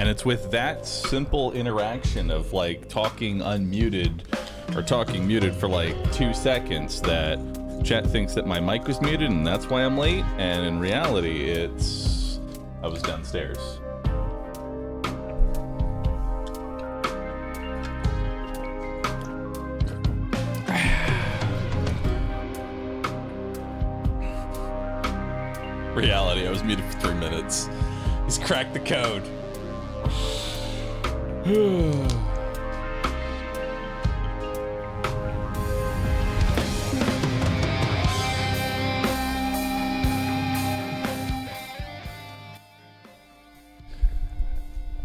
And it's with that simple interaction of like talking unmuted or talking muted for like 2 seconds that chat thinks that my mic was muted and that's why I'm late. And in reality, I was downstairs. Reality, I was muted for 3 minutes. He's cracked the code.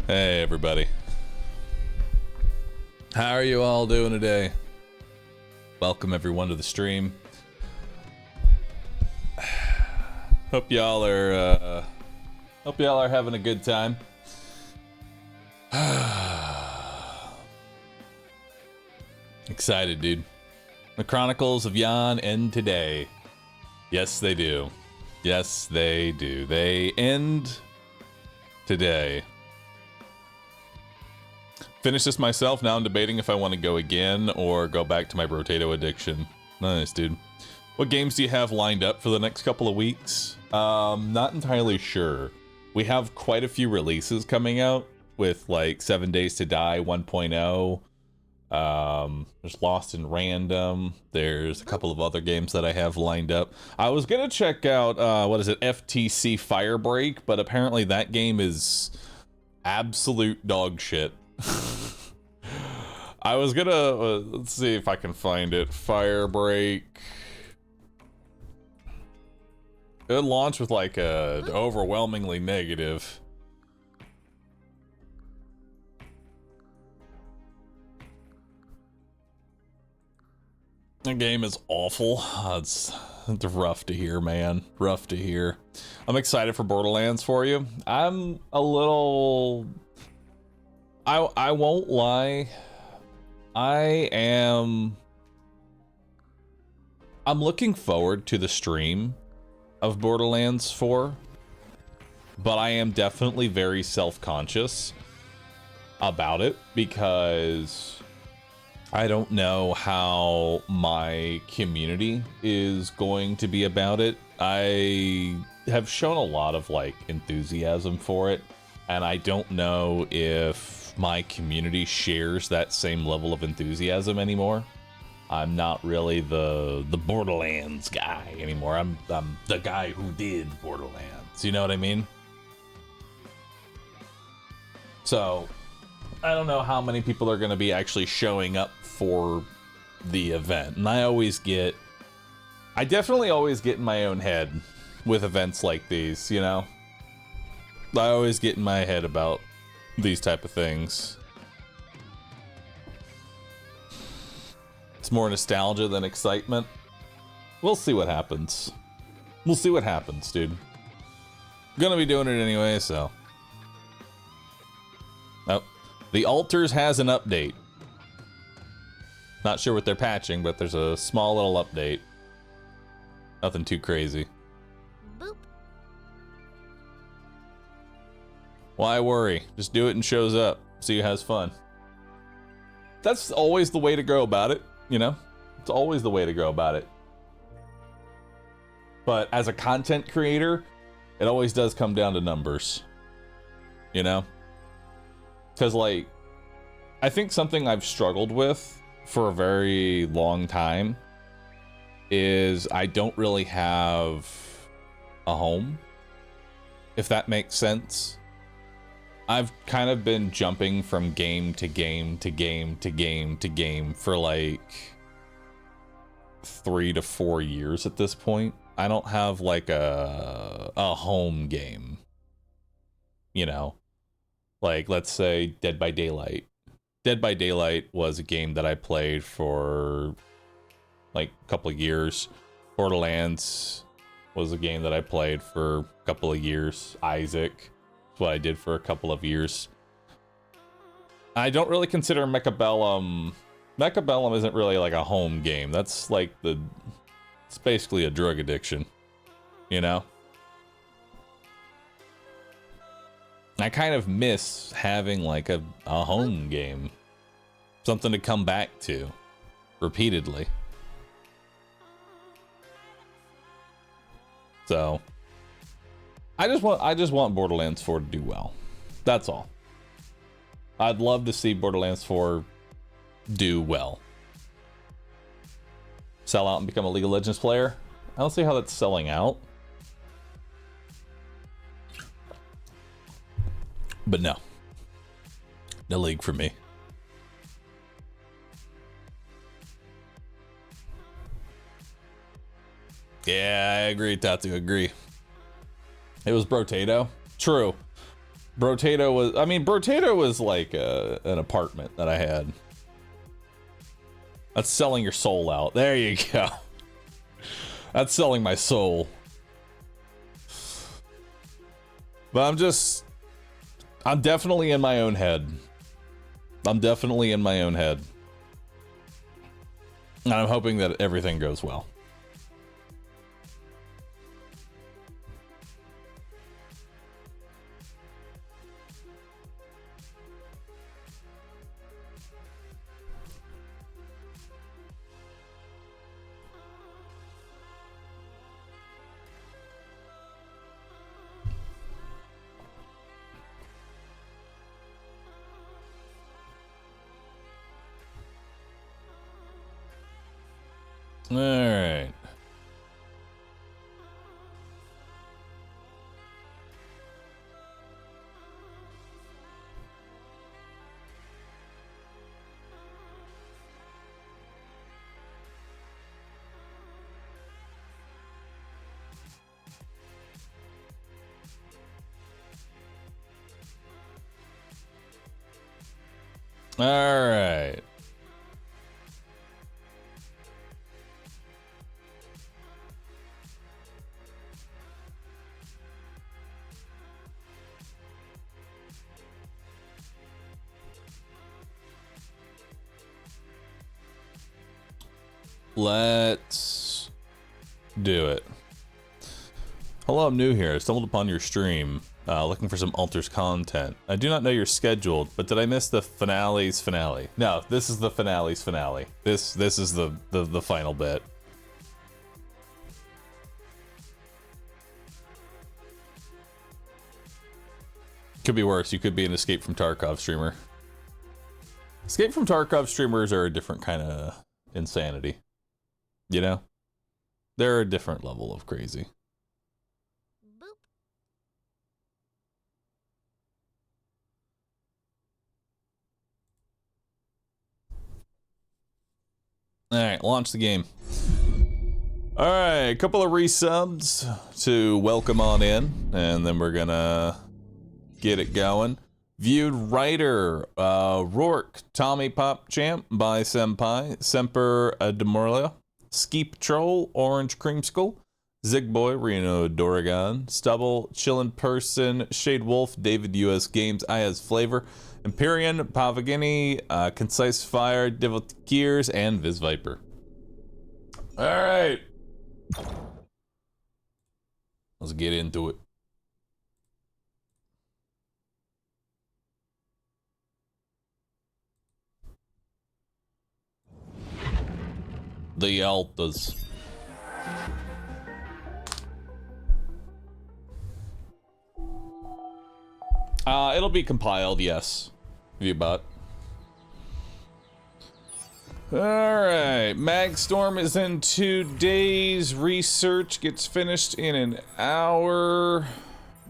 Hey everybody. How are you all doing today? Welcome everyone to the stream. Hope y'all are having a good time. Excited, dude. The Chronicles of Yan end today. Yes, they do. Yes, they do. They end today. Finished this myself. Now I'm debating if I want to go again or go back to my potato addiction. Nice, dude. What games do you have lined up for the next couple of weeks? Not entirely sure. We have quite a few releases coming out with like 7 Days to Die 1.0. There's Lost in Random. There's a couple of other games that I have lined up. I was gonna check out what is it, FTC Firebreak, but apparently that game is absolute dog shit. I was gonna let's see if I can find it. Firebreak. It launched with like a overwhelmingly negative. The game is awful. It's rough to hear, man. Rough to hear. I'm excited for Borderlands for you. I'm a little... I won't lie. I'm looking forward to the stream of Borderlands 4, but I am definitely very self-conscious about it because I don't know how my community is going to be about it. I have shown a lot of like enthusiasm for it, and I don't know if my community shares that same level of enthusiasm anymore. I'm not really the Borderlands guy anymore. I'm the guy who did Borderlands. You know what I mean? So I don't know how many people are going to be actually showing up for the event. And I definitely always get in my own head with events like these, you know? I always get in my head about these type of things. It's more nostalgia than excitement. We'll see what happens. We'll see what happens, dude. I'm gonna be doing it anyway, so. Oh, the Altars has an update. Not sure what they're patching, but there's a small little update. Nothing too crazy. Boop. Why worry? Just do it and shows up. See who has fun. That's always the way to go about it. You know, it's always the way to go about it. But as a content creator, it always does come down to numbers. You know? Because, like, I think something I've struggled with for a very long time is I don't really have a home, if that makes sense. I've kind of been jumping from game to game to game to game to game for like 3 to 4 years at this point. I don't have like a home game, you know, like let's say Dead by Daylight. Dead by Daylight was a game that I played for like a couple of years. Borderlands was a game that I played for a couple of years. Isaac. What I did for a couple of years. I don't really consider Mechabellum. Mechabellum isn't really like a home game. That's like it's basically a drug addiction, you know? I kind of miss having like a home game. Something to come back to repeatedly. So I just want Borderlands 4 to do well. That's all. I'd love to see Borderlands 4 do well. Sell out and become a League of Legends player? I don't see how that's selling out. But no. No League for me. Yeah, I agree, Tatu, agree. It was Brotato. True. Brotato was like an apartment that I had. That's selling your soul out. There you go. That's selling my soul. But I'm definitely in my own head. I'm definitely in my own head. And I'm hoping that everything goes well. All right. All right. Let's do it. Hello, I'm new here. I stumbled upon your stream, looking for some Alters content. I do not know you're scheduled, but did I miss the finale's finale? No, this is the finale's finale. This is the final bit. Could be worse. You could be an Escape from Tarkov streamer. Escape from Tarkov streamers are a different kind of insanity. You know? They're a different level of crazy. Alright, launch the game. Alright, a couple of resubs to welcome on in, and then we're gonna get it going. Viewed writer, Rourke, Tommy Pop Champ, by Senpai, Semper Admiral, Ski Patrol, Orange Creamsicle, Zigboy, Reno Doragon, Stubble, Chillin' Person, Shade Wolf, David US Games, Ayaz Flavor, Empyrean, Pavagini, Concise Fire, Devil Gears, and Viz Viper. Alright. Let's get into it. The Altas. It'll be compiled, yes. Viewbot. Alright, Magstorm is in 2 days. Research gets finished in an hour.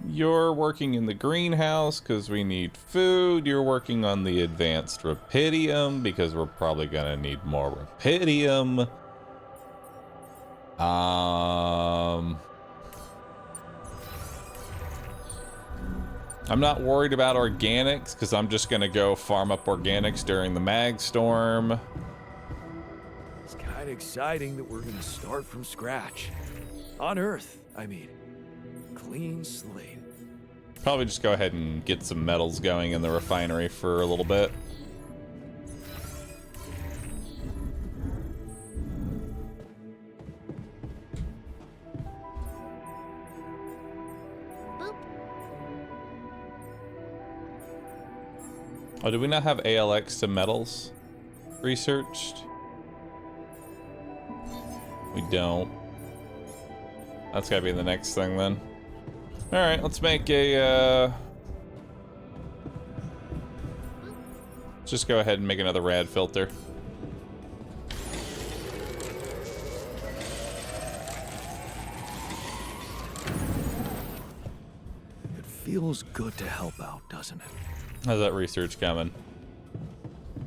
You're working in the greenhouse because we need food. You're working on the advanced rapidium because we're probably gonna need more rapidium. I'm not worried about organics because I'm just gonna go farm up organics during the Magstorm. It's kind of exciting that we're gonna start from scratch. On Earth, I mean. Clean slate. Probably just go ahead and get some metals going in the refinery for a little bit. Boop. Oh, do we not have ALX to metals researched? We don't. That's gotta be the next thing then. Alright, let's make a, let's just go ahead and make another rad filter. It feels good to help out, doesn't it? How's that research coming?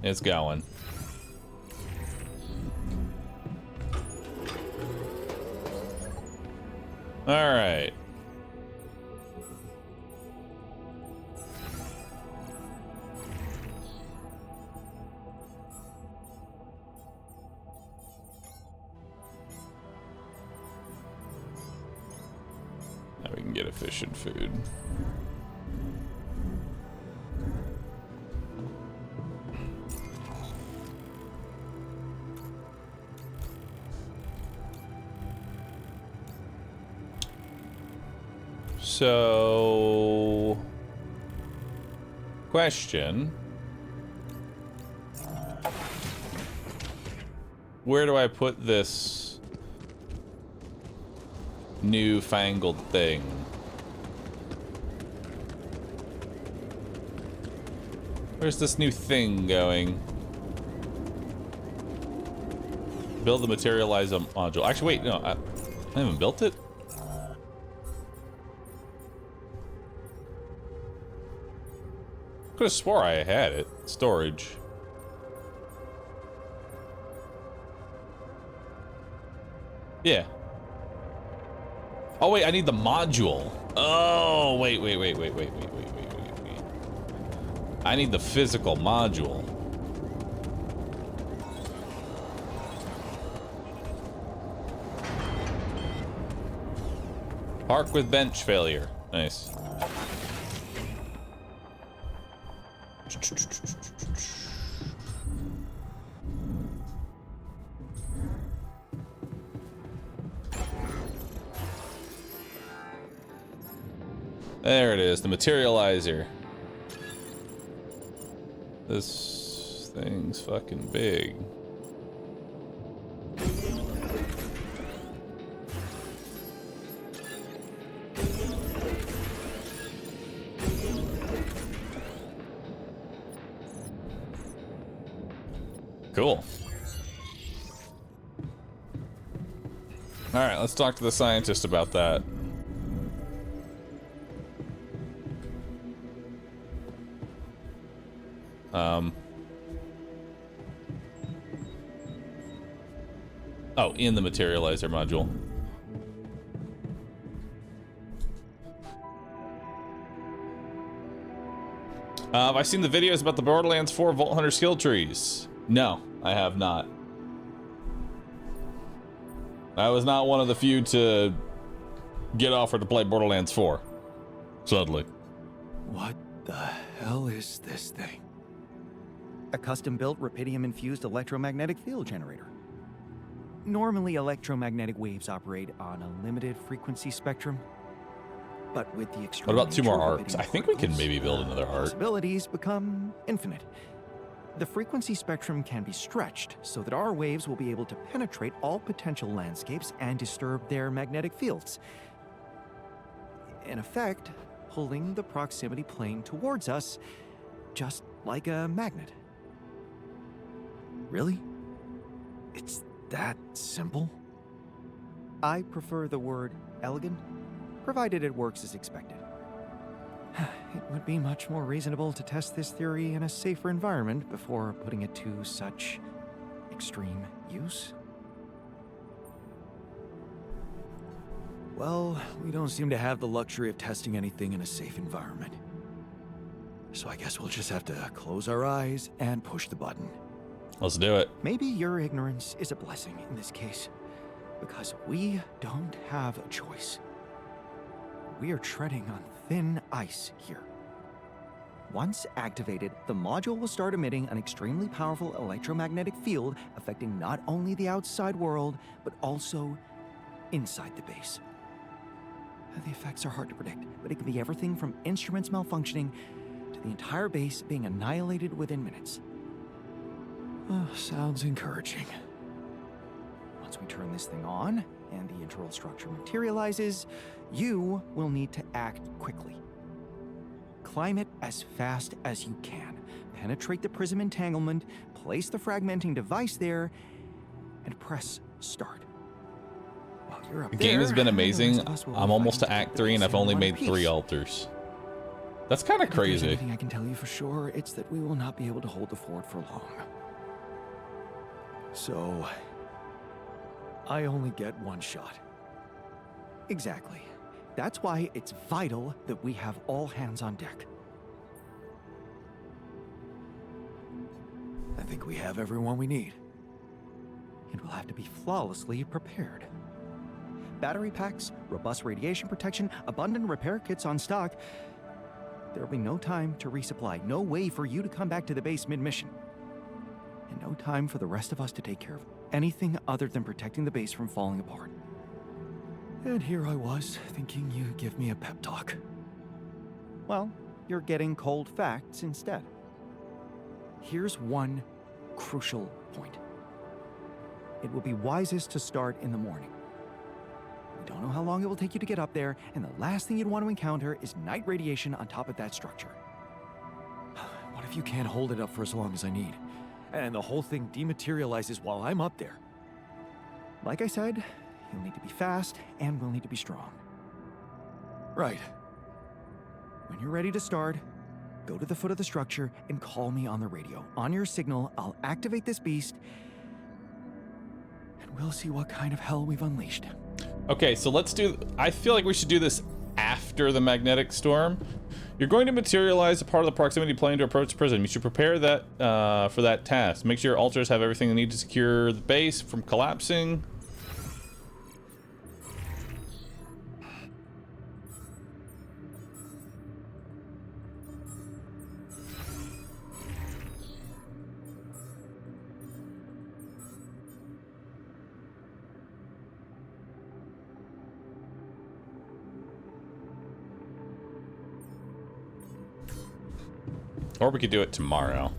It's going. Alright. Now we can get efficient food. So, question. Where do I put this newfangled thing? Where's this new thing going? Build the materializer module. Actually, wait, no, I haven't built it. Could have swore I had it. Storage. Yeah. Oh wait, I need the module. Oh wait. I need the physical module. Park with bench failure. Nice. There it is, the materializer. This thing's fucking big. Cool. All right, let's talk to the scientist about that. Oh, in the materializer module. Have I seen the videos about the Borderlands 4 Vault Hunter skill trees? No, I have not. I was not one of the few to get offered to play Borderlands 4. Suddenly. What the hell is this thing? A custom-built rubidium-infused electromagnetic field generator. Normally, electromagnetic waves operate on a limited frequency spectrum, but with the extreme What about two nature more of arcs? rubidium I think we can particles, maybe build another arc. Possibilities become infinite. The frequency spectrum can be stretched so that our waves will be able to penetrate all potential landscapes and disturb their magnetic fields. In effect, pulling the proximity plane towards us, just like a magnet. Really? It's that simple? I prefer the word elegant, provided it works as expected. It would be much more reasonable to test this theory in a safer environment before putting it to such extreme use. Well, we don't seem to have the luxury of testing anything in a safe environment. So I guess we'll just have to close our eyes and push the button. Let's do it. Maybe your ignorance is a blessing in this case, because we don't have a choice. We are treading on thin ice here. Once activated, the module will start emitting an extremely powerful electromagnetic field affecting not only the outside world, but also inside the base. The effects are hard to predict, but it can be everything from instruments malfunctioning to the entire base being annihilated within minutes. Sounds encouraging. Once we turn this thing on and the internal structure materializes, you will need to act quickly. Climb it as fast as you can. Penetrate the prism entanglement, place the fragmenting device there, and press start. While you're up The game there, has been the amazing. rest of us will I'm be almost to fighting Act the 3 and base I've in only one made piece. 3 altars. That's kind of If there's crazy. anything I can tell you for sure, it's that we will not be able to hold the fort for long. So, I only get one shot. Exactly. That's why it's vital that we have all hands on deck. I think we have everyone we need. It will have to be flawlessly prepared. Battery packs, robust radiation protection, abundant repair kits on stock. There will be no time to resupply, no way for you to come back to the base mid-mission. And no time for the rest of us to take care of anything other than protecting the base from falling apart. And here I was, thinking you'd give me a pep talk. Well, you're getting cold facts instead. Here's one crucial point. It will be wisest to start in the morning. We don't know how long it will take you to get up there, and the last thing you'd want to encounter is night radiation on top of that structure. What if you can't hold it up for as long as I need? And the whole thing dematerializes while I'm up there? Like I said, you'll need to be fast, and we'll need to be strong. Right. When you're ready to start, go to the foot of the structure and call me on the radio. On your signal, I'll activate this beast, and we'll see what kind of hell we've unleashed. Okay, so let's do... I feel like we should do this after the magnetic storm. You're going to materialize a part of the proximity plane to approach the prism. You should prepare that for that task. Make sure your altars have everything they need to secure the base from collapsing. Or we could do it tomorrow.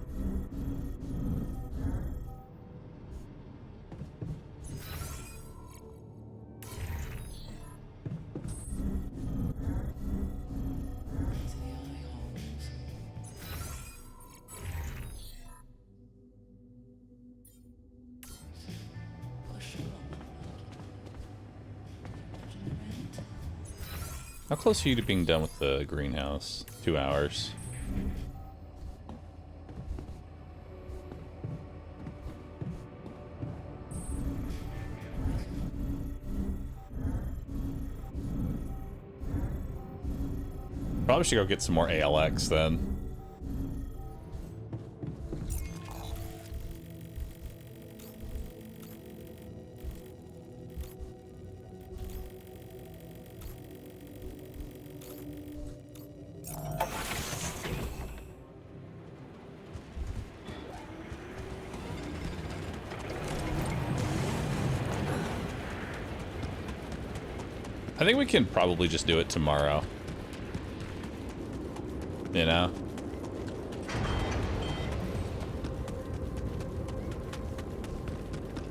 How close are you to being done with the greenhouse? 2 hours. Probably should go get some more ALX then. I think we can probably just do it tomorrow. You know?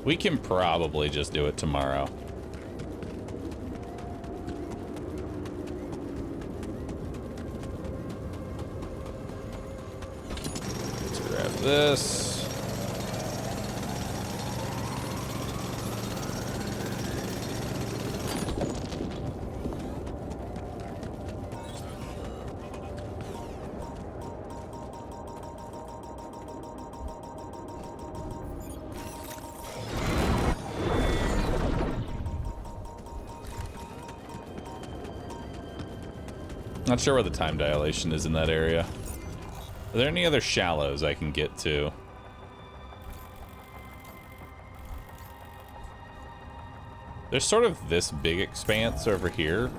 We can probably just do it tomorrow. Let's grab this. Not sure where the time dilation is in that area. Are there any other shallows I can get to? There's sort of this big expanse over here.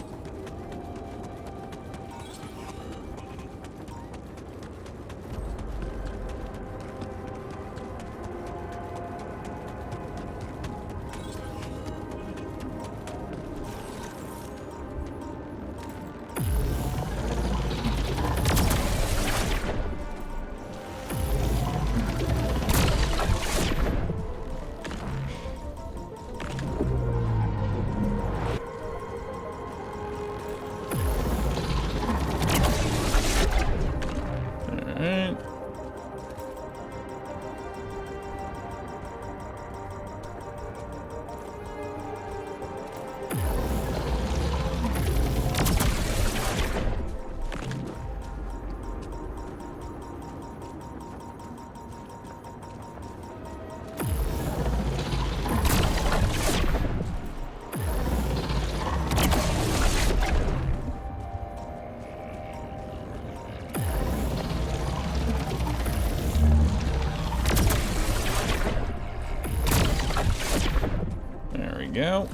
go.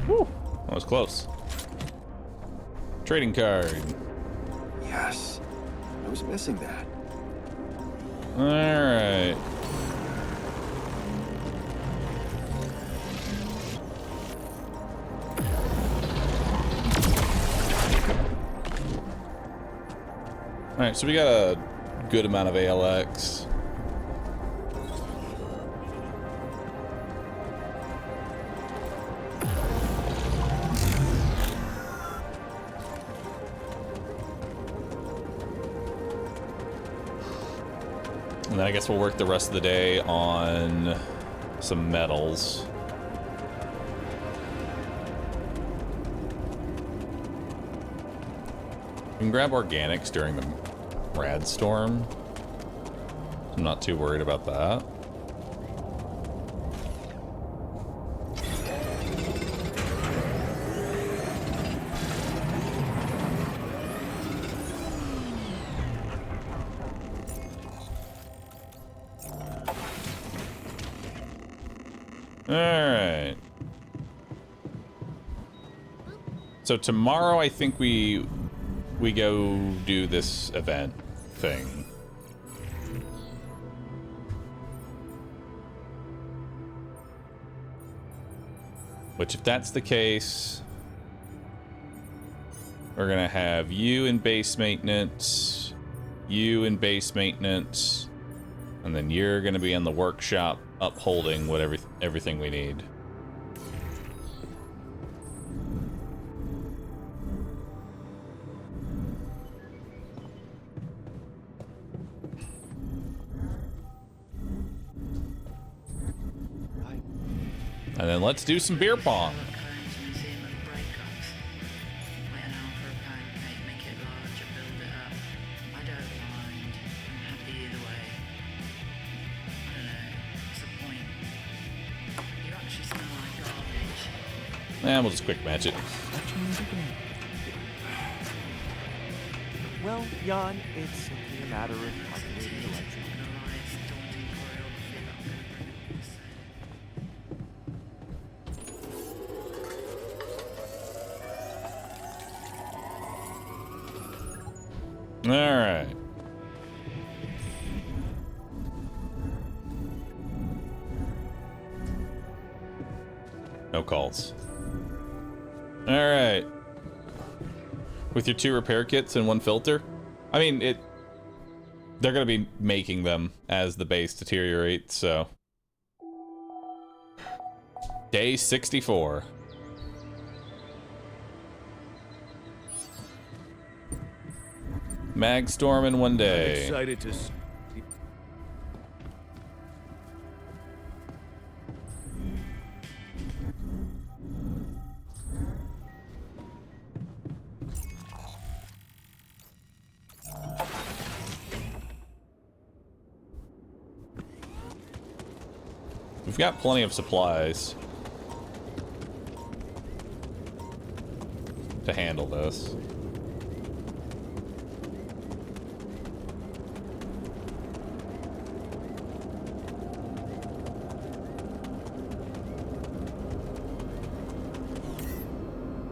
Woo! That was close. Trading card. Yes. I was missing that. All right. All right, so we got a good amount of ALX. And then I guess we'll work the rest of the day on some metals. We can grab organics during the rad storm. I'm not too worried about that. All right. So tomorrow I think we go do this event thing. Which, if that's the case, we're gonna have you in base maintenance, you in base maintenance, and then you're gonna be in the workshop upholding whatever everything we need. And then let's do some beer pong. And we'll just quick match it. Well, Jan, it's simply a matter of calculating the right. All right. No calls. All right. With your 2 repair kits and 1 filter? I mean, they're going to be making them as the base deteriorates, so. Day 64. Mag storm in 1 day. I'm excited to We've got plenty of supplies to handle this.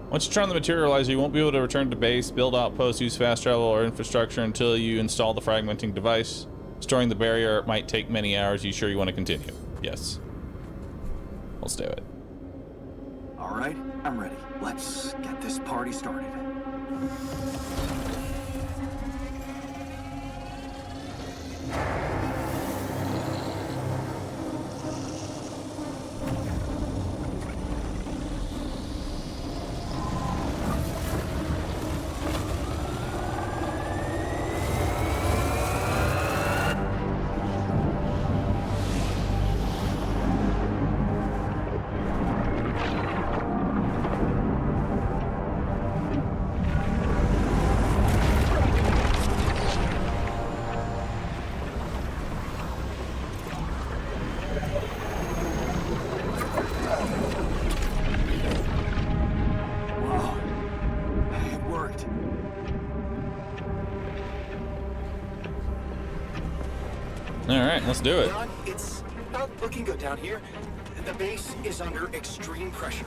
Once you turn on the materializer, you won't be able to return to base, build outposts, use fast travel or infrastructure until you install the fragmenting device. Storing the barrier might take many hours. You sure you want to continue? Yes. Let's do it. All right, I'm ready. Let's get this party started. right, let's do it. John, it's not looking good down here. The base is under extreme pressure.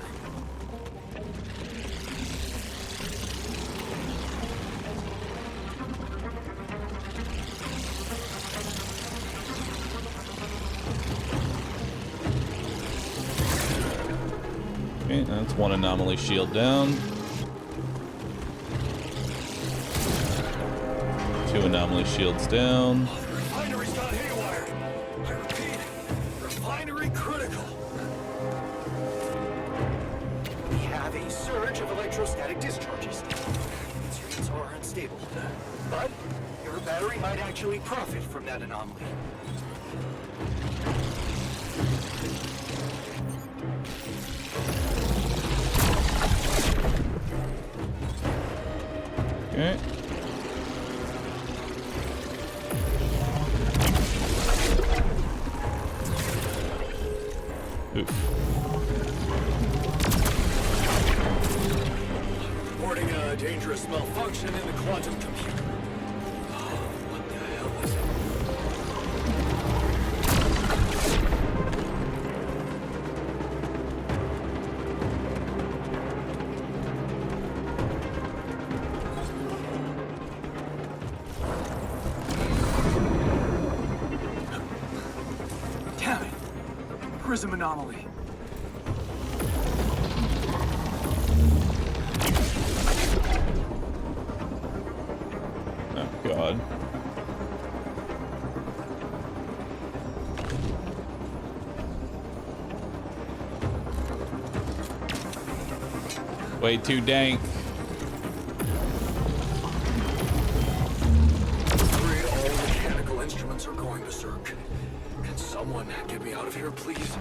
Okay, that's one anomaly shield down. 2 anomaly shields down. The refinery's got haywire. I repeat, refinery critical. We have a surge of electrostatic discharges. Its rates are unstable. But your battery might actually profit from that anomaly. Okay. Oof. Reporting a dangerous malfunction in the quantum computer. Oh, what the hell is it? Damn it! Prism anomaly. Oh, God. Way too dank. Afraid all mechanical instruments are going berserk. Can someone get me out of here, please?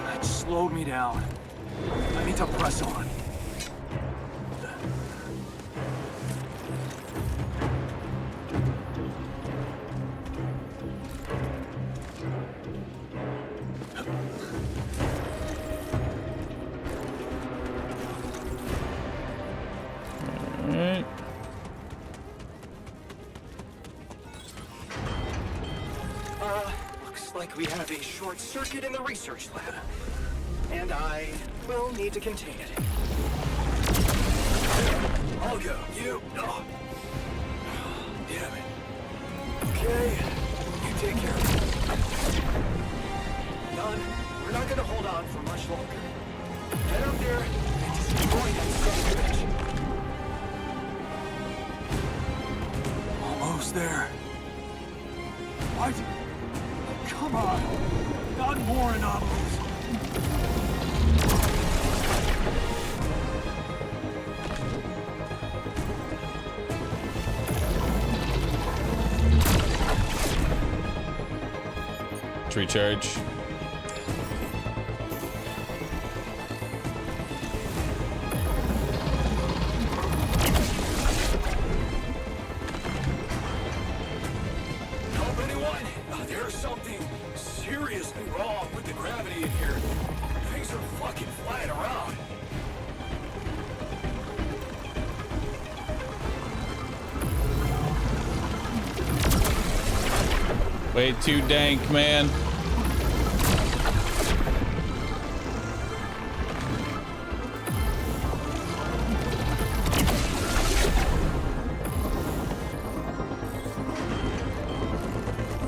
That slowed me down. I need to press on. Alright. Looks like we have a short circuit in the research lab. And I will need to contain it. I'll go. You. Oh. Damn it. Okay. You take care of it. Don, we're not gonna hold on for much longer. Get out there and destroy that son of a bitch. Almost there. What? Come on. Not more anomalies. Tree charge. Help anyone? There's something seriously wrong with the gravity in here. Things are fucking flying around. Way too dank, man.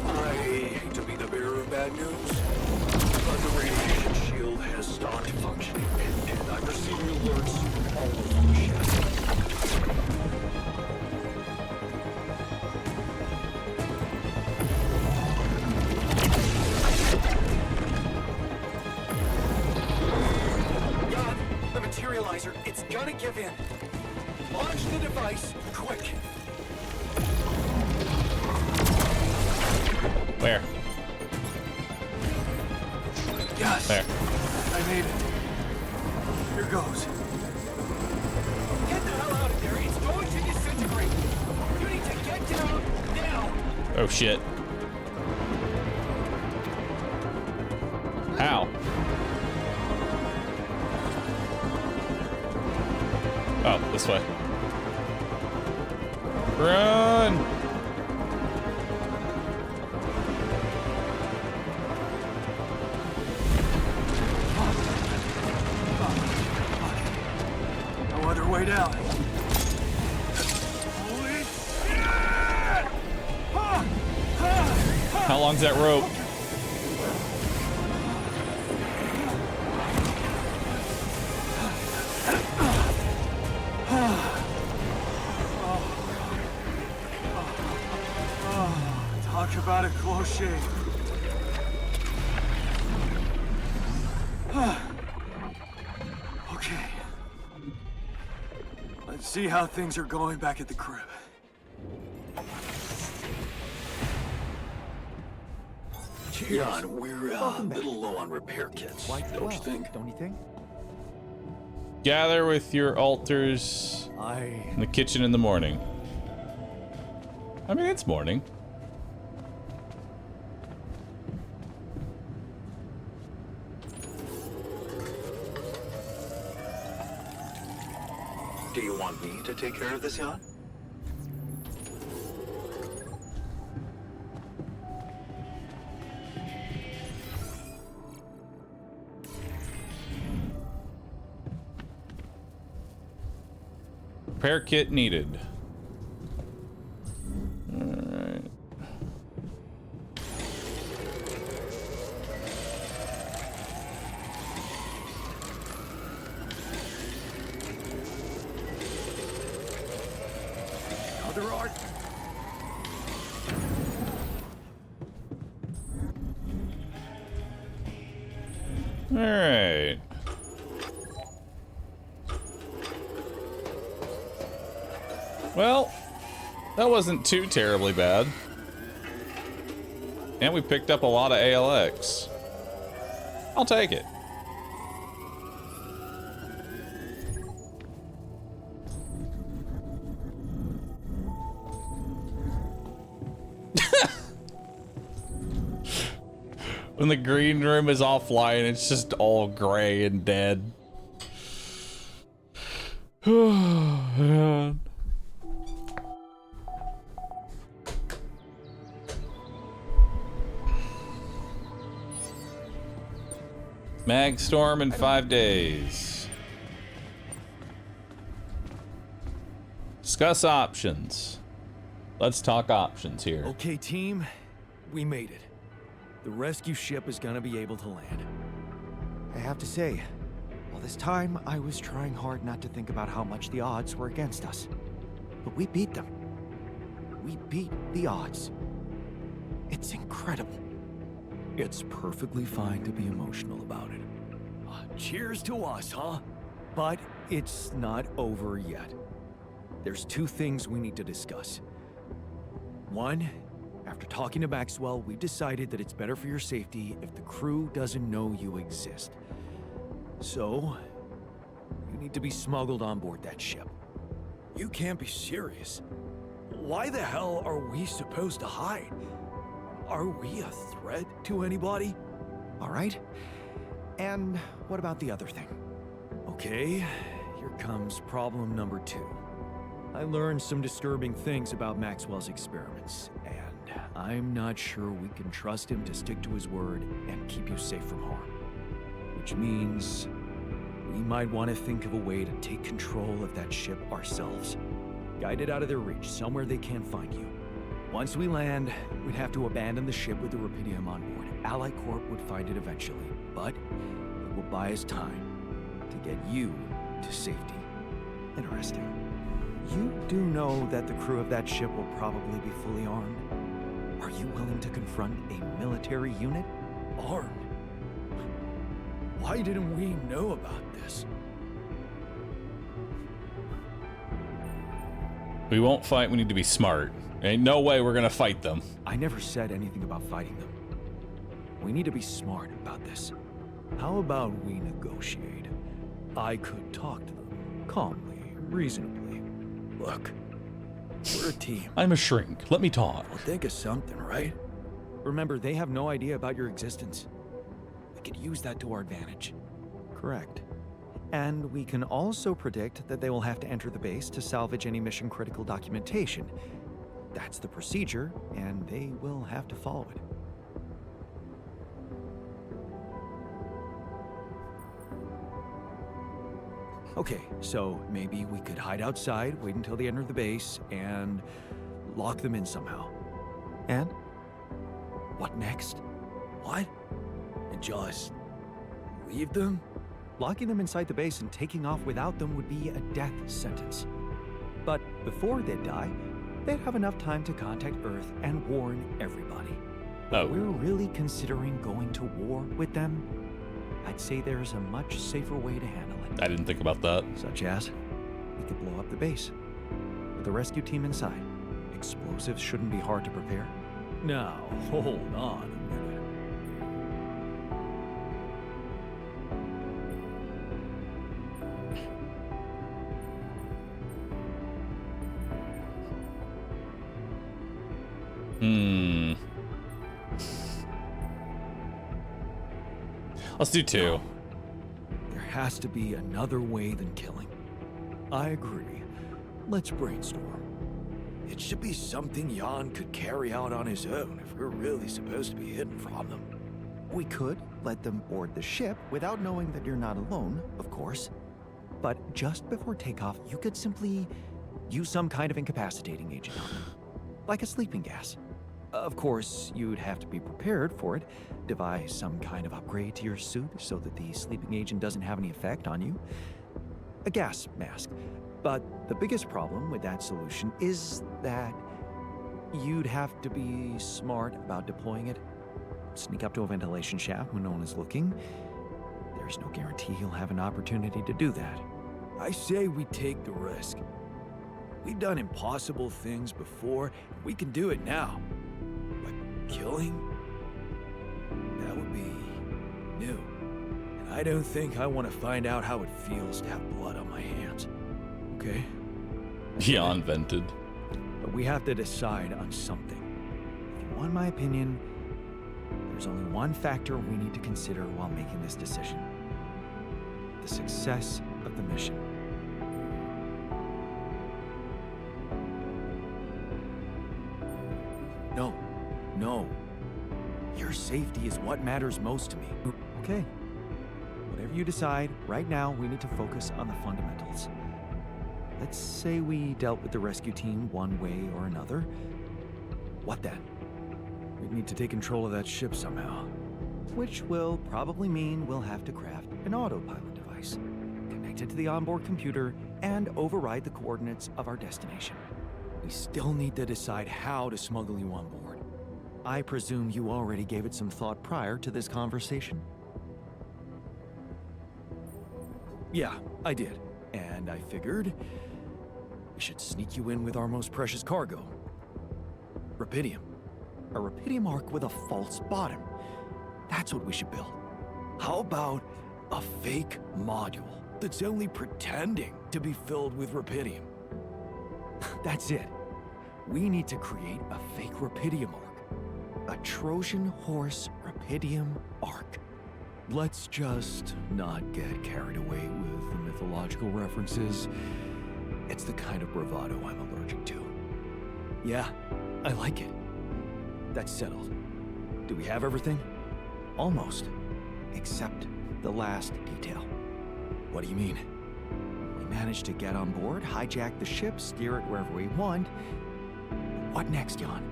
I hate to be the bearer of bad news, but the radiation shield has stopped functioning, and I'm receiving alerts all over the ship. God, the materializer, it's gonna give in. Launch the device, quick. Where? Yes. There. I made it. Here goes. Get the hell out of there. It's going to disintegrate. You need to get down now. Oh shit. How? Oh, this way. Run! No other way down. Holy shit! How long's that rope? Talk about a close shave. Okay. Let's see how things are going back at the crib. Jan, we're a little low on repair kits, don't you think? Don't you think? Gather with your altars in the kitchen in the morning. I mean, it's morning. Do you want me to take care of this, Jan? Repair kit needed. Alright. Other art? Alright. Well, that wasn't too terribly bad. And we picked up a lot of ALX. I'll take it. When the green room is offline, it's just all gray and dead. Oh, man. Mag storm in 5 days. Discuss options. Let's talk options here. Okay, team, we made it. The rescue ship is gonna be able to land. I have to say, all this time I was trying hard not to think about how much the odds were against us. But we beat them. We beat the odds. It's incredible. It's perfectly fine to be emotional about it. Cheers to us, huh? But it's not over yet. There's two things we need to discuss. One, after talking to Maxwell, we decided that it's better for your safety if the crew doesn't know you exist. So, you need to be smuggled on board that ship. You can't be serious. Why the hell are we supposed to hide? Are we a threat to anybody? All right? And what about the other thing? Okay, here comes problem number 2. I learned some disturbing things about Maxwell's experiments, and I'm not sure we can trust him to stick to his word and keep you safe from harm. Which means we might want to think of a way to take control of that ship ourselves. Guide it out of their reach, somewhere they can't find you. Once we land, we'd have to abandon the ship with the Rupidium on board. Ally Corp would find it eventually, but it will buy us time to get you to safety. Interesting. You do know that the crew of that ship will probably be fully armed. Are you willing to confront a military unit? Armed? Why didn't we know about this? We won't fight, we need to be smart. Ain't no way we're gonna fight them. I never said anything about fighting them. We need to be smart about this. How about we negotiate? I could talk to them calmly, reasonably. Look, we're a team. I'm a shrink. Let me talk. We'll think of something, right? Remember, they have no idea about your existence. The could use that to our advantage. Correct. And we can also predict that they will have to enter the base to salvage any mission-critical documentation. That's the procedure, and they will have to follow it. Okay, so maybe we could hide outside, wait until they enter the base, and lock them in somehow. And? What next? What? And just leave them? Locking them inside the base and taking off without them would be a death sentence. But before they'd die, they'd have enough time to contact Earth and warn everybody. Oh. If we're really considering going to war with them, I'd say there's a much safer way to handle it. I didn't think about that. Such as, we could blow up the base. With the rescue team inside, explosives shouldn't be hard to prepare. Now, hold on a minute. Let's do 2. No. There has to be another way than killing. I agree. Let's brainstorm. It should be something Jan could carry out on his own if we're really supposed to be hidden from them. We could let them board the ship without knowing that you're not alone, of course. But just before takeoff, you could simply use some kind of incapacitating agent on them, like a sleeping gas. Of course, you'd have to be prepared for it, devise some kind of upgrade to your suit so that the sleeping agent doesn't have any effect on you. A gas mask. But the biggest problem with that solution is that you'd have to be smart about deploying it. Sneak up to a ventilation shaft when no one is looking. There's no guarantee you'll have an opportunity to do that. I say we take the risk. We've done impossible things before, and we can do it now. But killing? That would be new. And I don't think I want to find out how it feels to have blood on my hands. Okay? Jan vented. But we have to decide on something. If you want my opinion, there's only one factor we need to consider while making this decision. The success of the mission. No. Your safety is what matters most to me. Okay. Whatever you decide, right now we need to focus on the fundamentals. Let's say we dealt with the rescue team one way or another. What then? We'd need to take control of that ship somehow. Which will probably mean we'll have to craft an autopilot device, connect it to the onboard computer, and override the coordinates of our destination. We still need to decide how to smuggle you on board. I presume you already gave it some thought prior to this conversation? Yeah, I did. And I figured we should sneak you in with our most precious cargo. Rapidium. A Rapidium arc with a false bottom. That's what we should build. How about a fake module that's only pretending to be filled with Rapidium? That's it. We need to create a fake Rapidium arc. A Trojan horse Rapidium arc. Let's just not get carried away with the mythological references. It's the kind of bravado I'm allergic to. Yeah, I like it. That's settled. Do we have everything? Almost. Except the last detail. What do you mean? We managed to get on board, hijack the ship, steer it wherever we want. What next, Jan?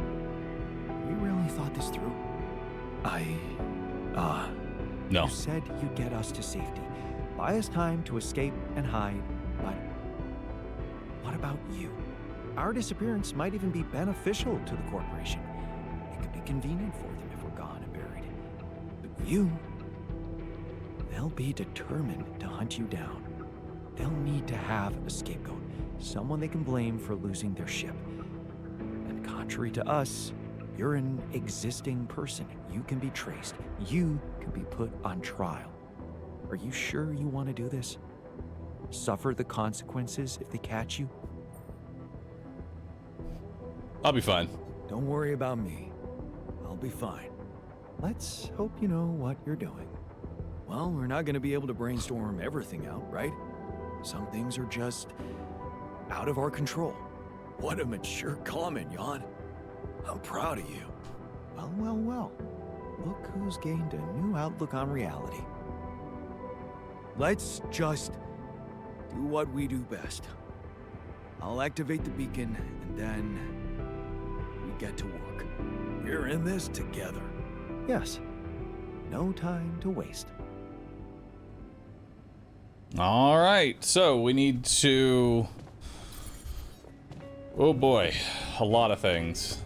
We really thought this through. No. You said you'd get us to safety, buy us time to escape and hide, but what about you? Our disappearance might even be beneficial to the corporation. It could be convenient for them if we're gone and buried. But you, they'll be determined to hunt you down. They'll need to have a scapegoat, someone they can blame for losing their ship. And contrary to us, you're an existing person. You can be traced. You can be put on trial. Are you sure you want to do this? Suffer the consequences if they catch you? I'll be fine. Don't worry about me. I'll be fine. Let's hope you know what you're doing. Well, we're not gonna be able to brainstorm everything out, right? Some things are just out of our control. What a mature comment, Jan. I'm proud of you. Well, well, well. Look who's gained a new outlook on reality. Let's just do what we do best. I'll activate the beacon, and then we get to work. We're in this together. Yes. No time to waste. All right, so we need to... Oh boy, a lot of things.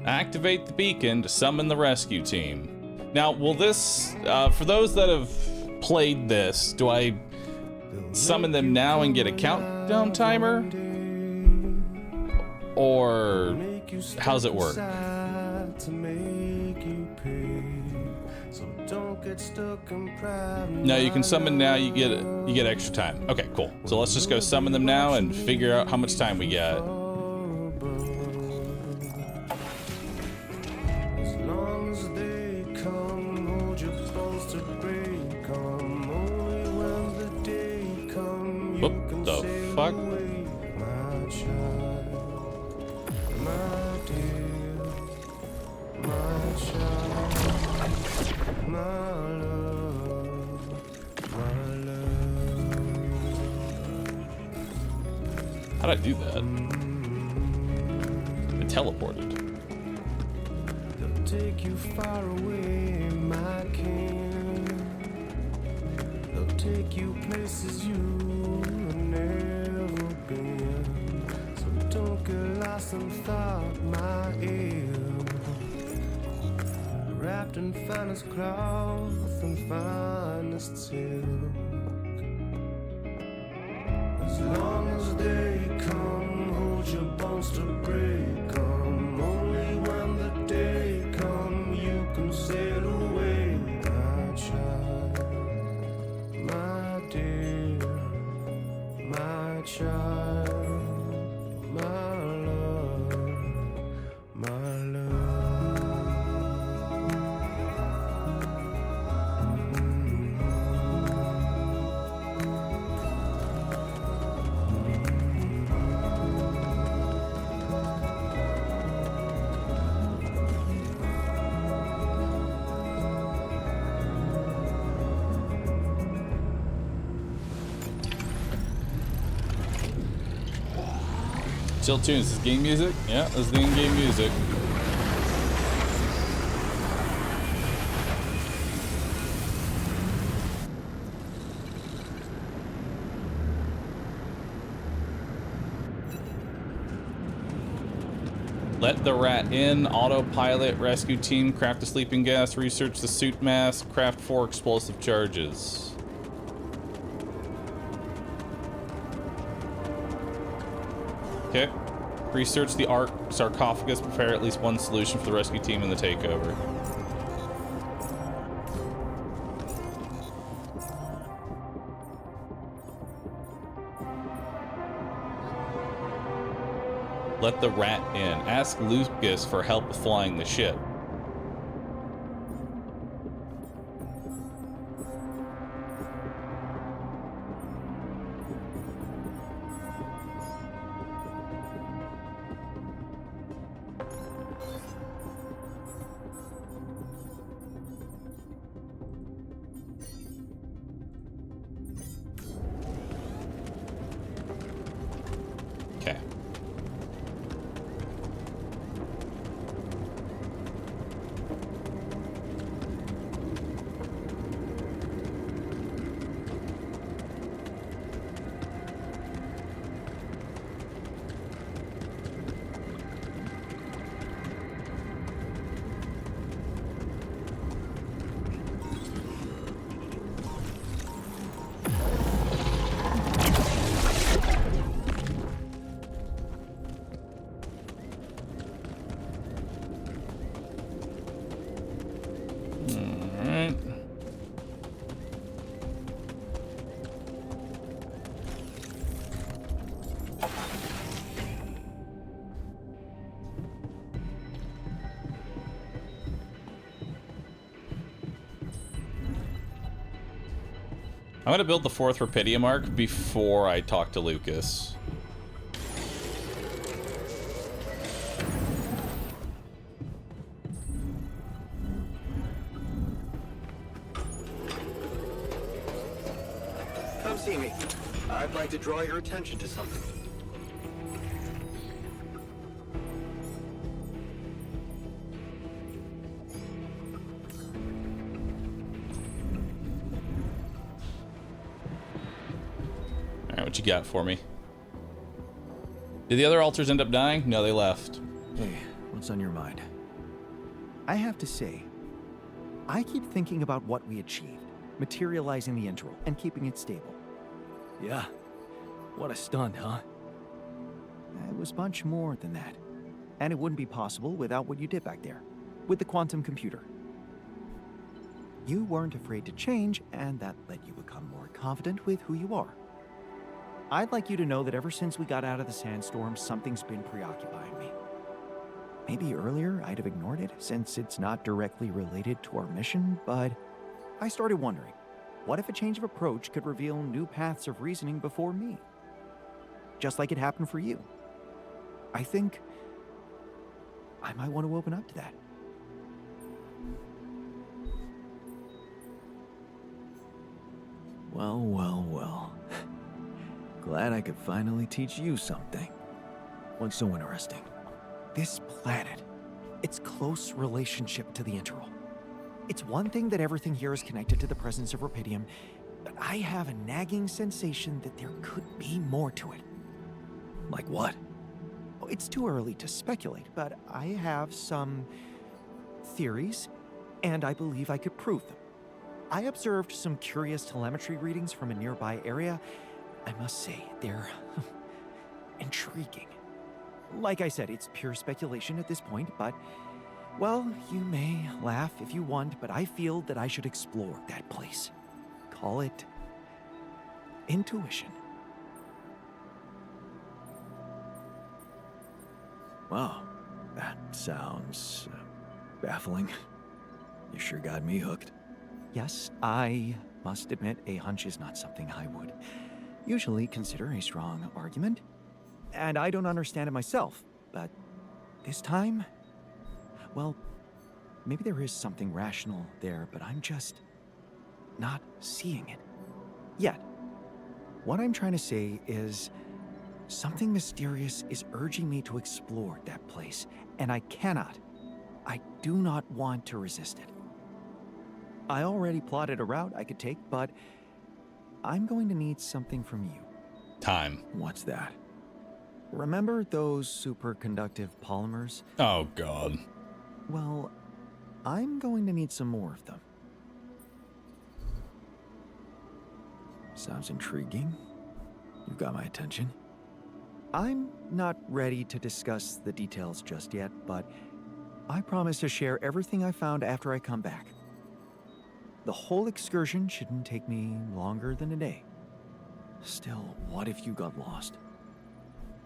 Activate the beacon to summon the rescue team. Now, will this, for those that have played this, do I summon them now and get a countdown timer? Or how's it work? No, you can summon now, you get extra time. Okay, cool. So let's just go summon them now and figure out how much time we get. What the fuck? How'd I do that? I teleported. They'll take you far away, my king. They'll take you places you've never been. So don't get lost in thought, my ear. Wrapped in finest cloth and finest silk. As long as they come, hold your bones to break them. Only when the day come, you can sail away, my child, my dear, my child, my love, my love. Chill tunes. This is game music? Yeah, this is the in-game music. Let the rat in. Autopilot. Rescue team. Craft a sleeping gas. Research the suit mask. Craft 4 explosive charges. Okay. Research the sarcophagus. Prepare at least one solution for the rescue team in the takeover. Let the rat in. Ask Lucas for help with flying the ship. I'm gonna build the 4th Rapidium arc before I talk to Lucas. Come see me. I'd like to draw your attention to something. Alright, what you got for me? Did the other altars end up dying? No, they left. Hey, what's on your mind? I have to say, I keep thinking about what we achieved, materializing the Integral and keeping it stable. Yeah. What a stunt, huh? It was much more than that. And it wouldn't be possible without what you did back there, with the quantum computer. You weren't afraid to change, and that let you become more confident with who you are. I'd like you to know that ever since we got out of the sandstorm, something's been preoccupying me. Maybe earlier I'd have ignored it, since it's not directly related to our mission, but I started wondering, what if a change of approach could reveal new paths of reasoning before me? Just like it happened for you. I think I might want to open up to that. Well, well, well. Glad I could finally teach you something. What's so interesting? This planet, its close relationship to the Integral. It's one thing that everything here is connected to the presence of Rapidium, but I have a nagging sensation that there could be more to it. Like what? It's too early to speculate, but I have some theories, and I believe I could prove them. I observed some curious telemetry readings from a nearby area. I must say, they're intriguing. Like I said, it's pure speculation at this point, but, well, you may laugh if you want, but I feel that I should explore that place. Call it intuition. Wow, that sounds baffling. You sure got me hooked. Yes, I must admit a hunch is not something I would usually consider a strong argument. And I don't understand it myself, but this time, well, maybe there is something rational there, but I'm just not seeing it yet. What I'm trying to say is something mysterious is urging me to explore that place, and I do not want to resist it. I already plotted a route I could take, but I'm going to need something from you. Time. What's that? Remember those superconductive polymers? Oh, God. Well, I'm going to need some more of them. Sounds intriguing. You've got my attention. I'm not ready to discuss the details just yet, but I promise to share everything I found after I come back. The whole excursion shouldn't take me longer than a day. Still, what if you got lost?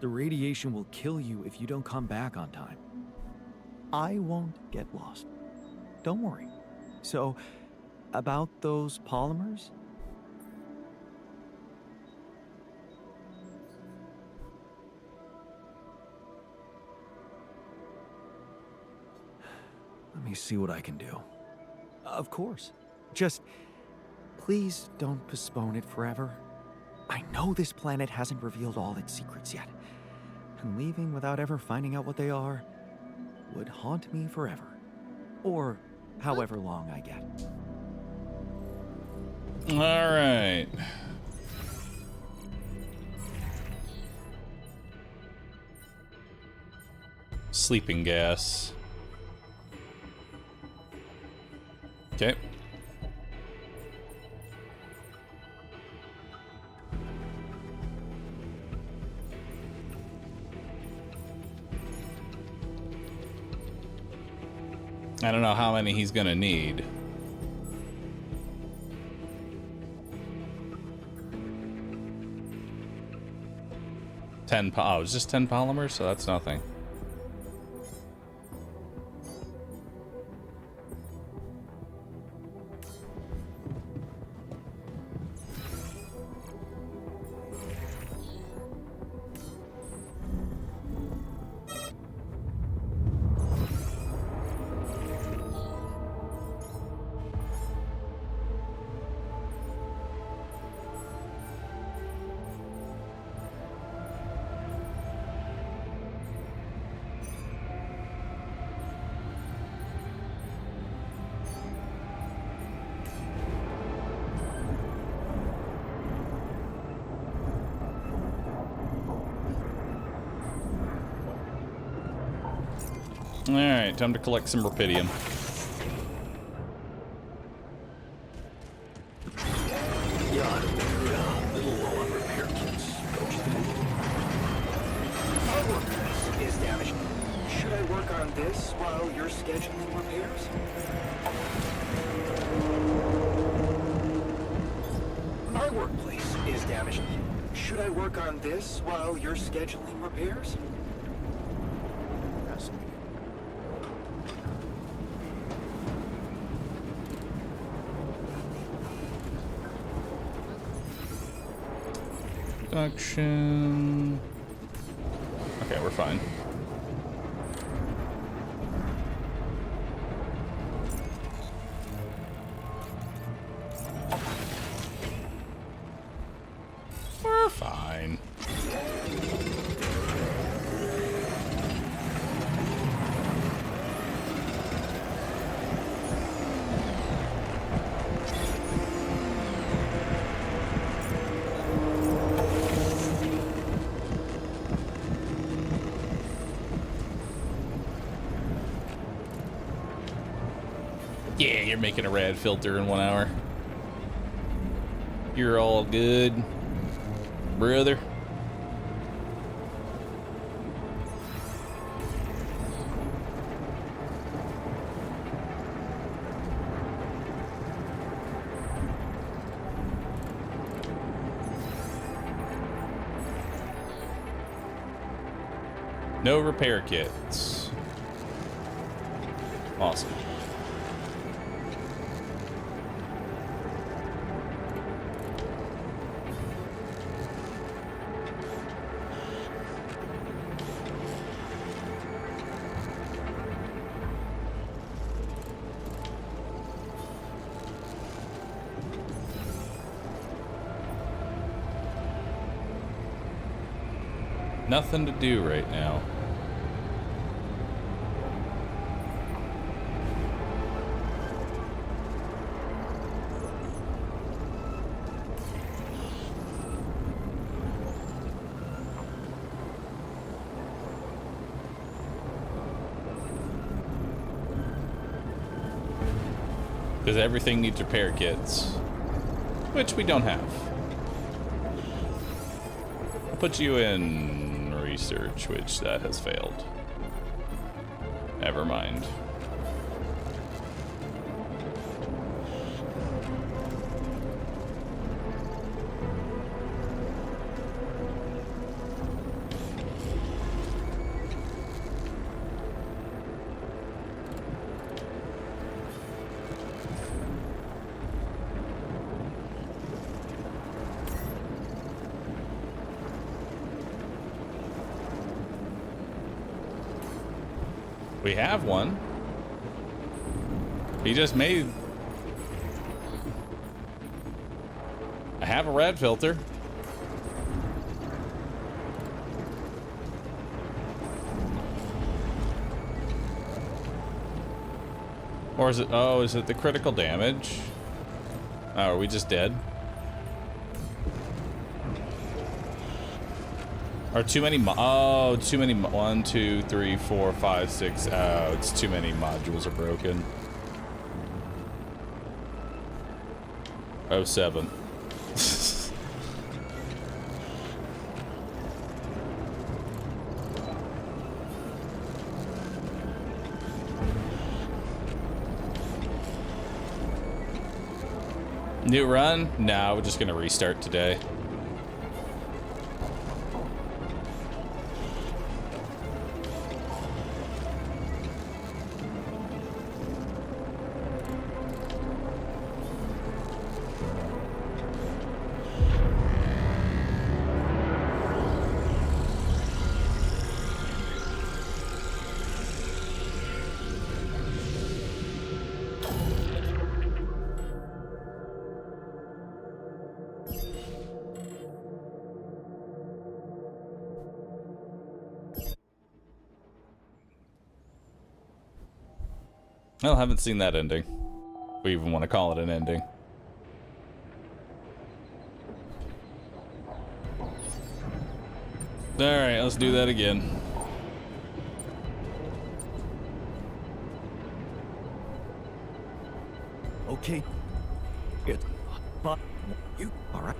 The radiation will kill you if you don't come back on time. I won't get lost. Don't worry. So, about those polymers? Let me see what I can do. Of course. Just, please don't postpone it forever. I know this planet hasn't revealed all its secrets yet, and leaving without ever finding out what they are would haunt me forever. Or however long I get. All right. Sleeping gas. Okay. I don't know how many he's gonna need. Oh, it's just 10 polymers, so that's nothing. Alright, time to collect some rupidium. Yeah, I'm a little low on repair kits, don't you think? Our workplace is damaged. Should I work on this while you're scheduling repairs? Our workplace is damaged. Should I work on this while you're scheduling repairs? Production. Okay, we're fine. We're fine. Yeah, you're making a rad filter in 1 hour. You're all good, brother. No repair kits. Awesome. Nothing to do right now. Because everything needs repair kits, which we don't have. I'll put you in research, which that has failed. Never mind. We have one. He just made... I have a rad filter. Or is it... Oh, is it the critical damage? Oh, are we just dead? Or too many too many 1, 2, 3, 4, 5, 6. Oh, it's too many modules are broken. 07. New run? Nah, we're just gonna restart today. I haven't seen that ending. If we even want to call it an ending. Alright, let's do that again. okay. It's but you all right?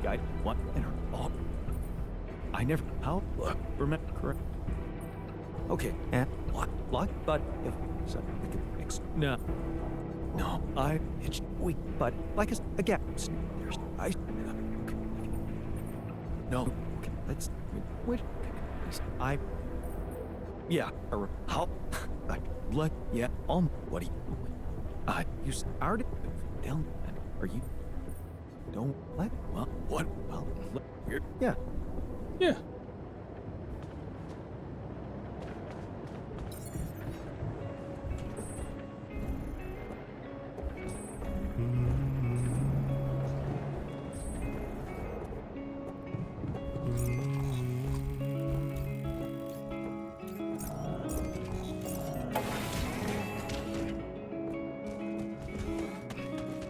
I want in her. Oh, I never. How? Remember correct? Okay. And what? Luck, but if so, we can fix. No. No, it's weak, but like again, there's I. No, okay, let's wait. Yeah, how? Let yeah. What do you? You started. Down. Are you? Don't let. Well, what? Well, yeah. Yeah.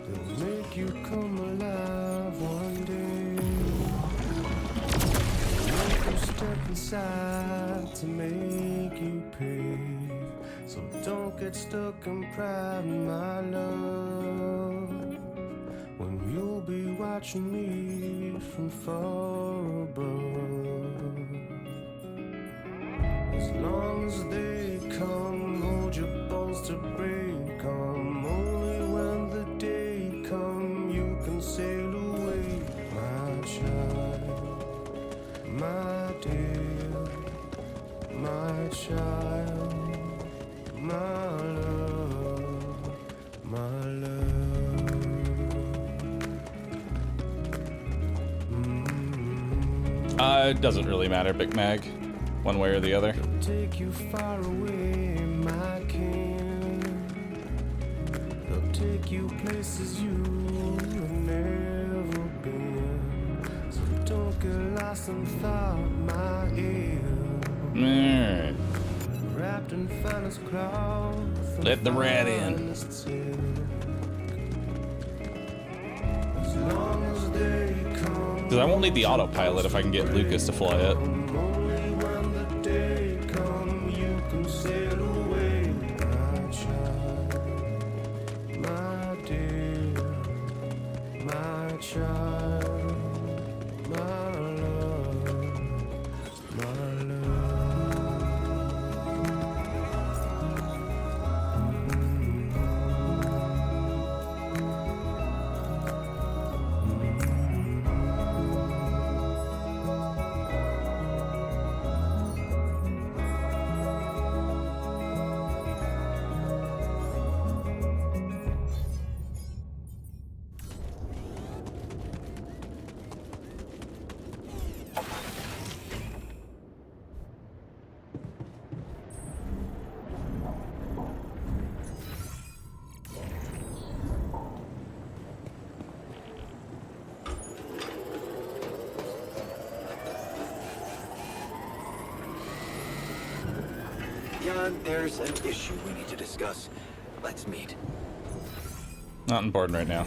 They'll make you come alive one day. They'll make you step inside to make you pay. So don't get stuck in pride, my love. When you'll be watching me from far above. As long as they come, hold your bones to break them. Only when the day come, you can sail away, my child, my dear, my child, my love, my love. It doesn't really matter, Big Mag, one way or the other. Take you far away, my king. They'll take you places you've never been. So don't get lost in thought, my ear. Alright. Wrapped in finest cloth. Let the rat in. Finest silk. As long as they come. Because I won't need the autopilot if I can get Lucas to fly it. Only when the day come, you can sail away, my child, my dear, my child, my love, my love. Jan, there's an issue we need to discuss. Let's meet. Not important right now.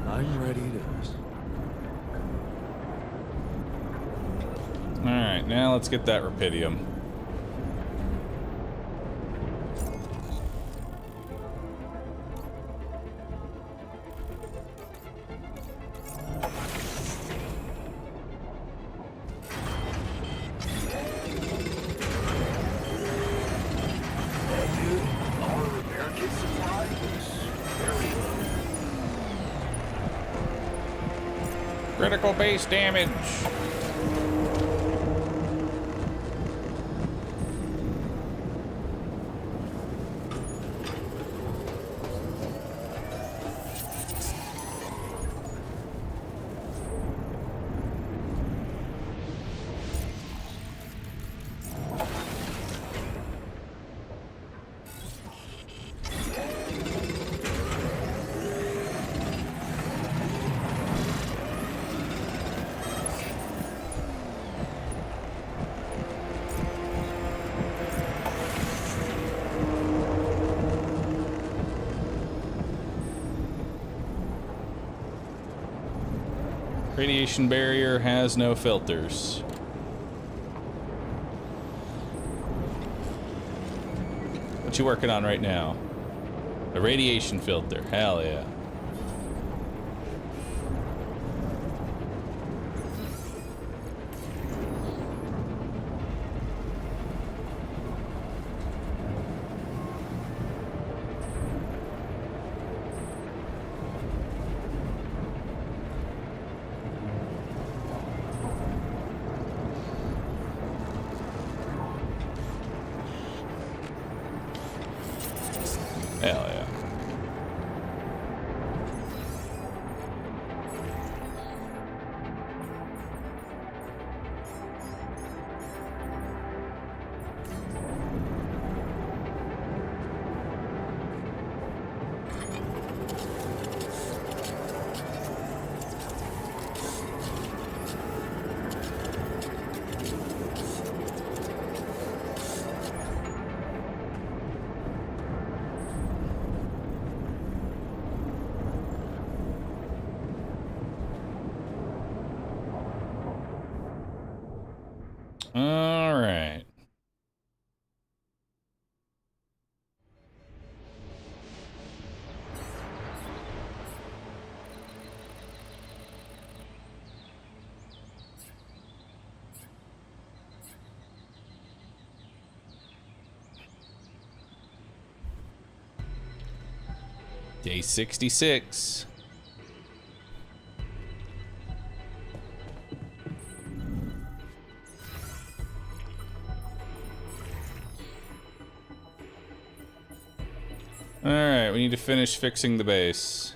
I'm ready to. Alright, now let's get that Rapidium. Critical base damage. Radiation barrier has no filters. What you working on right now? A radiation filter. Hell yeah. Hell yeah. All right. Day 66. Alright, we need to finish fixing the base.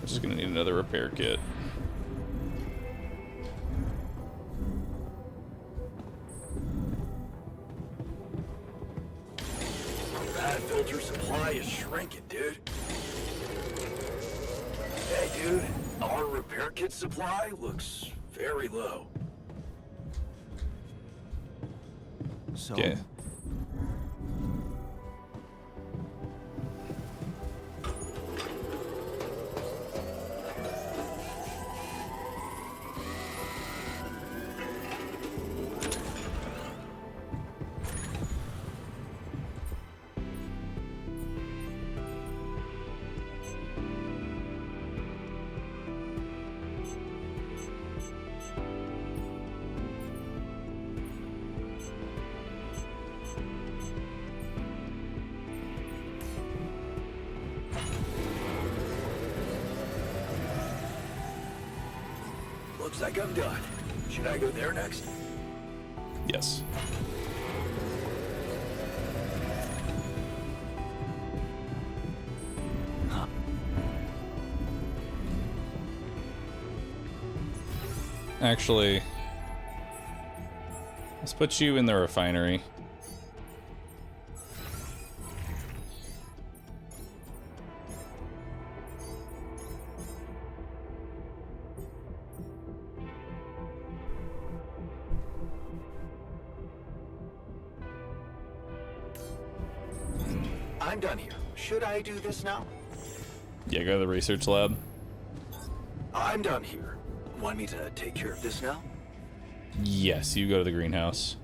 Just gonna need another repair kit. That filter supply is shrinking, dude. Hey, dude, our repair kit supply looks very low. So, Okay. Looks like I'm done. Should I go there next? Yes. Actually, let's put you in the refinery. I'm done here. Should I do this now? Yeah, go to the research lab. I'm done here. Want me to take care of this now? Yes, you go to the greenhouse.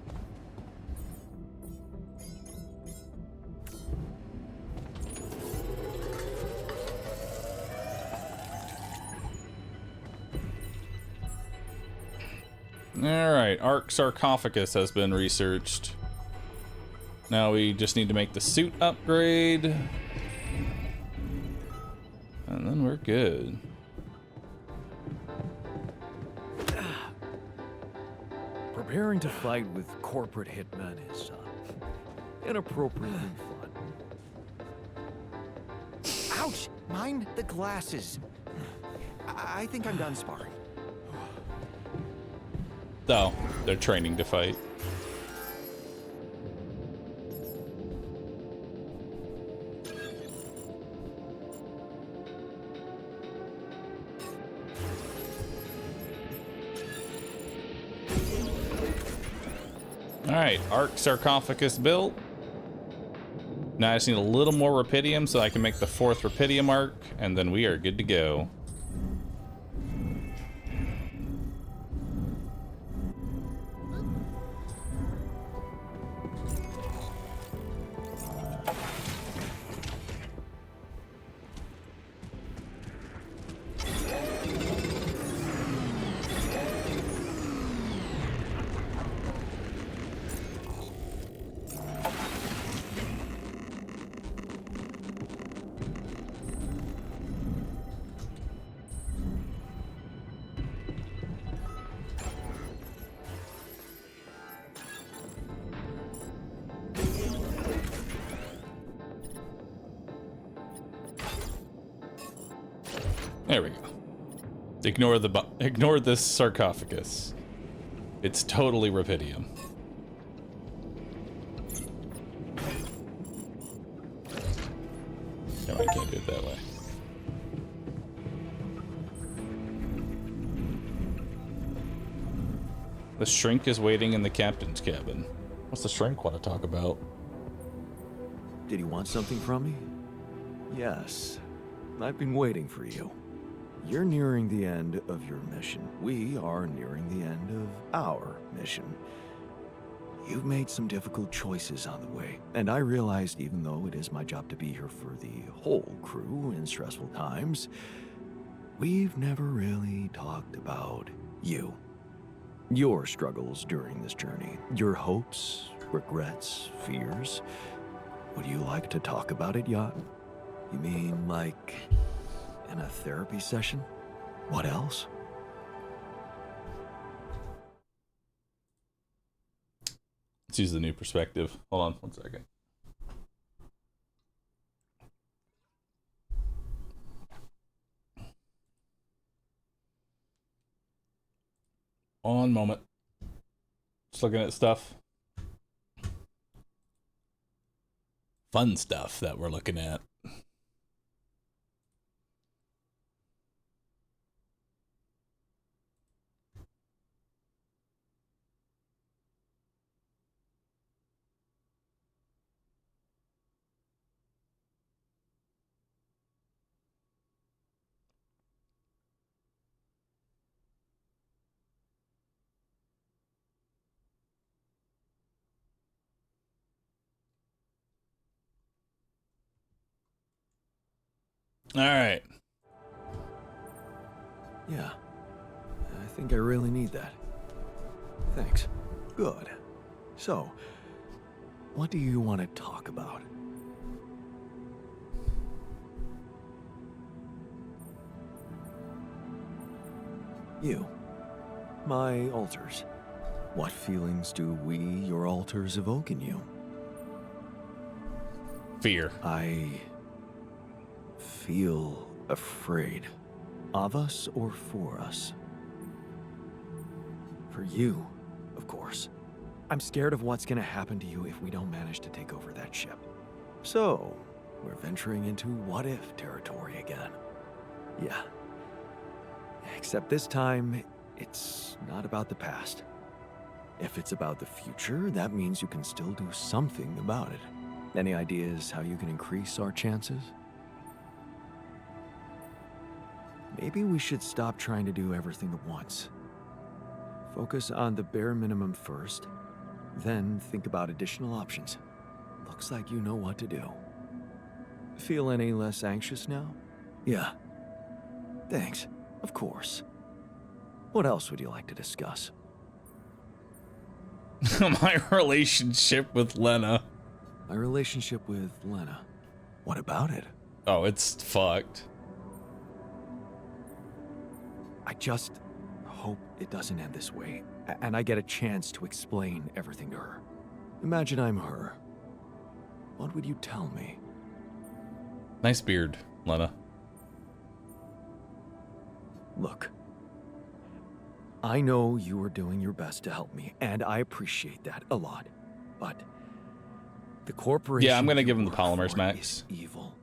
Alright, Arc Sarcophagus has been researched. Now we just need to make the suit upgrade. And then we're good. Preparing to fight with corporate hitmen is inappropriately fun. ouch! Mind the glasses. I think I'm done sparring. Oh, they're training to fight. Alright, Arc Sarcophagus built. Now I just need a little more Rapidium so I can make the 4th Rapidium Arc, and then we are good to go. There we go. Ignore this sarcophagus. It's totally Rapidium. No, I can't do it that way. The shrink is waiting in the captain's cabin. What's the shrink want to talk about? Did he want something from me? Yes. I've been waiting for you. You're nearing the end of your mission. We are nearing the end of our mission. You've made some difficult choices on the way, and I realized even though it is my job to be here for the whole crew in stressful times, we've never really talked about you. Your struggles during this journey, your hopes, regrets, fears. Would you like to talk about it, Yacht? You mean like in a therapy session? What else? Let's use the new perspective. Hold on 1 second. One moment. Just looking at stuff. Fun stuff that we're looking at. All right. Yeah. I think I really need that. Thanks. Good. So, what do you want to talk about? You. My altars. What feelings do we, your altars, evoke in you? Fear. I feel afraid. Of us or for us? For you, of course. I'm scared of what's gonna happen to you if we don't manage to take over that ship. So, we're venturing into what-if territory again. Yeah. Except this time, it's not about the past. If it's about the future, that means you can still do something about it. Any ideas how you can increase our chances? Maybe we should stop trying to do everything at once. Focus on the bare minimum first, then think about additional options. Looks like you know what to do. Feel any less anxious now? Yeah. Thanks. Of course. What else would you like to discuss? My relationship with Lena. My relationship with Lena. What about it? Oh, it's fucked. I just hope it doesn't end this way, and I get a chance to explain everything to her. Imagine I'm her. What would you tell me? Nice beard, Lena. Look, I know you are doing your best to help me, and I appreciate that a lot, but the corporation Yeah, I'm gonna you give him the work polymers, for Max. is evil.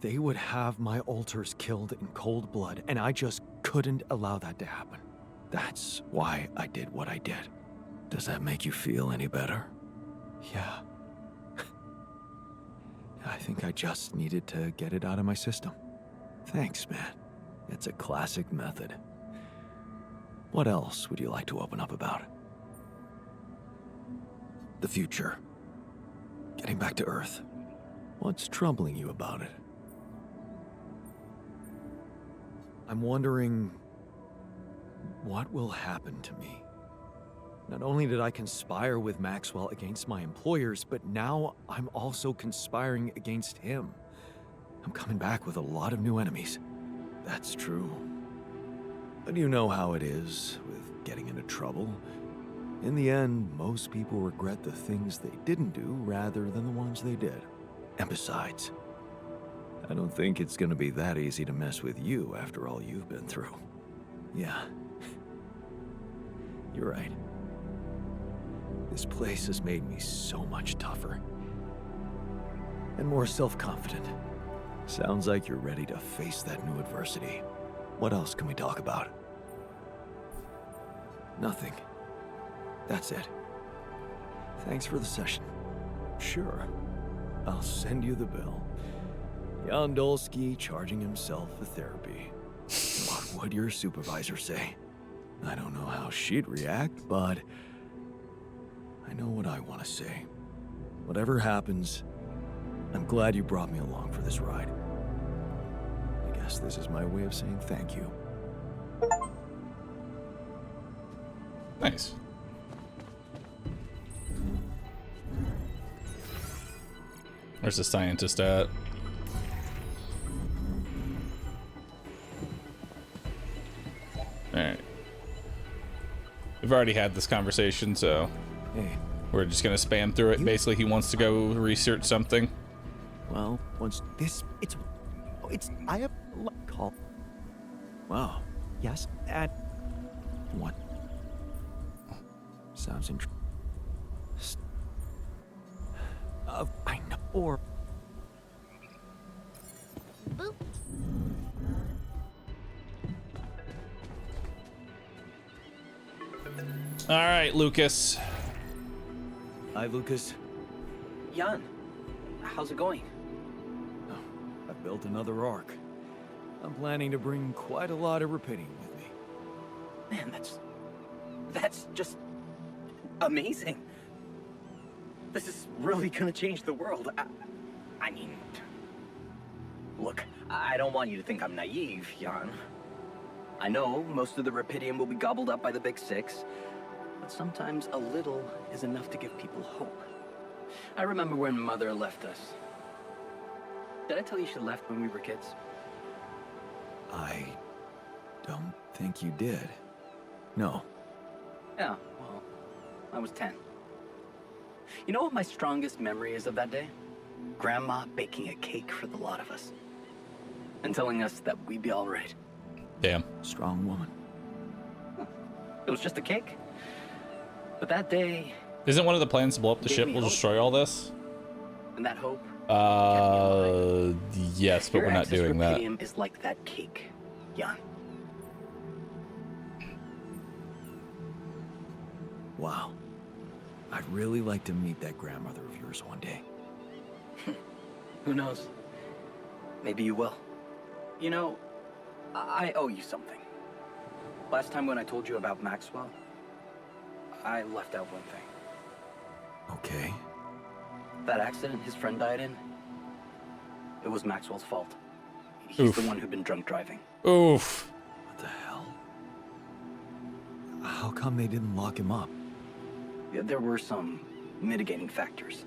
They would have my altars killed in cold blood, and I just couldn't allow that to happen. That's why I did what I did. Does that make you feel any better? Yeah. I think I just needed to get it out of my system. Thanks, man. It's a classic method. What else would you like to open up about? The future. Getting back to Earth. What's troubling you about it? I'm wondering what will happen to me. Not only did I conspire with Maxwell against my employers, but now I'm also conspiring against him. I'm coming back with a lot of new enemies. That's true. But you know how it is with getting into trouble. In the end, most people regret the things they didn't do rather than the ones they did. And besides, I don't think it's gonna be that easy to mess with you after all you've been through. Yeah. You're right. This place has made me so much tougher. And more self-confident. Sounds like you're ready to face that new adversity. What else can we talk about? Nothing. That's it. Thanks for the session. Sure. I'll send you the bill. Jan Dolsky charging himself for therapy. What would your supervisor say? I don't know how she'd react, but I know what I want to say. Whatever happens, I'm glad you brought me along for this ride. I guess this is my way of saying thank you. Nice. Where's the scientist at? Alright. We've already had this conversation, so Hey, we're just gonna spam through it. Basically, he wants to go research something. well, once I have a call. Wow. Yes, at what? Sounds interesting. I know. Or Boop. All right, Lucas. Hi, Lucas. Jan, how's it going? I built another ark. I'm planning to bring quite a lot of Rapidium with me. Man, that's just amazing. This is really gonna change the world. I mean, look, I don't want you to think I'm naive, Jan. I know most of the Rapidium will be gobbled up by the Big Six, but sometimes a little is enough to give people hope. I remember when Mother left us. Did I tell you she left when we were kids? I don't think you did. No. Yeah, well, I was 10. You know what my strongest memory is of that day? Grandma baking a cake for the lot of us. And telling us that we'd be all right. Damn. Strong woman. It was just a cake. But that day... Isn't one of the plans to blow up the Gave ship? me We'll hope. destroy all this? And that hope... Yes, but Your we're not access doing that. Rapidium is like that cake, Jan. Wow. I'd really like to meet that grandmother of yours one day. Who knows? Maybe you will. You know, I owe you something. Last time when I told you about Maxwell, I left out one thing. Okay. That accident his friend died in, it was Maxwell's fault. He's Oof. the one who'd been drunk driving. Oof. What the hell? How come they didn't lock him up? Yeah, there were some mitigating factors.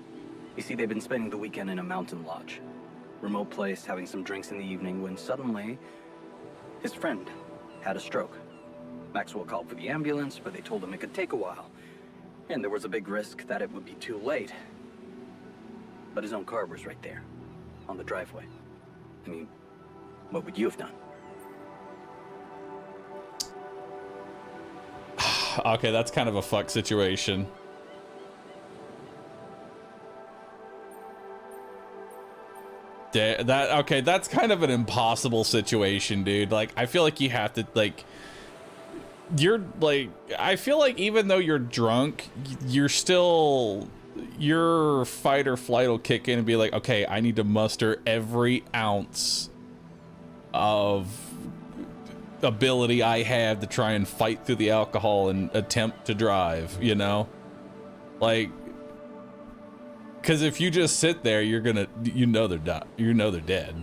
You see, they'd been spending the weekend in a mountain lodge. Remote place, having some drinks in the evening, when suddenly, his friend had a stroke. Maxwell called for the ambulance, but they told him it could take a while. And there was a big risk that it would be too late. But his own car was right there, on the driveway. I mean, what would you have done? Okay, that's kind of a fuck situation. Okay, that's kind of an impossible situation, dude. Like, I feel like you have to, like, you're like, I feel like even though you're drunk, you're still, your fight or flight will kick in and be like, okay, I need to muster every ounce of ability I have to try and fight through the alcohol and attempt to drive, you know? Like, because if you just sit there, you're gonna, you know they're dead.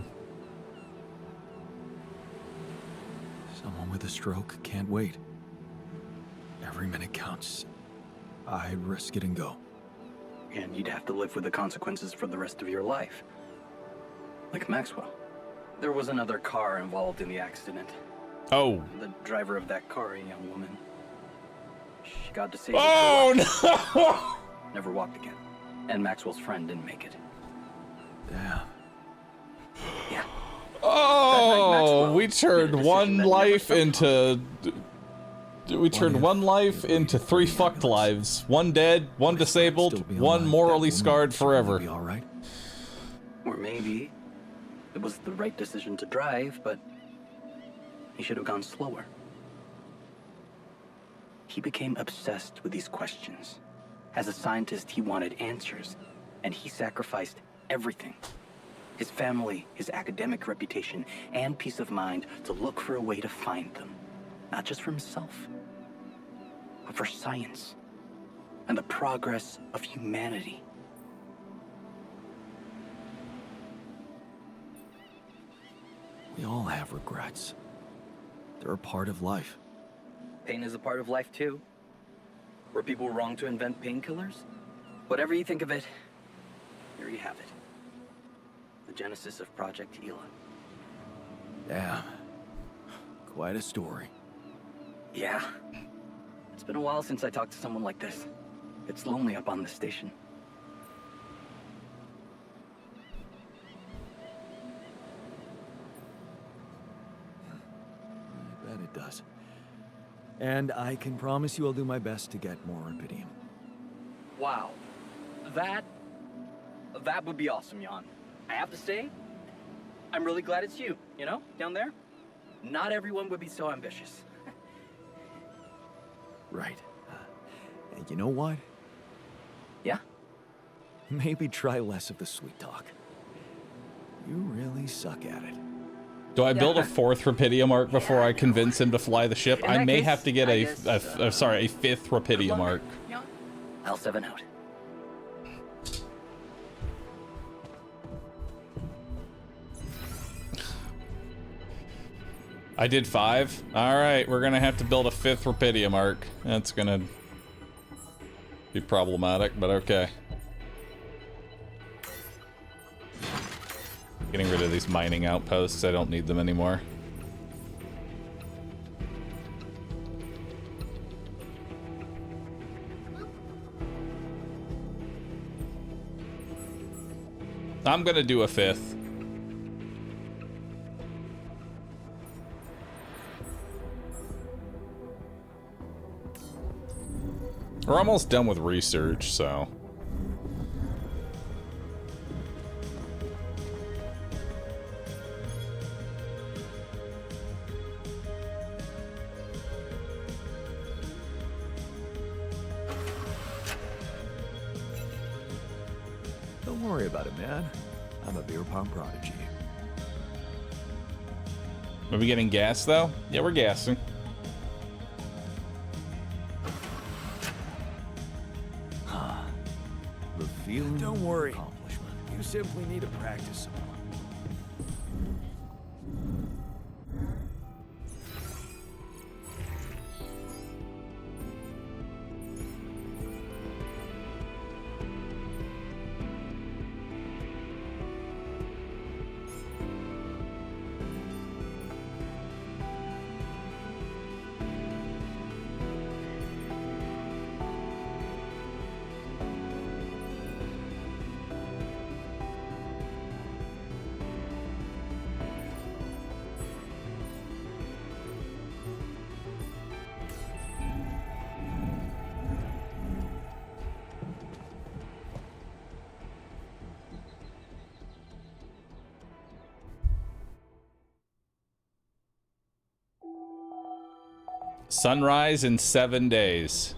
Someone with a stroke can't wait. Every minute counts. I'd risk it and go. And you'd have to live with the consequences for the rest of your life. Like Maxwell. There was another car involved in the accident. Oh. The driver of that car, a young woman. She got to save Oh, no! Never walked again. And Maxwell's friend didn't make it. Damn. Yeah. Oh, we turned one life into... We turned one life into 3 fucked lives. 1 dead, 1 disabled, 1 morally scarred forever. Be all right. Or maybe it was the right decision to drive, but he should have gone slower. He became obsessed with these questions. As a scientist, he wanted answers, and he sacrificed everything. His family, his academic reputation, and peace of mind to look for a way to find them. Not just for himself, but for science and the progress of humanity. We all have regrets. They're a part of life. Pain is a part of life too. Were people wrong to invent painkillers? Whatever you think of it, here you have it. The genesis of Project Gila. Damn. Quite a story. Yeah. It's been a while since I talked to someone like this. It's lonely up on the station. I bet it does. And I can promise you I'll do my best to get more rubidium. Wow. That would be awesome, Jan. I have to say, I'm really glad it's you, you know, down there. Not everyone would be so ambitious. Right. And you know what? Yeah? Maybe try less of the sweet talk. You really suck at it. Do I build a 4th Rapidium arc before I convince him to fly the ship? In I that may case, have to get I a guess, 5th Rapidium arc. Jan? L7 out. I did 5. All right, we're gonna have to build a 5th Rapidium arc. That's gonna be problematic, but okay. Getting rid of these mining outposts. I don't need them anymore. I'm gonna do a 5th. We're almost done with research, so. Don't worry about it, man. I'm a beer pong prodigy. Are we getting gas, though? Yeah, we're gassing. The feeling. Don't worry. Accomplishment. You simply need to practice some more. Sunrise in 7 days.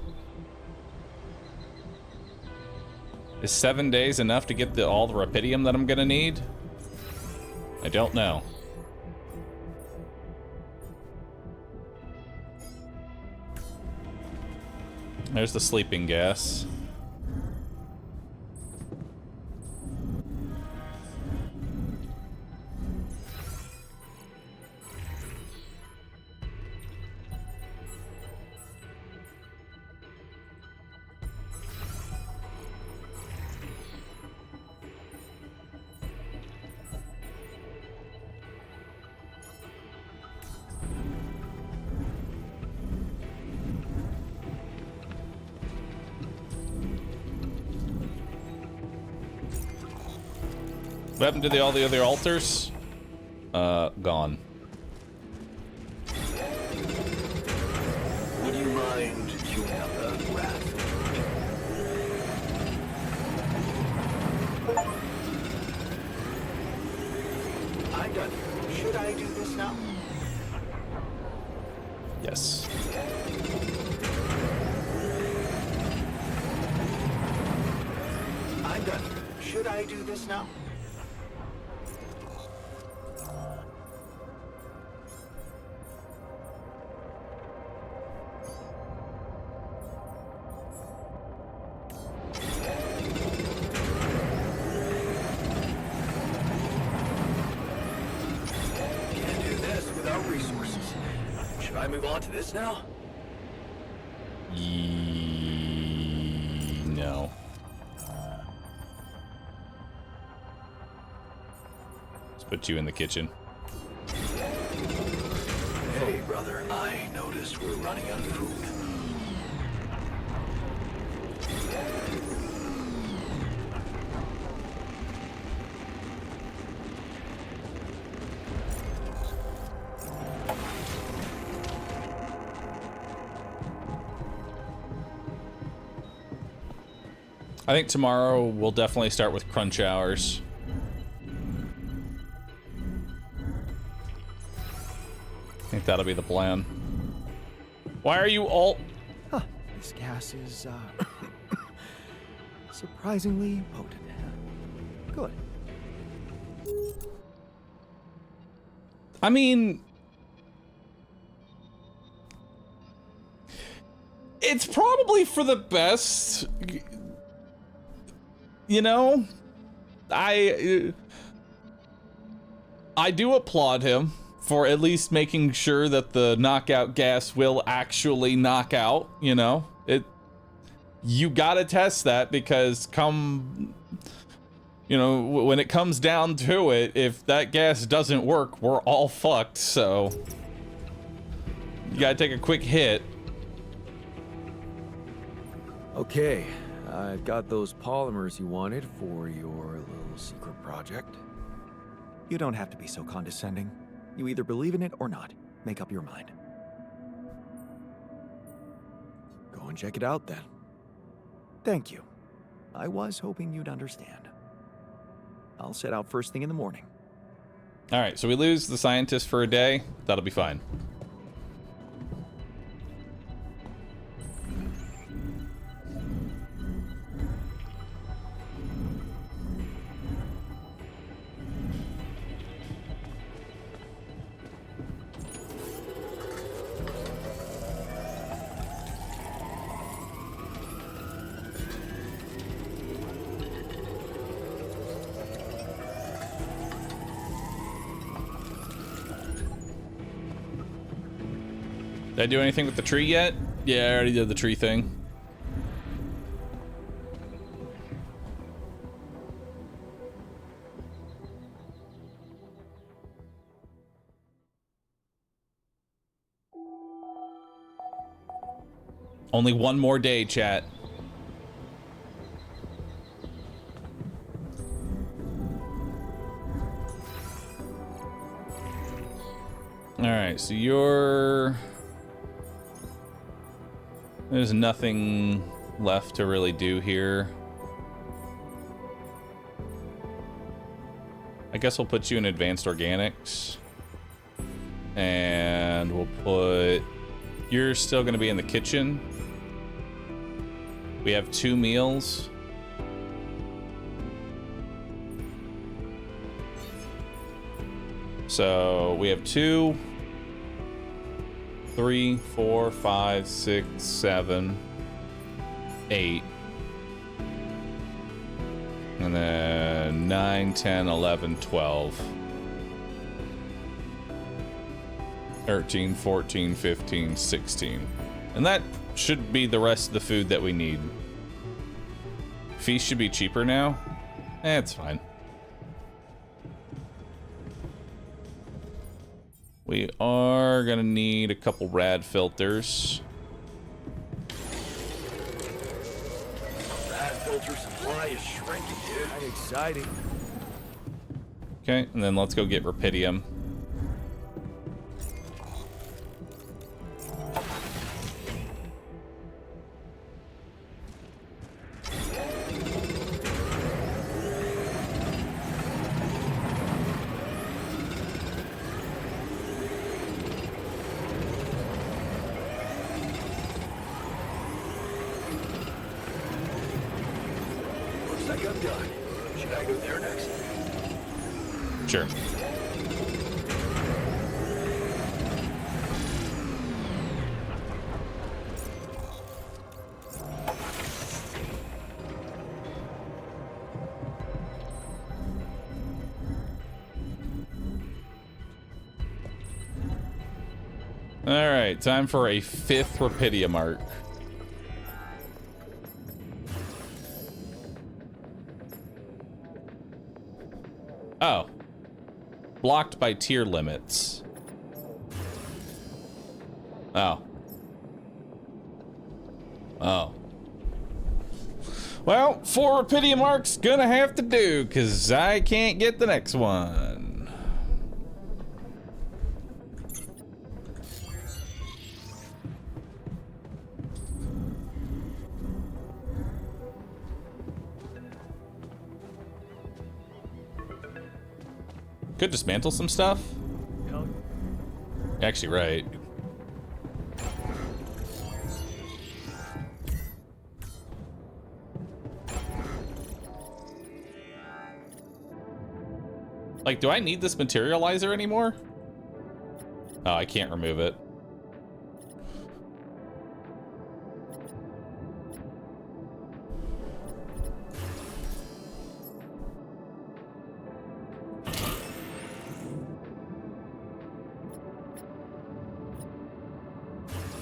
Is 7 days enough to get all the rapidium that I'm gonna need? I don't know. There's the sleeping gas. What happened to all the other altars? Gone. Would you mind queuing up a rat? I'm done. Should I do this now? Yes. I'm done. Should I do this now? Move on to this now? No. Let's put you in the kitchen. Hey, brother, I noticed we're running out of food. I think tomorrow we'll definitely start with crunch hours. I think that'll be the plan. Why are you all... Huh, this gas is, surprisingly potent. Good. I mean... It's probably for the best... You know, I do applaud him for at least making sure that the knockout gas will actually knock out, you know. You gotta test that because when it comes down to it, if that gas doesn't work, we're all fucked, so you gotta take a quick hit. Okay, I've got those polymers you wanted for your little secret project. You don't have to be so condescending. You either believe in it or not. Make up your mind. Go and check it out then. Thank you. I was hoping you'd understand. I'll set out first thing in the morning. All right, so we lose the scientist for a day. That'll be fine. Did I do anything with the tree yet? Yeah, I already did the tree thing. Only one more day, chat. All right, so you're... There's nothing left to really do here. I guess we'll put you in advanced organics. And we'll put You're still going to be in the kitchen. We have 2 meals. So we have 2, 3, 4, 5, 6, 7, 8. And then 9, 10, 11, 12. 13, 14, 15, 16. And that should be the rest of the food that we need. Feast should be cheaper now. It's fine. We are gonna need a couple rad filters. Rad filter supply is shrinking, dude. Kinda exciting. Okay, and then let's go get rupidium. Looks like I'm done. Should I go there next? Sure. All right, time for a 5th rupidium arc. Oh. Blocked by tier limits. Oh. Oh. Well, 4 rupidium arcs gonna have to do, because I can't get the next one. Could dismantle some stuff. Actually, right. Like, do I need this materializer anymore? Oh, I can't remove it.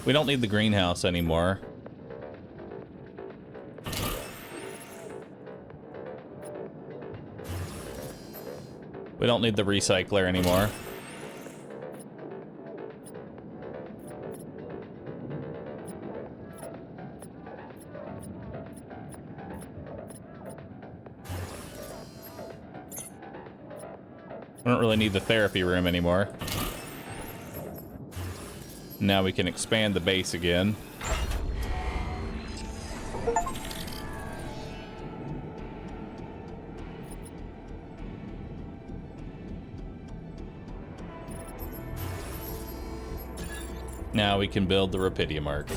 We don't need the greenhouse anymore. We don't need the recycler anymore. We don't really need the therapy room anymore. Now we can expand the base again. Now we can build the rupidium arc.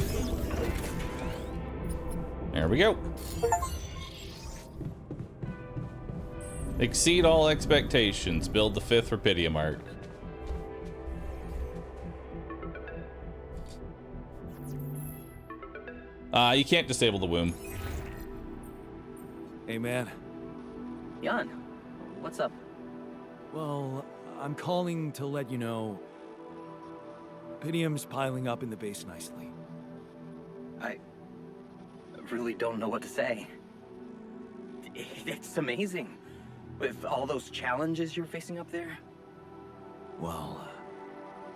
There we go. Exceed all expectations. Build the 5th rupidium arc. You can't disable the womb. Hey, man. Jan, what's up? Well, I'm calling to let you know Rupidium's piling up in the base nicely. I really don't know what to say. It's amazing. With all those challenges you're facing up there. Well,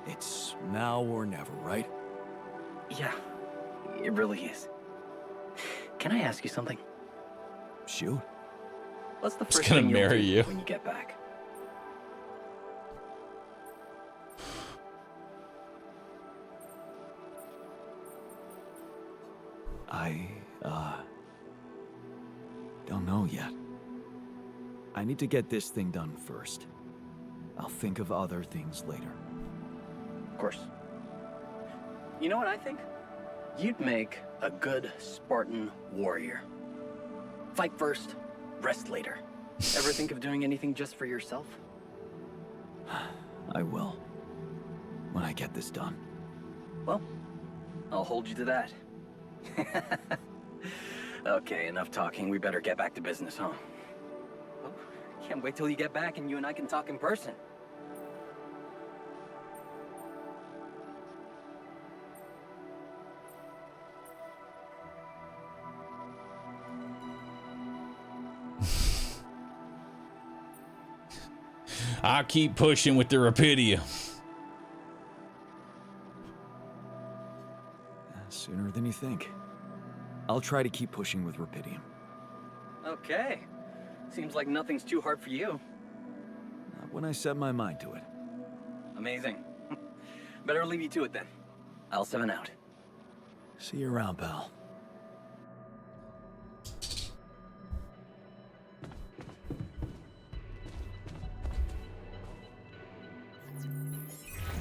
it's now or never, right? Yeah, it really is. Can I ask you something? Shoot. What's the Just first gonna thing you'll marry do you. when you get back? I, don't know yet. I need to get this thing done first. I'll think of other things later. Of course. You know what I think? You'd make a good Spartan warrior. Fight first, rest later. Ever think of doing anything just for yourself? I will. When I get this done. Well, I'll hold you to that. Okay, enough talking. We better get back to business, huh? Oh, can't wait till you get back and you and I can talk in person. I keep pushing with the Rapidium. Sooner than you think. I'll try to keep pushing with Rapidium. Okay. Seems like nothing's too hard for you. Not when I set my mind to it. Amazing. Better leave you to it then. I'll 7 out. See you around, pal.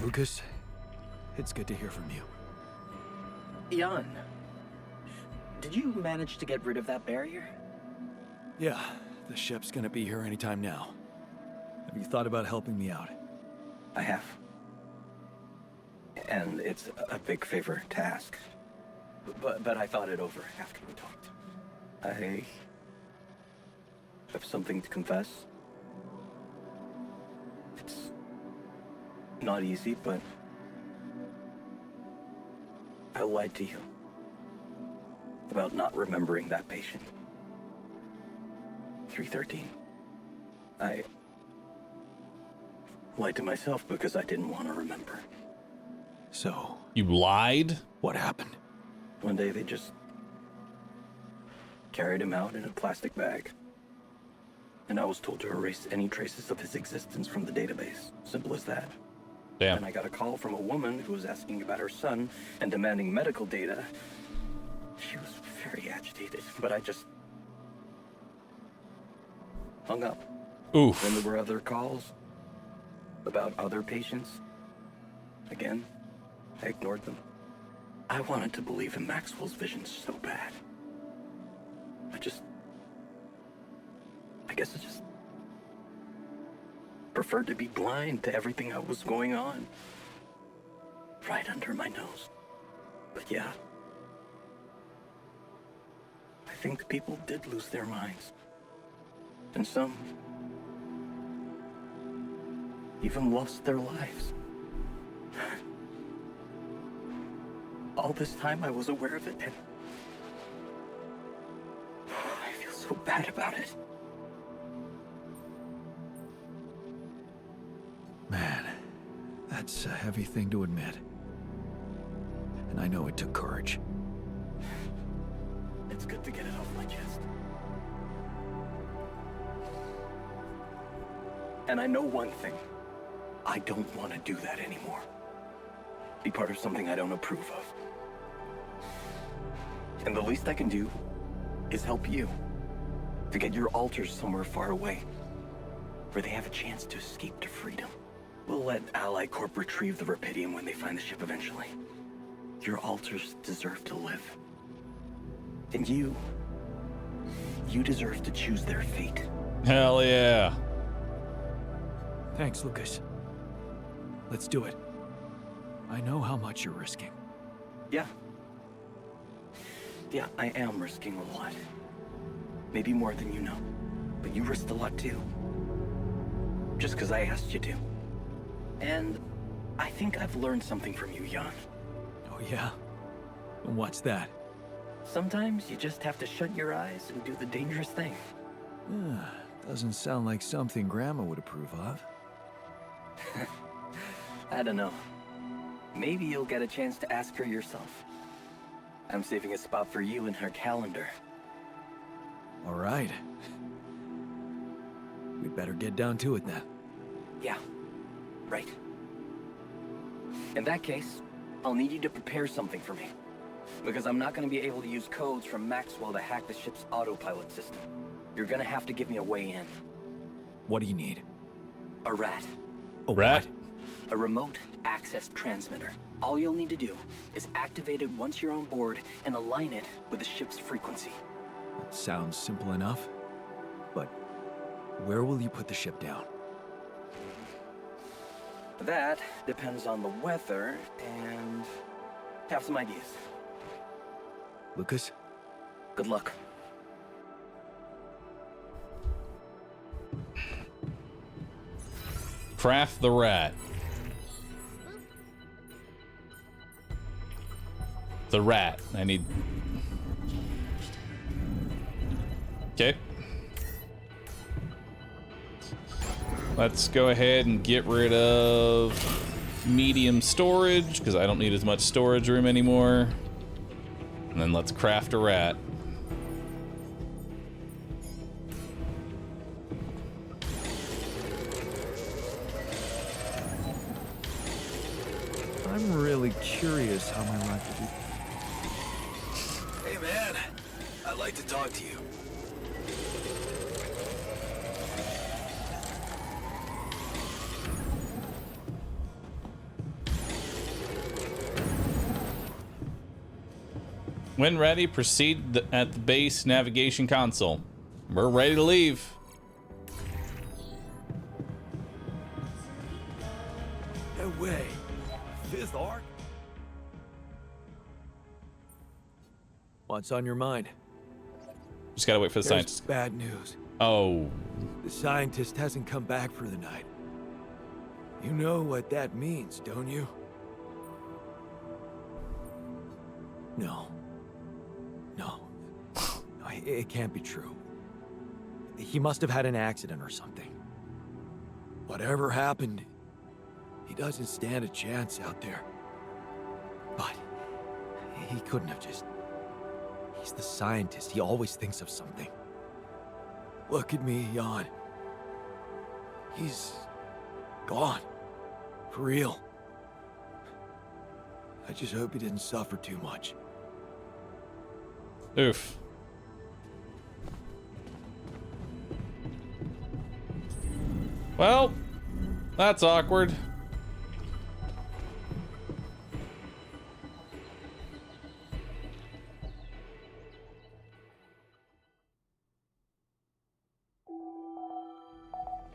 Lucas, it's good to hear from you. Jan, did you manage to get rid of that barrier? Yeah, the ship's gonna be here anytime now. Have you thought about helping me out? I have. And it's a big favor to ask. But I thought it over after we talked. I have something to confess. It's not easy, but I lied to you about not remembering that patient. 313. I lied to myself because I didn't want to remember. So, You lied? what happened? One day they just carried him out in a plastic bag. And I was told to erase any traces of his existence from the database. Simple as that. Damn. And I got a call from a woman who was asking about her son and demanding medical data. She was very agitated, but I just hung up. Oof. Then there were other calls about other patients. Again, I ignored them. I wanted to believe in Maxwell's vision so bad. I guess I just preferred to be blind to everything that was going on. Right under my nose. But yeah, I think people did lose their minds. And some even lost their lives. All this time I was aware of it, and I feel so bad about it. Man, that's a heavy thing to admit. And I know it took courage. It's good to get it off my chest. And I know one thing. I don't want to do that anymore. Be part of something I don't approve of. And the least I can do is help you to get your alters somewhere far away, where they have a chance to escape to freedom. We'll let Ally Corp retrieve the Rapidium when they find the ship eventually. Your alters deserve to live. And you deserve to choose their fate. Hell yeah. Thanks, Lucas. Let's do it. I know how much you're risking. Yeah. Yeah, I am risking a lot. Maybe more than you know. But you risked a lot too. Just because I asked you to. And I think I've learned something from you, Jan. Oh yeah? And what's that? Sometimes you just have to shut your eyes and do the dangerous thing. Doesn't sound like something Grandma would approve of. I don't know. Maybe you'll get a chance to ask her yourself. I'm saving a spot for you in her calendar. All right. We'd better get down to it then. Yeah, right. In that case, I'll need you to prepare something for me. Because I'm not going to be able to use codes from Maxwell to hack the ship's autopilot system. You're going to have to give me a way in. What do you need? A rat. A Rat? what? A remote access transmitter. All you'll need to do is activate it once you're on board and align it with the ship's frequency. That sounds simple enough. But where will you put the ship down? That depends on the weather and have some ideas. Lucas? Good luck. Craft the rat. The rat. I need... Okay. Let's go ahead and get rid of medium storage, because I don't need as much storage room anymore. And then let's craft a rat. I'm really curious how my rat could be. Hey man, I'd like to talk to you. When ready, proceed at the base navigation console. We're ready to leave. No way. Fifth arc? What's on your mind? Just gotta wait for the There's scientist. bad news. Oh, The scientist hasn't come back for the night. You know what that means, don't you? No. No. No, it can't be true. He must have had an accident or something. Whatever happened, he doesn't stand a chance out there. But he couldn't have just... He's the scientist. He always thinks of something. Look at me, Jan. He's gone. For real. I just hope he didn't suffer too much. oof. Well, that's awkward.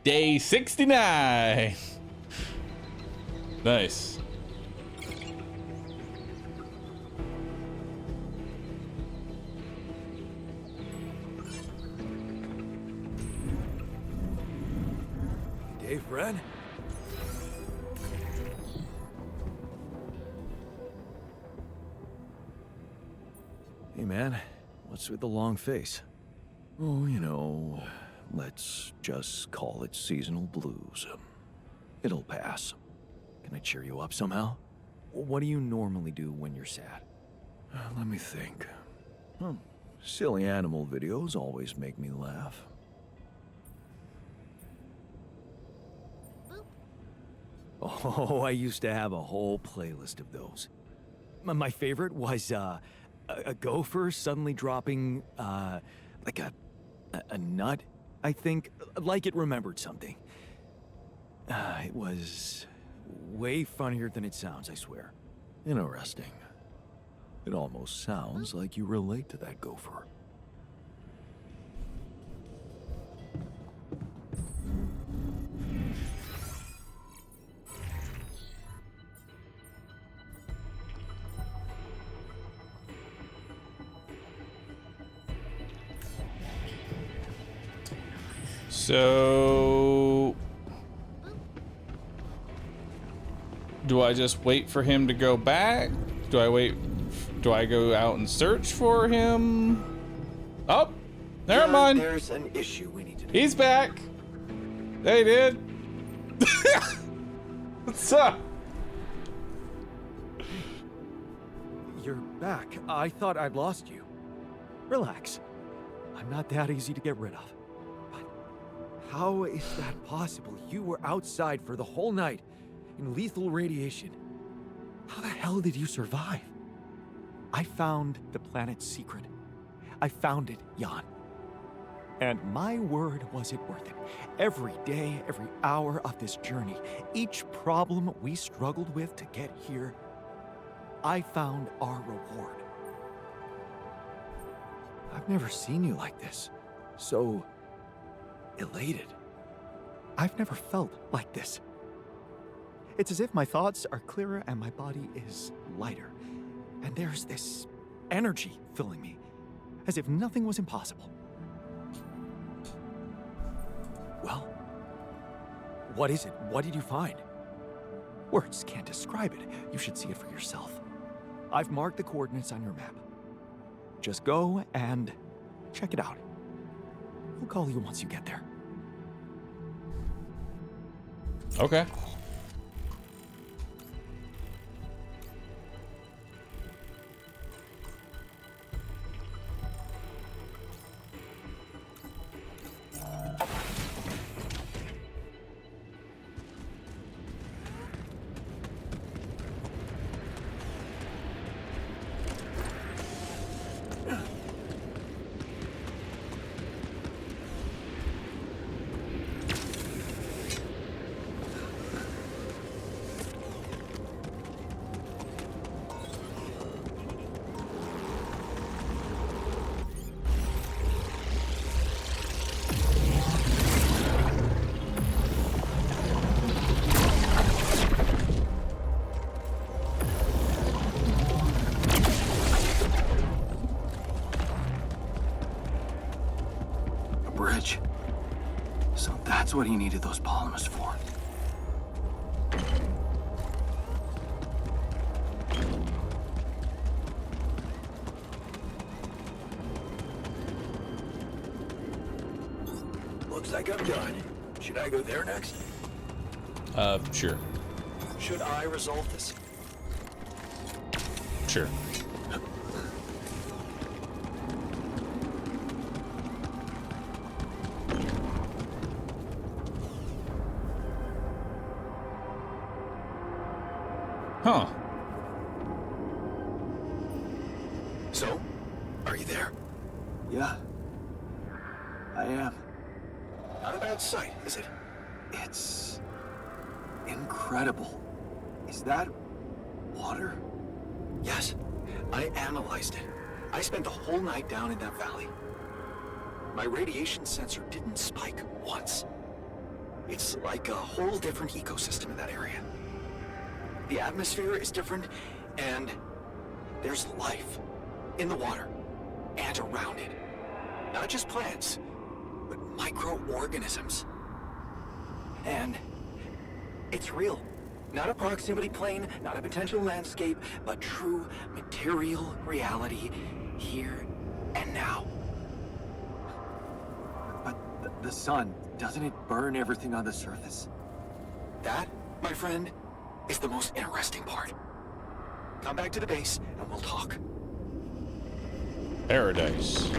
Day 69. Nice. Hey, friend. Hey, man. What's with the long face? Oh, you know, let's just call it seasonal blues. It'll pass. Can I cheer you up somehow? What do you normally do when you're sad? Let me think. Silly animal videos always make me laugh. Oh, I used to have a whole playlist of those. My favorite was a gopher suddenly dropping like a nut, I think, like it remembered something. It was way funnier than it sounds, I swear. Interesting. It almost sounds like you relate to that gopher. So, do I just wait for him to go back? Do I go out and search for him? Oh, never mind. There's an issue we need to... He's back. Hey, dude. What's up? You're back. I thought I'd lost you. Relax. I'm not that easy to get rid of. But how is that possible? You were outside for the whole night in lethal radiation. How the hell did you survive? I found the planet's secret. I found it, Jan. And my word, was it worth it. Every day, every hour of this journey, each problem we struggled with to get here, I found our reward. I've never seen you like this. So elated. I've never felt like this. It's as if my thoughts are clearer and my body is lighter. And there's this energy filling me, as if nothing was impossible. Well, what is it? What did you find? Words can't describe it. You should see it for yourself. I've marked the coordinates on your map. Just go and check it out. I'll call you once you get there. Okay. Bridge. So that's what he needed those polymers for. Looks like I'm done. Should I go there next? Sure. Should I resolve this? Sure. Huh. So, are you there? Yeah, I am. Not a bad sight, is it? It's incredible. Is that water? Yes. I analyzed it. I spent the whole night down in that valley. My radiation sensor didn't spike once. It's like a whole different ecosystem in that area. The atmosphere is different, and there's life in the water and around it. Not just plants, but microorganisms. And it's real. Not a proximity plane, not a potential landscape, but true material reality here and now. But the sun, doesn't it burn everything on the surface? That, my friend, is the most interesting part. Come back to the base and we'll talk. Paradise.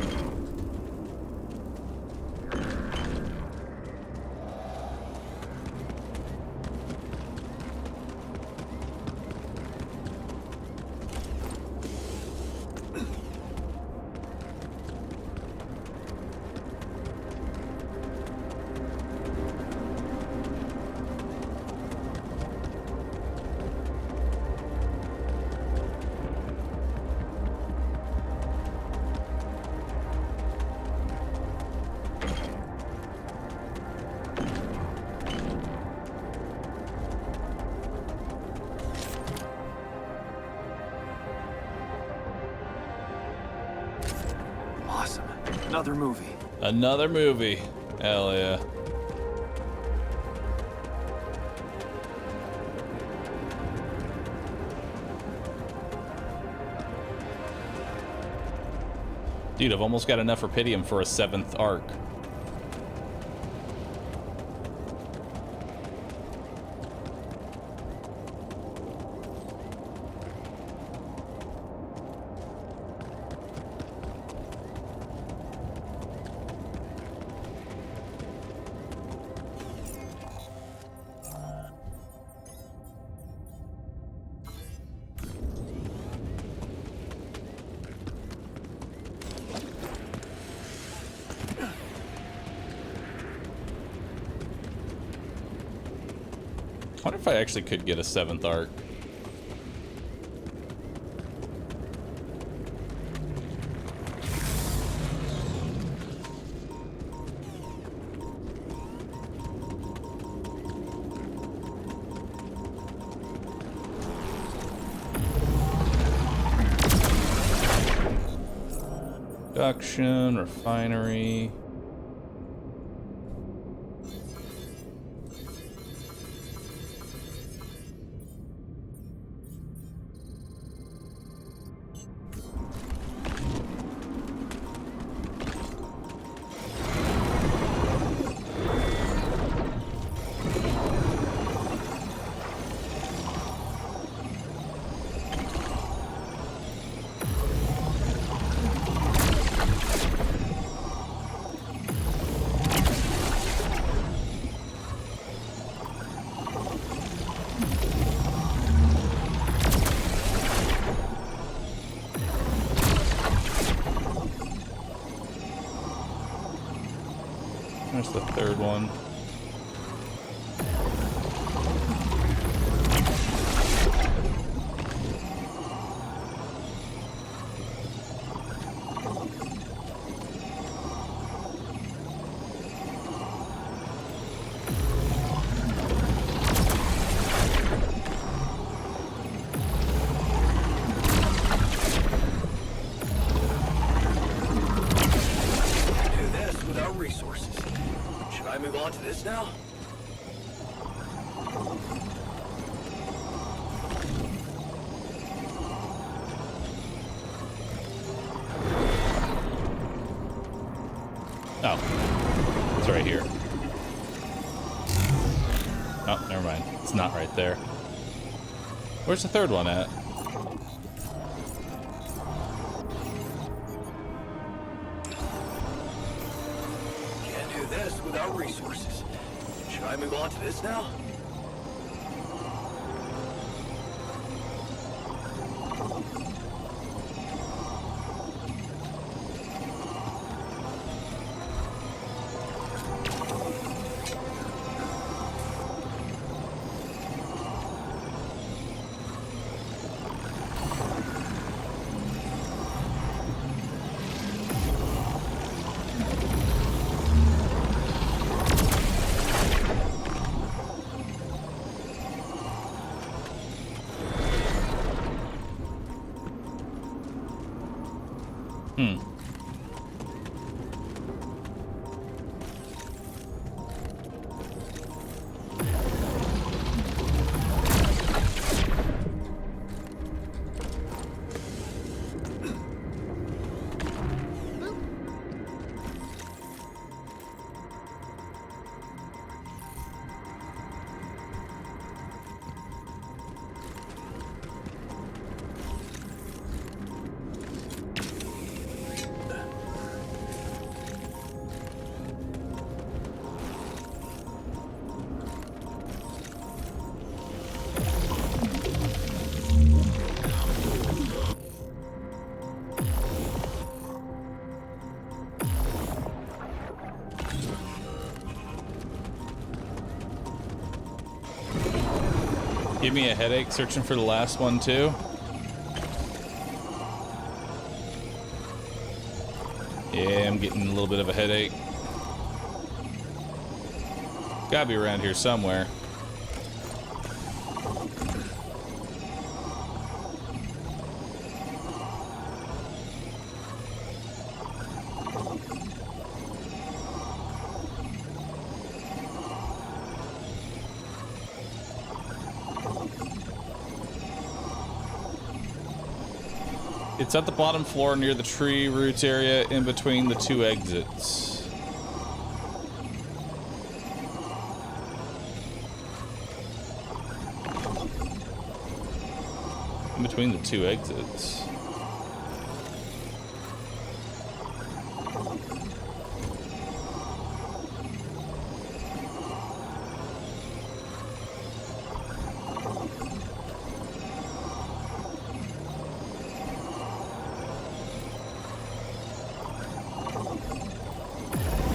Awesome. Another movie. Another movie. Hell yeah. Dude, I've almost got enough Rupidium for a 7th arc. wonder if I actually could get a 7th arc. Production, refinery. There's the 3rd one. Now? Oh, it's right here. Oh, never mind. It's not right there. Where's the 3rd one at? Can't do this without resources. Should I move on to this now? Give me a headache searching for the last one too. Yeah, I'm getting a little bit of a headache. Gotta be around here somewhere. It's at the bottom floor near the tree roots area in between the 2 exits. In between the 2 exits.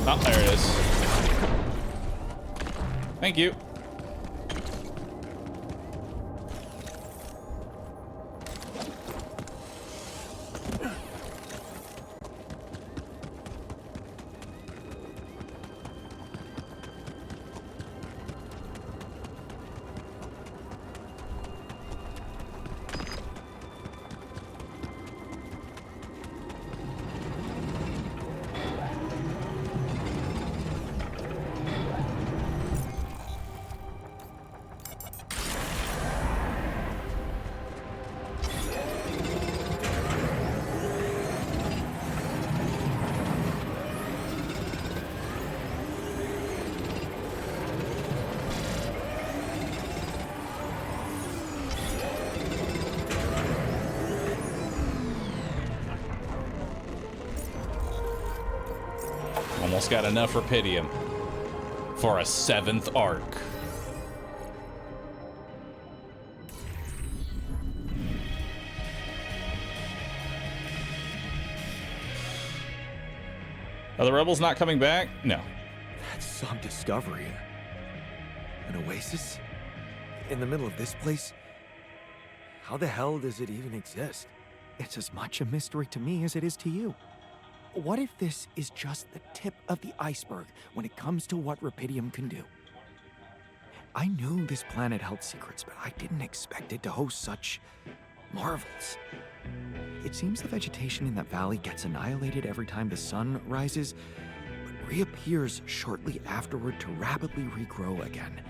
Oh, there it is. Thank you. almost got enough rupidium for a 7th arc. Are the rebels not coming back? No. That's some discovery. An oasis? In the middle of this place? How the hell does it even exist? It's as much a mystery to me as it is to you. What if this is just the tip of the iceberg when it comes to what rupidium can do? I knew this planet held secrets, but I didn't expect it to host such marvels. It seems the vegetation in that valley gets annihilated every time the sun rises, but reappears shortly afterward to rapidly regrow again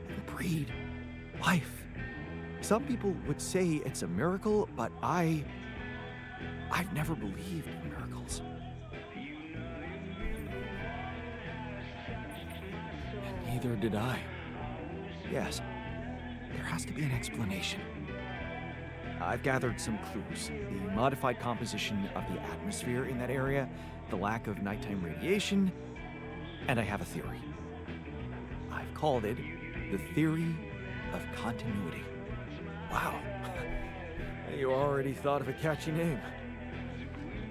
and breed life. Some people would say it's a miracle, but I've never believed in miracles. And neither did I. Yes, there has to be an explanation. I've gathered some clues. The modified composition of the atmosphere in that area, the lack of nighttime radiation, and I have a theory. I've called it the theory of continuity. Wow. You already thought of a catchy name.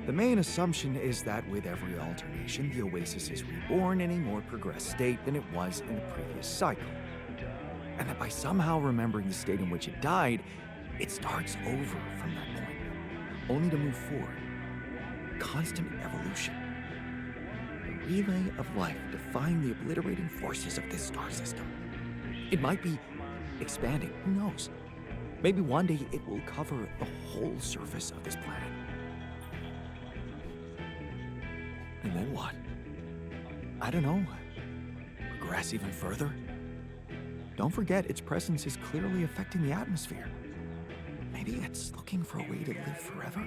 The main assumption is that with every alternation, the oasis is reborn in a more progressed state than it was in the previous cycle. And that by somehow remembering the state in which it died, it starts over from that point, only to move forward. Constant evolution. A relay of life defying the obliterating forces of this star system. It might be expanding, who knows? Maybe one day it will cover the whole surface of this planet. And then what? I don't know. Progress even further? Don't forget, its presence is clearly affecting the atmosphere. Maybe it's looking for a way to live forever?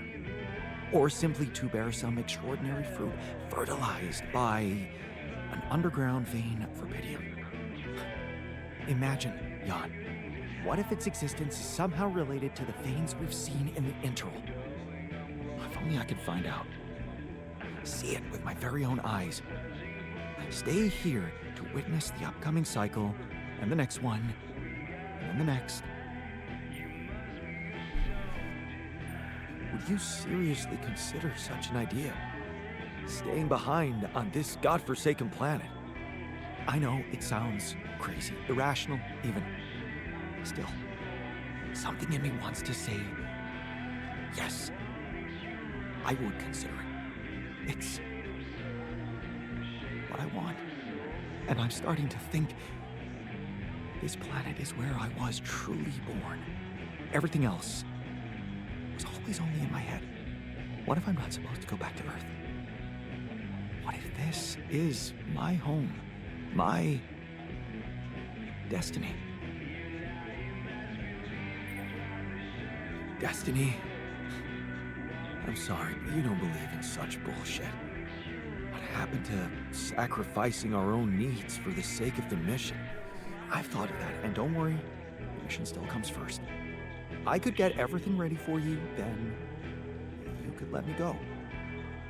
Or simply to bear some extraordinary fruit, fertilized by an underground vein of rupidium. Imagine, Jan, what if its existence is somehow related to the veins we've seen in the interval? If only I could find out. See it with my very own eyes. Stay here to witness the upcoming cycle, and the next one, and then the next. Would you seriously consider such an idea? Staying behind on this godforsaken planet? I know it sounds crazy, irrational even. Still, something in me wants to say, yes, I would consider it. It's what I want. And I'm starting to think this planet is where I was truly born. Everything else was always only in my head. What if I'm not supposed to go back to Earth? What if this is my home, my destiny? Destiny? I'm sorry, but you don't believe in such bullshit. What happened to sacrificing our own needs for the sake of the mission? I've thought of that, and don't worry, the mission still comes first. I could get everything ready for you, then you could let me go.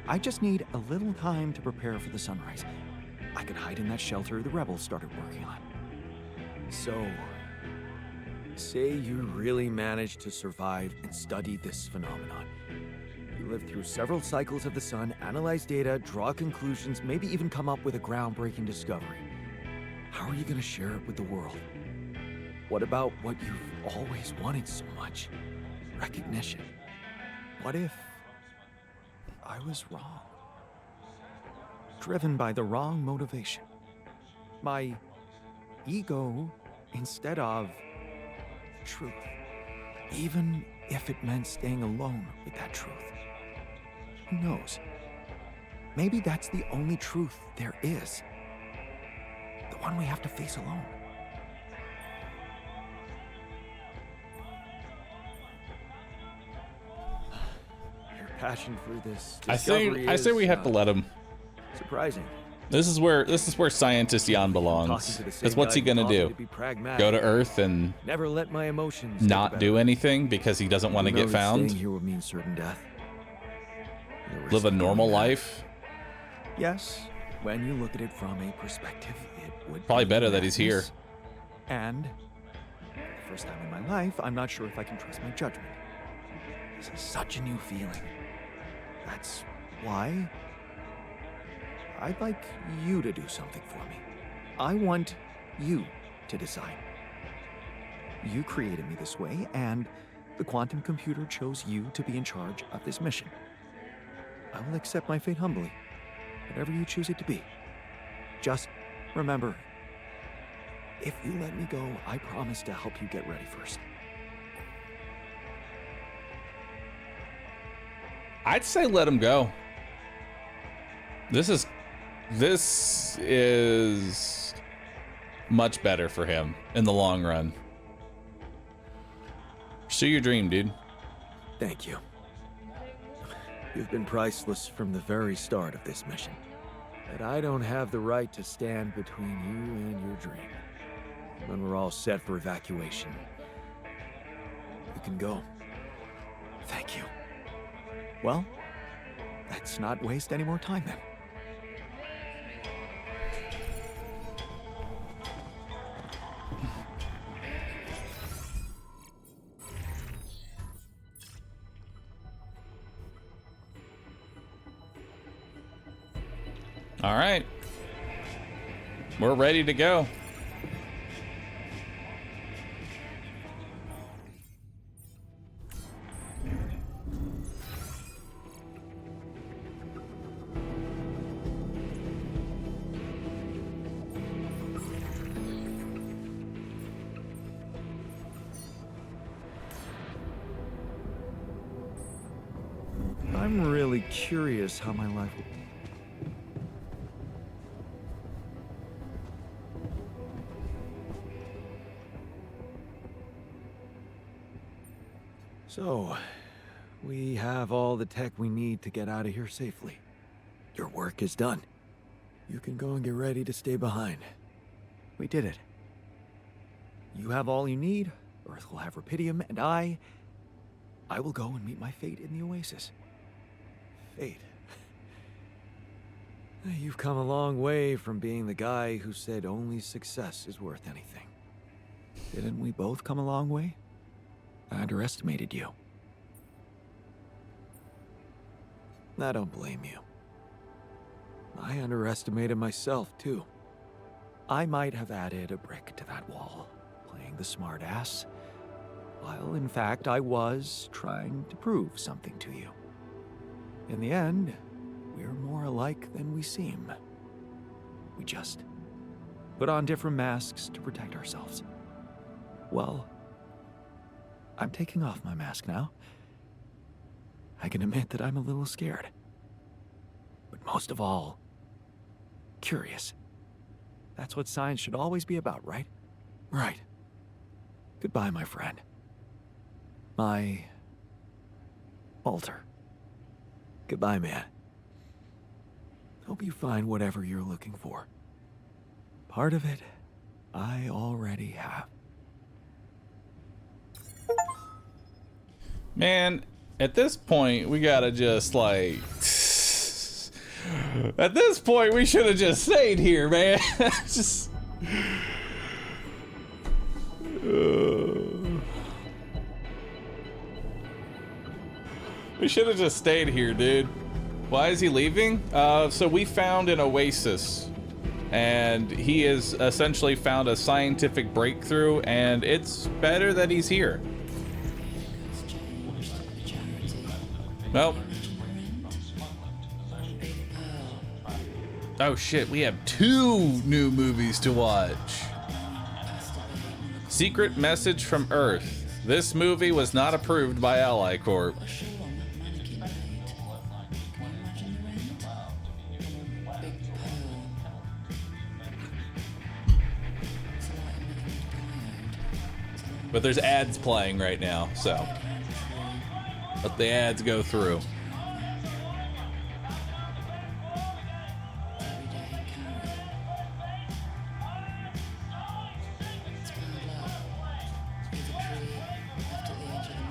I just need a little time to prepare for the sunrise. I could hide in that shelter the rebels started working on. So, say you really managed to survive and study this phenomenon. You lived through several cycles of the sun, analyze data, draw conclusions, maybe even come up with a groundbreaking discovery. How are you going to share it with the world? What about what you've always wanted so much? Recognition. What if I was wrong? Driven by the wrong motivation. My ego instead of truth. Even if it meant staying alone with that truth. Who knows? Maybe that's the only truth there is. The one we have to face alone. Your passion for this I say we have to let him. Surprising. This is where scientist Jan belongs. Because what's he gonna do? Go to Earth and never let my emotions not do anything because he doesn't want to get found? Staying here would mean certain death. Live a normal life? Yes, when you look at it from a perspective, it would Probably be better that he's here. madness. And for the first time in my life, I'm not sure if I can trust my judgment. This is such a new feeling. That's why I'd like you to do something for me. I want you to decide. You created me this way, and the quantum computer chose you to be in charge of this mission. I will accept my fate humbly, whatever you choose it to be. Just remember, if you let me go, I promise to help you get ready first. I'd say let him go. This is much better for him in the long run. Pursue your dream, dude. Thank you. You've been priceless from the very start of this mission. But I don't have the right to stand between you and your dream. When we're all set for evacuation, you can go. Thank you. Well, let's not waste any more time then. All right. We're ready to go. I'm really curious how my life will... So, we have all the tech we need to get out of here safely. Your work is done. You can go and get ready to stay behind. We did it. You have all you need, Earth will have Rapidium, and I will go and meet my fate in the Oasis. Fate. You've come a long way from being the guy who said only success is worth anything. Didn't we both come a long way? I underestimated you. I don't blame you. I underestimated myself, too. I might have added a brick to that wall, playing the smartass, while in fact I was trying to prove something to you. In the end, we're more alike than we seem. We just put on different masks to protect ourselves. Well, I'm taking off my mask now. I can admit that I'm a little scared. But most of all, curious. That's what science should always be about, right? Right. Goodbye, my friend. My... Walter. Goodbye, man. Hope you find whatever you're looking for. Part of it, I already have. Man, at this point, we gotta just like... At this point, we should have just stayed here, man. Just... We should have just stayed here, dude. Why is he leaving? So we found an oasis. And he has essentially found a scientific breakthrough, and it's better that he's here. Well. Oh shit, we have 2 new movies to watch. Secret Message from Earth. This movie was not approved by Ally Corp. But there's ads playing right now, so let the ads go through.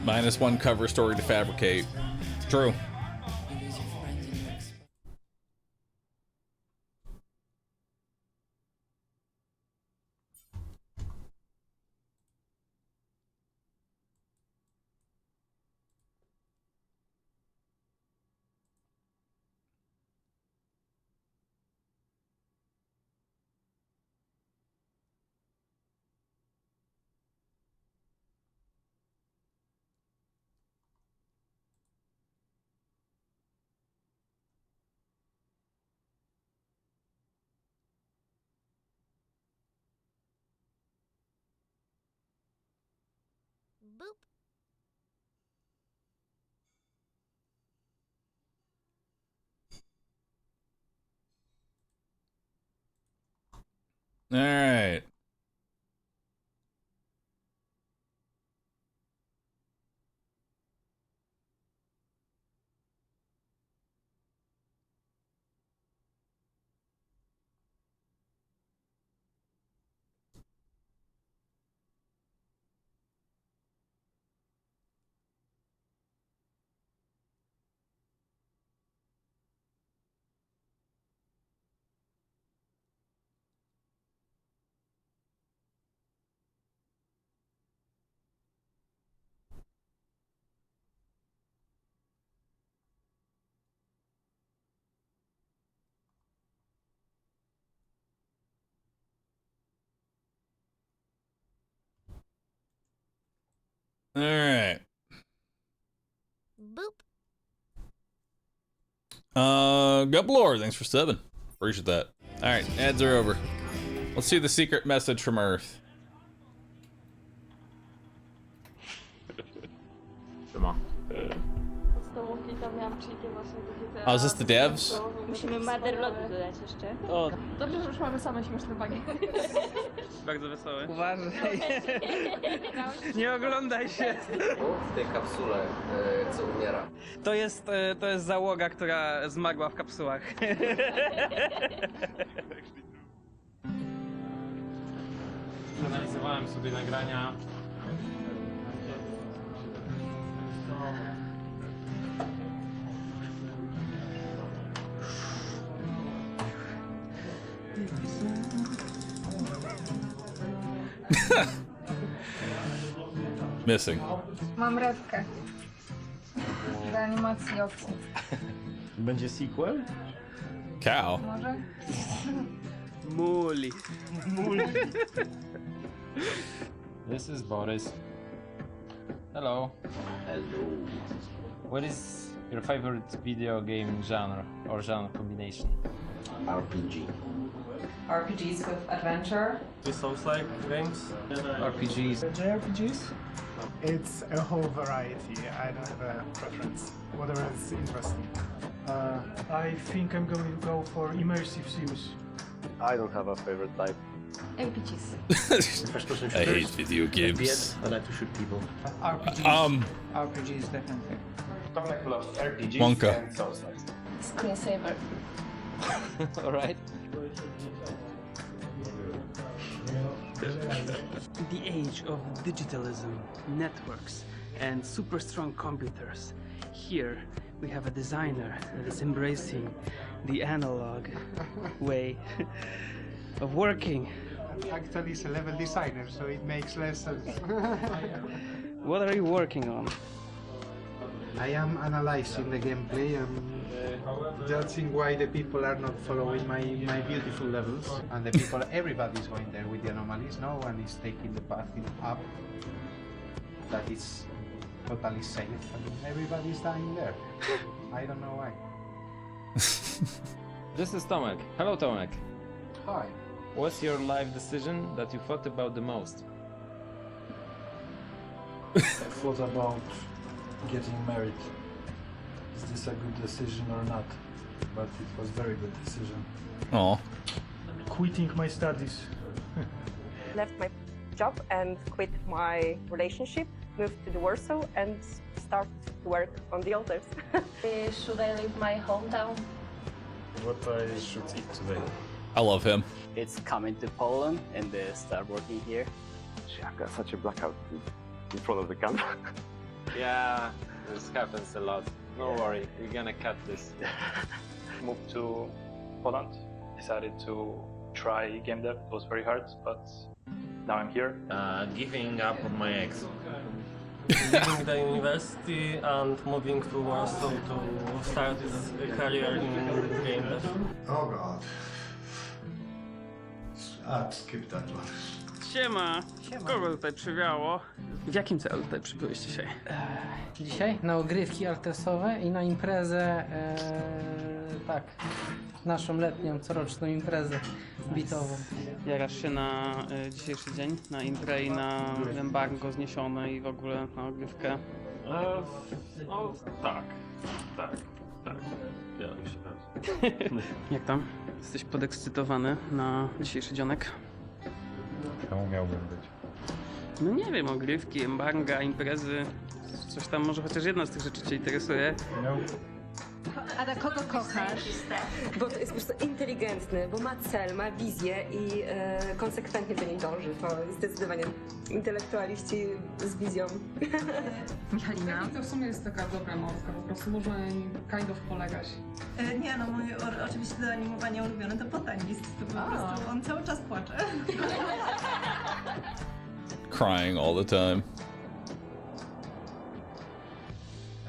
-1 cover story to fabricate. True. Boop. All right. All right. Boop. Gublor, thanks for subbing. Appreciate that. All right, ads are over. Let's see the secret message from Earth. Oh, is this the devs? Musimy Motherlodu dodać jeszcze. O, Dobrze, że już mamy same śmieszne bagi. bardzo wesoły. Uważaj. Nie oglądaj się. W tej kapsule, co umiera. To jest załoga, która zmagła w kapsułach. Analizowałem sobie nagrania. Missing. Mam redkę. Reanimacji owcy. Będzie sequel? Cow. Może? Muli. This is Boris. Hello. Hello. What is your favorite video game genre or genre combination? RPG. RPGs with adventure. The Souls-like games? RPGs. JRPGs? It's a whole variety. I don't have a preference. Whatever is interesting. I think I'm going to go for immersive sims. I don't have a favorite type. RPGs. I hate video games. I like to shoot people. RPGs. RPGs definitely. Tomek loves RPGs Wonka. and Souls-like. Screensaver. Alright. The age of digitalism, networks, and super strong computers. Here we have a designer that is embracing the analog way of working. Actually, it's a level designer, so it makes less sense. What are you working on? I am analyzing the gameplay and judging why the people are not following my beautiful levels. And the people, everybody is going there with the anomalies. No one is taking the path up that is totally safe. And everybody is dying there. I don't know why. This is Tomek. Hello, Tomek. Hi. What's your life decision that you thought about the most? I thought about getting married. Is this a good decision or not? But it was a very good decision. Aw. Quitting my studies. Left my job and quit my relationship, moved to the Warsaw and start to work on the altars. Should I leave my hometown? What I should eat today? I love him. It's coming to Poland and start working here. I've got such a blackout in front of the camera. Yeah, this happens a lot. No worry, we're gonna cut this. Moved to Poland, decided to try game dev. It was very hard, but now I'm here. Giving up on my ex. Leaving the university and moving to Warsaw to start a career in game dev. Oh god. Skip that one. Siema! Kogo tutaj przywiało? W jakim celu tutaj przybyłeś dzisiaj? Dzisiaj na ogrywki artesowe i na imprezę, tak, naszą letnią, coroczną imprezę bitową. Jarasz się na dzisiejszy dzień, na imprę i na embargo zniesione i w ogóle na ogrywkę? No, tak. Ja się Jak tam? Jesteś podekscytowany na dzisiejszy dzionek? Czemu miałbym być? No nie wiem, ogrywki, embarga, imprezy, coś tam, może chociaż jedna z tych rzeczy cię interesuje. Ada, kogo kochasz? Bo to jest po prostu inteligentny, bo ma cel, ma wizję i konsekwentnie do niej dąży. To jest zdecydowanie intelektualiści z wizją. Michalina? To w sumie jest taka dobra mowka, po prostu można kind of polegać. Nie no, moje oczywiście do animowania ulubione to botanist. To po prostu on cały czas płacze. Crying all the time.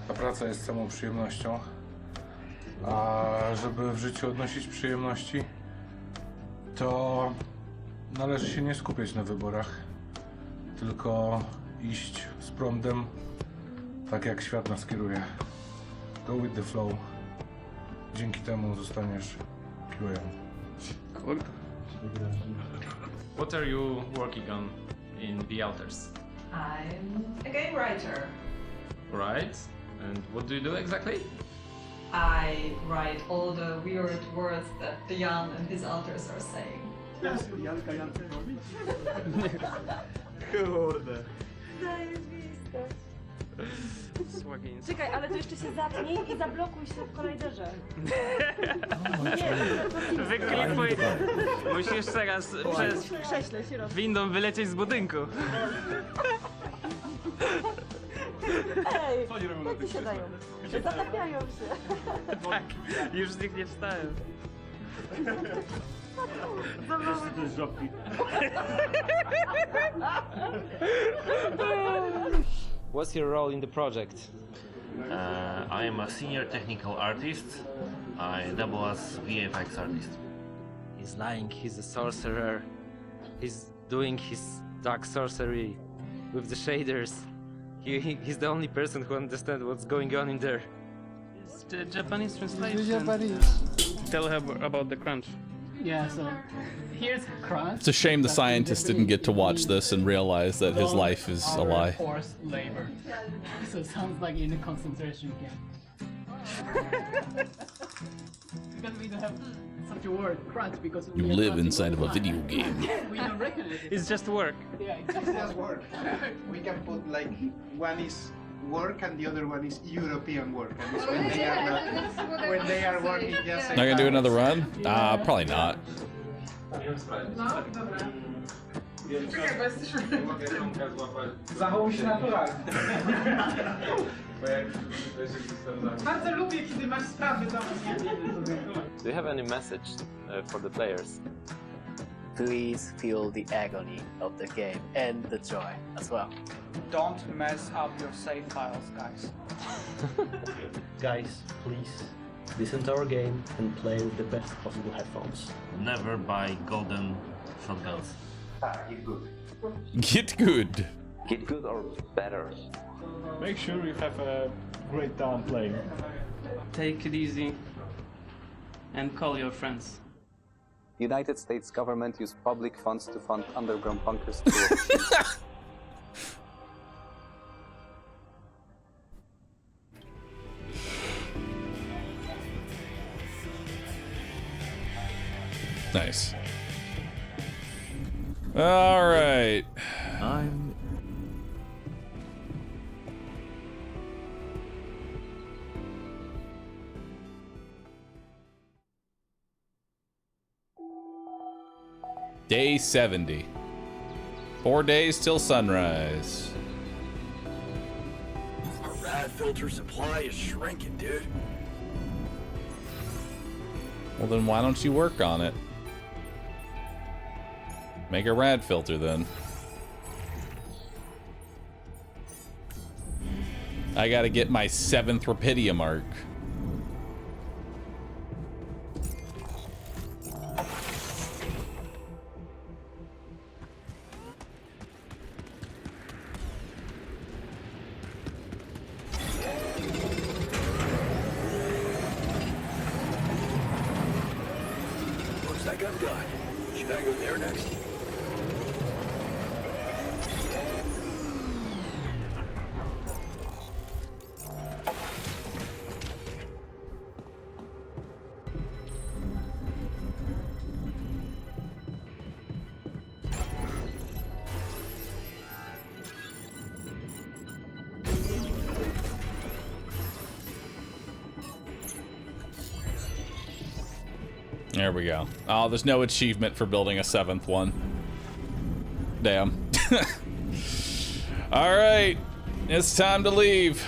Ta praca jest samą przyjemnością, a żeby w życiu odnosić przyjemności, to należy się nie skupiać na wyborach, tylko iść z prądem, tak jak świat nas kieruje. Go with the flow. Dzięki temu zostaniesz QA. Kurde. What are you working on in The Alters? I'm a game writer. Right. And what do you do exactly? I write all the weird words that the Jan and his alters are saying. Kurde. Czekaj, ale to jeszcze się zatnij i zablokuj się w kolajderze. Wyklipuj. Musisz teraz przez W krześle się robi. windą wylecieć z budynku. Ej, jak tu się dają? Zatapiają się. Tak, już z nich nie wstałem. What's your role in the project? I am a senior technical artist. I double as VFX artist. He's lying, he's a sorcerer. He's doing his dark sorcery with the shaders. He's the only person who understands what's going on in there. It's the Japanese translation. Japanese. Tell her about the crunch. Yeah, so here's crunch. It's a shame the scientist didn't get to watch this and realize that his life is a lie. Forced labor. So it sounds like in a concentration camp. Because we don't have such a word, crunch, because You live inside of a video game. we don't recognize it. It's just work. Yeah, It's just work. We can put like one is work and the other one is European work. And it's when they are not, when they are working just. Not gonna do another run? Probably not. Czekaj, bo jesteśmy... Zachowuj się naturalnie. Bardzo lubię, kiedy masz sprawy do mnie. Do you have any message for the players? Please feel the agony of the game and the joy as well. Don't mess up your save files, guys. Guys, please listen to our game and play with the best possible headphones. Never buy golden shotguns. Get good. Get good. Get good or better. Make sure you have a great time playing. Take it easy and call your friends. United States government used public funds to fund underground bunkers. Nice. All right. I'm Day 70. 4 days till sunrise. Our rad filter supply is shrinking, dude. Well, then why don't you work on it? Make a rad filter then. I gotta get my 7th Rapidia mark. think I'm done. Should I go there next? There we go. Oh, there's no achievement for building a 7th one. Damn. All right, it's time to leave.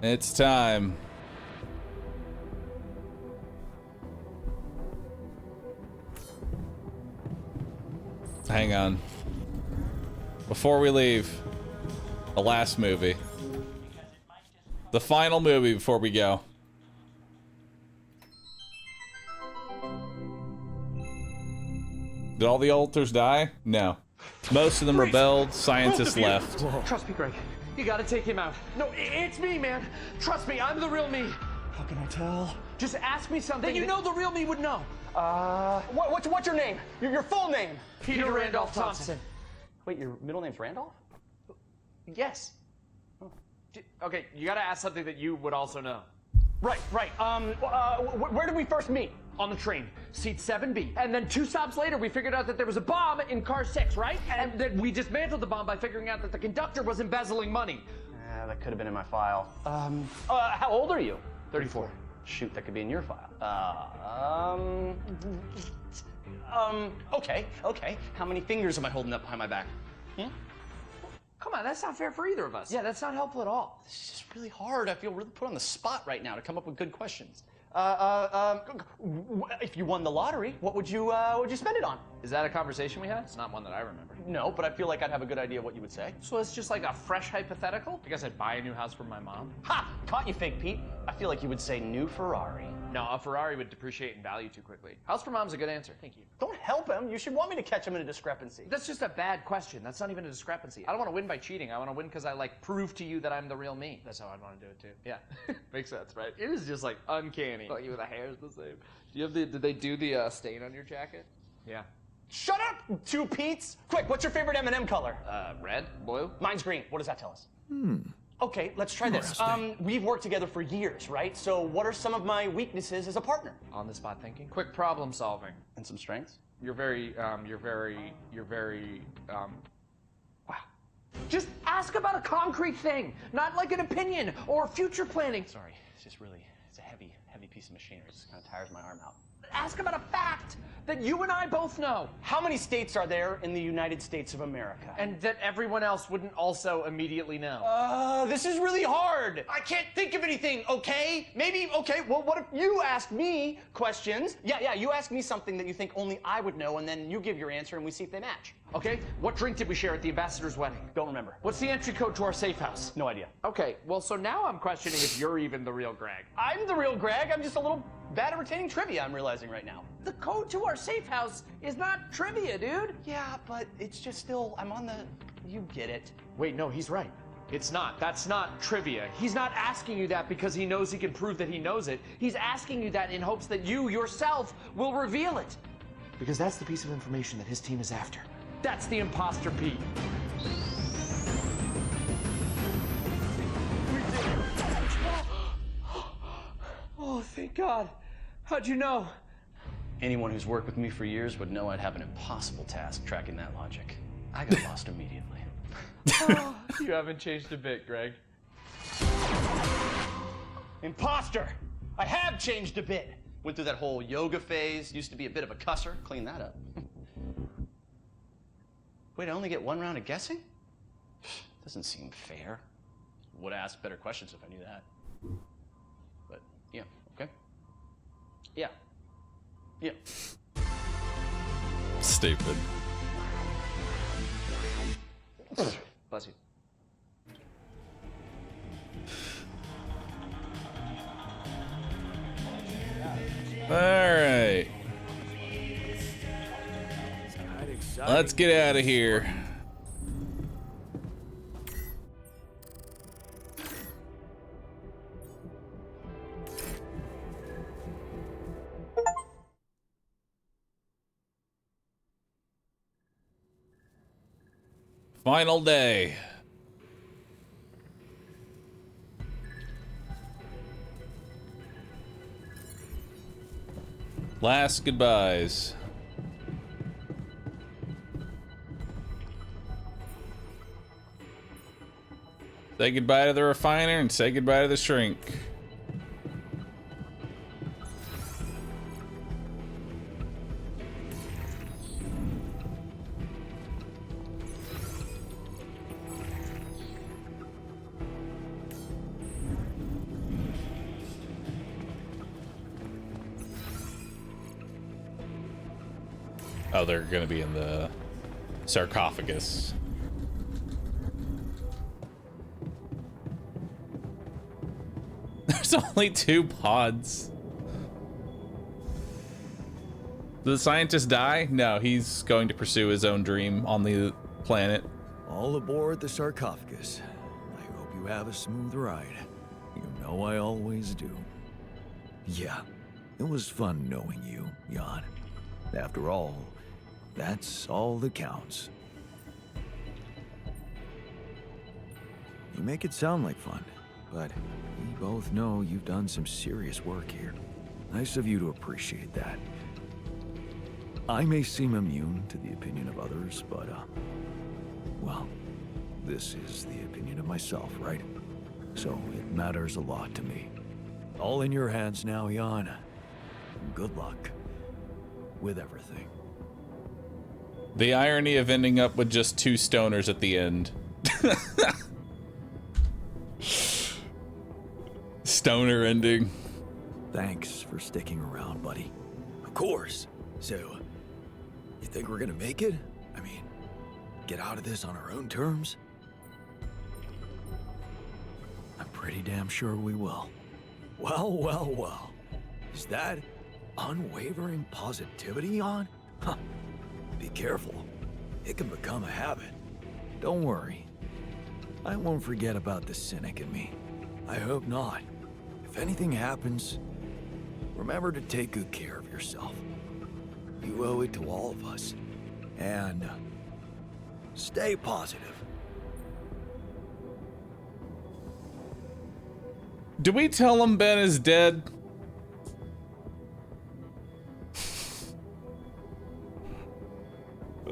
It's time. Hang on. Before we leave, the last movie. The final movie before we go. Did all the alters die? No. Most of them rebelled, scientists left. Trust me, Greg. You gotta take him out. No, it's me, man. Trust me, I'm the real me. How can I tell? Just ask me something that you know the real me would know. What's your name? Your full name? Peter Randolph Thompson. Wait, your middle name's Randolph? Yes. Okay, you gotta ask something that you would also know. Right. Where did we first meet? On the train, seat 7B. And then 2 stops later, we figured out that there was a bomb in car 6, right? And then we dismantled the bomb by figuring out that the conductor was embezzling money. That could have been in my file. How old are you? 34. Shoot, that could be in your file. Okay. How many fingers am I holding up behind my back? Come on, that's not fair for either of us. Yeah, that's not helpful at all. This is just really hard. I feel really put on the spot right now to come up with good questions. If you won the lottery, what would you spend it on? Is that a conversation we had? It's not one that I remember. No, but I feel like I'd have a good idea what you would say. So it's just like a fresh hypothetical? I guess I'd buy a new house for my mom. Ha! Caught you, Fake Pete. I feel like you would say new Ferrari. No, a Ferrari would depreciate in value too quickly. House for mom's a good answer. Thank you. Don't help him. You should want me to catch him in a discrepancy. That's just a bad question. That's not even a discrepancy. I don't want to win by cheating. I want to win because I like prove to you that I'm the real me. That's how I'd want to do it too. Yeah, makes sense, right? It is just like uncanny. Like the hair's the same. Do you have did they do the stain on your jacket? Yeah. Shut up, 2 Pete's. Quick, what's your favorite M&M color? Red, blue. Mine's green. What does that tell us? Okay, let's try this. We've worked together for years, right? So what are some of my weaknesses as a partner? On the spot thinking. Quick problem solving. And some strengths? You're very, wow. Just ask about a concrete thing, not like an opinion or future planning. Sorry, it's a heavy piece of machinery. It just kind of tires my arm out. Ask about a fact that you and I both know. How many states are there in the United States of America? And that everyone else wouldn't also immediately know. This is really hard. I can't think of anything, okay? Okay, well, what if you ask me questions? Yeah, you ask me something that you think only I would know, and then you give your answer, and we see if they match. Okay, what drink did we share at the ambassador's wedding? Don't remember. What's the entry code to our safe house? No idea. Okay, well, so now I'm questioning if you're even the real Greg. I'm the real Greg. I'm just a little bad at retaining trivia, I'm realizing right now. The code to our safe house is not trivia, dude. Yeah, but it's just still, I'm on the, you get it. Wait, no, he's right. It's not. That's not trivia. He's not asking you that because he knows he can prove that he knows it. He's asking you that in hopes that you yourself will reveal it. Because that's the piece of information that his team is after. That's the imposter Pete. Oh, thank God. How'd you know? Anyone who's worked with me for years would know I'd have an impossible task tracking that logic. I got lost immediately. Oh, you haven't changed a bit, Greg. Imposter! I have changed a bit. Went through that whole yoga phase, used to be a bit of a cusser, clean that up. Wait, I only get 1 round of guessing? Doesn't seem fair. Would have asked better questions if I knew that. But, yeah, okay. Yeah. Stupid. Bless you. All right. Let's get out of here. Final day. Last goodbyes. Say goodbye to the refiner and say goodbye to the shrink. Oh, they're gonna be in the sarcophagus. There's only 2 pods. Did the scientist die? No, he's going to pursue his own dream on the planet. All aboard the sarcophagus. I hope you have a smooth ride. You know I always do. Yeah, it was fun knowing you, Jan. After all, that's all that counts. You make it sound like fun, but we both know you've done some serious work here. Nice of you to appreciate that. I may seem immune to the opinion of others, but, well, this is the opinion of myself, right? So it matters a lot to me. All in your hands now, Jan. Good luck with everything. The irony of ending up with just 2 stoners at the end. Stoner ending. Thanks for sticking around, buddy. Of course. So, you think we're gonna make it? I mean, get out of this on our own terms? I'm pretty damn sure we will. Well, well, well. Is that unwavering positivity on? Huh. Be careful. It can become a habit. Don't worry. I won't forget about the cynic in me. I hope not. If anything happens, remember to take good care of yourself. You owe it to all of us. And stay positive. Do we tell him Ben is dead?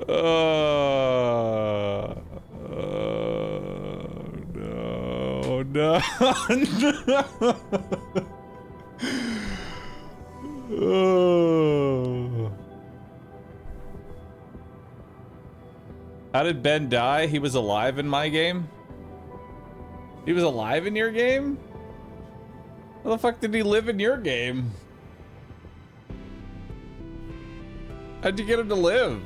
No. How did Ben die? He was alive in my game? He was alive in your game? How the fuck did he live in your game? How'd you get him to live?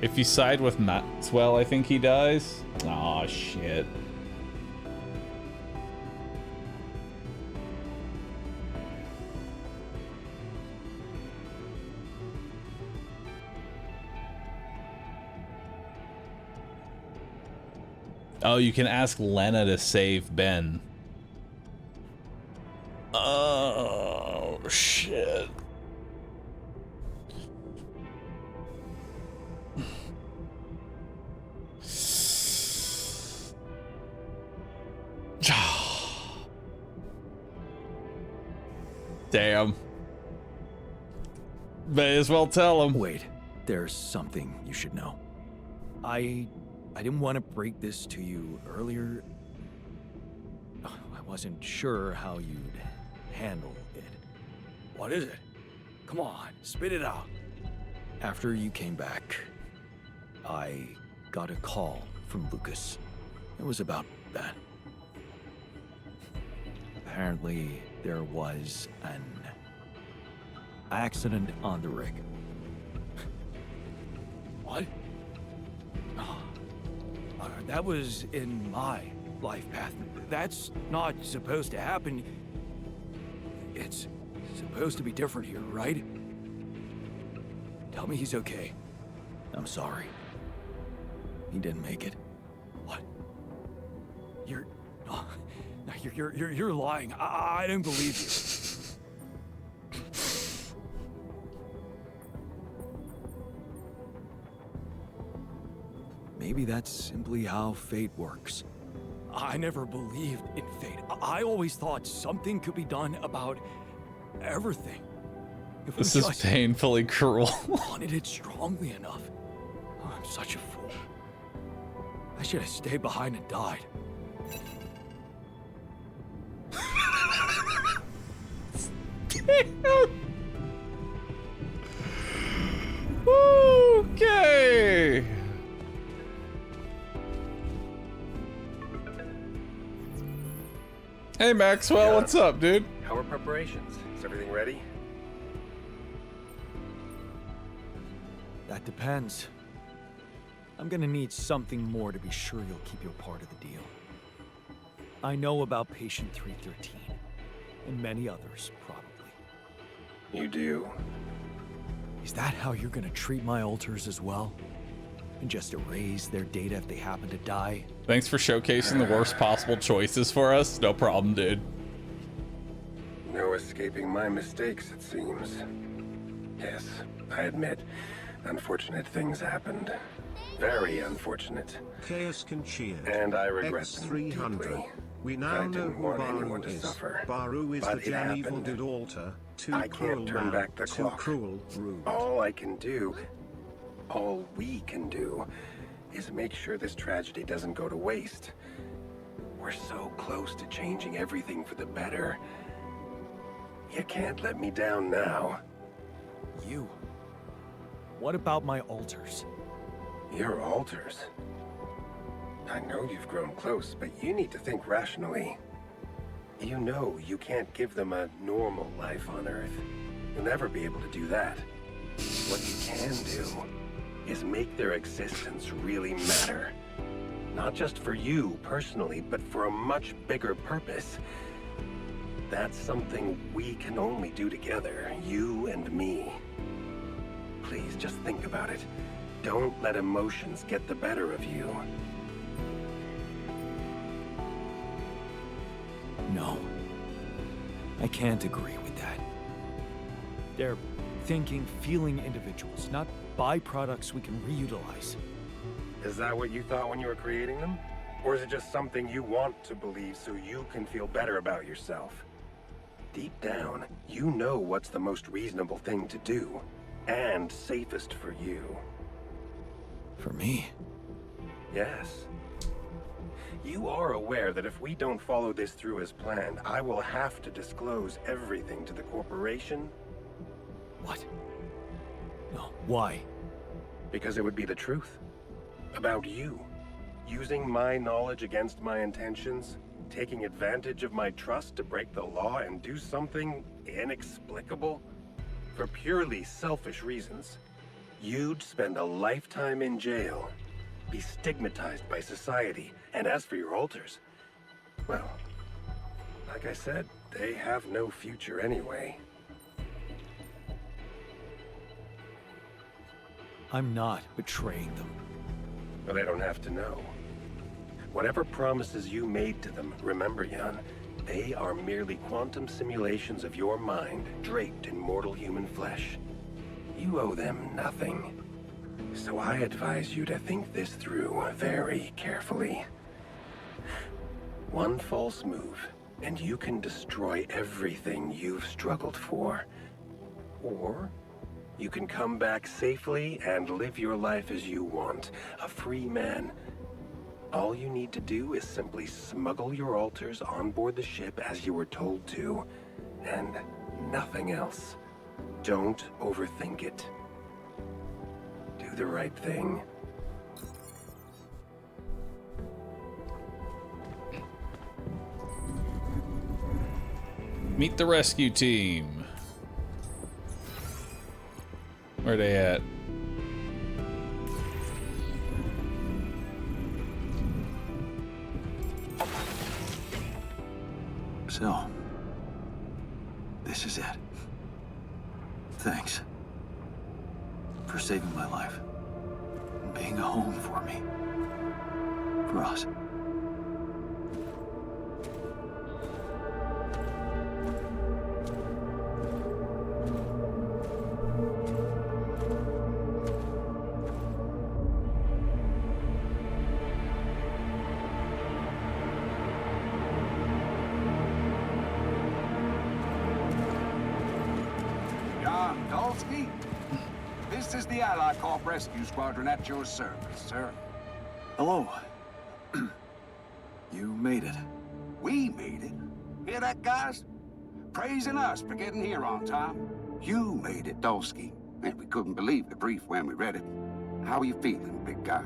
If you side with Maxwell, I think he dies. Aw, shit. Oh, you can ask Lena to save Ben. Oh, shit. Damn. May as well tell him. Wait, there's something you should know. I didn't want to break this to you earlier. I wasn't sure how you'd handle it. What is it? Come on, spit it out. After you came back, I got a call from Lucas. It was about that. Apparently, there was an accident on the rig. What? That was in my life path. That's not supposed to happen. It's supposed to be different here, right? Tell me he's okay. I'm sorry. He didn't make it. What? You're lying. I didn't believe you. Maybe that's simply how fate works. I never believed in fate. I always thought something could be done about everything. If This we is just painfully cruel. wanted it strongly enough. Oh, I'm such a fool. I should have stayed behind and died. Okay. Hey Maxwell, what's up, dude? How are preparations? Is everything ready? That depends. I'm gonna need something more to be sure you'll keep your part of the deal. I know about Patient 313, and many others, probably. You do. Is that how you're gonna treat my alters as well? And just erase their data if they happen to die? Thanks for showcasing the worst possible choices for us. No problem, dude. No escaping my mistakes, it seems. Yes, I admit, unfortunate things happened. Very unfortunate. Chaos can cheer. And I regret them X300. deeply. We now I know didn't who want anyone Bahroo to is. suffer. Bahroo is But the it Jan happened. Evil did alter. Too I cruel can't turn man. back the Too clock. cruel, rude. All I can do, all we can do, is make sure this tragedy doesn't go to waste. We're so close to changing everything for the better. You can't let me down now. You? What about my alters? Your alters? I know you've grown close, but you need to think rationally. You know you can't give them a normal life on Earth. You'll never be able to do that. What you can do is make their existence really matter. Not just for you personally, but for a much bigger purpose. That's something we can only do together, you and me. Please, just think about it. Don't let emotions get the better of you. No. I can't agree with that. They're thinking, feeling individuals, not byproducts we can reutilize. Is that what you thought when you were creating them? Or is it just something you want to believe so you can feel better about yourself? Deep down, you know what's the most reasonable thing to do, and safest for you. For me? Yes. You are aware that if we don't follow this through as planned, I will have to disclose everything to the corporation? What? No, why? Because it would be the truth. About you. Using my knowledge against my intentions, taking advantage of my trust to break the law and do something inexplicable for purely selfish reasons. You'd spend a lifetime in jail, be stigmatized by society, and as for your alters, well, like I said, they have no future anyway. I'm not betraying them. But they don't have to know. Whatever promises you made to them, remember, Jan, they are merely quantum simulations of your mind, draped in mortal human flesh. You owe them nothing. So I advise you to think this through very carefully. One false move, and you can destroy everything you've struggled for. Or you can come back safely and live your life as you want, a free man. All you need to do is simply smuggle your alters on board the ship as you were told to, and nothing else. Don't overthink it. Do the right thing. Meet the rescue team. Where they at? So, this is it. Thanks. for saving my life. And being a home for me. For us. This is the Allied Corp Rescue Squadron at your service, sir. Hello. You made it. We made it. Hear that, guys? Praising us for getting here on time. You made it, Dolsky. And we couldn't believe the brief when we read it. How are you feeling, big guy?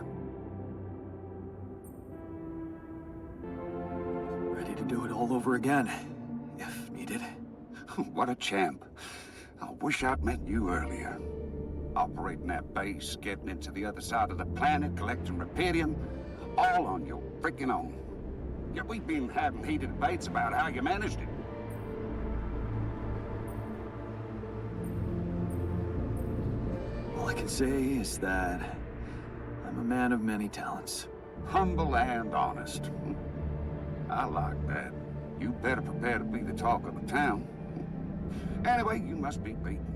Ready to do it all over again, if needed. What a champ. I wish I'd met you earlier. Operating that base, getting into the other side of the planet, collecting Repedium, all on your freaking own. Yet we've been having heated debates about how you managed it. All I can say is that I'm a man of many talents. Humble and honest. I like that. You better prepare to be the talk of the town. Anyway, you must be beaten.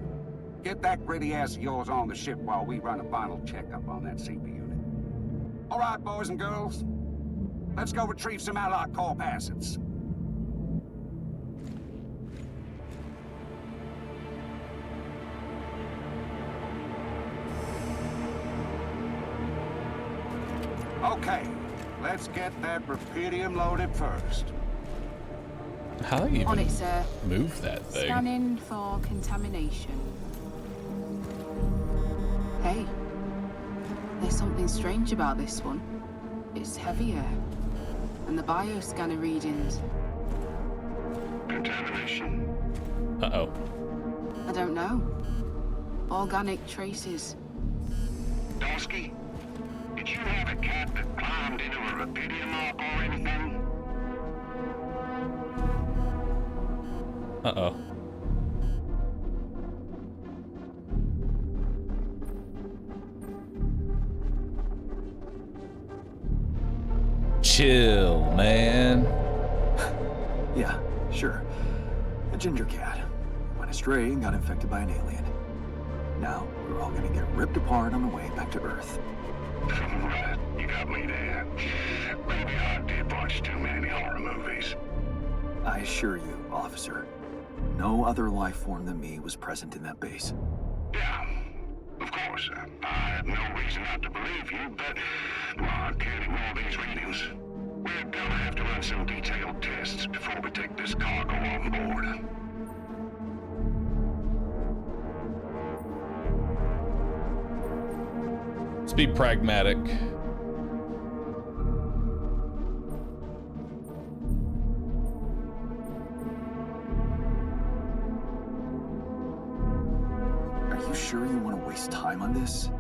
Get that gritty ass of yours on the ship while we run a final checkup on that CB unit. All right, boys and girls. Let's go retrieve some Allied Corp assets. Okay, let's get that Repedium loaded first. How do you On even it, sir. move that thing? Scanning for contamination. Hey, there's something strange about this one. It's heavier. And the bioscanner readings. Contamination? Uh-oh. I don't know. Organic traces. Dosky, did you have a cat that climbed into a Repedium lock or anything? Uh-oh. Chill, man. Yeah, sure. A ginger cat. Went astray and got infected by an alien. Now, we're all gonna get ripped apart on the way back to Earth. Right, you got me there. Maybe I did watch too many horror movies. I assure you, officer, no other life form than me was present in that base. Yeah, of course. I have no reason not to believe you, but I can't ignore these readings. We're gonna have to run some detailed tests before we take this cargo on board. Let's be pragmatic. Are you sure you want to waste time on this?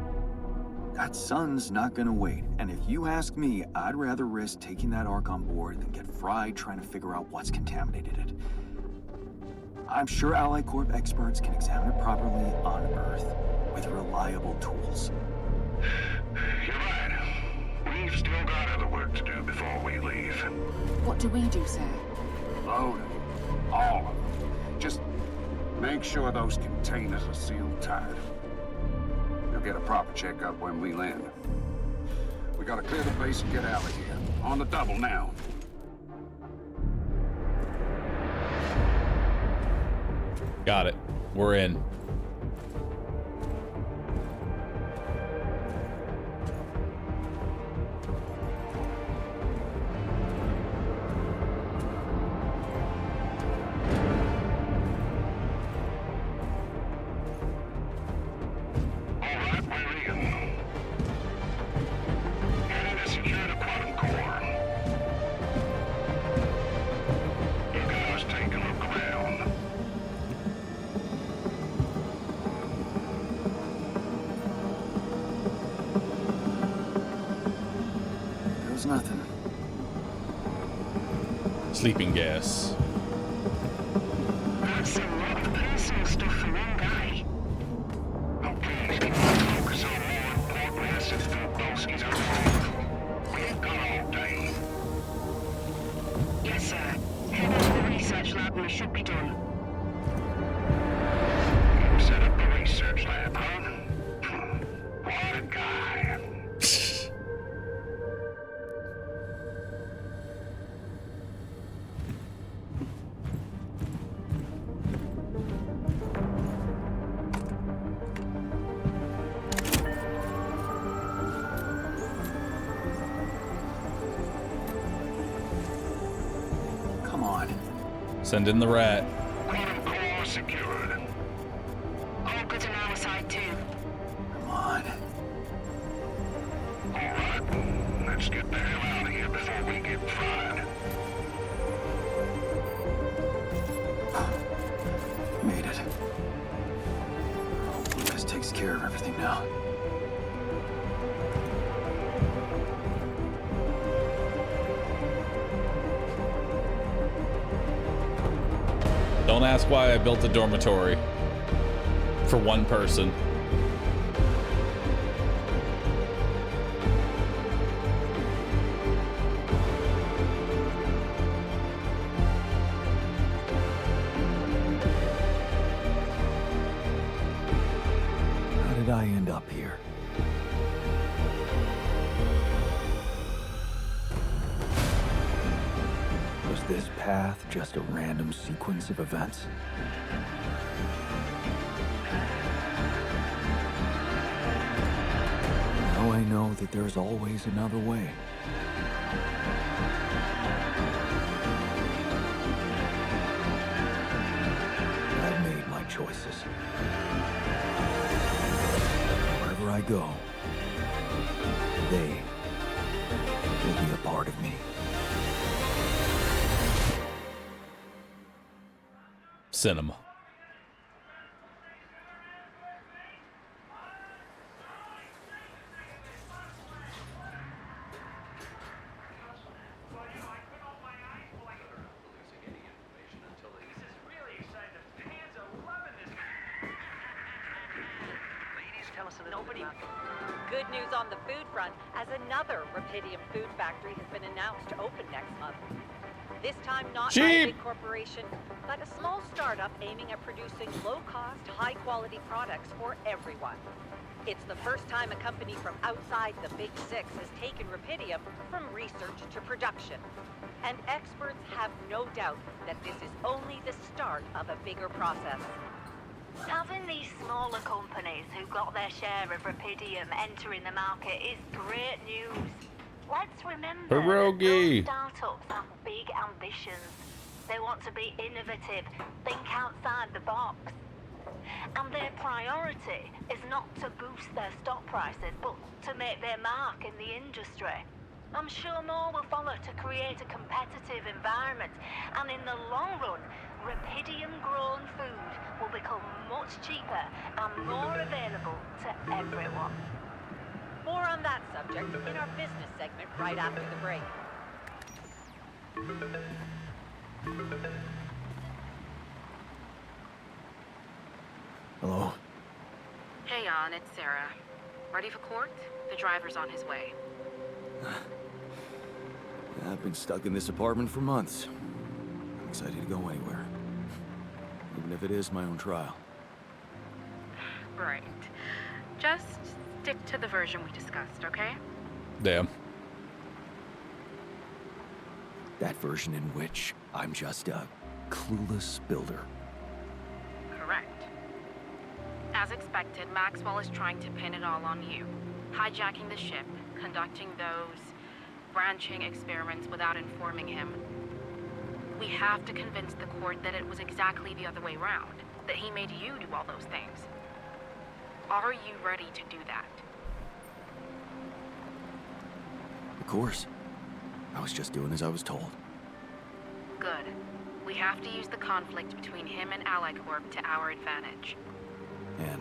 That sun's not gonna wait, and if you ask me, I'd rather risk taking that Ark on board than get fried trying to figure out what's contaminated it. I'm sure Allied Corp experts can examine it properly on Earth with reliable tools. You're right. We've still got other work to do before we leave. What do we do, sir? Load them. All of them. Just make sure those containers are sealed tight. You'll get a proper checkup when we land. We gotta clear the base and get out of here. On the double now. Got it. We're in. Nothing. Sleeping gas. That's a lot of personal stuff for one guy. Oh, please, give me a talk. research lab and we should be done. You set up the research lab, huh? What a guy. Come on. Send in the rat. Core secured. All good on our side too. Come on. Alright, let's get the hell out of here before we get fried. Made it. This takes care of everything now. Don't ask why I built a dormitory for one person. How did I end up here? Was this path just a random sequence of events? Now I know that there's always another way. I've made my choices. Wherever I go, they will be a part of me. Cinema. Good news on the food front, as another Rapidium food factory has been announced to open next month. This time not by a big corporation, but a small startup aiming at producing low-cost, high-quality products for everyone. It's the first time a company from outside the Big Six has taken Rapidium from research to production. And experts have no doubt that this is only the start of a bigger process. Having these smaller companies who got their share of Rapidium entering the market is great news. Let's remember that those startups have big ambitions. They want to be innovative, think outside the box. And their priority is not to boost their stock prices, but to make their mark in the industry. I'm sure more will follow to create a competitive environment, and in the long run, Rapidium-grown food will become much cheaper and more available to everyone. More on that subject in our business segment right after the break. Hello? Hey, Jan, it's Sarah. Ready for court? The driver's on his way. I've been stuck in this apartment for months. I'm excited to go anywhere. Even if it is my own trial. Right. Just stick to the version we discussed, okay? Damn. That version in which I'm just a clueless builder. Correct. As expected, Maxwell is trying to pin it all on you. Hijacking the ship, conducting those branching experiments without informing him. We have to convince the court that it was exactly the other way around, that he made you do all those things. Are you ready to do that? Of course. I was just doing as I was told. Good. We have to use the conflict between him and AliCorp to our advantage. And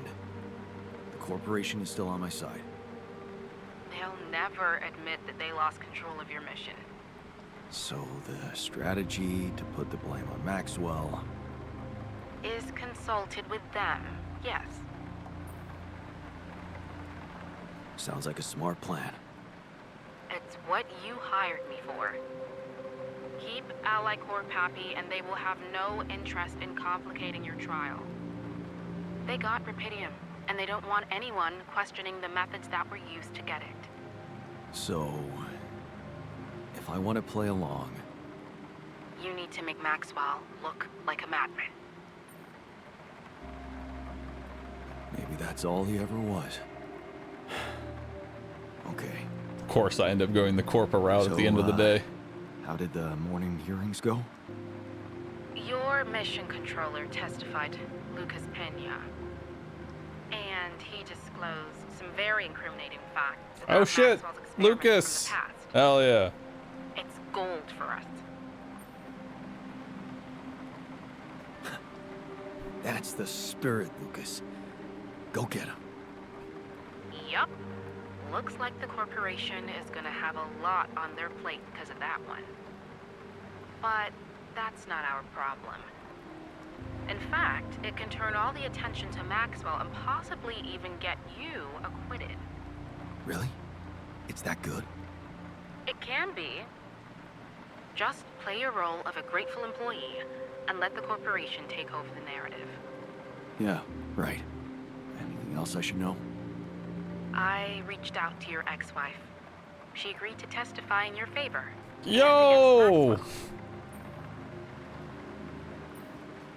the corporation is still on my side. They'll never admit that they lost control of your mission. So the strategy to put the blame on Maxwell Is consulted with them, yes. sounds like a smart plan. It's what you hired me for. Keep Ally Corp happy, and they will have no interest in complicating your trial. They got Rapidium, and they don't want anyone questioning the methods that were used to get it. So, if I want to play along... You need to make Maxwell look like a madman. Maybe that's all he ever was. Okay. Of course, I end up going the Corpa route at the end of the day. How did the morning hearings go? Your mission controller testified, Lucas Pena. And he disclosed some very incriminating facts. Oh shit, Lucas! Hell yeah. It's gold for us. That's the spirit, Lucas. Go get him. Yup. Looks like the corporation is gonna have a lot on their plate because of that one. But that's not our problem. In fact, it can turn all the attention to Maxwell and possibly even get you acquitted. Really? It's that good? It can be. Just play your role of a grateful employee and let the corporation take over the narrative. Yeah, right. Anything else I should know? I reached out to your ex-wife. She agreed to testify in your favor. Yo!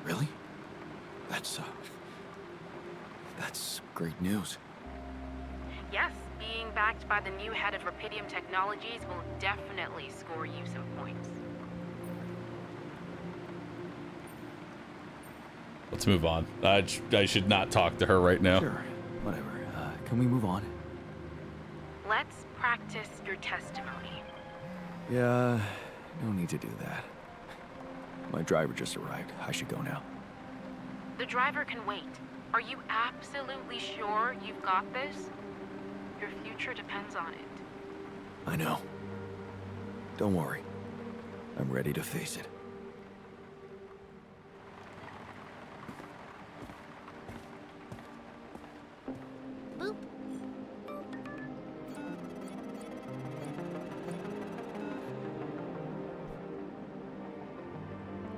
Really? That's great news. Yes, being backed by the new head of Rapidium Technologies will definitely score you some points. Let's move on. I should not talk to her right now. Sure, whatever. Can we move on? Let's practice your testimony. Yeah, no need to do that. My driver just arrived. I should go now. The driver can wait. Are you absolutely sure you've got this? Your future depends on it. I know. Don't worry. I'm ready to face it. Boop.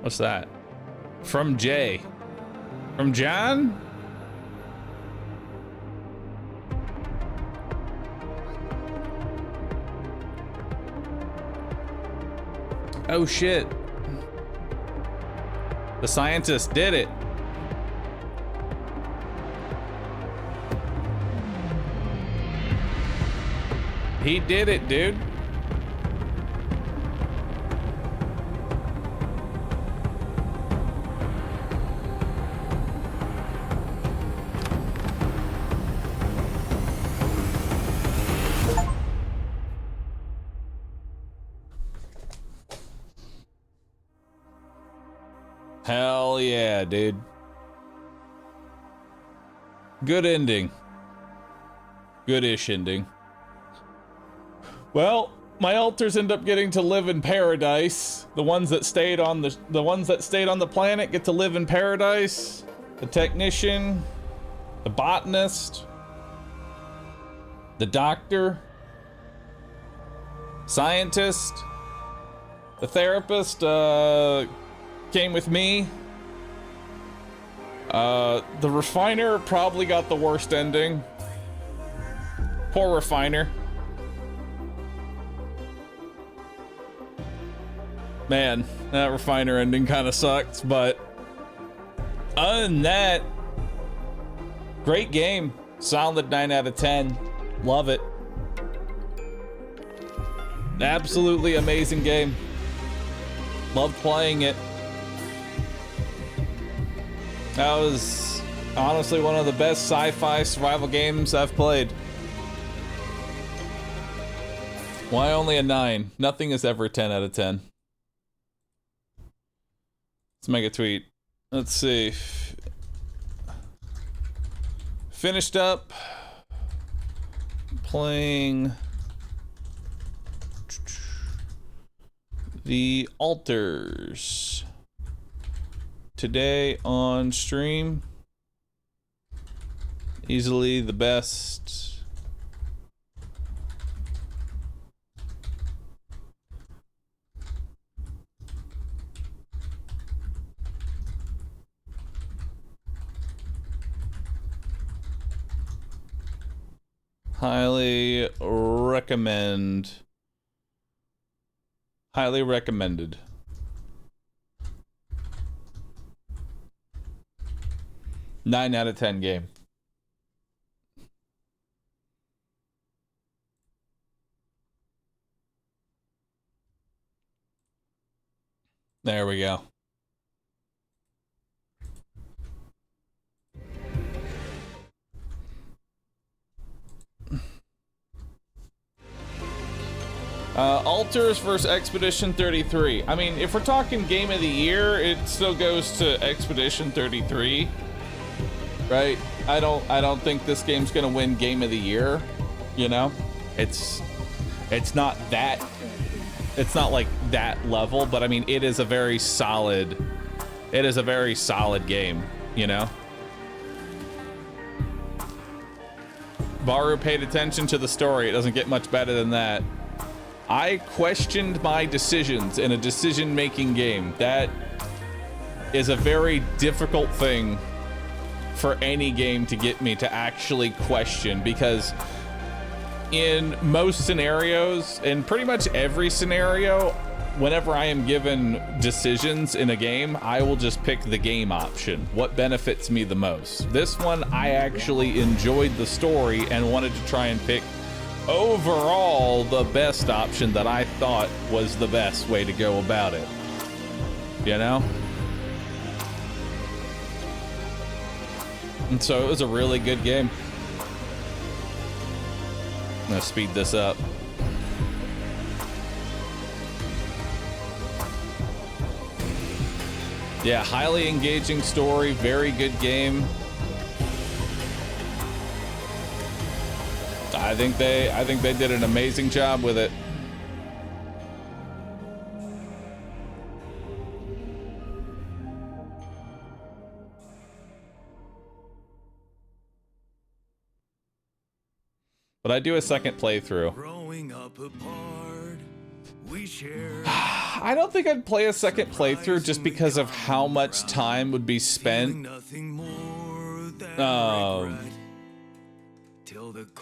What's that? From Jay. From John? Oh shit. The scientist did it. He did it, dude. Hell yeah, dude. Good ending. Good-ish ending. Well, my alters end up getting to live in paradise. The ones that stayed on the planet get to live in paradise. The technician, the botanist, the doctor, scientist, the therapist, came with me. The refiner probably got the worst ending. Poor refiner. Man, that refiner ending kind of sucks, but other than that, great game. Solid 9 out of 10. Love it. Absolutely amazing game. Loved playing it. That was honestly one of the best sci-fi survival games I've played. Why only a 9? Nothing is ever 10 out of 10. Let's make a tweet. Let's see. Finished up playing the alters today on stream. Easily the best. Highly recommend. Highly recommended. Nine out of 10 game. There we go. Alters versus Expedition 33. I mean, if we're talking game of the year, it still goes to Expedition 33, right? I don't think this game's gonna win game of the year. You know, it's not that. It's not like that level, but I mean, it is a very solid. It is a very solid game. You know. Bahroo paid attention to the story. It doesn't get much better than that. I questioned my decisions in a decision-making game. That is a very difficult thing for any game to get me to actually question, because in most scenarios, in pretty much every scenario, whenever I am given decisions in a game, I will just pick the game option. What benefits me the most? This one, I actually enjoyed the story and wanted to try and pick overall the best option that I thought was the best way to go about it. You know? And so it was a really good game. I'm gonna speed this up. Yeah, highly engaging story, very good game. I think they did an amazing job with it. But I do a second playthrough. I don't think I'd play a second playthrough just because of how much time would be spent.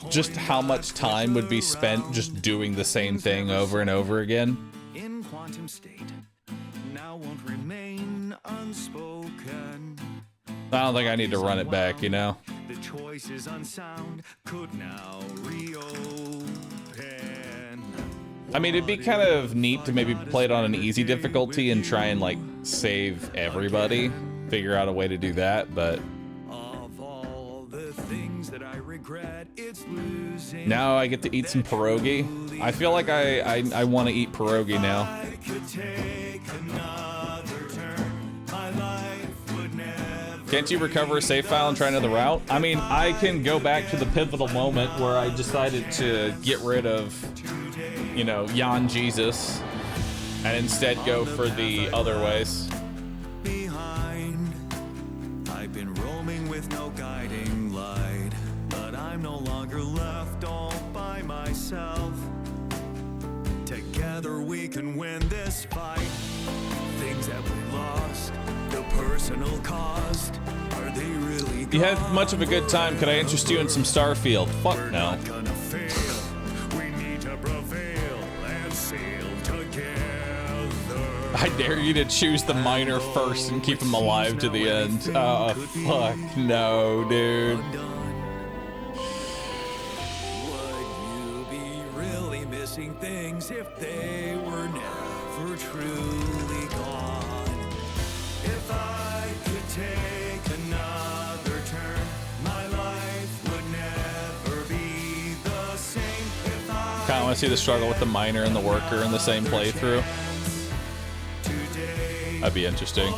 Just how much time would be spent just doing the same thing over and over again. In quantum state, now won't remain unspoken. I don't think I need to run it back, you know? The choice is unsound, could now reopen. I mean, it'd be kind of neat to maybe play it on an easy difficulty and try and, like, save everybody. Figure out a way to do that, but... Now I get to eat some pierogi. I feel like I want to eat pierogi now. Can't you recover a save file and try another route? I mean, I can go back to the pivotal moment where I decided to get rid of, you know, Jan Jesus, and instead go for the other ways. I've been roaming with no guiding light, but I'm no longer left all by myself. Together we can win this fight. Things that we lost, the personal cost, are they really gone? You had much of a good time. Could I interest you in some Starfield? Fuck no. We need to prevail and sail together. I dare you to choose the miner first and keep him alive to the end. Oh, fuck no, dude. Missing things if they were never truly gone. If I could take another turn, my life would never be the same. If I Kinda wanna see the struggle with the miner and the worker in the same playthrough. That'd be interesting.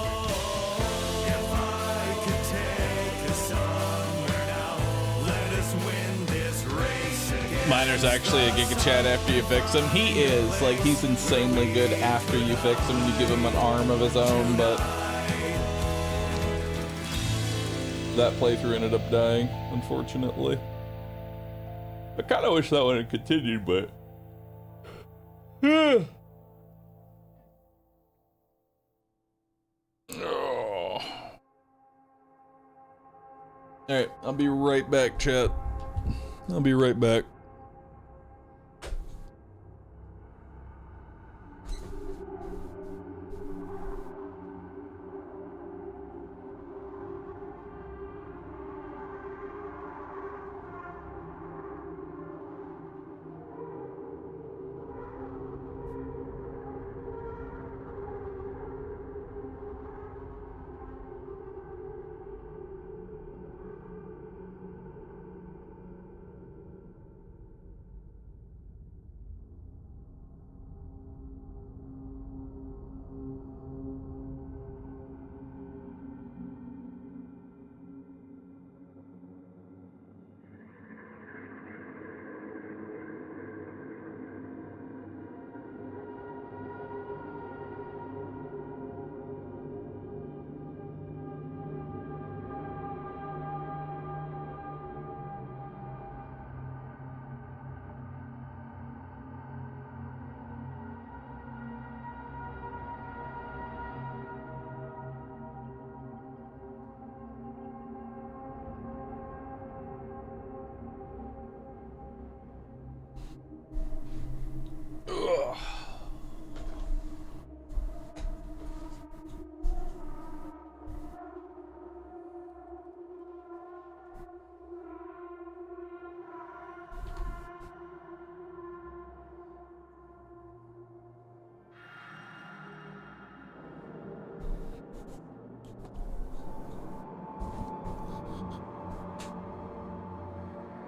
Miner's actually a Giga Chad after you fix him. He is, like, he's insanely good after you fix him and you give him an arm of his own, but that playthrough ended up dying, unfortunately. I kinda wish that one had continued, but Alright, I'll be right back, chat. I'll be right back.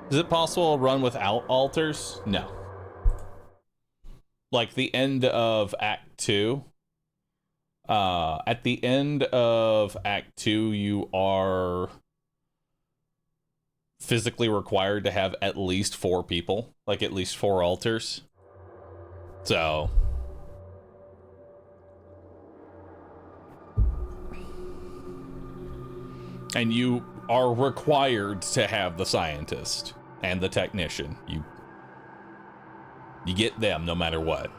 Is it possible to run without altars? No. Like the end of Act 2. At the end of Act 2, you are physically required to have at least 4 people. Like at least 4 altars. So... And you are required to have the scientist and the technician. You get them no matter what.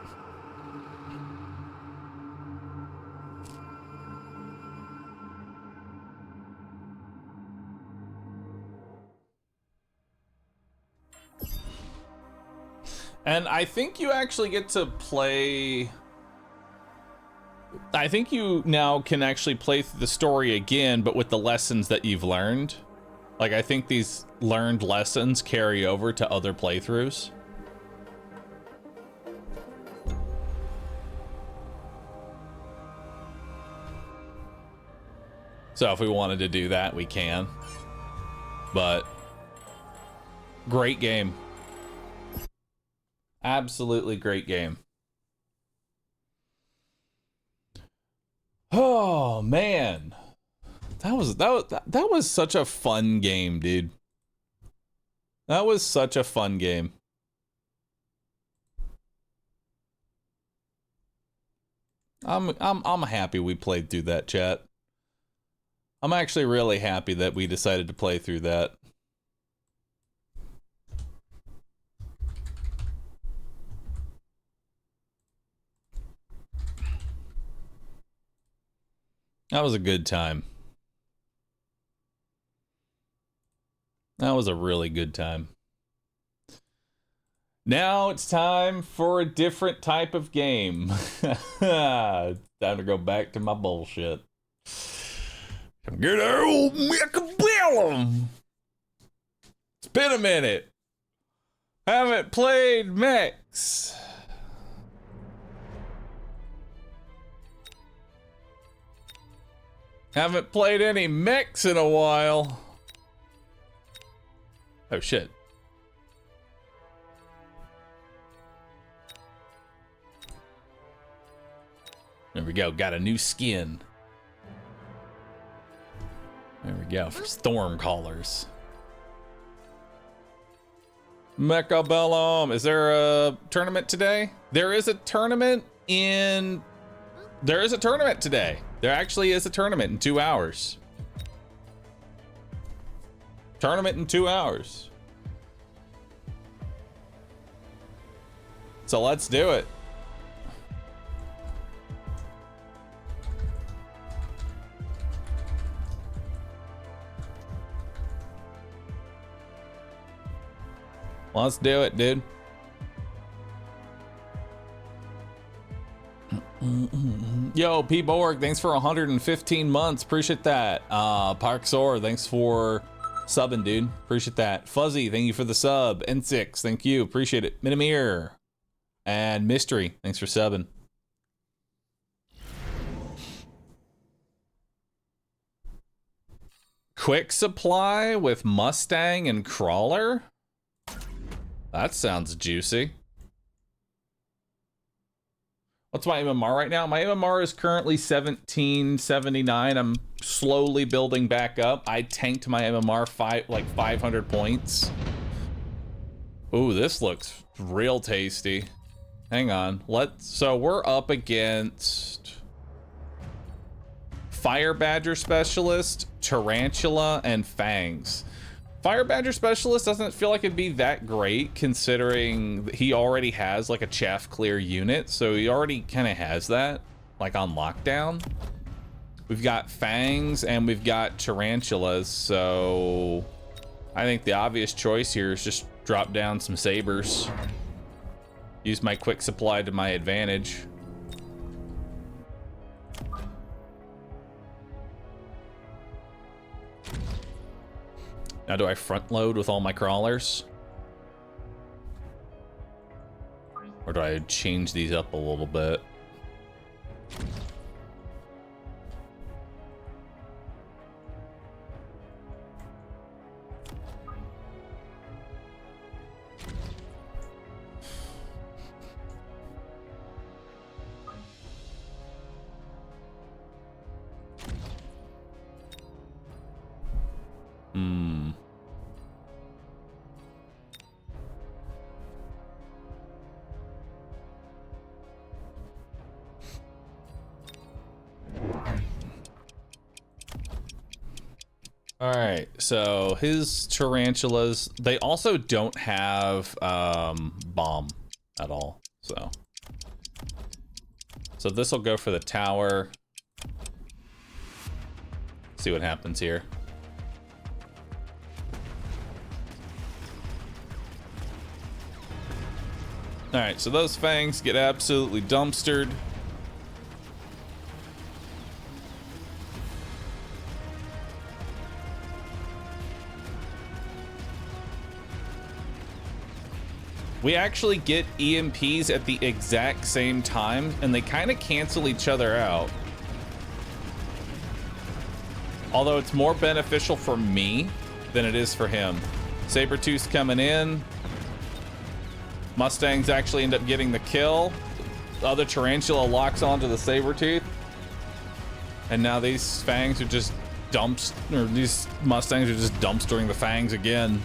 And I think you actually get to play... I think you now can actually play through the story again, but with the lessons that you've learned. Like, I think these learned lessons carry over to other playthroughs. So if we wanted to do that, we can. But great game. Absolutely great game. Oh man, that was such a fun game, dude. That was such a fun game. I'm happy we played through that, chat. I'm actually really happy that we decided to play through that. That was a good time. That was a really good time. Now it's time for a different type of game. Time to go back to my bullshit. Get old Mechabellum. It's been a minute. Haven't played mechs. Haven't played any mechs in a while. Oh shit. There we go, got a new skin. There we go, for Stormcallers. Mechabellum, is there a tournament today? There is a tournament in... There is a tournament today. There actually is a tournament in 2 hours. Tournament in 2 hours. So let's do it. Let's do it, dude. Yo, P Borg, thanks for 115 months. Appreciate that. Park Soar, thanks for subbing, dude. Appreciate that. Fuzzy, thank you for the sub. N6, thank you. Appreciate it. Minamir and Mystery, thanks for subbing. Quick Supply with Mustang and Crawler? That sounds juicy. What's my MMR right now? My MMR is currently 1779. I'm slowly building back up. I tanked my MMR 500 points. Ooh, this looks real tasty. Hang on. So we're up against Fire Badger Specialist, Tarantula, and Fangs. Fire Badger Specialist doesn't feel like it'd be that great considering he already has like a chaff clear unit, so he already kind of has that like on lockdown. We've got Fangs and we've got Tarantulas, so I think the obvious choice here is just drop down some sabers. Use my quick supply to my advantage. Now, do I front load with all my crawlers? Or do I change these up a little bit? Hmm. All right, so his tarantulas, they also don't have bomb at all, so this will go for the tower. See what happens here. All right, so those fangs get absolutely dumpstered. We actually get EMPs at the exact same time, and they kind of cancel each other out. Although it's more beneficial for me than it is for him. Sabertooth's coming in. Mustangs actually end up getting the kill. The other tarantula locks onto the Sabertooth. And now these fangs are just these Mustangs are just dumpstering the fangs again.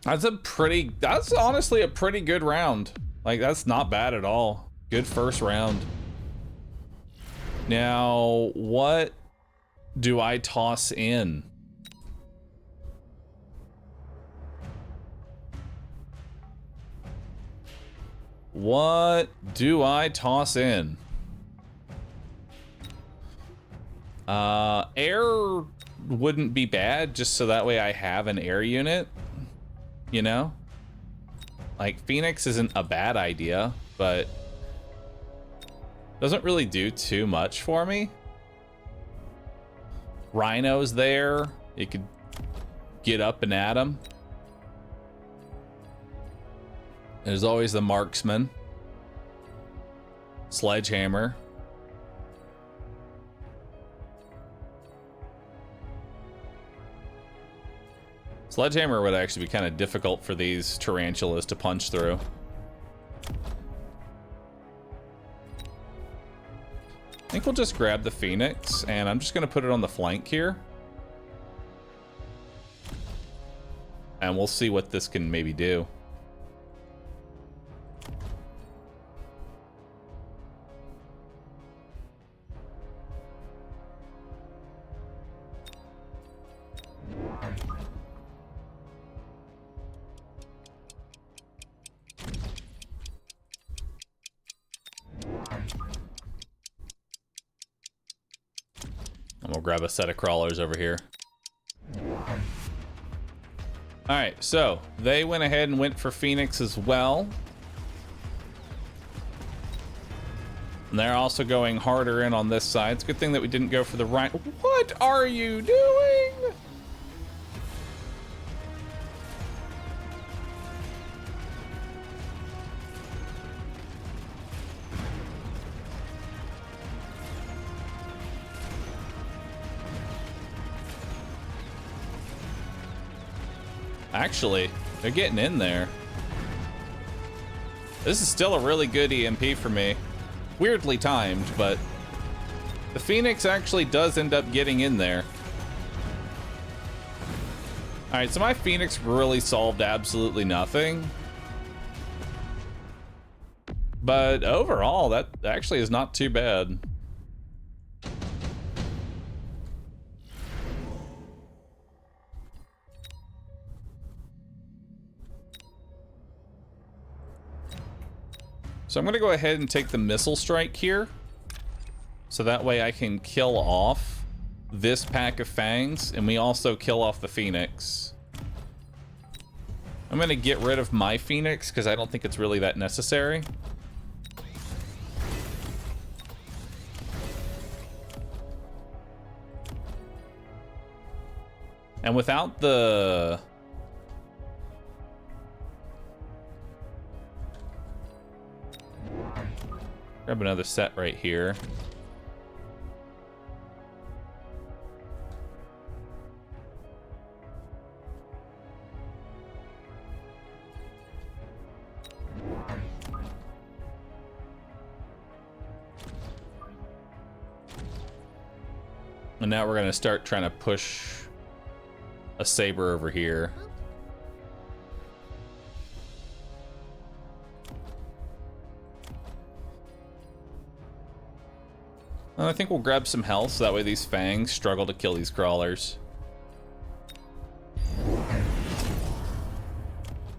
That's honestly a pretty good round. Like, that's not bad at all. Good first round. Now, what do I toss in? What do I toss in? Air wouldn't be bad, just so that way I have an air unit. You know? Like, Phoenix isn't a bad idea, but doesn't really do too much for me. Rhino's there. You could get up and at him. There's always the marksman. Sledgehammer. Sledgehammer would actually be kind of difficult for these tarantulas to punch through. I think we'll just grab the Phoenix, and I'm just going to put it on the flank here. And we'll see what this can maybe do. And we'll grab a set of crawlers over here. Alright, so they went ahead and went for Phoenix as well. And they're also going harder in on this side. It's a good thing that we didn't go for the right. What are you doing? Actually, they're getting in there. This is still a really good EMP for me. Weirdly timed, but the Phoenix actually does end up getting in there. All right, so my Phoenix really solved absolutely nothing. But overall, that actually is not too bad. So I'm going to go ahead and take the missile strike here. So that way I can kill off this pack of fangs, and we also kill off the Phoenix. I'm going to get rid of my Phoenix because I don't think it's really that necessary. And without the... Grab another set right here. And now we're going to start trying to push a saber over here. And I think we'll grab some health so that way these fangs struggle to kill these crawlers.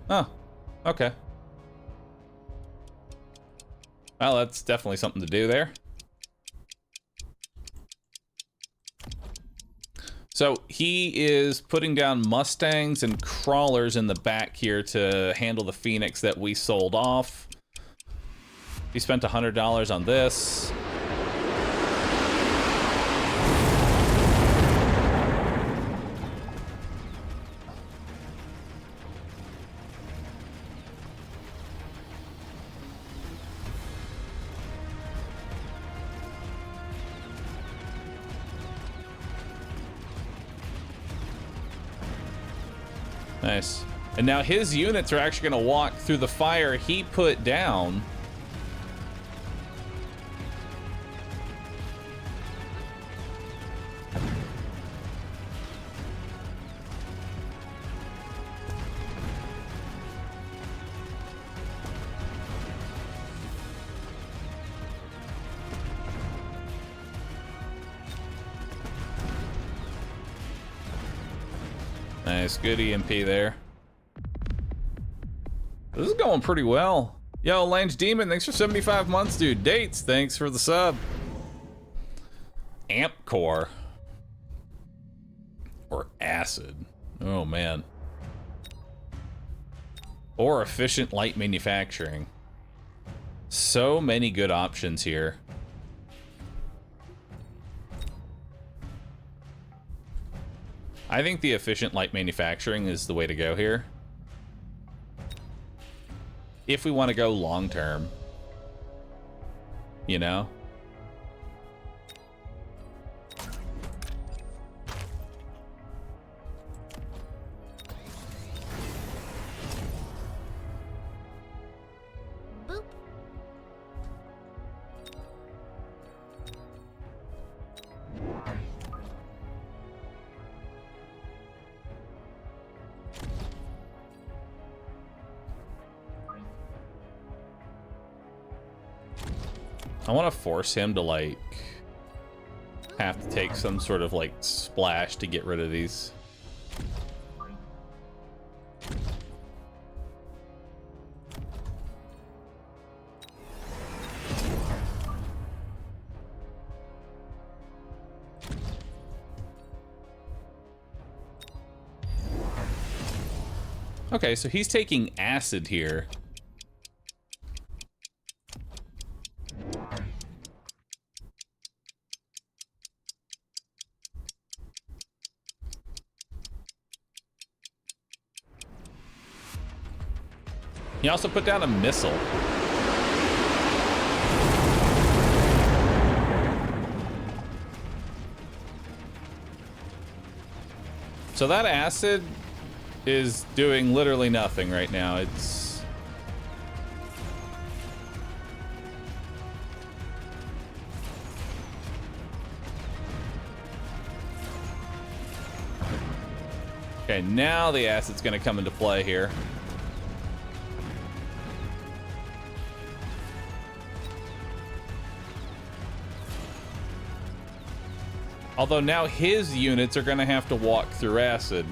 Oh, okay. Well, that's definitely something to do there. So he is putting down Mustangs and crawlers in the back here to handle the Phoenix that we sold off. He spent $100 on this. Nice. And now his units are actually going to walk through the fire he put down. Nice, good EMP there. This is going pretty well. Yo, Lange Demon, thanks for 75 months, dude. Dates, thanks for the sub. Amp Core. Or Acid. Oh, man. Or Efficient Light Manufacturing. So many good options here. I think the efficient light manufacturing is the way to go here. If we want to go long term. You know? I want to force him to, like, have to take some sort of, like, splash to get rid of these. Okay, so he's taking acid here. He also put down a missile. So that acid is doing literally nothing right now. It's... Okay, now the acid's gonna come into play here. Although now his units are gonna have to walk through acid.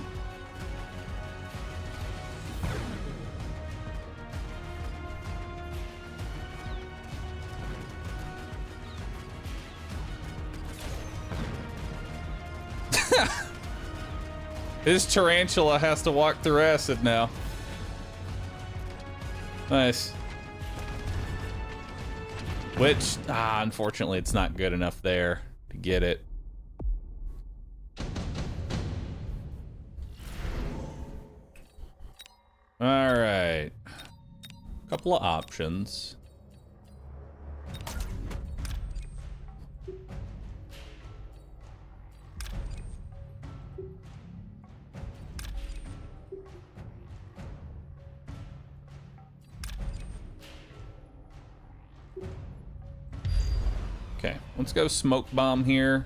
His tarantula has to walk through acid now. Nice. Which, unfortunately, it's not good enough there to get it. All right. Couple of options. Okay, let's go smoke bomb here.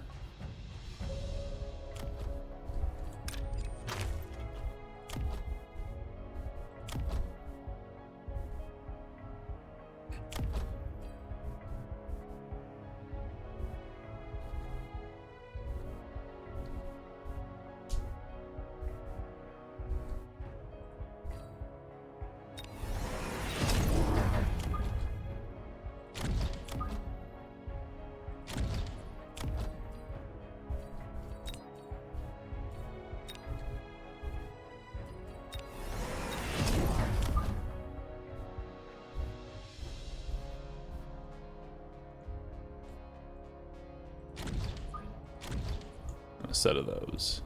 a set of those.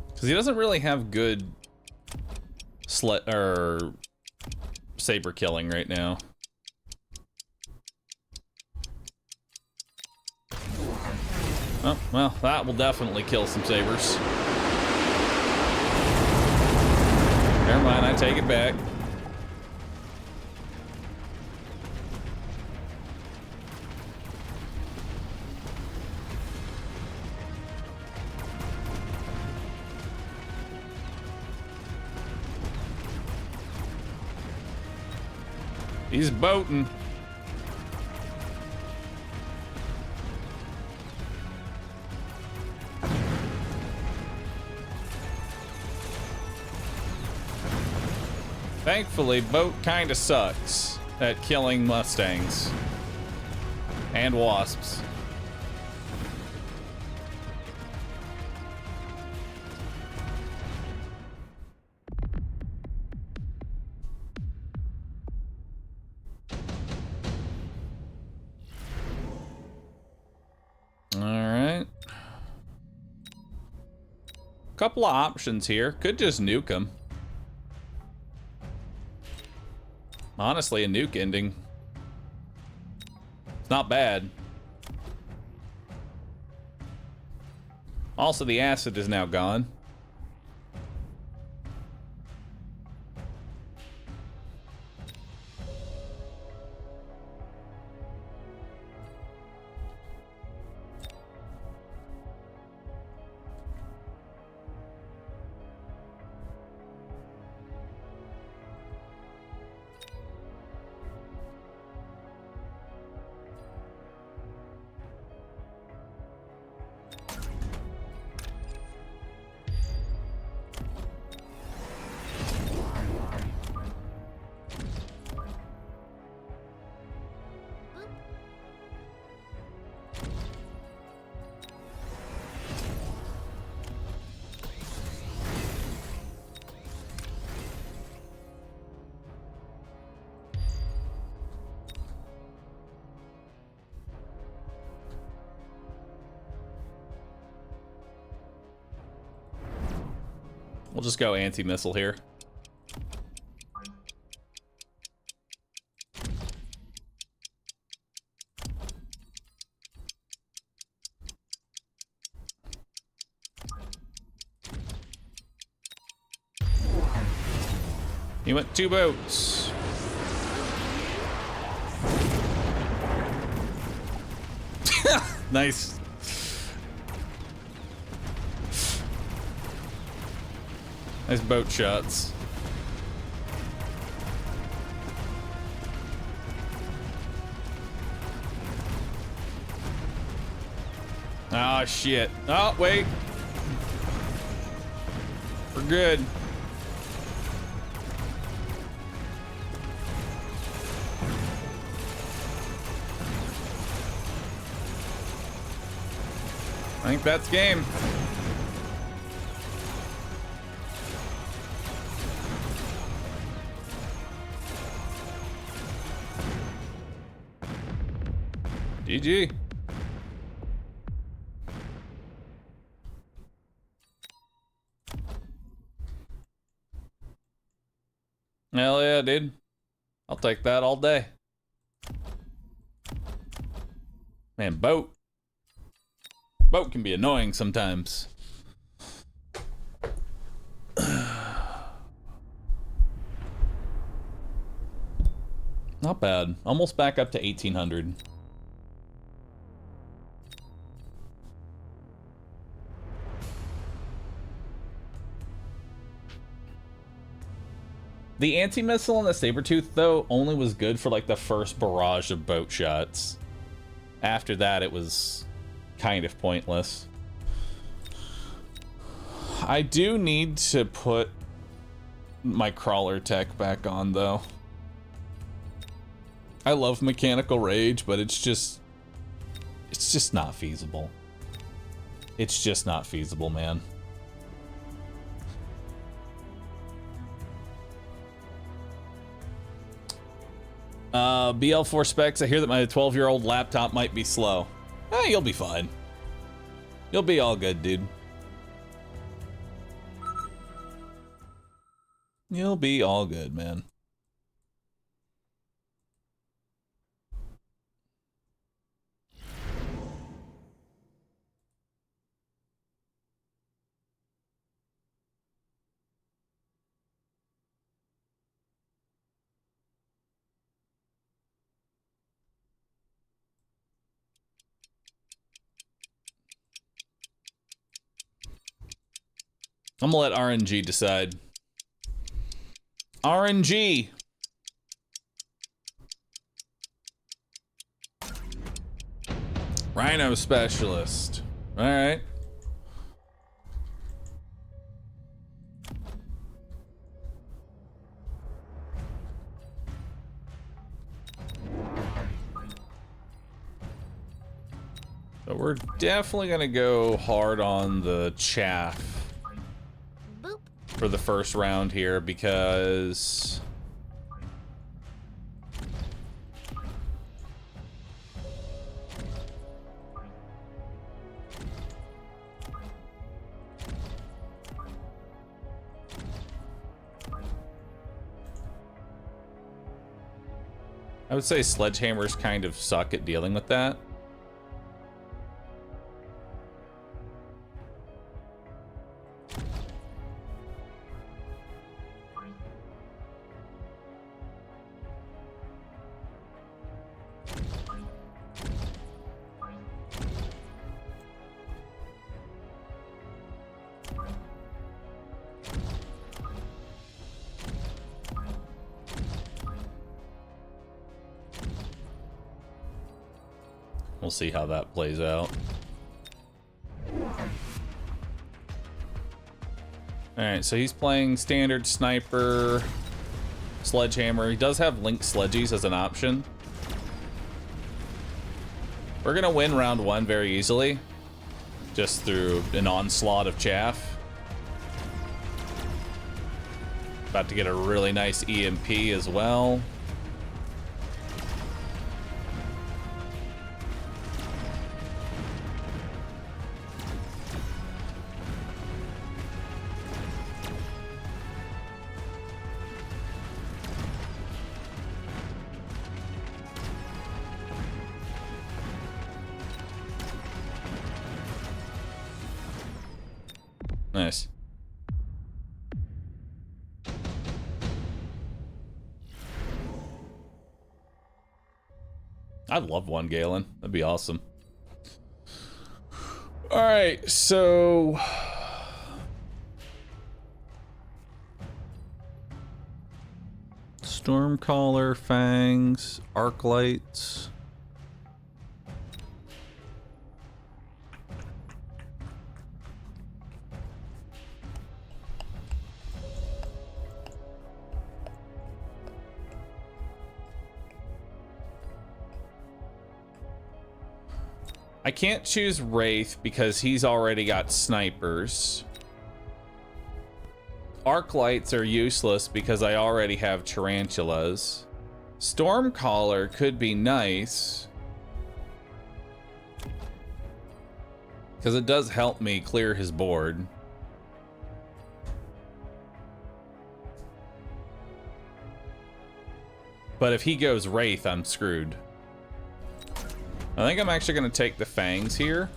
Because he doesn't really have good saber killing right now. Oh, well, that will definitely kill some sabers. Never mind, I take it back. He's boating. Thankfully, boat kind of sucks at killing Mustangs and wasps. Alright. Couple of options here. Could just nuke him. Honestly, a nuke ending. It's not bad. Also, the acid is now gone. We'll just go anti-missile here. He went 2 boats. Nice. Nice boat shots. Oh, shit. Oh, wait. We're good. I think that's game. GG. Hell yeah, dude. I'll take that all day. Man, boat can be annoying sometimes. Not bad. Almost back up to 1800. The anti-missile on the Sabertooth, though, only was good for like the first barrage of boat shots. After that, it was kind of pointless. I do need to put my crawler tech back on, though. I love mechanical rage, but it's just not feasible. It's just not feasible, man. BL4 specs, I hear that my 12-year-old laptop might be slow. You'll be fine. You'll be all good, dude. You'll be all good, man. I'm gonna let RNG decide. RNG! Rhino specialist. Alright. So we're definitely gonna go hard on the chaff for the first round here because I would say sledgehammers kind of suck at dealing with that. We'll see how that plays out. Alright, so he's playing standard sniper, sledgehammer. He does have linked sledgies as an option. We're gonna win round one very easily, just through an onslaught of chaff. About to get a really nice EMP as well. Nice. I'd love one Galen. That'd be awesome. All right, so Stormcaller, Fangs, Arc Lights. I can't choose Wraith because he's already got snipers. Arc Lights are useless because I already have tarantulas. Stormcaller could be nice because it does help me clear his board. But if he goes Wraith, I'm screwed. I think I'm actually going to take the Fangs here.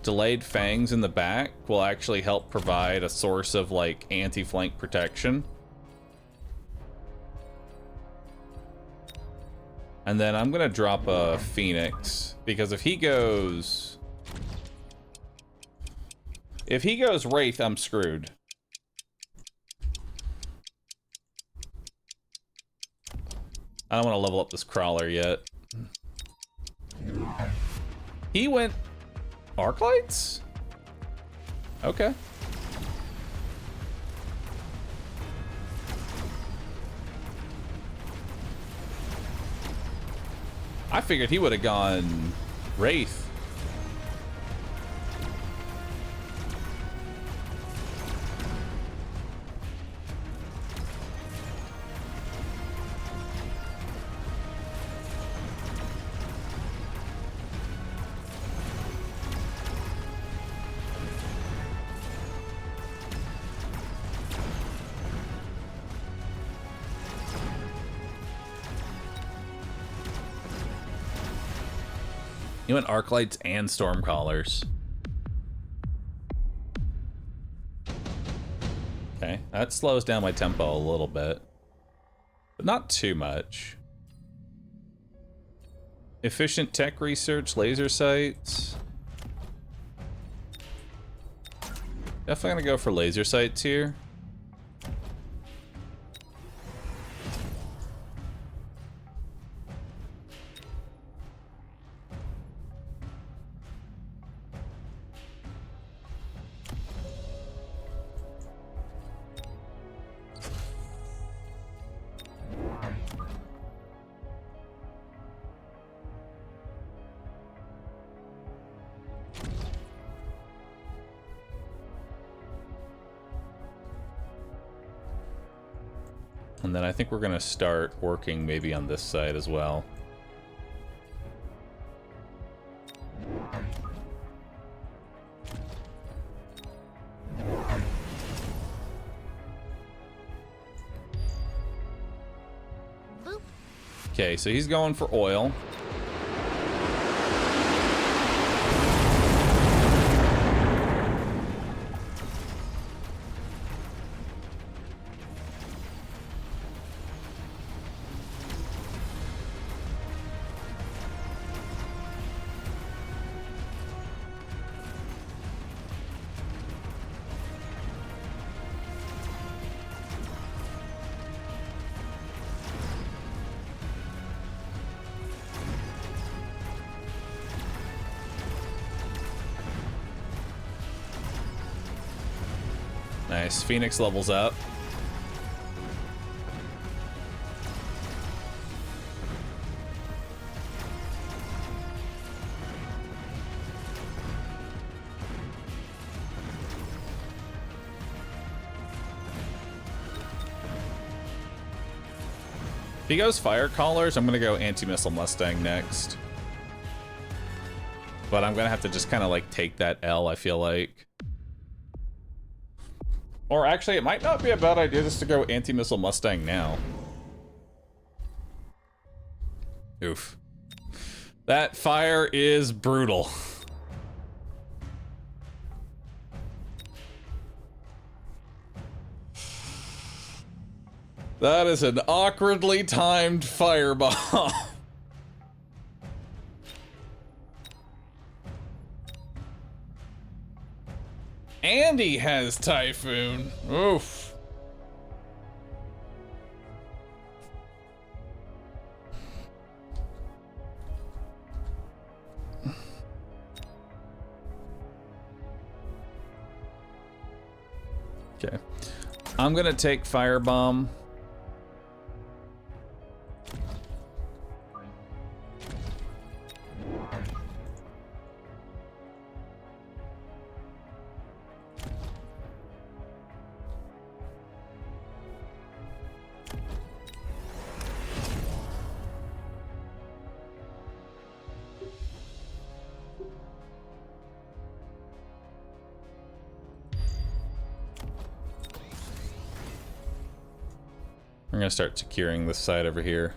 Delayed Fangs in the back will actually help provide a source of like anti-flank protection. And then I'm going to drop a Phoenix because if he goes Wraith, I'm screwed. I don't want to level up this crawler yet. He went Arc Lights? Okay. I figured he would have gone Wraith. You want arc lights and storm collars. Okay, that slows down my tempo a little bit, but not too much. Efficient tech research, laser sights. Definitely gonna go for laser sights here. And then I think we're gonna start working maybe on this side as well. Okay, so he's going for oil. Nice. Phoenix levels up. If he goes fire collars, I'm gonna go anti-missile Mustang next. But I'm gonna have to just kind of like take that L, I feel like. Or actually, it might not be a bad idea just to go anti-missile Mustang now. Oof. That fire is brutal. That is an awkwardly timed firebomb. And he has Typhoon. Oof. Okay. I'm gonna take Firebomb. I'm gonna start securing this side over here.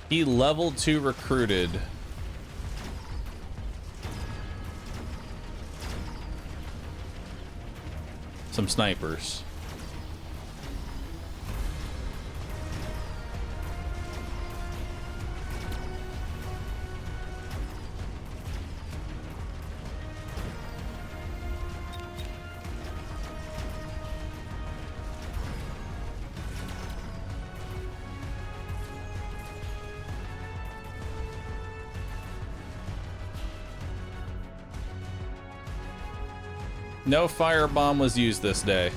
He level 2 recruited. Some snipers. No firebomb was used this day.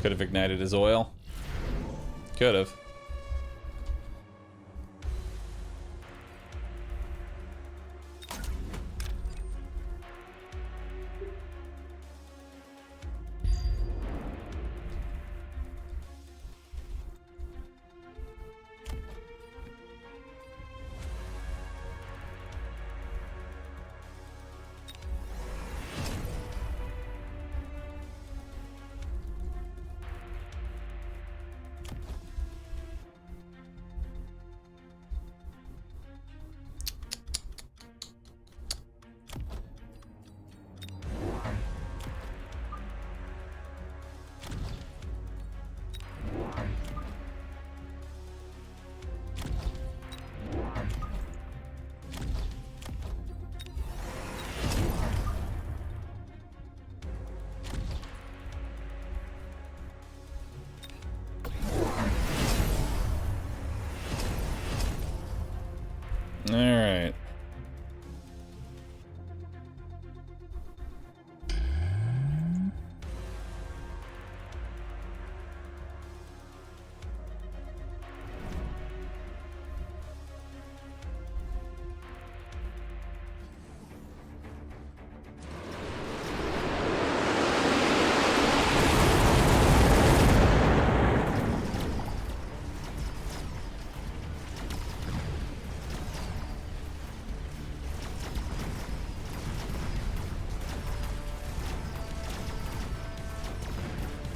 Could have ignited his oil. Could have. All right.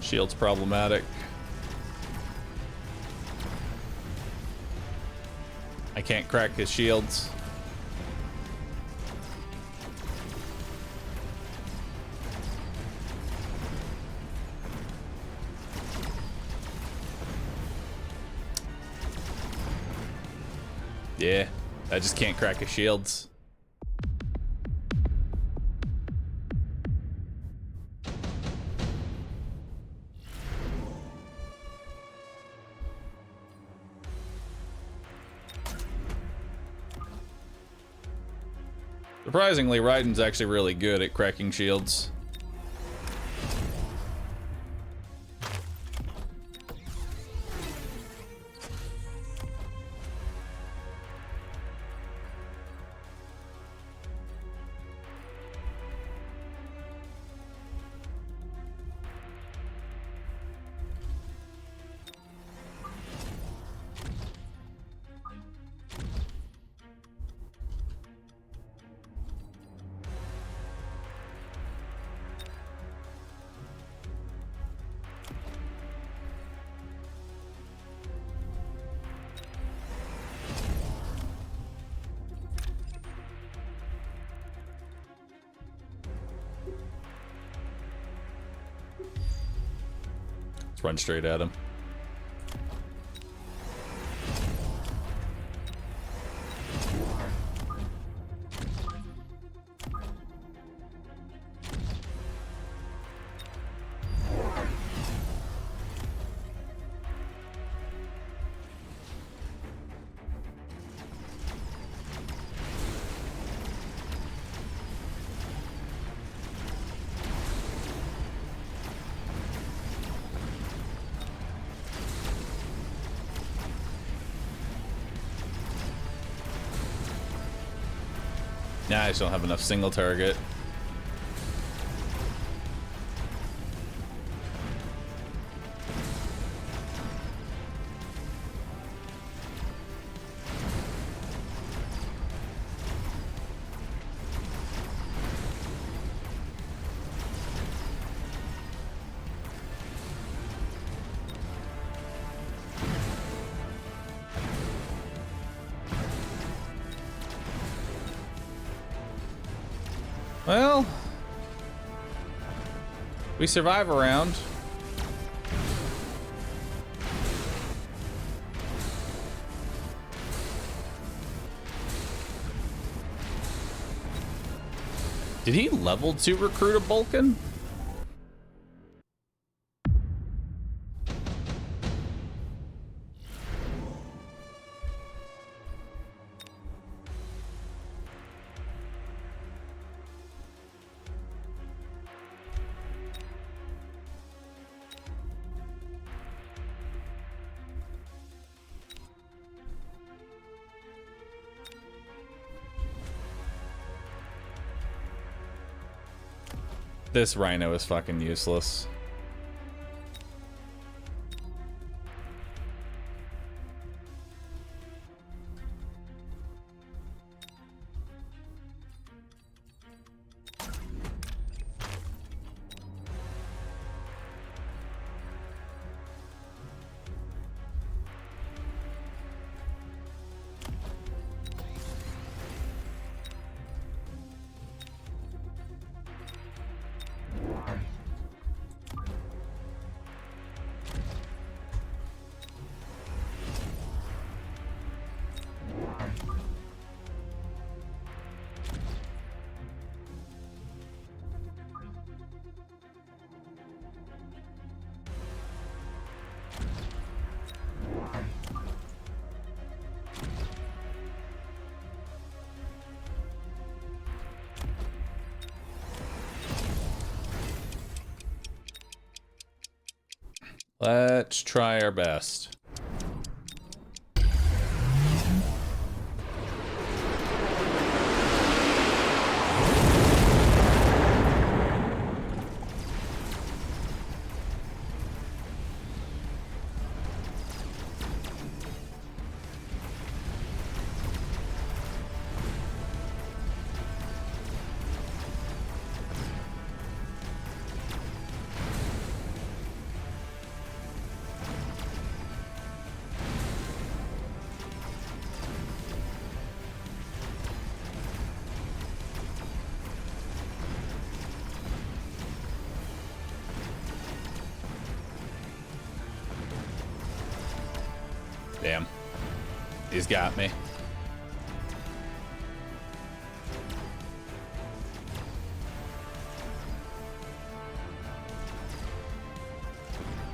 Shield's problematic. I can't crack his shields. Yeah, I just can't crack his shields. Surprisingly, Raiden's actually really good at cracking shields. Run straight at him. Nah, I just don't have enough single target. Well, we survive a round. Did he level to recruit a Vulcan? This rhino is fucking useless. Let's try our best. Damn. He's got me.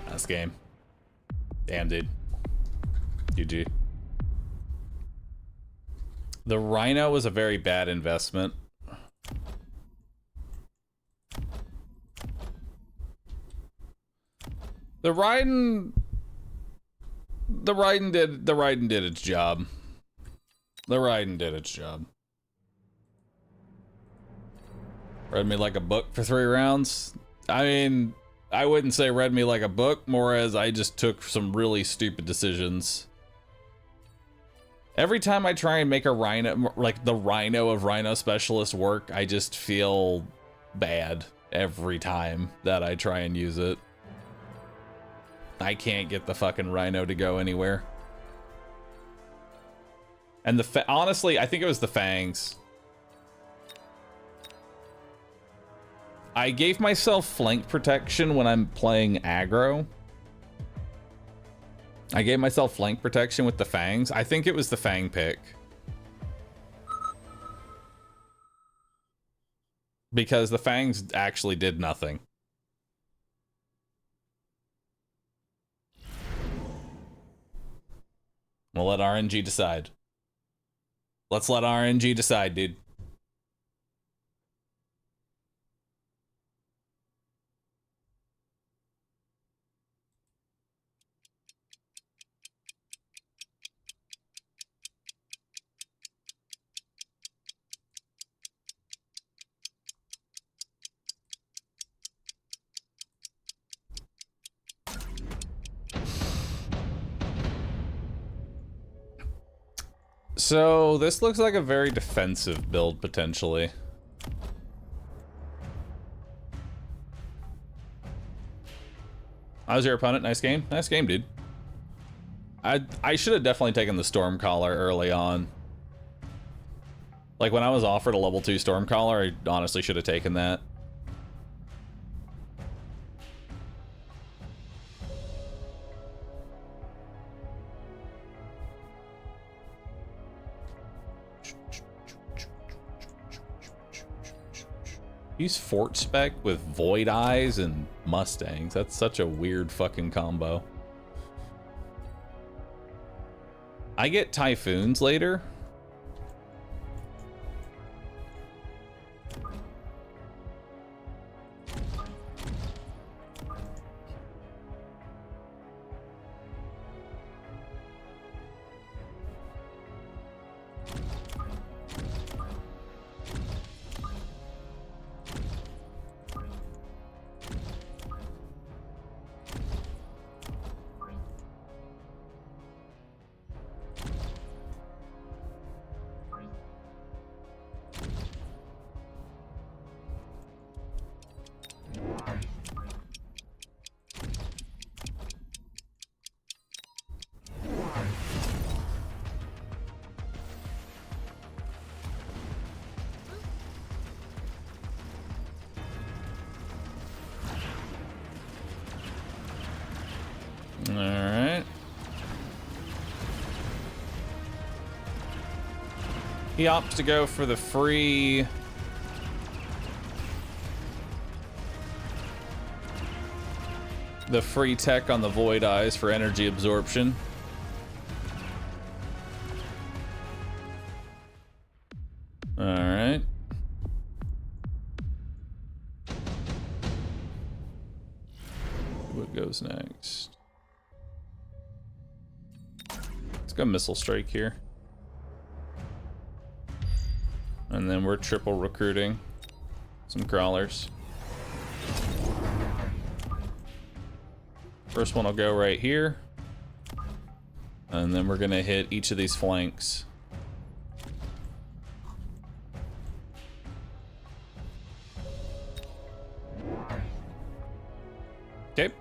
Nice game. Damn, dude. GG. The Rhino was a very bad investment. The Raiden did its job. The Raiden did its job. Read me like a book for 3 rounds. I mean, I wouldn't say read me like a book, more as I just took some really stupid decisions. Every time I try and make a Rhino, like the Rhino of Rhino Specialist work, I just feel bad every time that I try and use it. I can't get the fucking Rhino to go anywhere. And honestly, I think it was the fangs. I gave myself flank protection when I'm playing aggro. I gave myself flank protection with the fangs. I think it was the fang pick. Because the fangs actually did nothing. We'll let RNG decide. Let's let RNG decide, dude. So, this looks like a very defensive build, potentially. How's your opponent? Nice game? Nice game, dude. I should have definitely taken the Stormcaller early on. Like, when I was offered a level 2 Stormcaller, I honestly should have taken that. Use Fort Spec with Void Eyes and Mustangs. That's such a weird fucking combo. I get Typhoons later. Alright. He opts to go for the free... tech on the Void Eyes for energy absorption. Alright. What goes next? Let's go Missile Strike here. And then we're triple recruiting some crawlers. First one will go right here. And then we're gonna hit each of these flanks. Okay.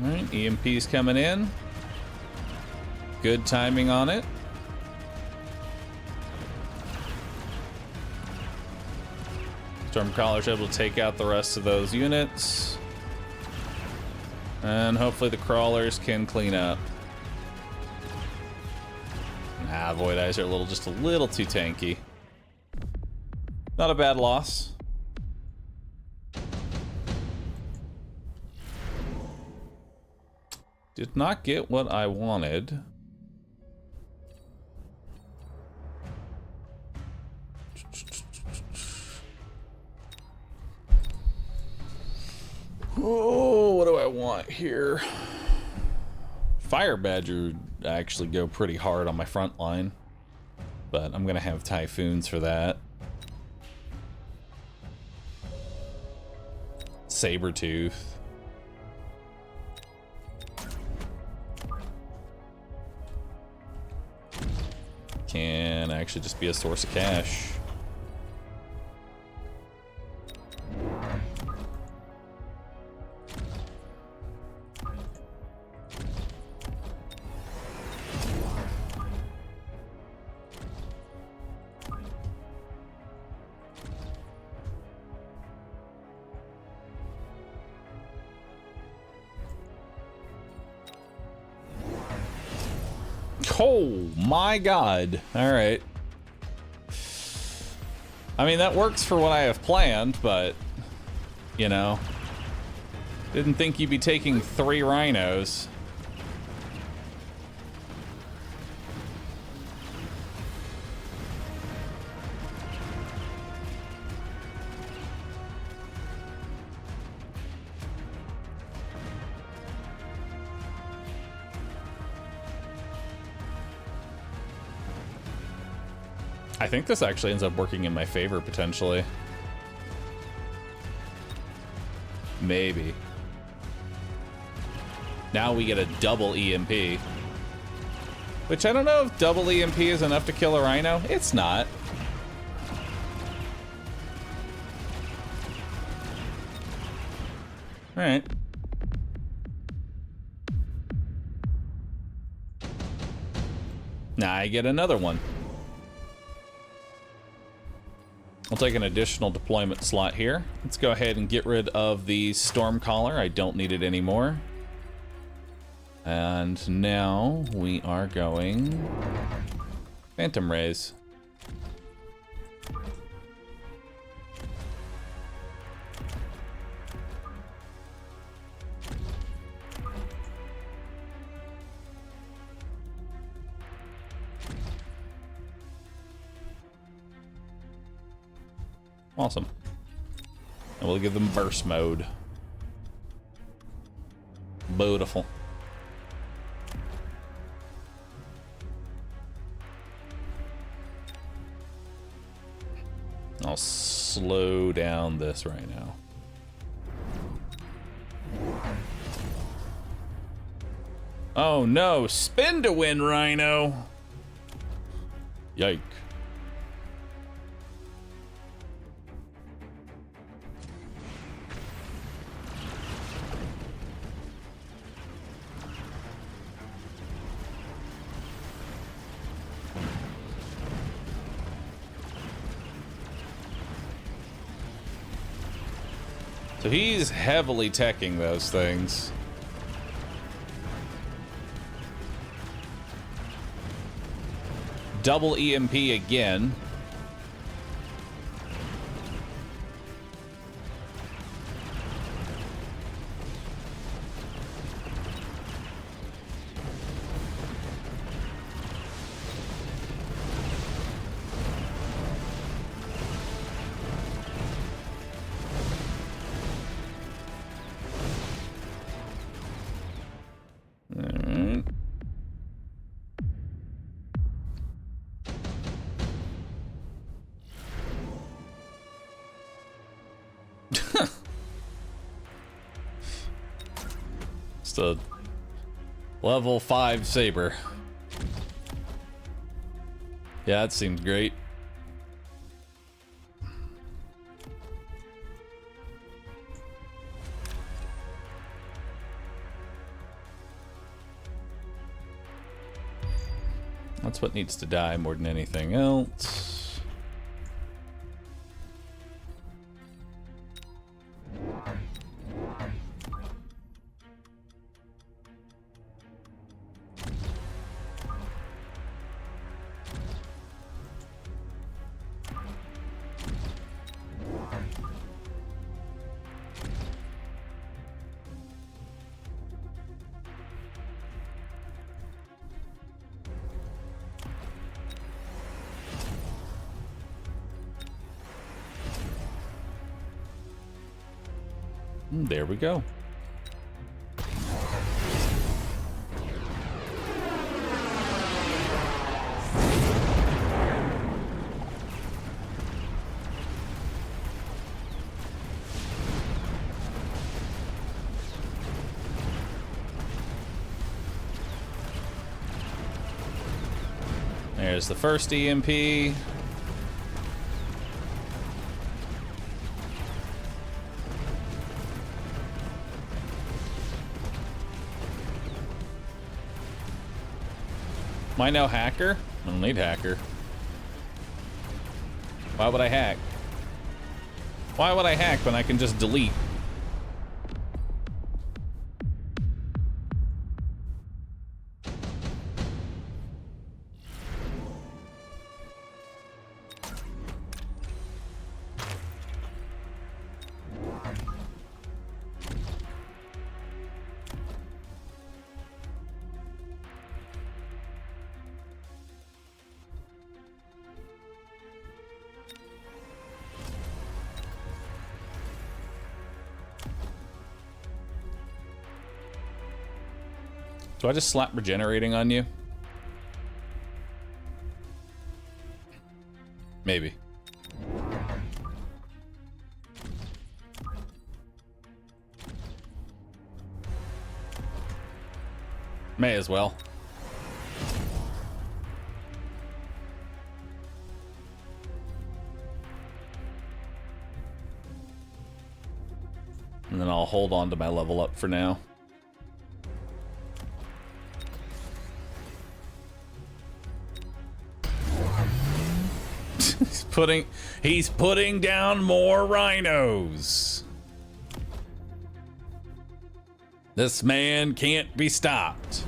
Alright, EMP's coming in. Good timing on it. Stormcrawler's able to take out the rest of those units. And hopefully the crawlers can clean up. Nah, Void Eyes are just a little too tanky. Not a bad loss. Did not get what I wanted. Oh, what do I want here? Fire Badger actually go pretty hard on my front line, but I'm gonna have Typhoons for that. Sabretooth. Can actually just be a source of cash. Oh my god. Alright. I mean, that works for what I have planned, but, you know, didn't think you'd be taking 3 rhinos. I think this actually ends up working in my favor, potentially. Maybe. Now we get a double EMP. Which I don't know if double EMP is enough to kill a rhino. It's not. Alright. Now I get another one. I'll take an additional deployment slot here. Let's go ahead and get rid of the Stormcaller. I don't need it anymore. And now we are going Phantom Rays. Awesome. And we'll give them burst mode. Beautiful. gonna slow down this right now. Oh no, spin to win, Rhino. Yike. So he's heavily teching those things. Double EMP again. It's a level 5 saber. Yeah, that seems great. That's what needs to die more than anything else. There we go. There's the first EMP. Am I no hacker? I don't need hacker. Why would I hack? Why would I hack when I can just delete? Do I just slap regenerating on you? Maybe. May as well. And then I'll hold on to my level up for now. He's putting down more rhinos. This man can't be stopped.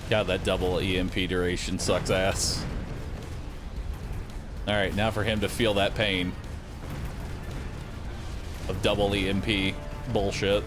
God, that double EMP duration sucks ass. Alright, now for him to feel that pain of double EMP bullshit.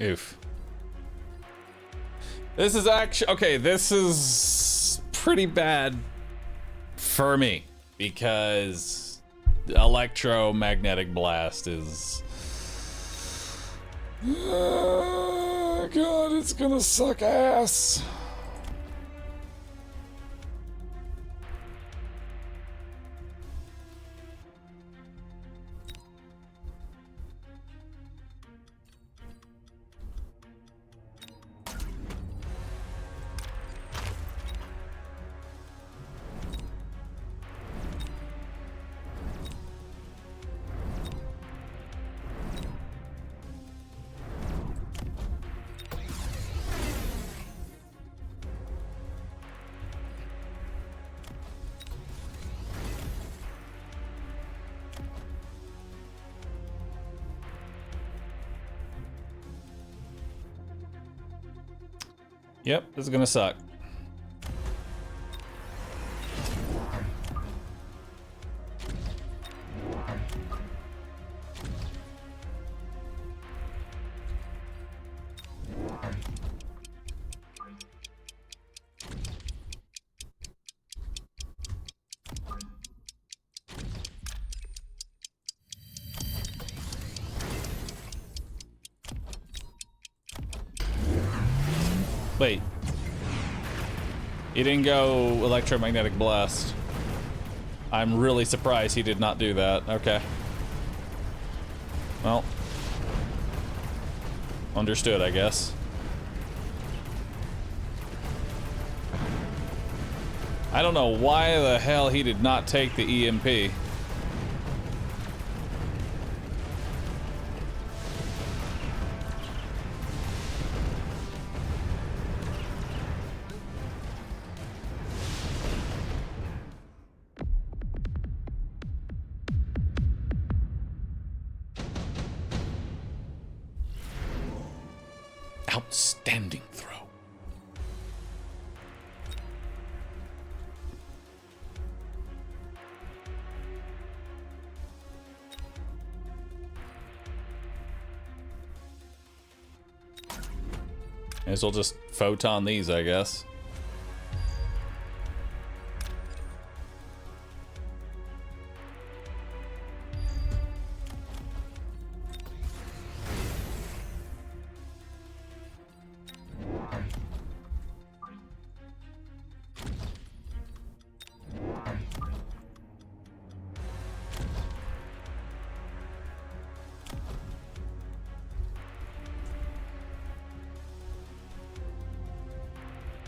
Oof. This is actually okay. This is pretty bad for me because electromagnetic blast is. God, it's gonna suck ass. Yep, this is gonna suck. Wait. He didn't go electromagnetic blast. I'm really surprised he did not do that. Okay. Well. Understood, I guess. I don't know why the hell he did not take the EMP. Outstanding throw. May as well just photon these, I guess.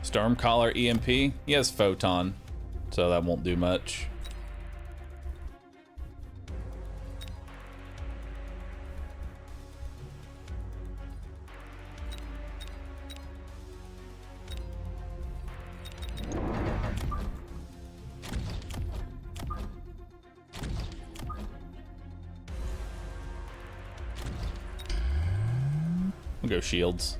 Stormcaller EMP. He has photon, so that won't do much. We'll go shields.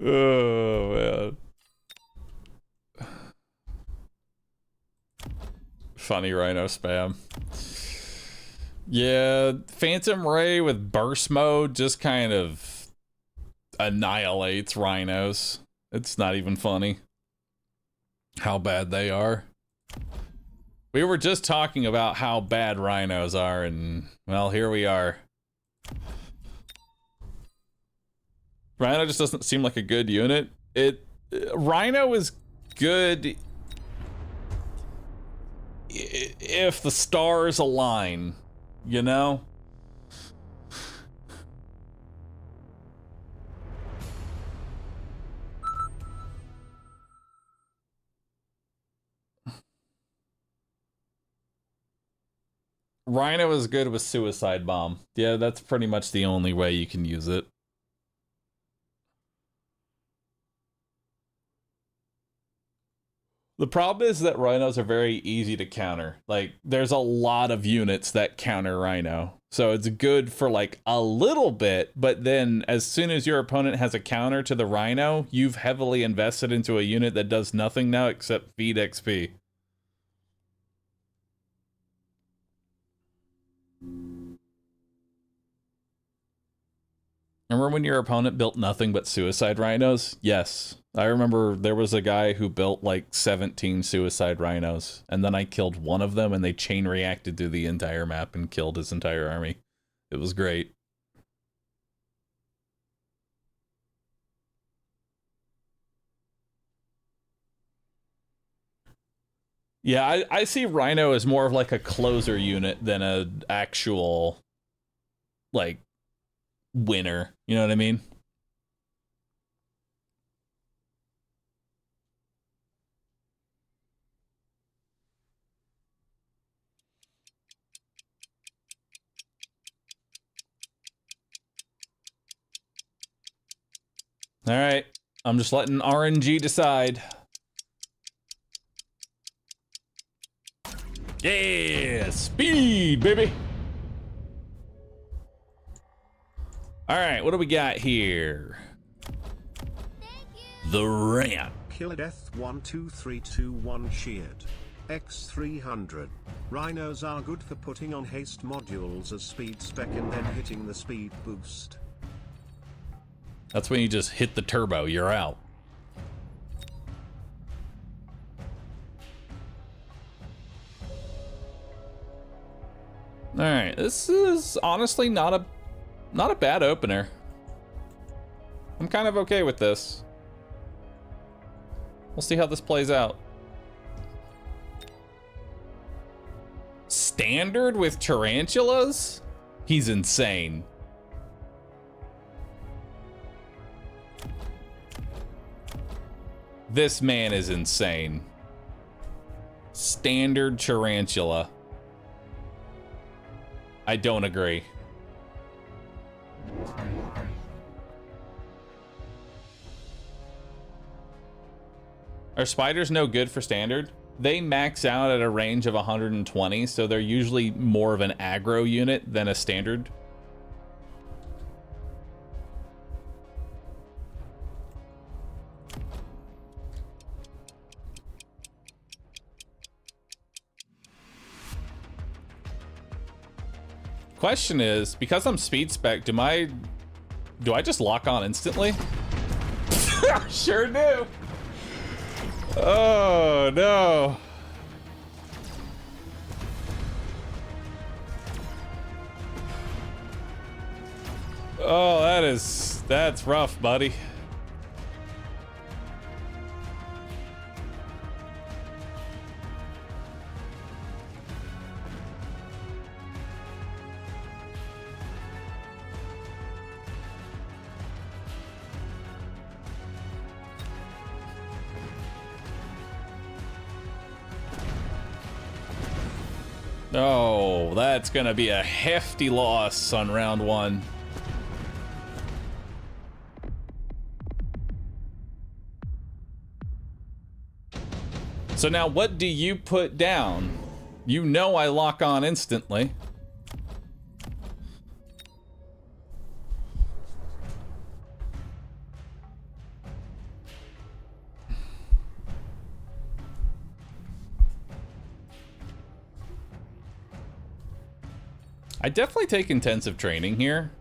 Oh, man. Funny rhino spam. Yeah, Phantom Ray with burst mode just kind of annihilates rhinos. It's not even funny how bad they are. We were just talking about how bad rhinos are, and, well, here we are. Rhino just doesn't seem like a good unit. Rhino is good if the stars align, you know? Rhino is good with suicide bomb. Yeah, that's pretty much the only way you can use it. The problem is that rhinos are very easy to counter. Like, there's a lot of units that counter rhino. So it's good for like a little bit, but then as soon as your opponent has a counter to the rhino, you've heavily invested into a unit that does nothing now except feed XP. Remember when your opponent built nothing but suicide rhinos? Yes. I remember there was a guy who built like 17 suicide rhinos, and then I killed one of them and they chain reacted to the entire map and killed his entire army. It was great. Yeah, I see Rhino as more of like a closer unit than an actual, like, winner. You know what I mean? All right, I'm just letting RNG decide. Yeah, speed, baby. All right, what do we got here? The ramp. Killer Death 12321 cheered. X300. Rhinos are good for putting on haste modules as speed spec and then hitting the speed boost. That's when you just hit the turbo, you're out. All right, this is honestly not a bad opener. I'm kind of okay with this. We'll see how this plays out. Standard with tarantulas? He's insane. This man is insane. Standard tarantula. I don't agree. Are spiders no good for standard? They max out at a range of 120, so they're usually more of an aggro unit than a standard. Question is, because I'm speed spec, do I just lock on instantly? Sure do. Oh no. Oh, that's rough, buddy. Oh, that's gonna be a hefty loss on round one. So now what do you put down? You know I lock on instantly. I definitely take intensive training here.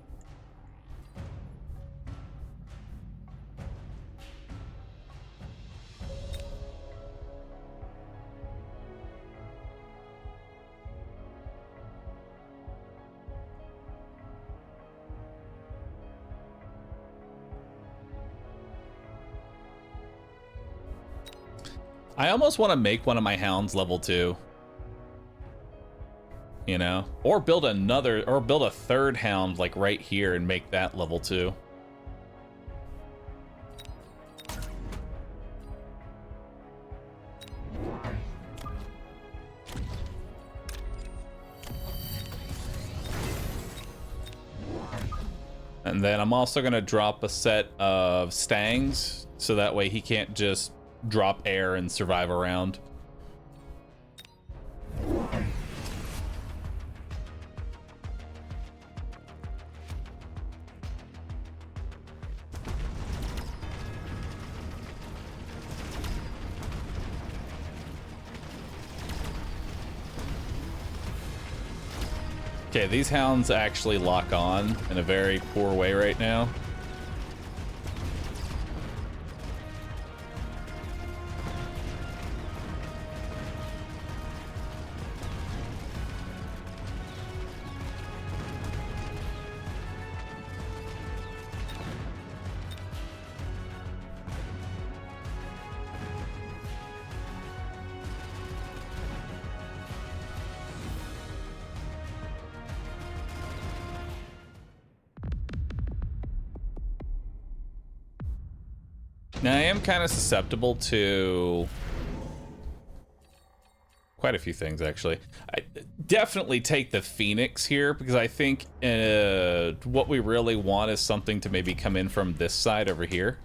I almost want to make one of my hounds level 2. You know? Or build a third hound like right here and make that level 2. And then I'm also going to drop a set of stangs so that way he can't just drop air and survive around. Okay, these hounds actually lock on in a very poor way right now. Now, I am kind of susceptible to quite a few things, actually. I definitely take the Phoenix here, because I think what we really want is something to maybe come in from this side over here.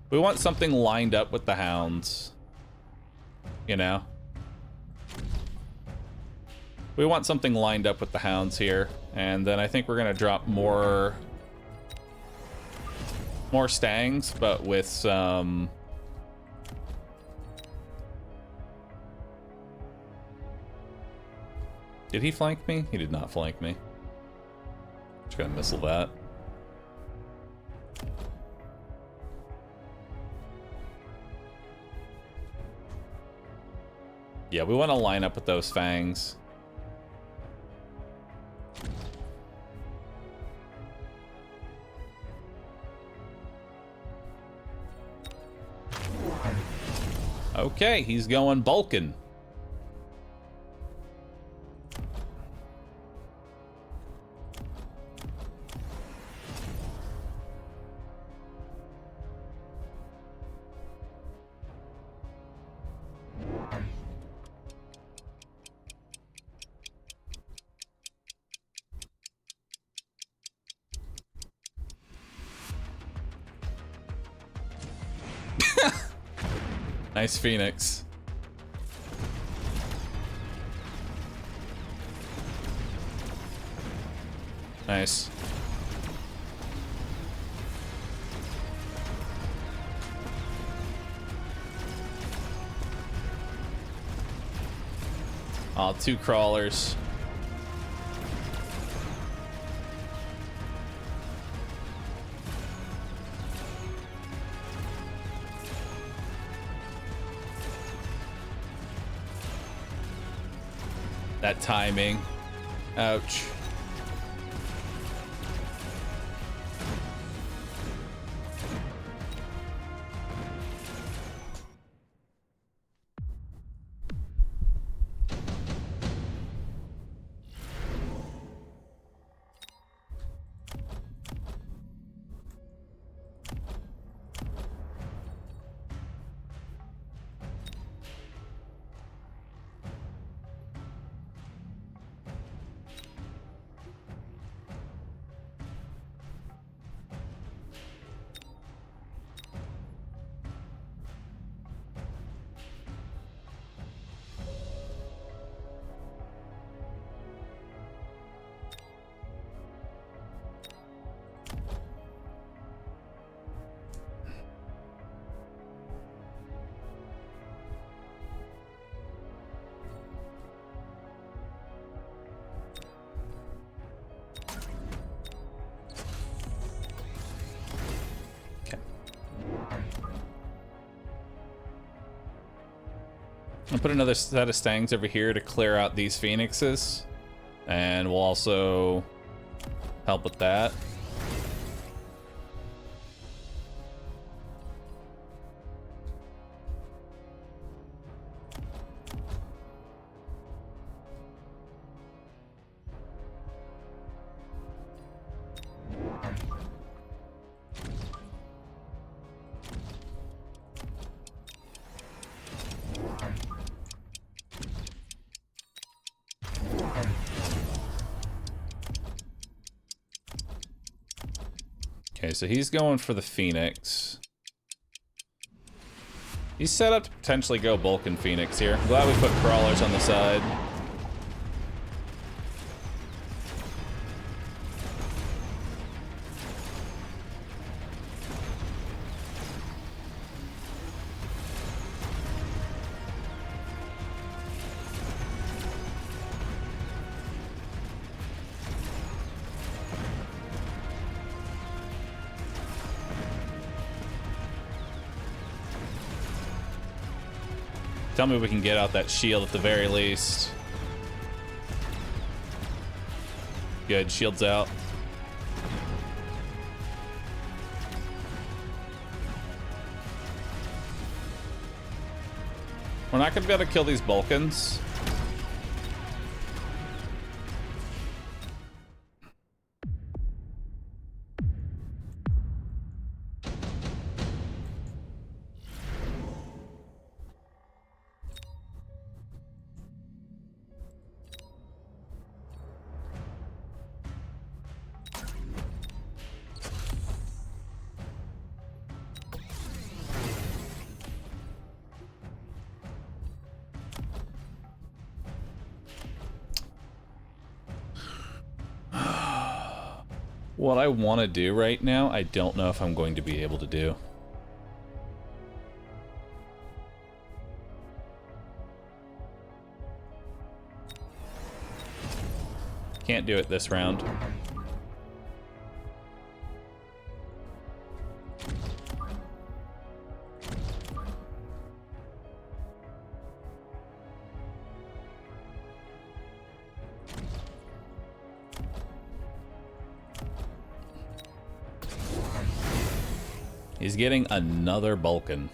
We want something lined up with the hounds, you know? We want something lined up with the hounds here, and then I think we're gonna drop more stangs, but with some Did he flank me? He did not flank me. Just gonna missile that. Yeah, we want to line up with those fangs. Okay, he's going Vulcan. Nice Phoenix. Nice. Oh, 2 crawlers. That timing. Ouch. I'll put another set of stangs over here to clear out these phoenixes. And we'll also help with that. Okay, so he's going for the Phoenix. He's set up to potentially go Bulk and Phoenix here. I'm glad we put crawlers on the side. Tell me we can get out that shield at the very least. Good, shield's out. We're not gonna be able to kill these Vulcans. What I want to do right now, I don't know if I'm going to be able to do. Can't do it this round. He's getting another Vulcan.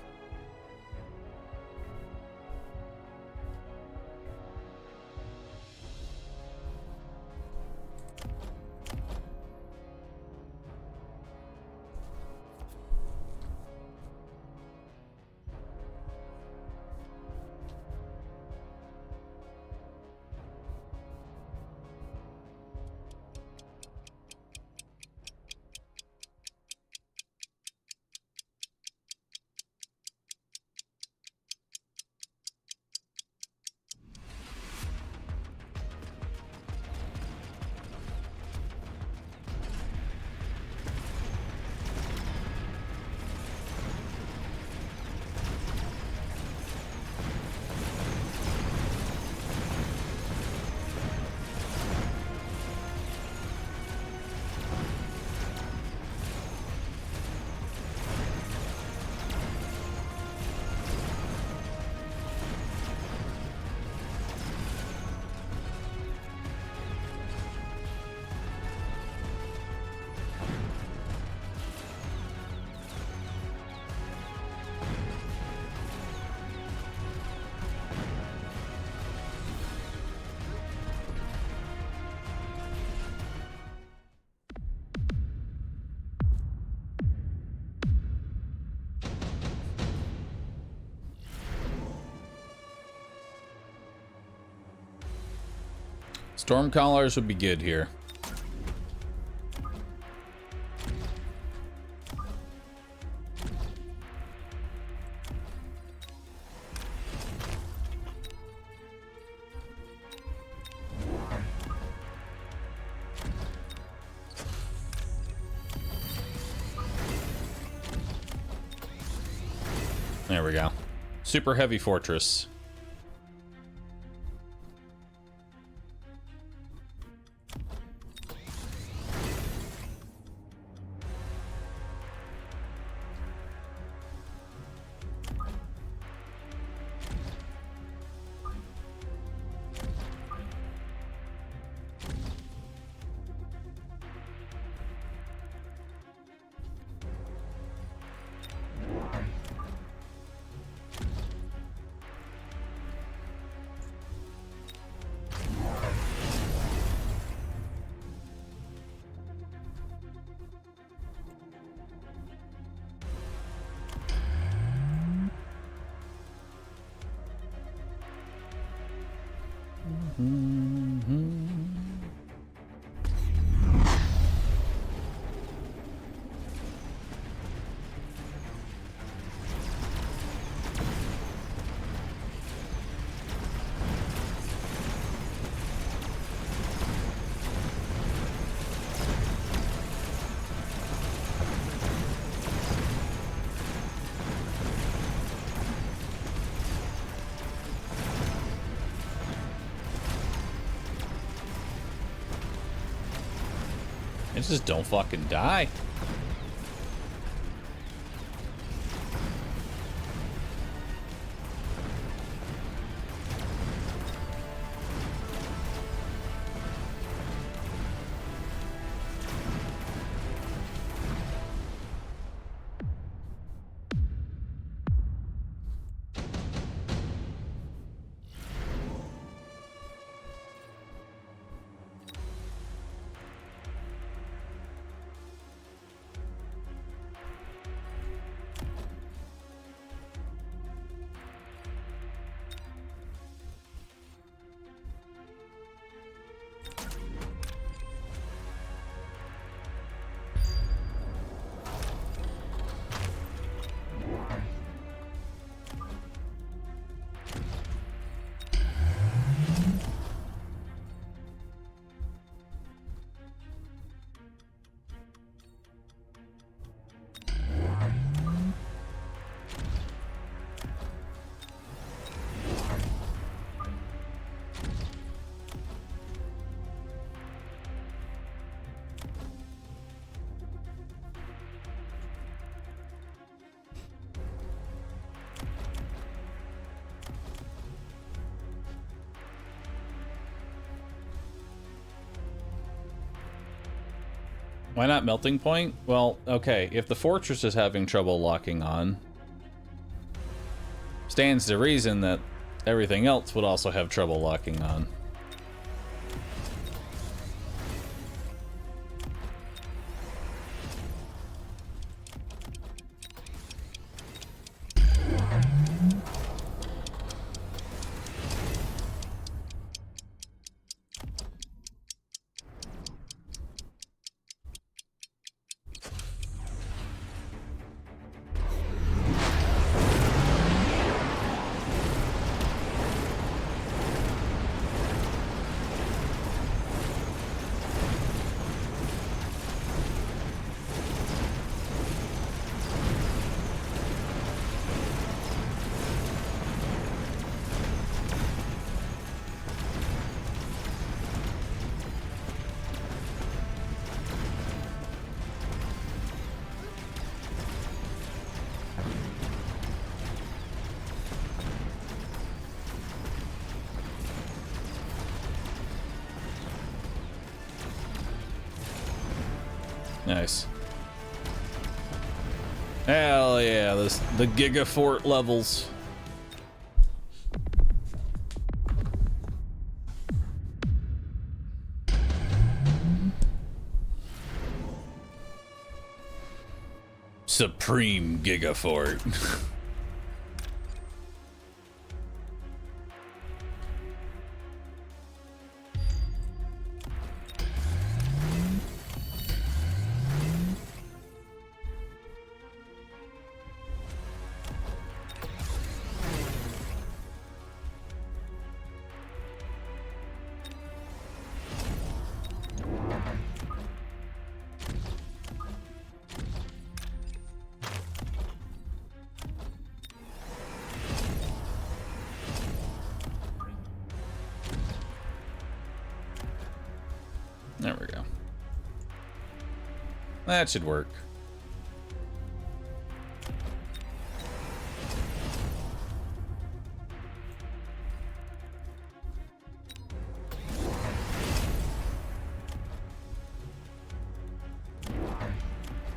Stormcallers would be good here. There we go. Super heavy fortress. I just don't fucking die. Why not melting point? Well, okay, if the fortress is having trouble locking on, stands to reason that everything else would also have trouble locking on. Nice. Hell yeah, the Gigafort levels. Supreme Gigafort. There we go. That should work.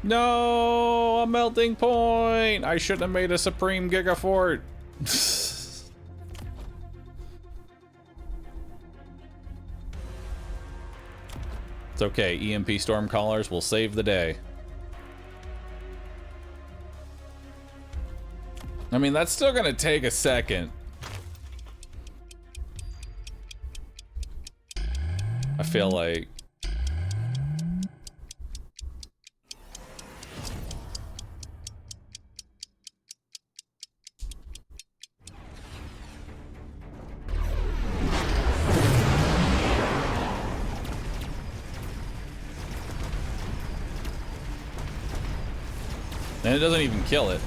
No, a melting point. I shouldn't have made a Supreme Gigafort. It's okay, EMP Stormcallers will save the day. I mean, that's still gonna take a second. I feel like... And it doesn't even kill it.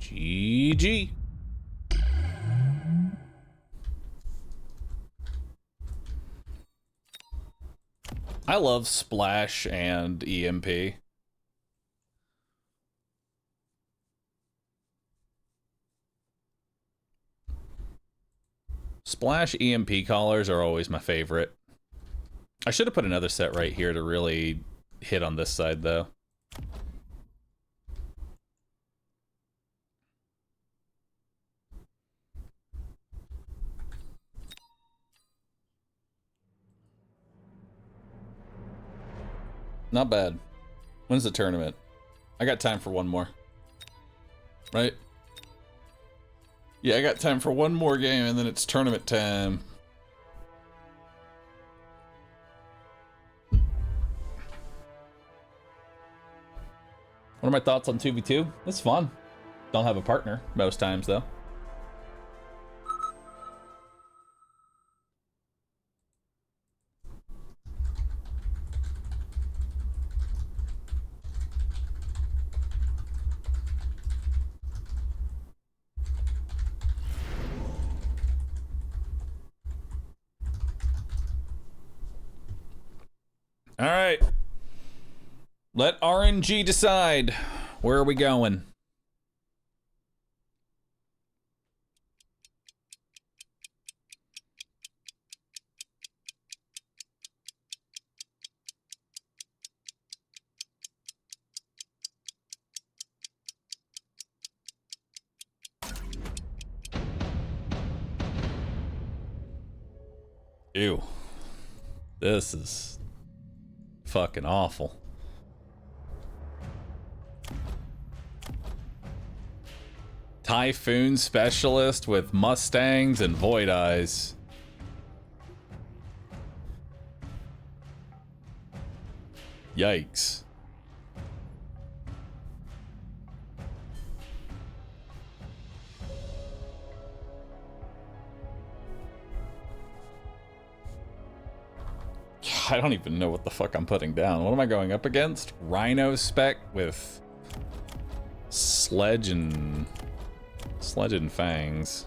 GG. I love Splash and EMP. Splash EMP collars are always my favorite. I should have put another set right here to really hit on this side, though. Not bad. When's the tournament? I got time for one more. Right? Yeah, I got time for one more game and then it's tournament time. What are my thoughts on 2v2? It's fun. Don't have a partner most times, though. All right. Let RNG decide. Where are we going? Ew. This is fucking awful. Typhoon specialist with Mustangs and Void Eyes. Yikes. I don't even know what the fuck I'm putting down. What am I going up against? Rhino spec with sledge and fangs.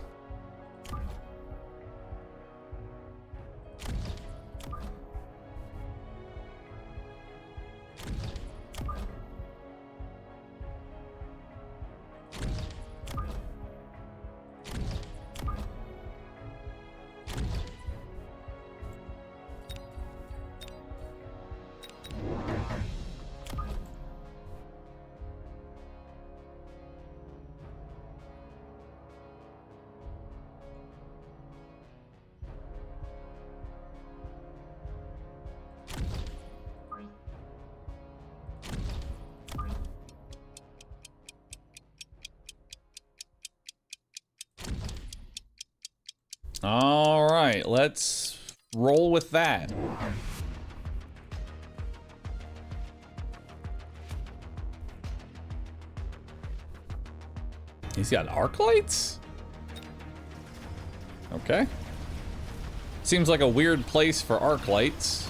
All right, let's roll with that. He's got arc lights? Okay. Seems like a weird place for arc lights.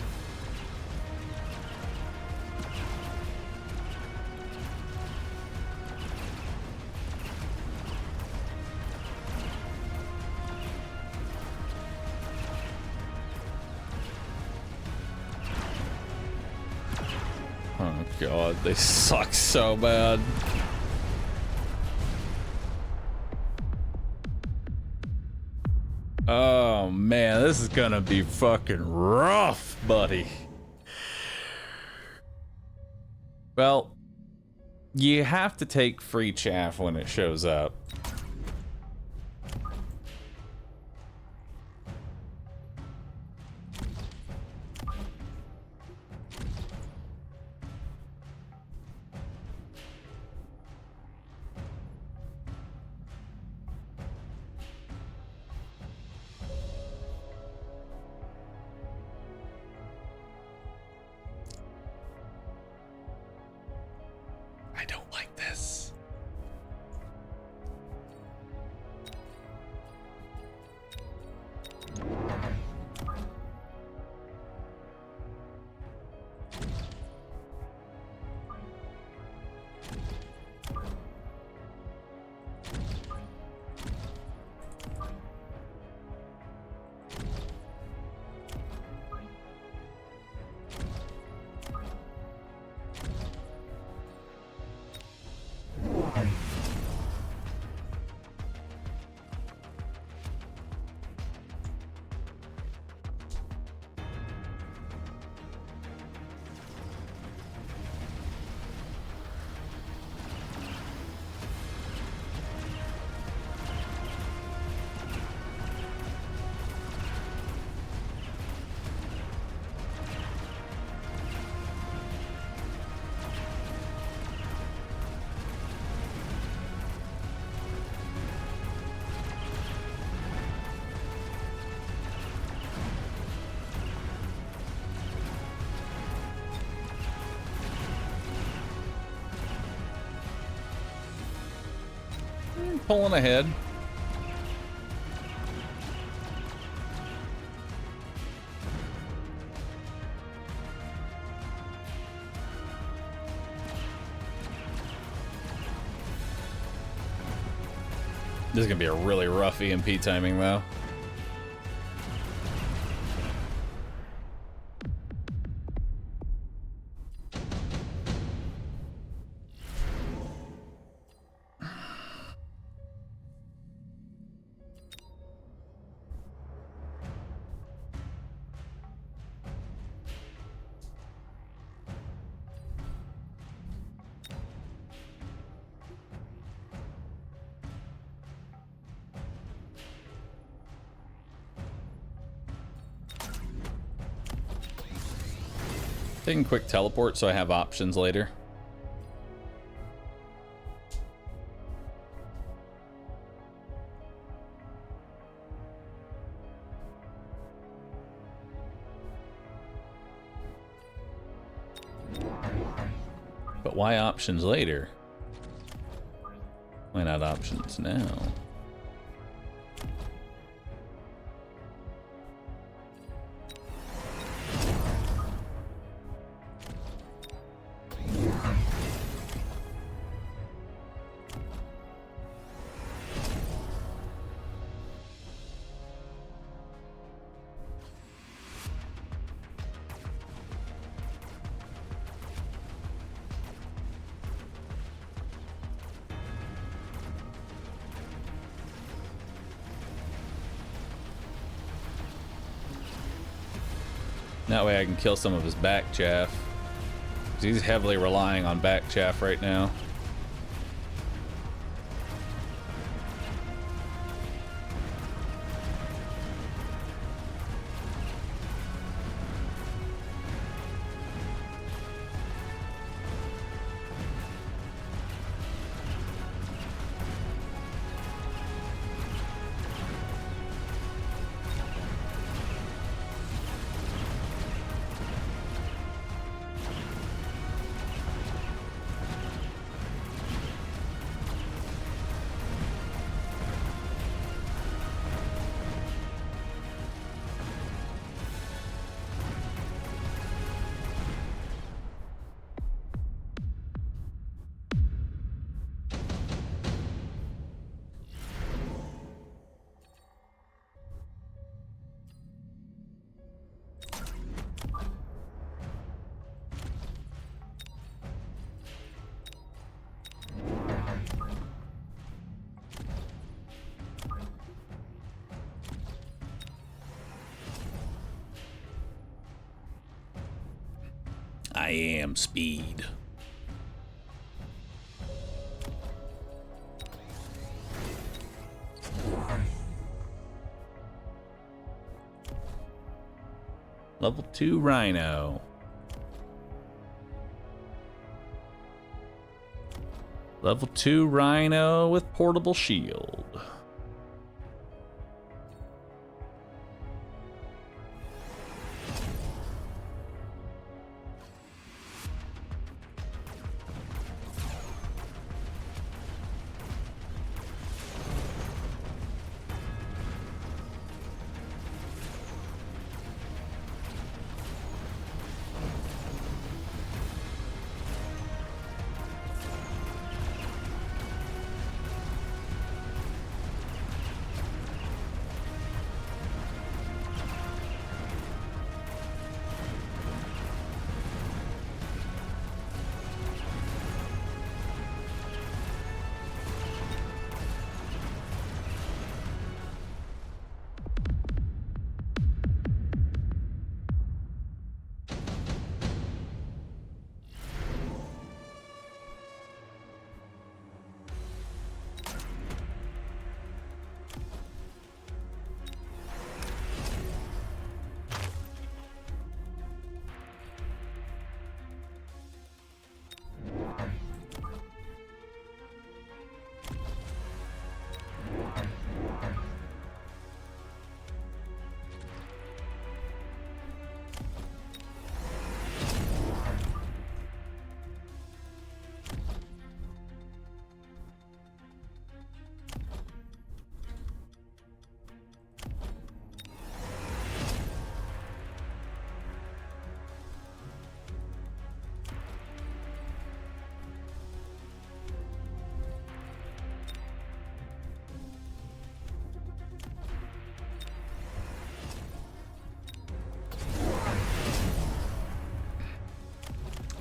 Oh god, they suck so bad. Oh man, this is gonna be fucking rough, buddy. Well, you have to take free chaff when it shows up. I don't like this. Pulling ahead. This is gonna be a really rough EMP timing though. Taking quick teleport so I have options later. But why options later? Why not options now? That way I can kill some of his back chaff. 'Cause he's heavily relying on back chaff right now. I am speed. Level 2 Rhino. Level 2 Rhino with portable shield.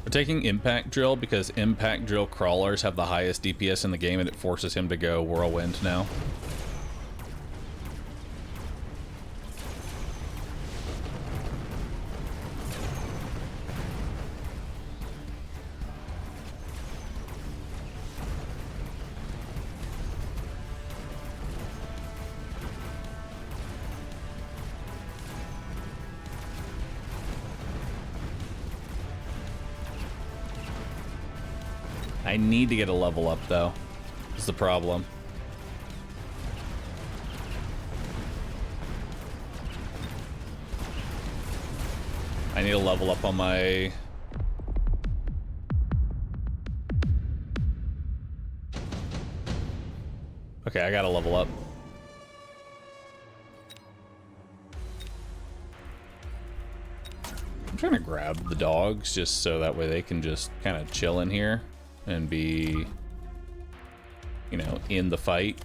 We're taking Impact Drill because Impact Drill crawlers have the highest DPS in the game and it forces him to go Whirlwind now. I need to get a level up, though. Is the problem. I need to level up on my... Okay, I gotta level up. I'm trying to grab the dogs just so that way they can just kind of chill in here and be, you know, in the fight.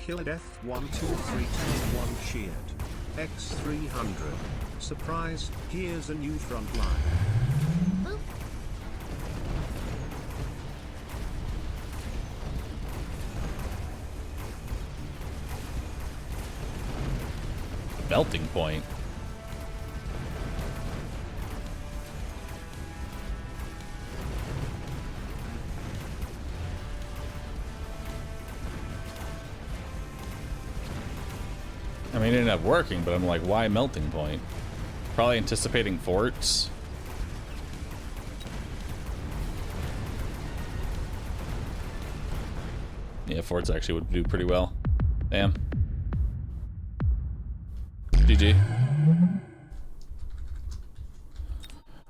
Kill Death 12321 cheered. X300. Surprise, here's a new front line. Melting point. I mean, it ended up working, but I'm like, why melting point? Probably anticipating forts. Yeah, forts actually would do pretty well. Damn. GG.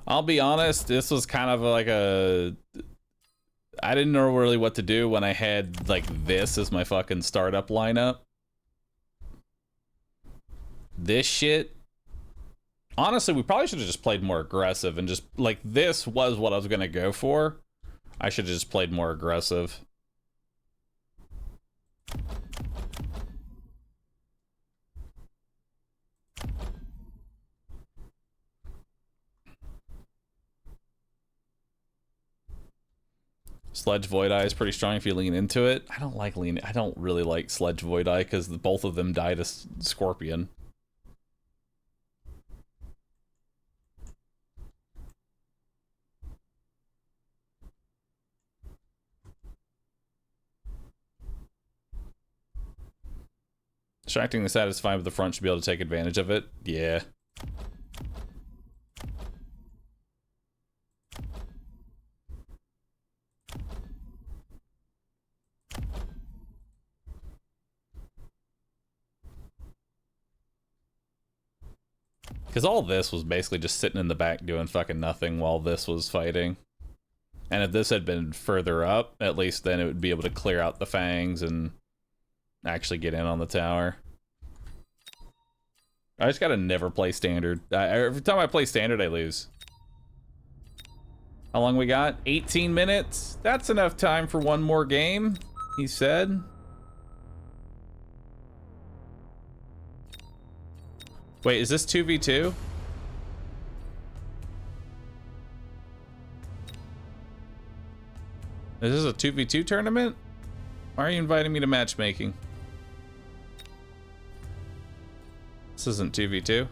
I'll be honest, this was kind of like a... I didn't know really what to do when I had, like, this as my fucking startup lineup. This shit... Honestly, we probably should have just played more aggressive and just, like, this was what I was gonna go for. I should have just played more aggressive. Sledge Void Eye is pretty strong if you lean into it. I don't really like Sledge Void Eye because both of them died to Scorpion. Distracting and satisfied with the front should be able to take advantage of it. Yeah. Because all this was basically just sitting in the back doing fucking nothing while this was fighting. And if this had been further up, at least then it would be able to clear out the fangs and actually get in on the tower. I just gotta never play standard. Every time I play standard, I lose. How long we got? 18 minutes? That's enough time for one more game, he said. Wait, is this 2v2? Is this a 2v2 tournament? Why are you inviting me to matchmaking? This isn't 2v2.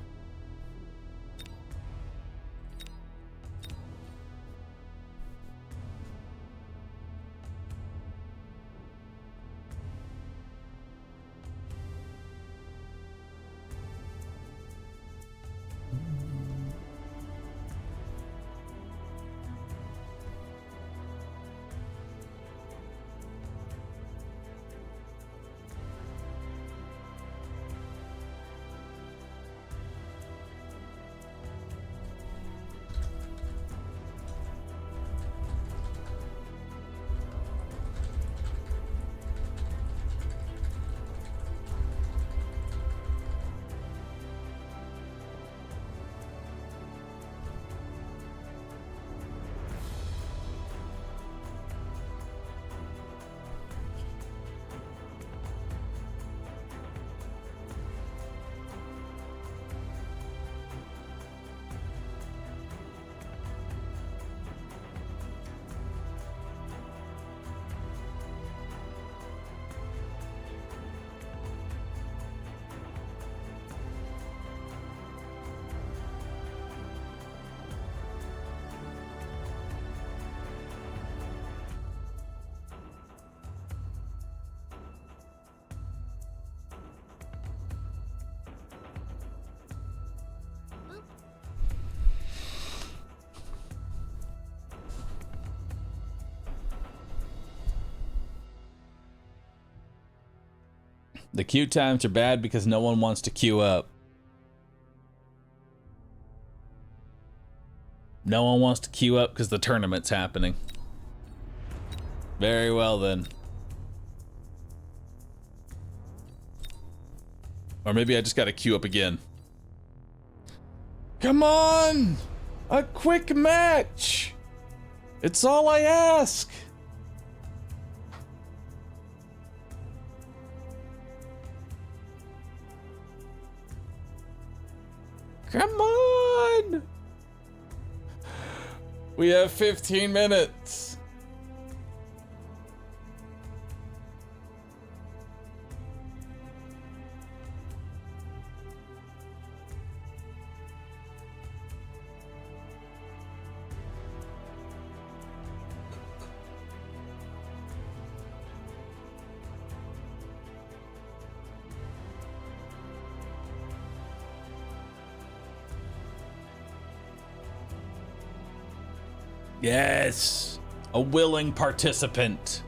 The queue times are bad because no one wants to queue up. No one wants to queue up because the tournament's happening. Very well then. Or maybe I just gotta queue up again. Come on! A quick match! It's all I ask! Come on! We have 15 minutes. Yes, a willing participant.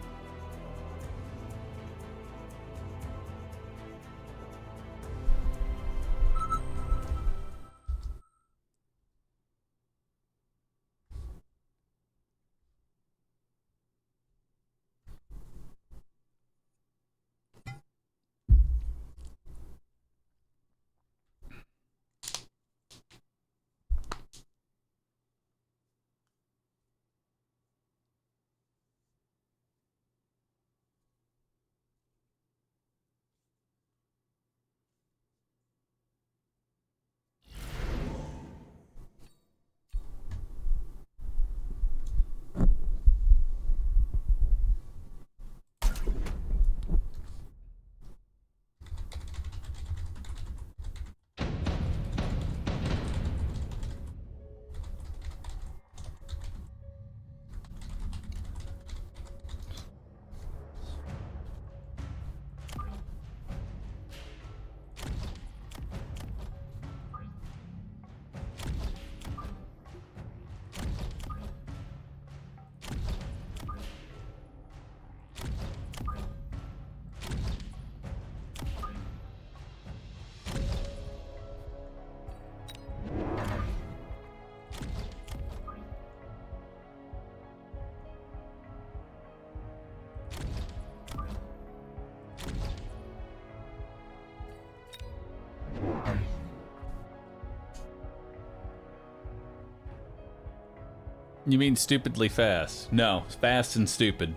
You mean stupidly fast? No, fast and stupid.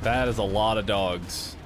That is a lot of dogs.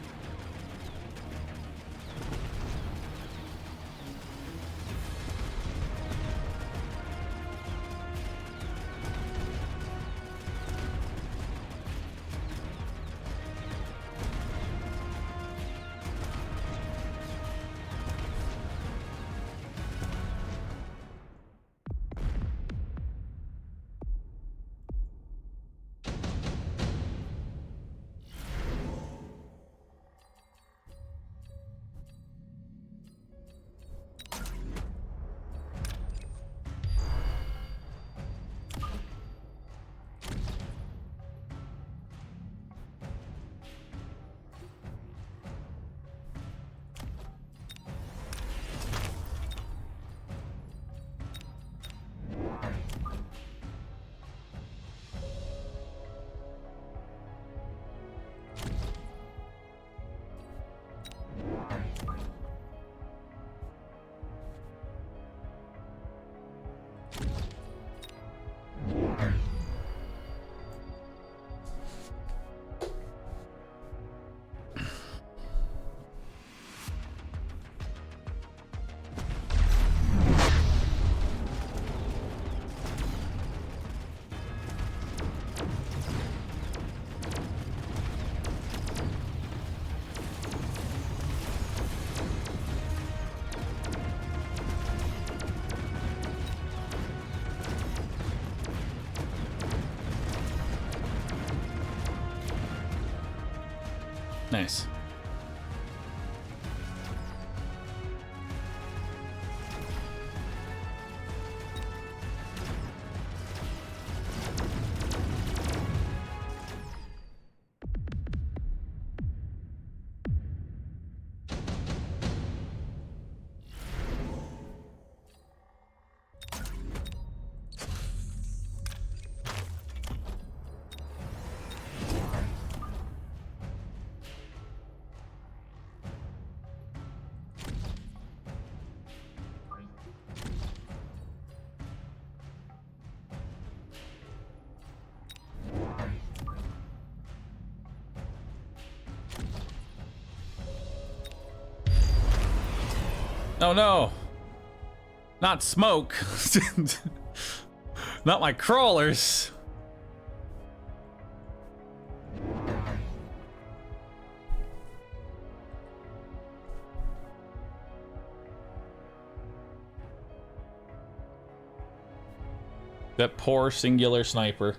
Nice. Oh no! Not smoke! Not my crawlers! That poor singular sniper.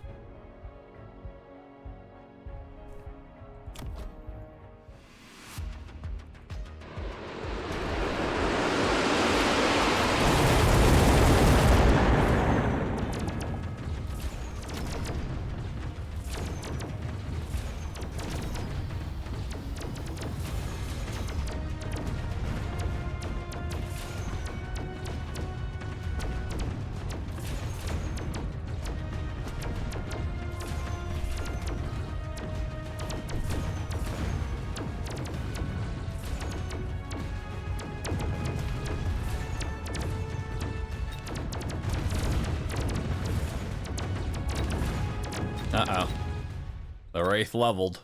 Uh-oh. The Wraith leveled.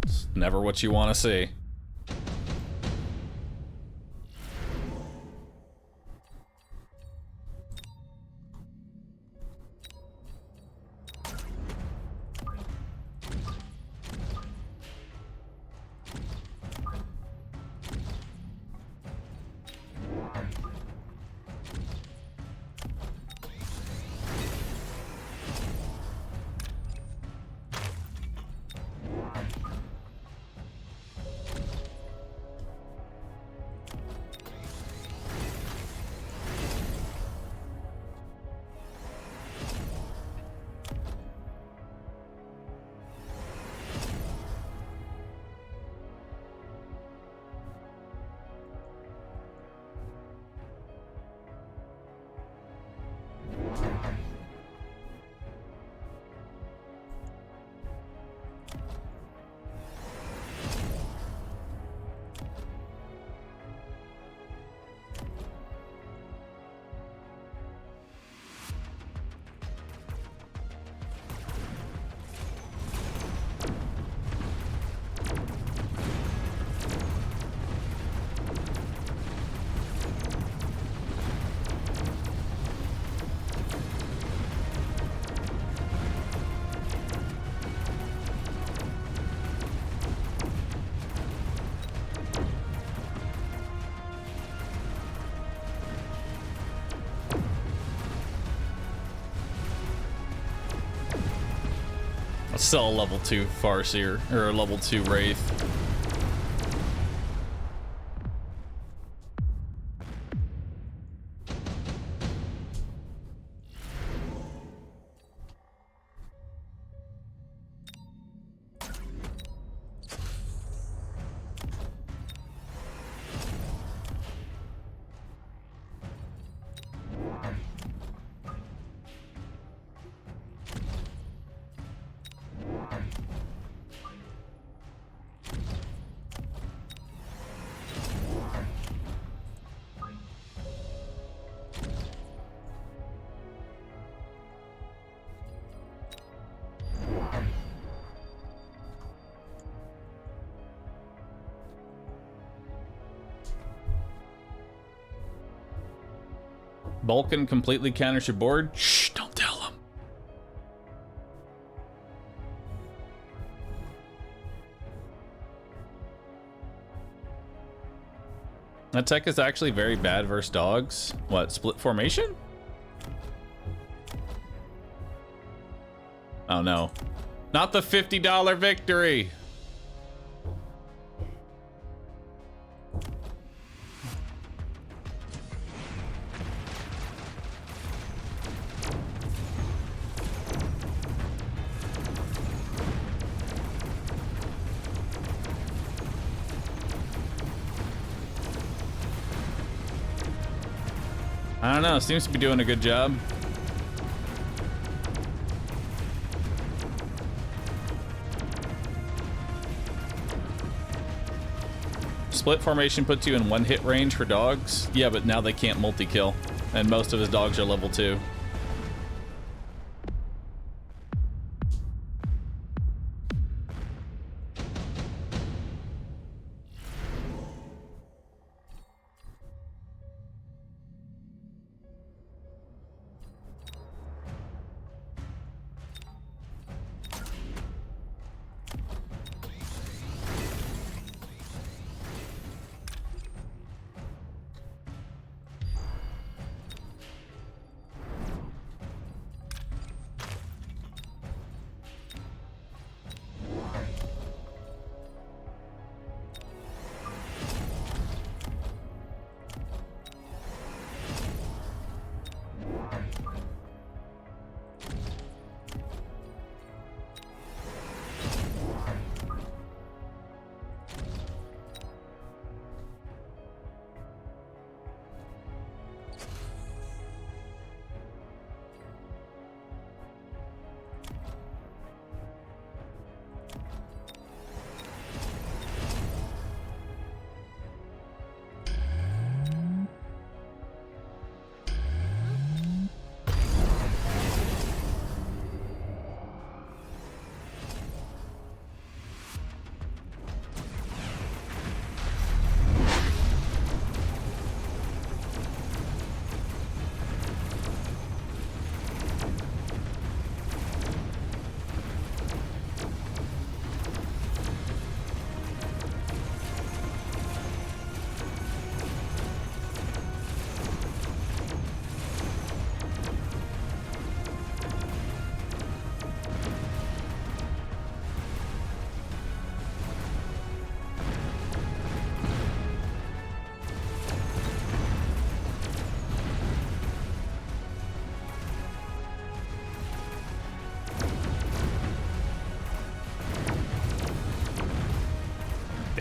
It's never what you want to see. Still a level 2 Farseer, or a level 2 Wraith. Vulcan completely counters your board? Shh, don't tell him. That tech is actually very bad versus dogs. What, split formation? Oh no. Not the $50 victory! I don't know, seems to be doing a good job. Split formation puts you in 1-hit range for dogs. Yeah, but now they can't multi-kill. And most of his dogs are level 2.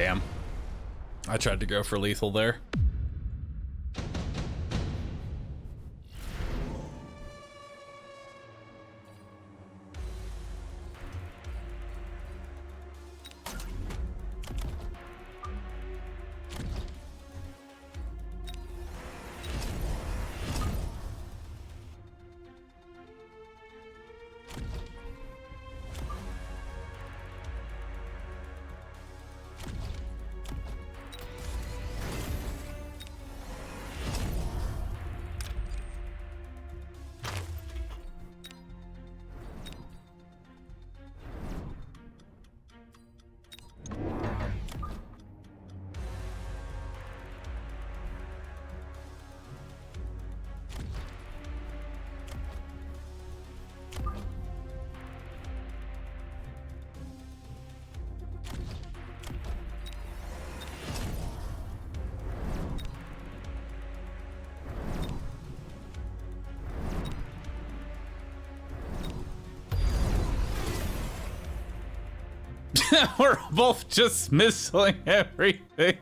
Damn. I tried to go for lethal there. We're both just missing everything.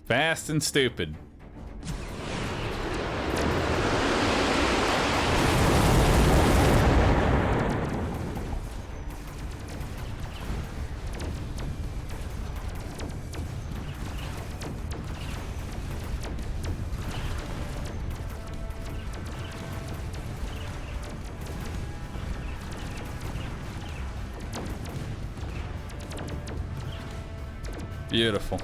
Fast and stupid. Beautiful.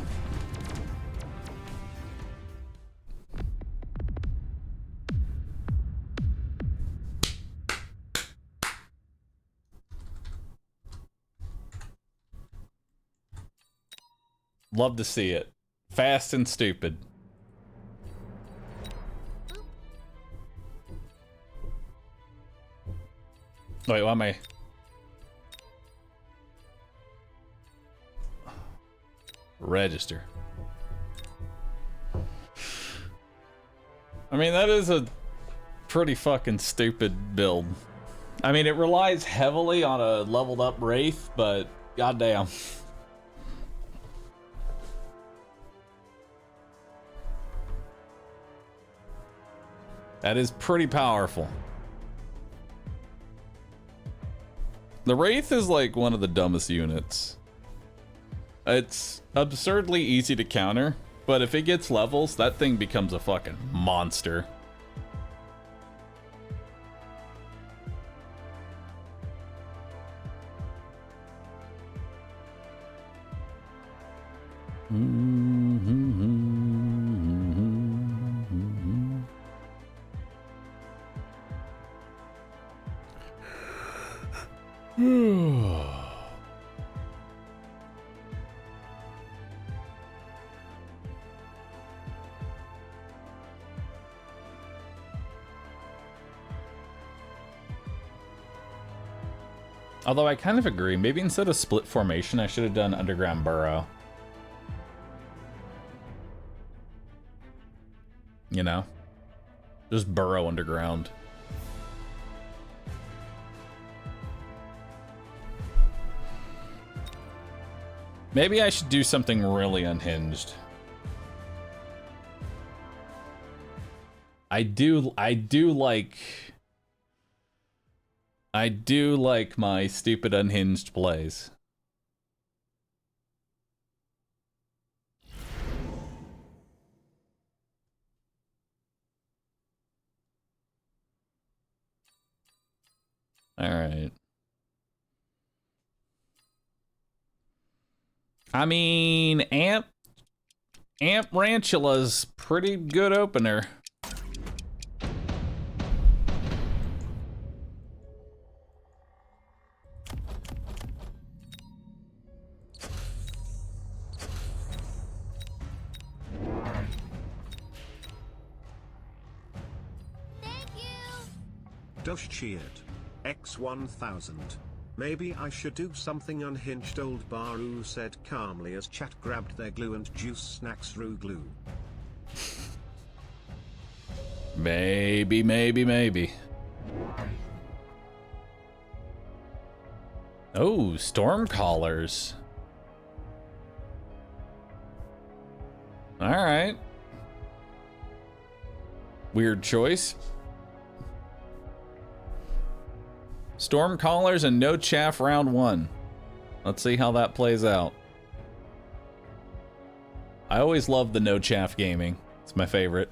Love to see it. Fast and stupid. Wait, why am I... Register. I mean, that is a pretty fucking stupid build. I mean, it relies heavily on a leveled up Wraith, but goddamn. That is pretty powerful. The Wraith is like one of the dumbest units. It's absurdly easy to counter, but if it gets levels, that thing becomes a fucking monster. Although I kind of agree, maybe instead of split formation, I should have done underground burrow. You know? Just burrow underground. Maybe I should do something really unhinged. I do like my stupid unhinged plays. All right. I mean, Amp Rantula's pretty good opener. Dosh cheered. X1000. Maybe I should do something unhinged, old Bahroo said calmly as chat grabbed their glue and juice snacks through glue. Maybe, maybe, maybe. Oh, storm callers. All right. Weird choice. Storm callers and no chaff round 1. Let's see how that plays out. I always love the no chaff gaming. It's my favorite.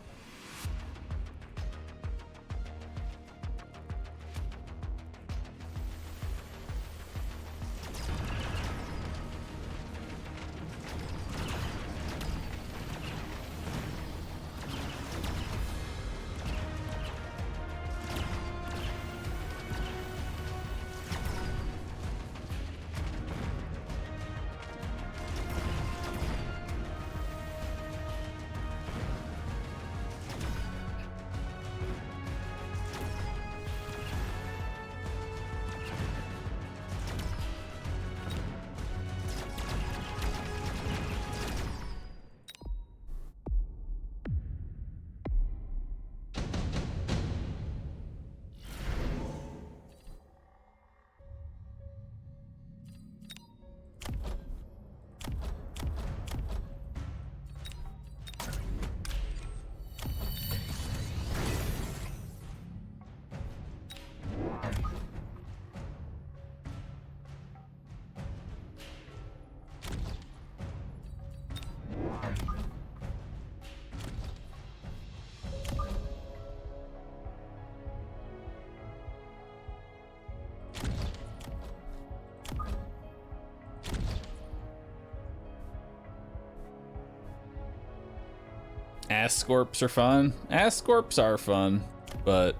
Ascorps are fun. Ascorps are fun, but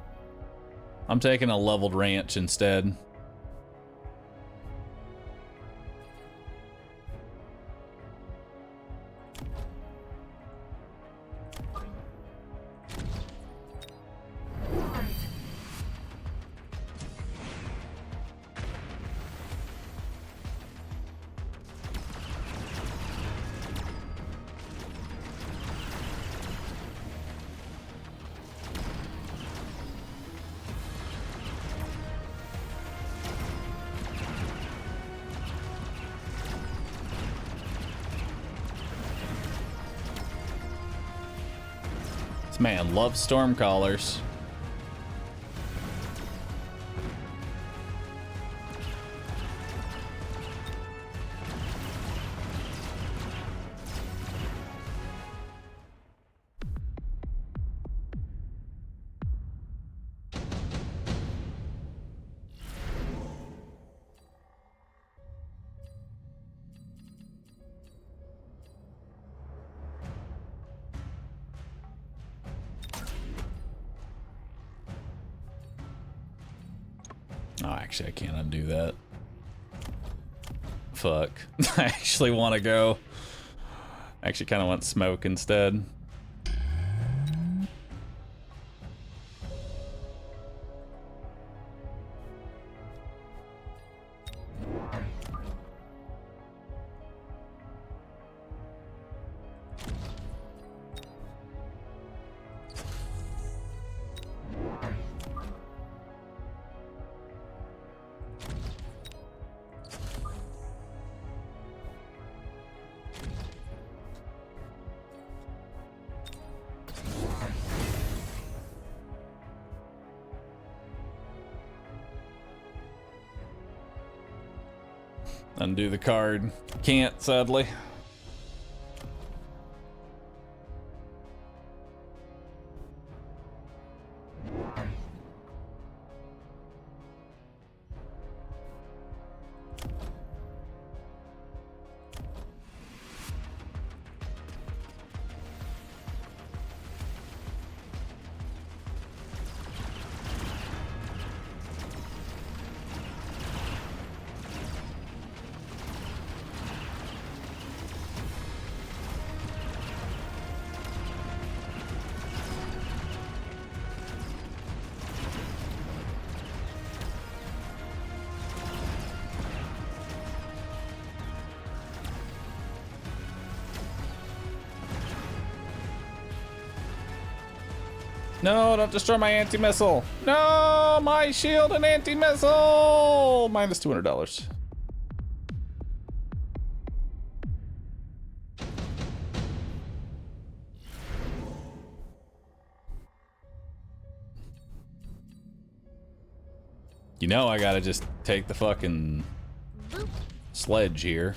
I'm taking a leveled ranch instead. This man loves storm callers. Oh, actually, I can't undo that. Fuck. I actually want to go. I actually kind of want smoke instead. Undo the card. Can't, sadly. No, don't destroy my anti-missile. No, my shield and anti-missile. Minus $200. You know I gotta just take the fucking sledge here.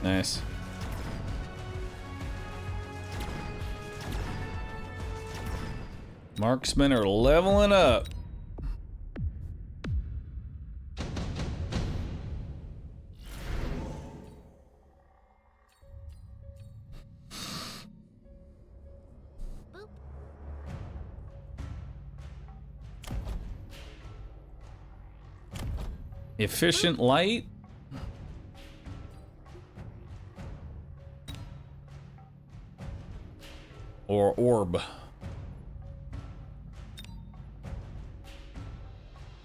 Nice. Marksmen are leveling up. Efficient light. Or orb.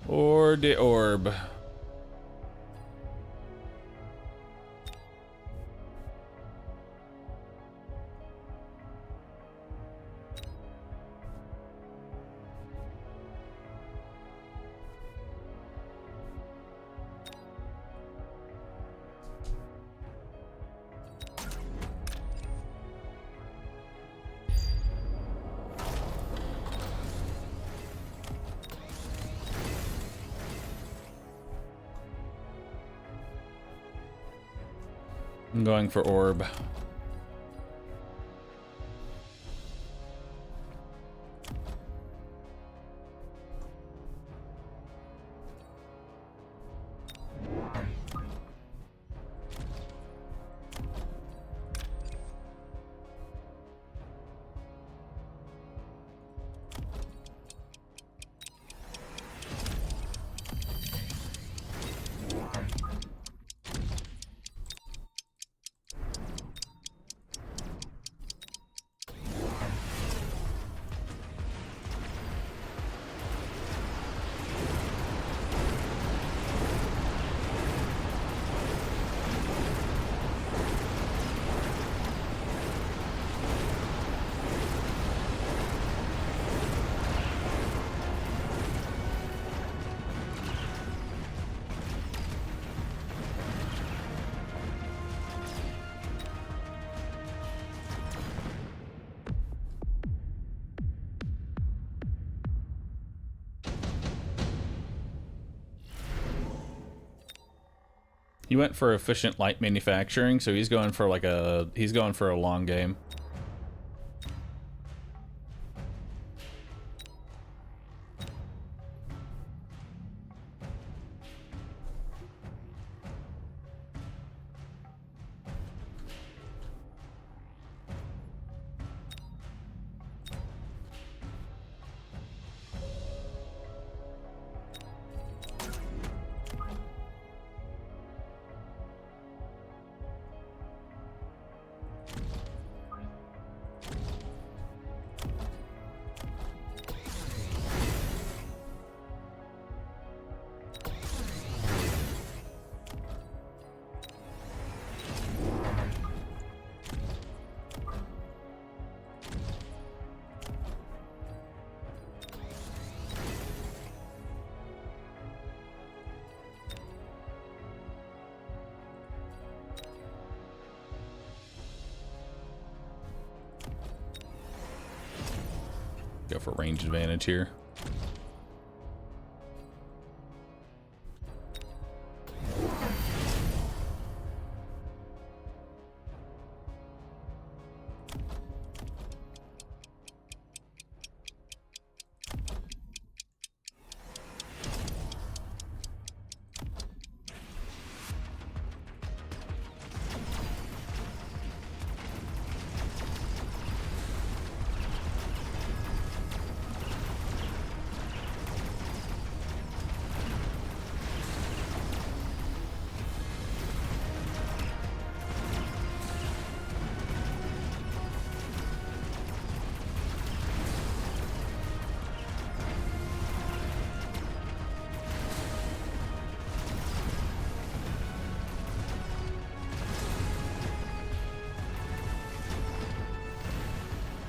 Or the orb. I'm going for orb. He went for efficient light manufacturing, so he's going for a long game. Go for range advantage here.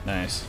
Nice.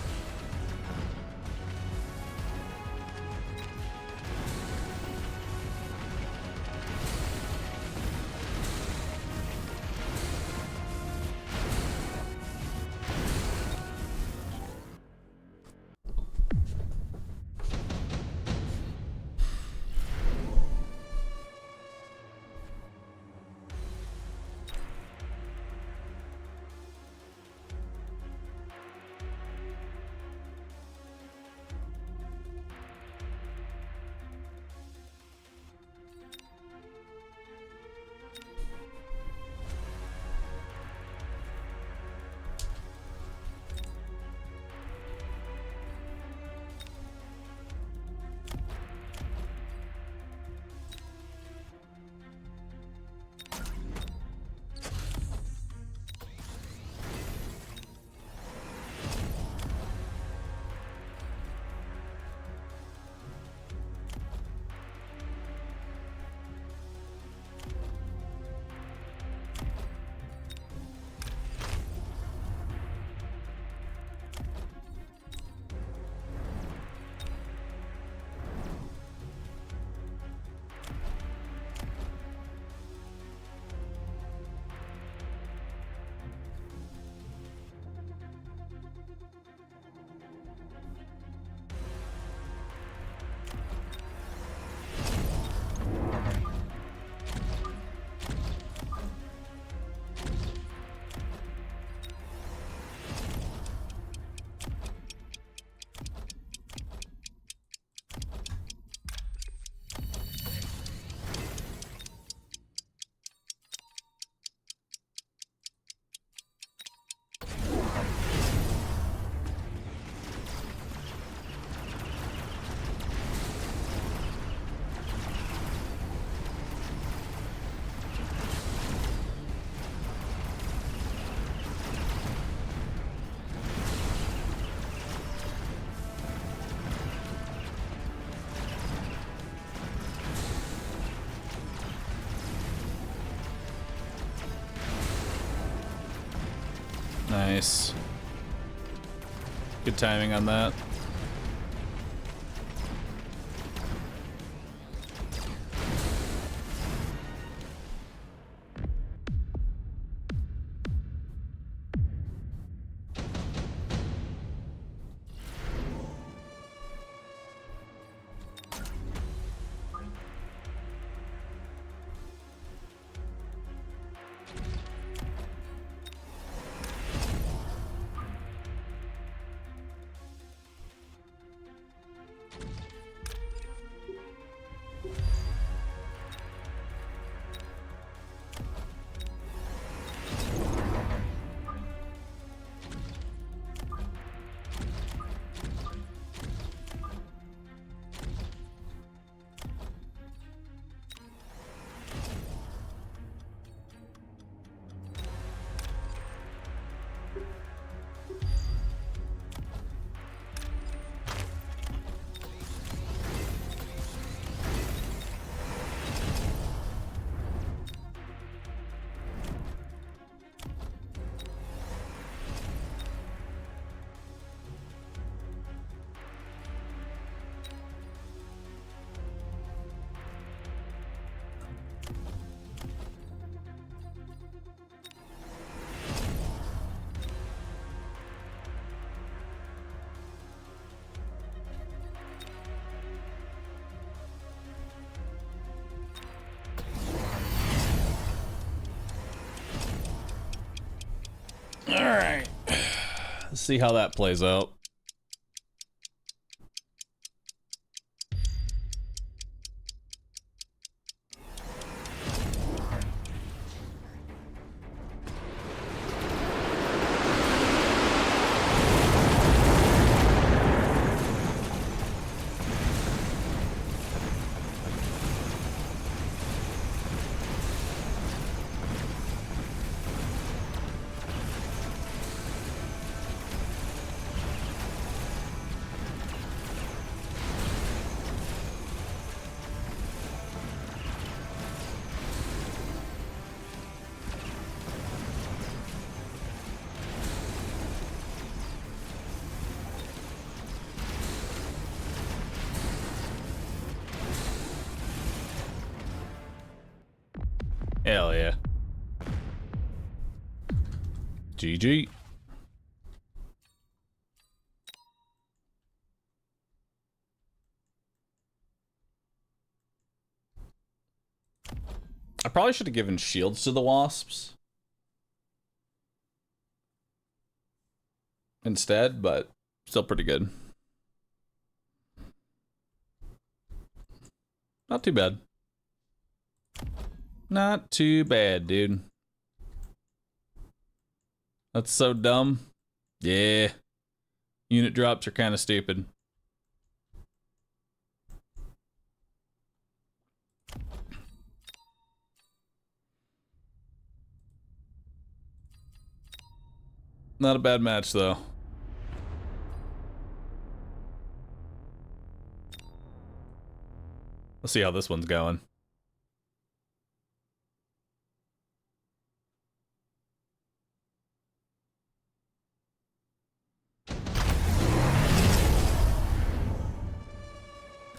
Nice. Good timing on that. Alright. Let's see how that plays out. Hell yeah. GG. I probably should have given shields to the wasps instead, but still pretty good. Not too bad. Not too bad, dude. That's so dumb. Yeah. Unit drops are kind of stupid. Not a bad match, though. Let's see how this one's going.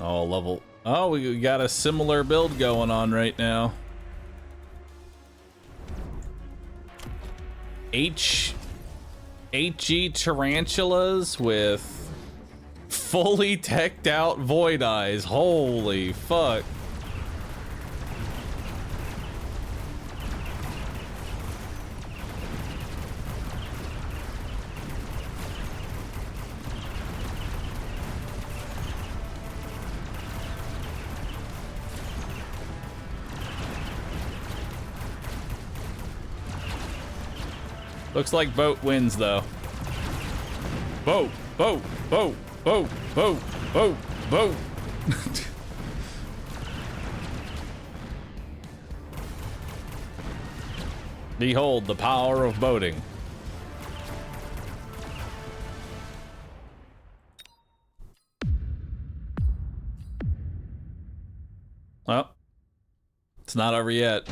Oh, level. Oh, we got a similar build going on right now. HE tarantulas with fully teched out void eyes. Holy fuck. Looks like boat wins, though. Boat, boat, boat, boat, boat, boat, boat. Behold the power of boating. Well, it's not over yet.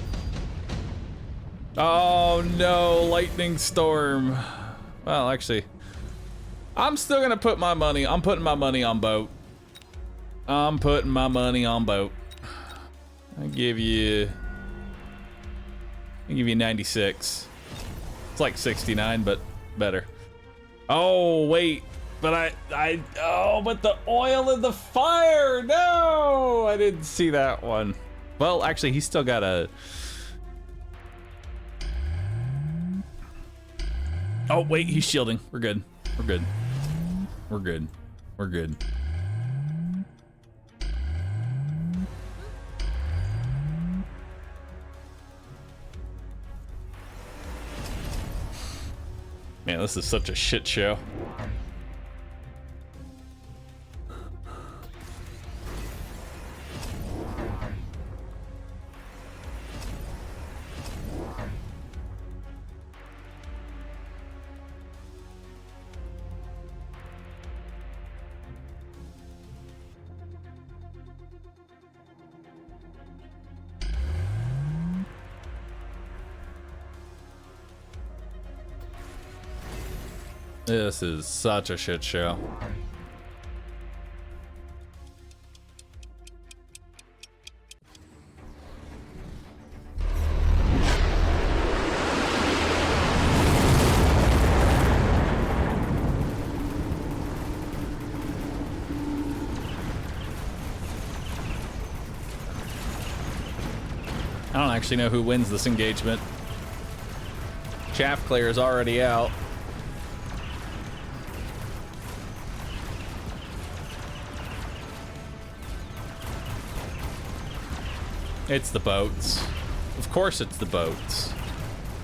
Oh no, lightning storm. Well, actually, I'm still gonna put my money. I'm putting my money on boat. I'm putting my money on boat. I'll give you 96. It's like 69, but better. Oh wait, but but the oil in the fire. No, I didn't see that one. Well, actually, he's still got a. Oh, wait, he's shielding. We're good. We're good. We're good. We're good. Man, this is such a shit show. This is such a shit show. I don't actually know who wins this engagement. Chaff clear is already out. It's the boats. Of course it's the boats.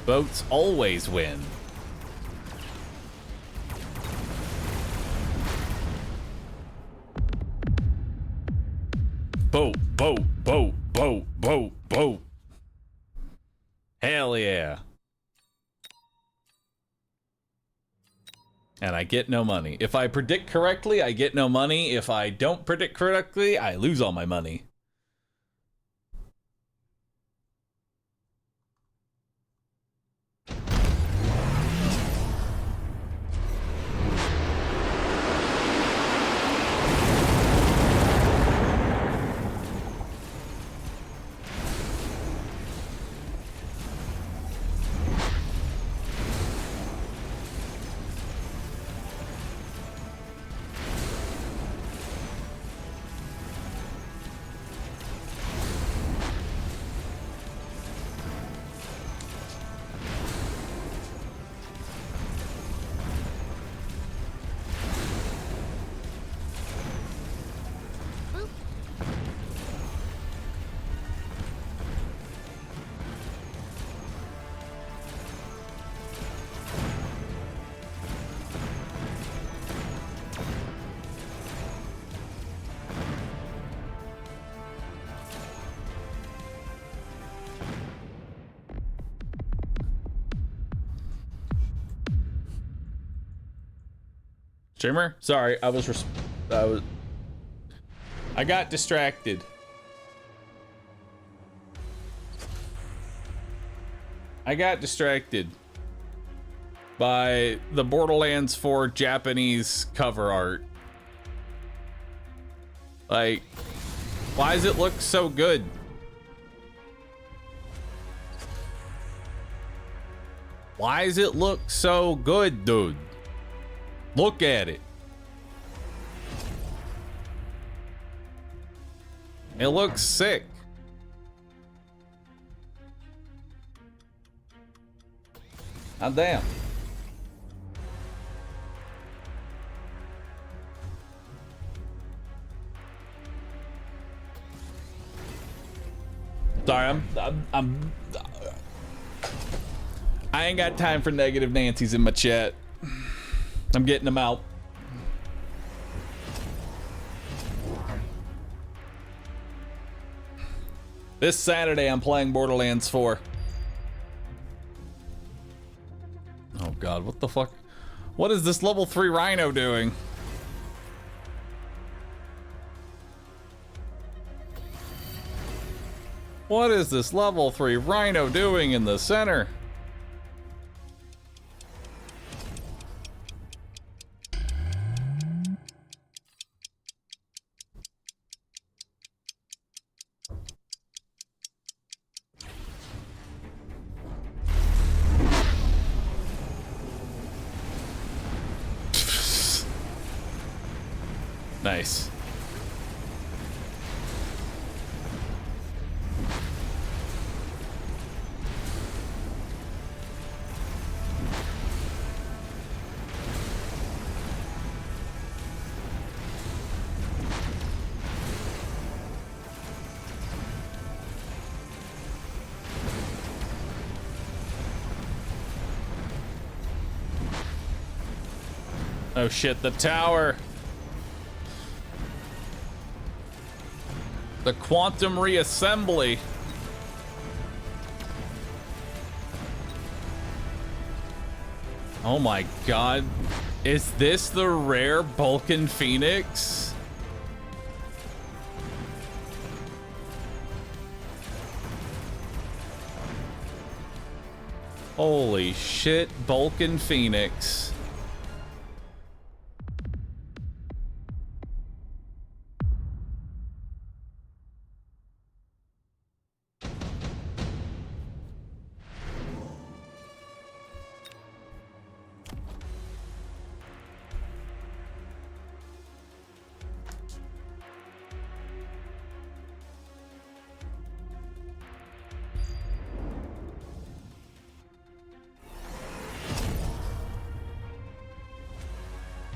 Boats always win. Boat, boat, boat, boat, boat, boat. Hell yeah. And I get no money. If I predict correctly, I get no money. If I don't predict correctly, I lose all my money. Streamer? Sorry, I got distracted. I got distracted by the Borderlands 4 Japanese cover art. Like, why does it look so good? Why does it look so good, dude? Look at it. It looks sick. Ah, damn. Sorry, I ain't got time for negative Nancy's in my chat. I'm getting them out. This Saturday, I'm playing Borderlands 4. Oh God, what the fuck? What is this level 3 Rhino doing? What is this level 3 Rhino doing in the center? Nice. Oh shit, the tower. The quantum reassembly. Oh my God. Is this the rare Vulcan Phoenix? Holy shit, Vulcan Phoenix.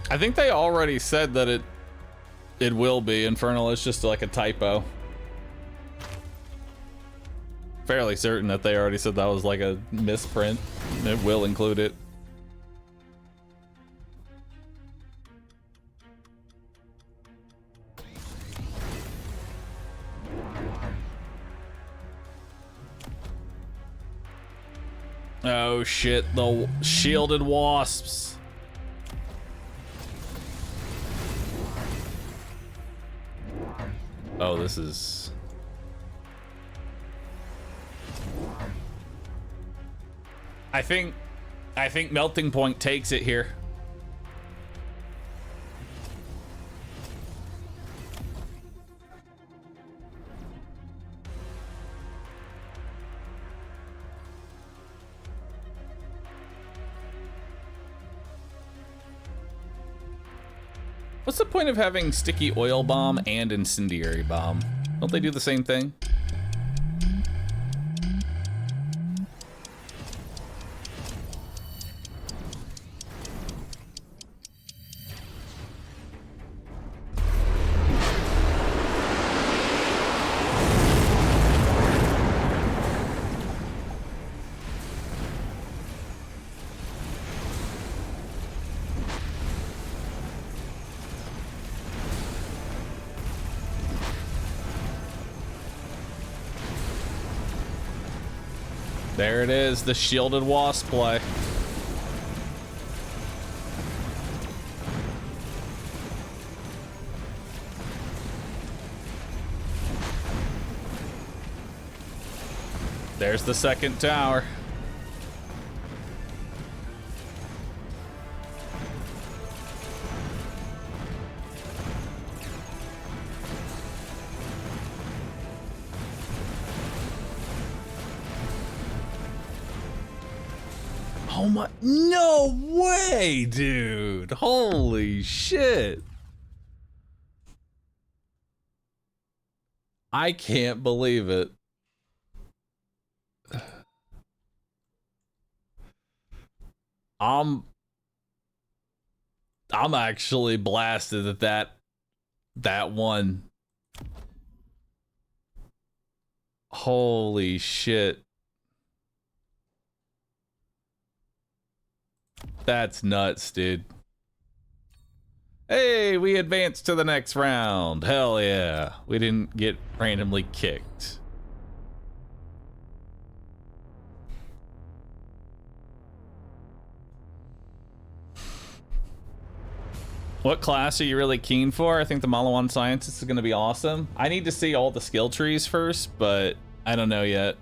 I think they already said that it will be. Infernal is just like a typo. Fairly certain that they already said that was like a misprint. It will include it. Oh shit, the shielded wasps. Oh, this is... I think Melting Point takes it here. What's the point of having sticky oil bomb and incendiary bomb? Don't they do the same thing? There it is, the shielded wasp play. There's the second tower. Oh my, no way, dude. Holy shit. I can't believe it. I'm actually blasted at that one. Holy shit. That's nuts, dude. Hey, we advanced to the next round. Hell yeah. We didn't get randomly kicked. What class are you really keen for? I think the Malawan Scientist is going to be awesome. I need to see all the skill trees first, but I don't know yet.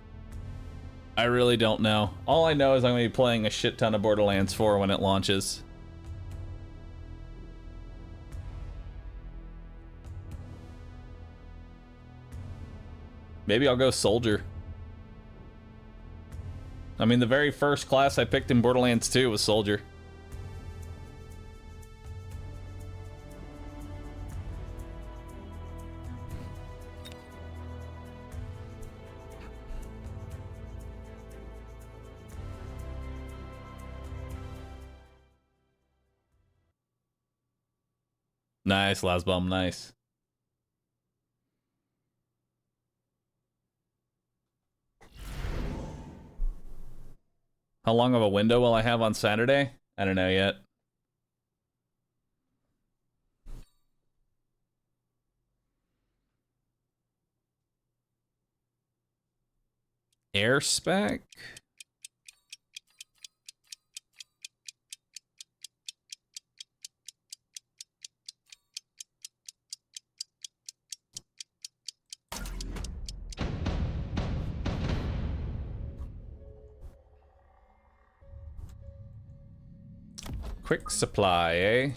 I really don't know. All I know is I'm going to be playing a shit ton of Borderlands 4 when it launches. Maybe I'll go Soldier. I mean, the very first class I picked in Borderlands 2 was Soldier. Nice, Lasbom, nice. How long of a window will I have on Saturday? I don't know yet. Air spec? Quick supply, eh?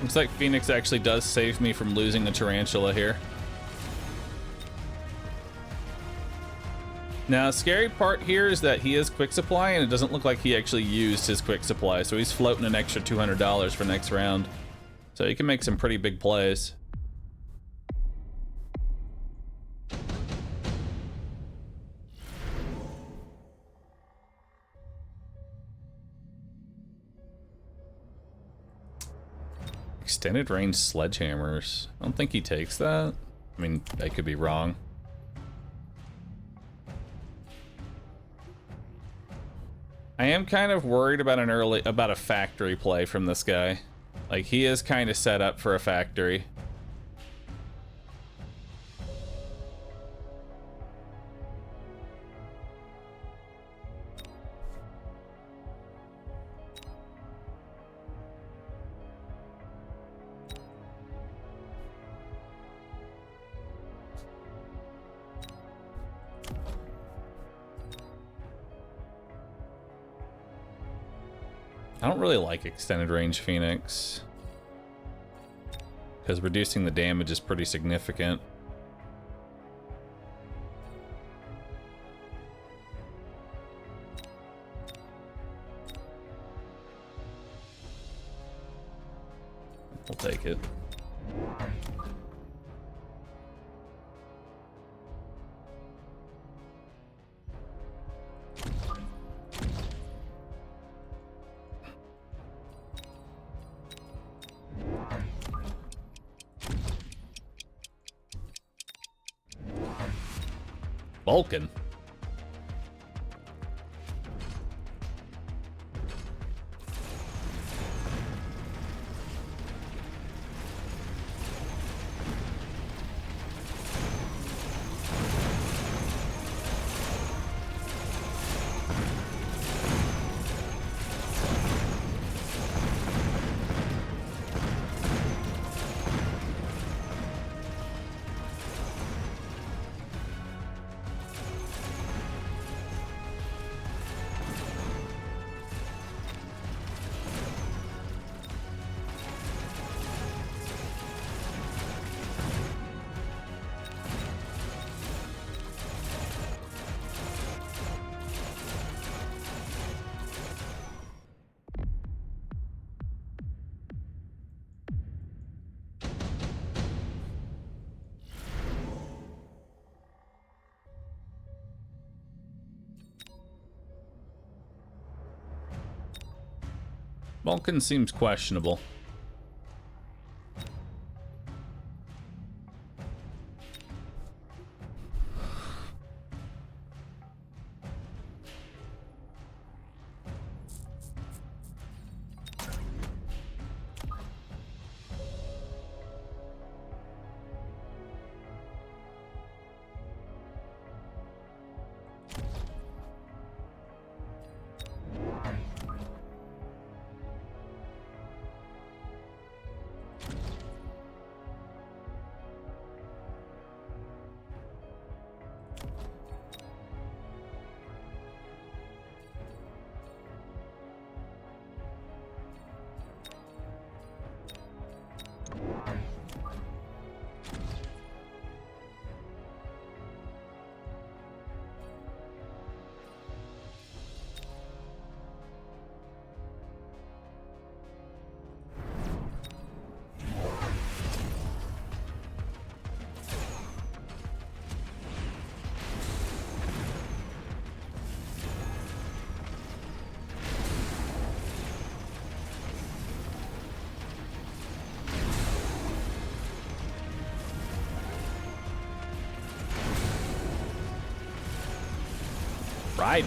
Looks like Phoenix actually does save me from losing the tarantula here. Now, the scary part here is that he is quick supply, and it doesn't look like he actually used his quick supply, so he's floating an extra $200 for next round. So he can make some pretty big plays. Extended range sledgehammers. I don't think he takes that. I mean, I could be wrong. I am kind of worried about a factory play from this guy. Like, he is kind of set up for a factory. I don't really like extended range Phoenix, because reducing the damage is pretty significant. We'll take it. Vulcan. Vulcan seems questionable. Riding.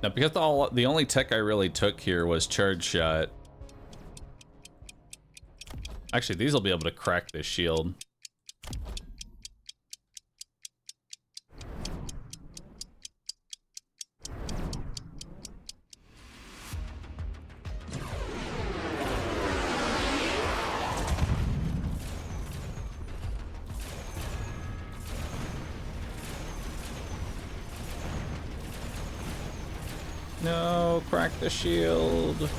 Now, because the only tech I really took here was charge shot. Actually, these will be able to crack this shield. No, crack the shield.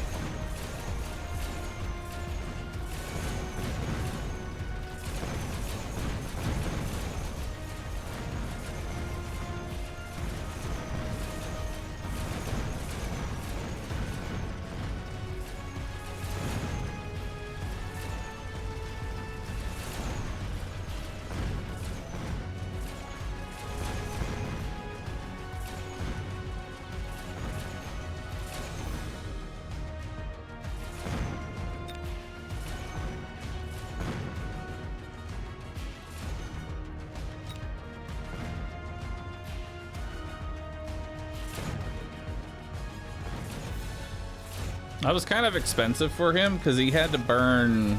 That was kind of expensive for him because he had to burn.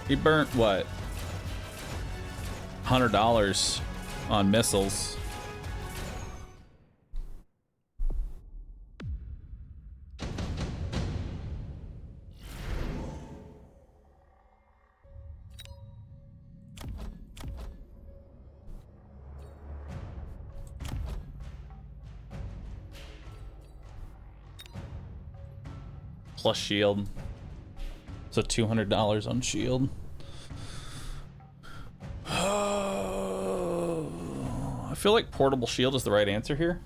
He burnt what? $100 on missiles. Plus shield. So $200 on shield. I feel like portable shield is the right answer here.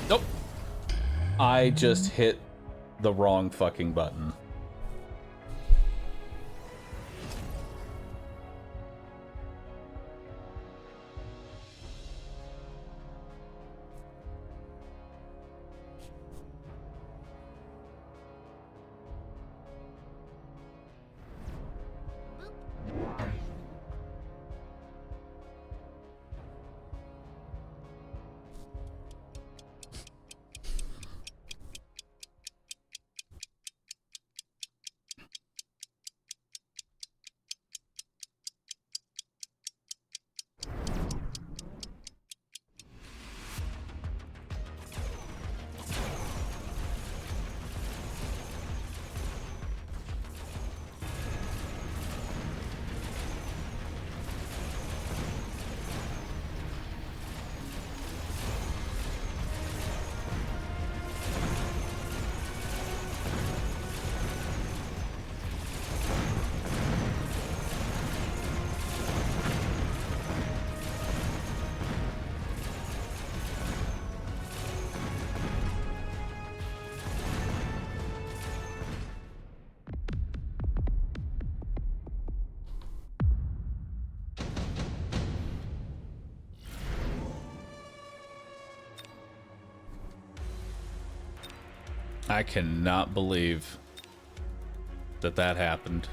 Nope. I just hit the wrong fucking button. I cannot believe that that happened.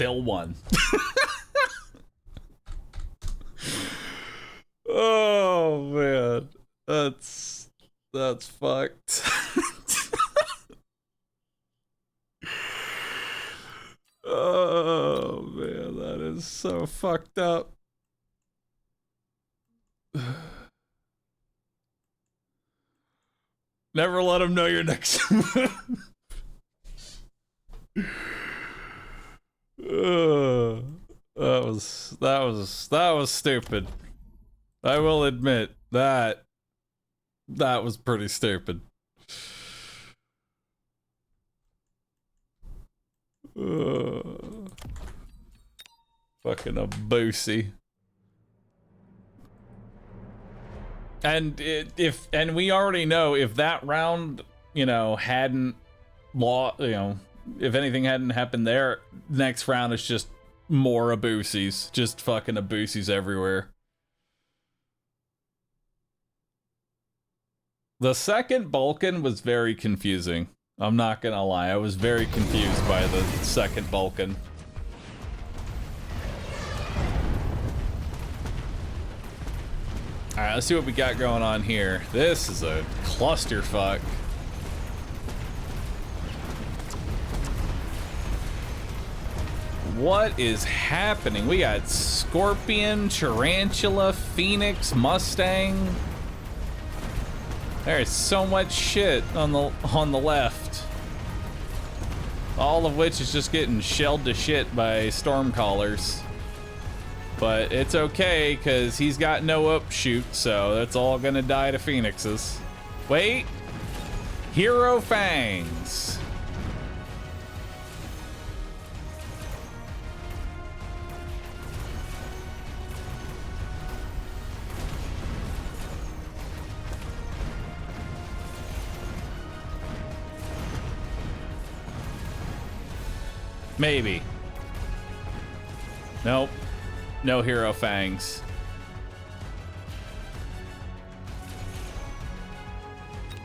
still won. Oh man, that's fucked. Oh man, that is so fucked up. Never let them know your next move. That was stupid. I will admit that was pretty stupid. Fucking a boosie. And and we already know if that round, you know, hadn't lost, you know, if anything hadn't happened there, next round is just more abusies, just fucking abusies everywhere. The second Balkan was very confusing. I'm not gonna lie, I was very confused by the second Balkan. Alright, let's see what we got going on here. This is a clusterfuck. What is happening? We got Scorpion, Tarantula, Phoenix, Mustang. There's so much shit on the left. All of which is just getting shelled to shit by Stormcallers. But it's okay, because he's got no upshoot, so that's all gonna die to Phoenixes. Wait! Hero Fangs! Maybe. Nope. No Hero Fangs.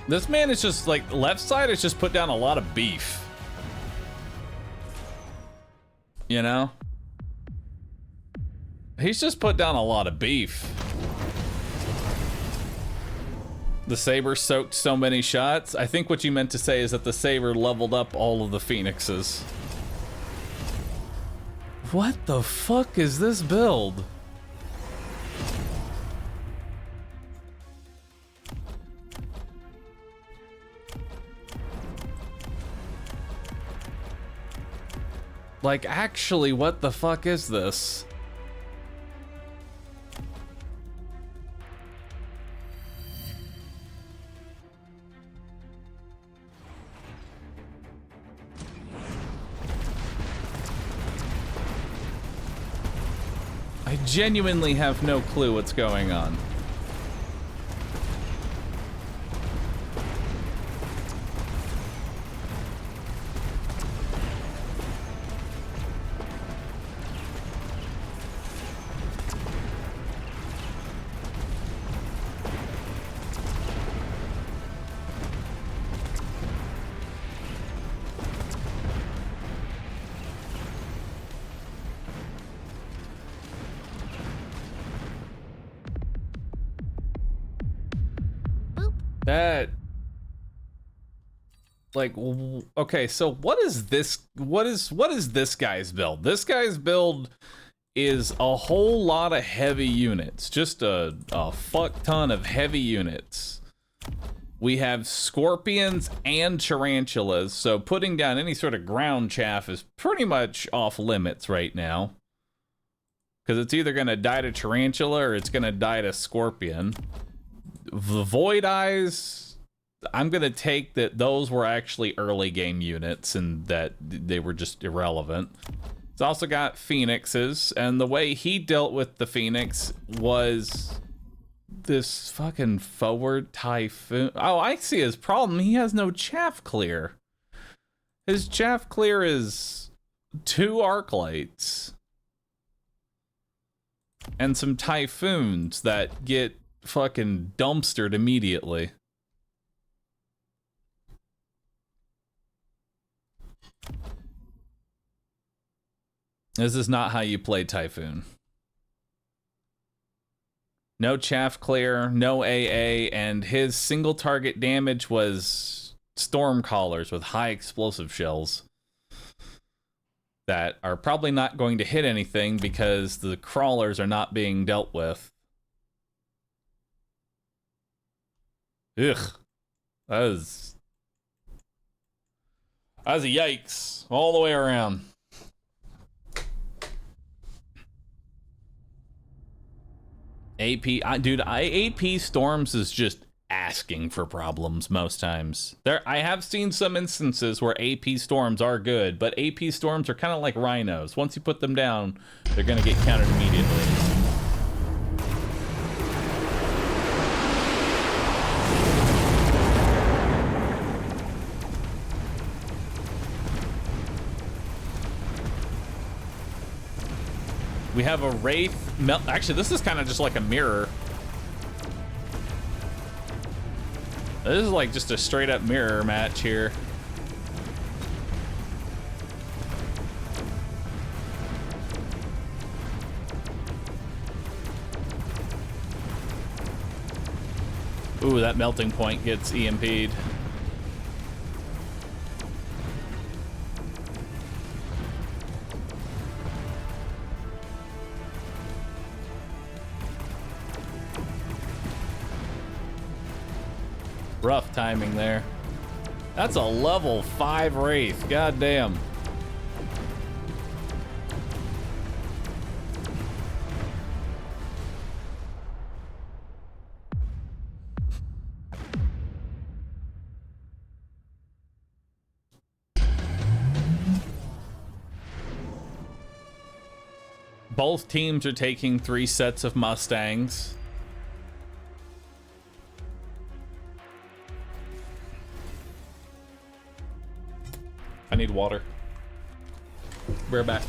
This man is just like, left side has just put down a lot of beef. You know? He's just put down a lot of beef. The Saber soaked so many shots. I think what you meant to say is that the Saber leveled up all of the Phoenixes. What the fuck is this build? Like, actually, what the fuck is this? I genuinely have no clue what's going on. That, like, okay, so what is this? What is this guy's build? This guy's build is a whole lot of heavy units, just a fuck ton of heavy units. We have Scorpions and Tarantulas, so putting down any sort of ground chaff is pretty much off limits right now. Because it's either going to die to Tarantula or it's going to die to Scorpion. The Void Eyes, I'm going to take that those were actually early game units and that they were just irrelevant. It's also got Phoenixes, and the way he dealt with the Phoenix was this fucking forward Typhoon. Oh, I see his problem. He has no chaff clear. His chaff clear is 2 arc lights and some Typhoons that get fucking dumpstered immediately. This is not how you play Typhoon. No chaff clear, no AA, and his single target damage was storm callers with high explosive shells that are probably not going to hit anything because the crawlers are not being dealt with. Ugh. That was a yikes all the way around. AP Storms is just asking for problems most times. I have seen some instances where AP Storms are good, but AP Storms are kind of like rhinos. Once you put them down, they're going to get countered immediately. We have a Wraith. Actually, this is kind of just like a mirror. This is like just a straight up mirror match here. Ooh, that melting point gets EMP'd. Rough timing there. That's a level 5 Wraith. God damn. Both teams are taking 3 sets of Mustangs. I need water. We're back.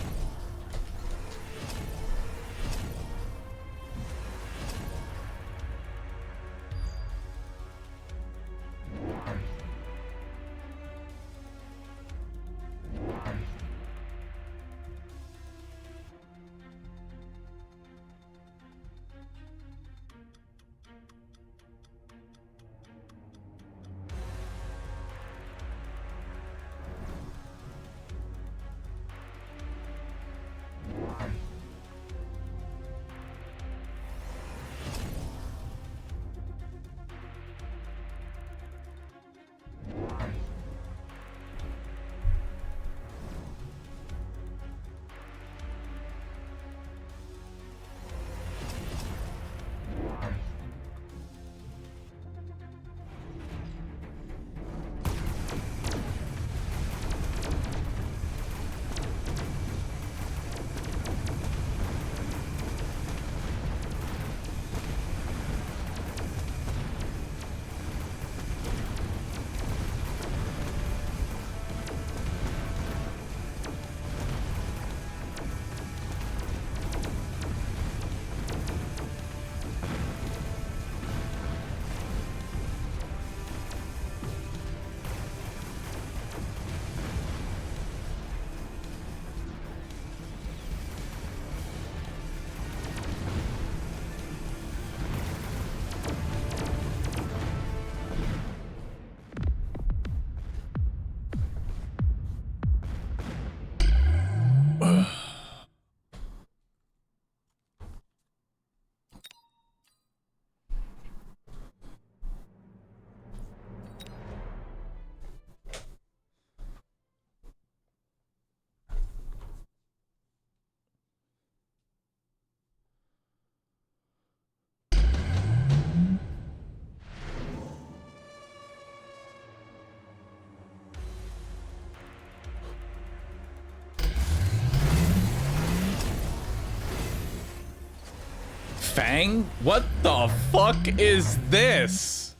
Fang? What the fuck is this?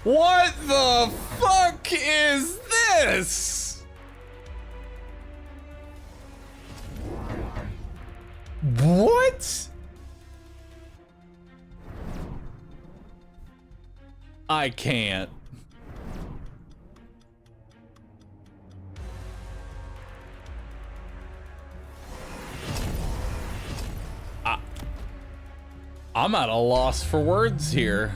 What the fuck is this? What? I can't. I'm at a loss for words here.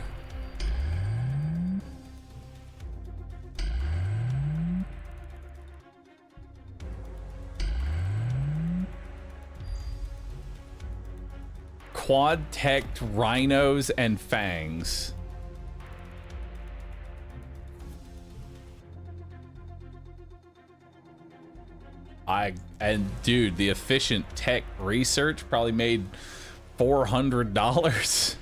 Quad-teched rhinos and fangs. Dude, the efficient tech research probably made $400.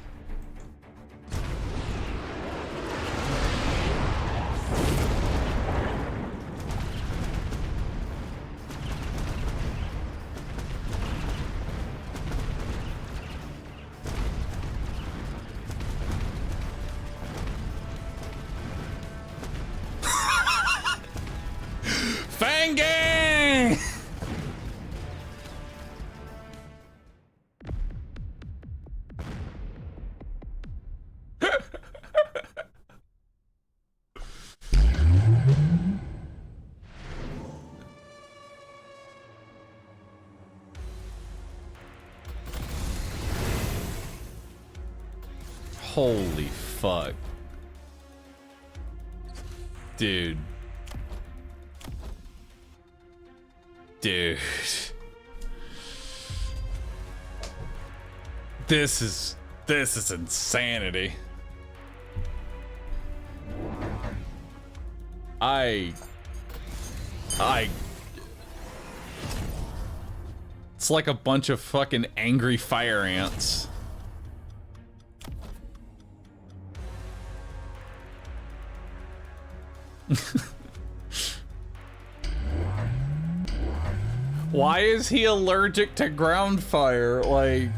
Fang gang! Holy fuck. Dude. Dude. This is insanity. It's like a bunch of fucking angry fire ants. Why is he allergic to ground fire? Like...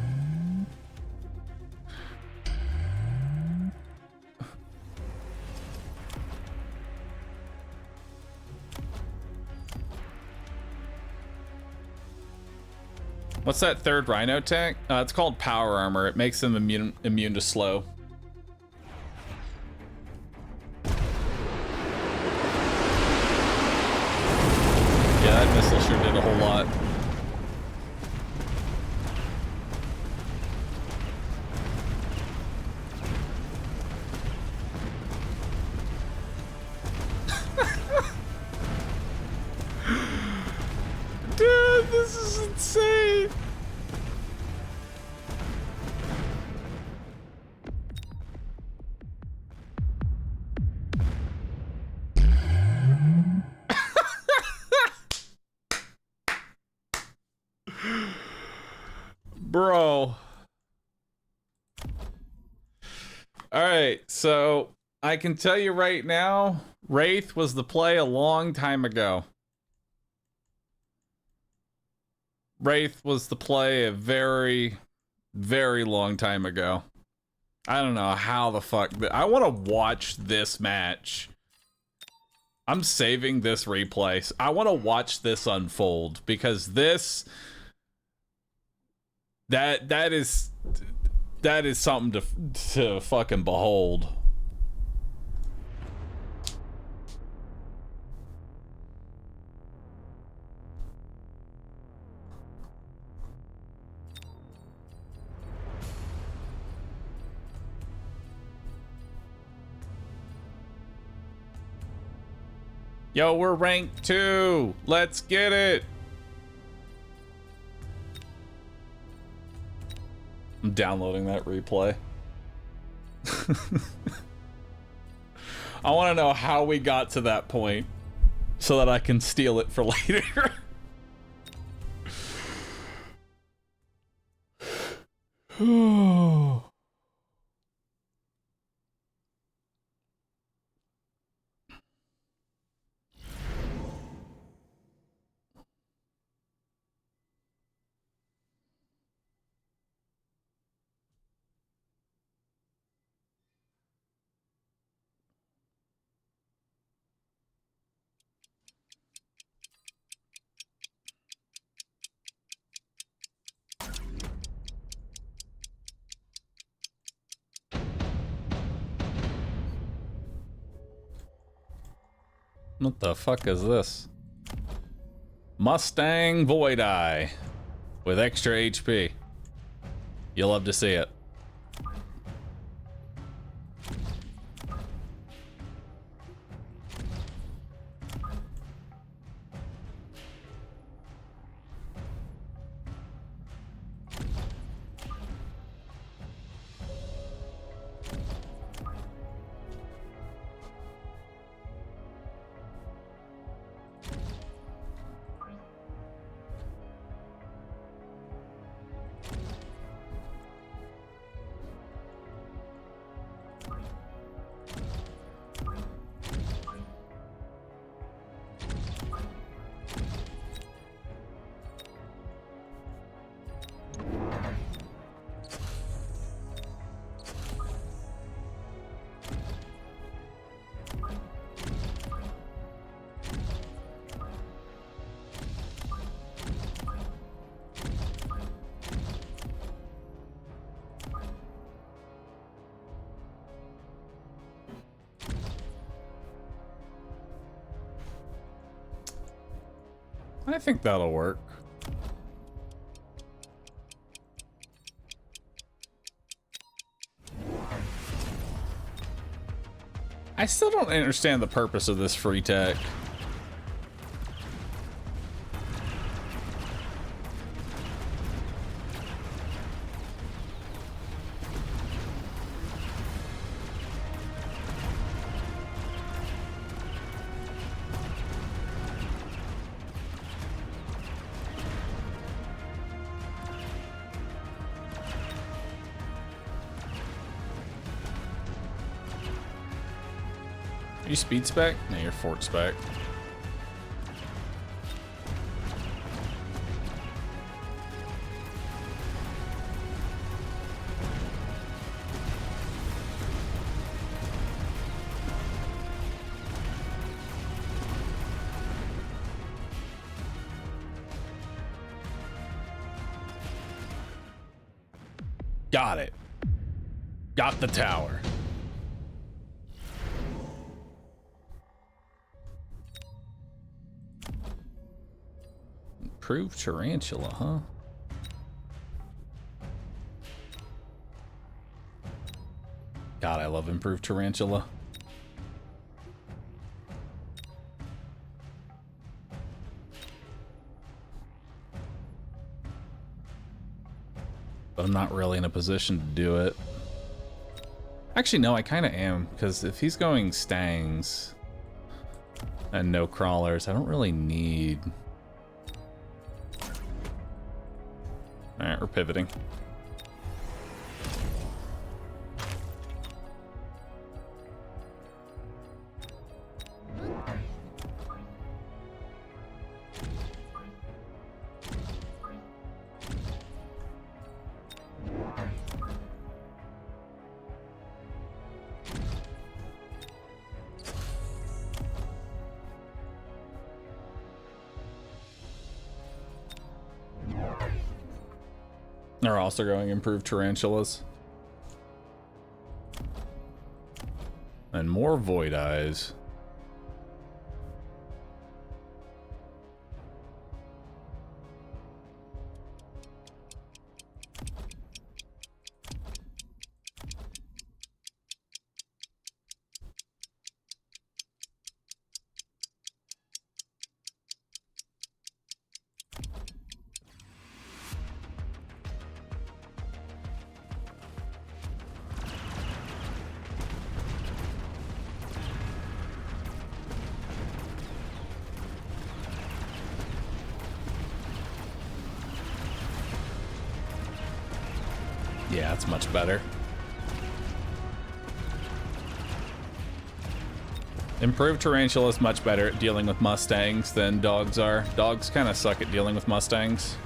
What's that third rhino tech? It's called power armor. It makes them immune to slow. Yeah, that missile sure did a whole lot. Dude, this is insane. Bro. Alright, so I can tell you right now, Wraith was the play a long time ago. Wraith was the play a very, very long time ago. I don't know how the fuck... I want to watch this match. I'm saving this replay. I want to watch this unfold because this... That is something to fucking behold. Yo, we're rank 2. Let's get it. I'm downloading that replay. I want to know how we got to that point so that I can steal it for later. What the fuck is this? Mustang Void Eye with extra HP. You'll love to see it. I think that'll work. I still don't understand the purpose of this free tech. You speed spec? No, you're fort spec. Got it. Got the tower. Improved tarantula, huh? God, I love improved tarantula. But I'm not really in a position to do it. Actually, no, I kind of am, because if he's going stangs and no crawlers, I don't really need... Alright, we're pivoting. They're also going improved tarantulas. And more void eyes. Yeah, that's much better. Improved tarantula is much better at dealing with Mustangs than dogs are. Dogs kind of suck at dealing with Mustangs.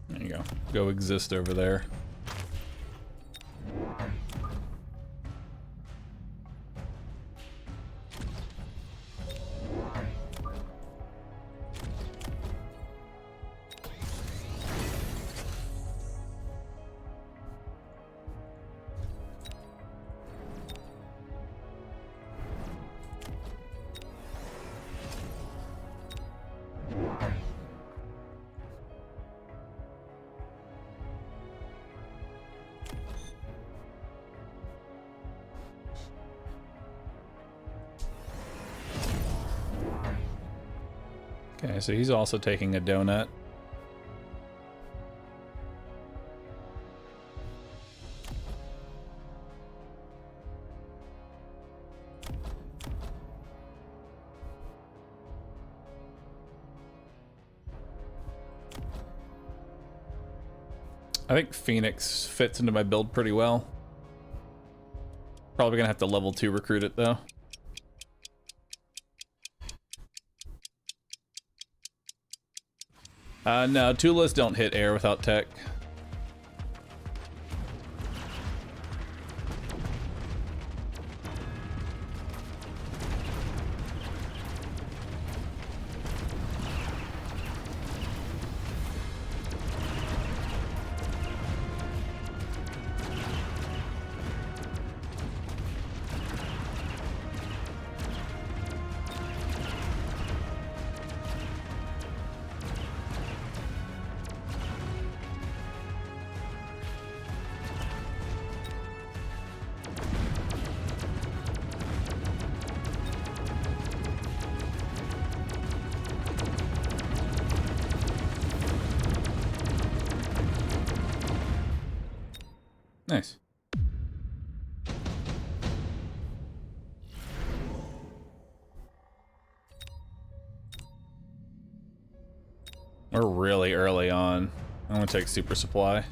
There you go. Go exist over there. Okay, so he's also taking a donut. I think Phoenix fits into my build pretty well. Probably gonna have to level 2 recruit it though. No, Tulas don't hit air without tech. Nice. We're really early on. I'm gonna take super supply.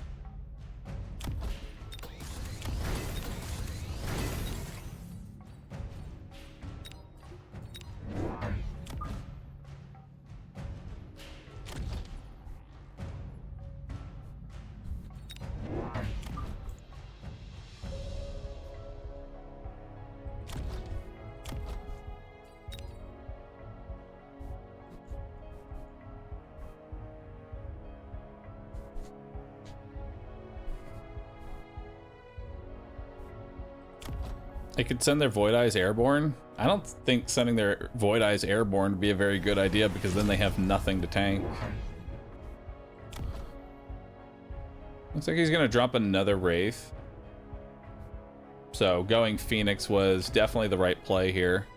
They could send their Void Eyes airborne. I don't think sending their Void Eyes airborne would be a very good idea because then they have nothing to tank. Looks like he's gonna drop another Wraith. So going Phoenix was definitely the right play here.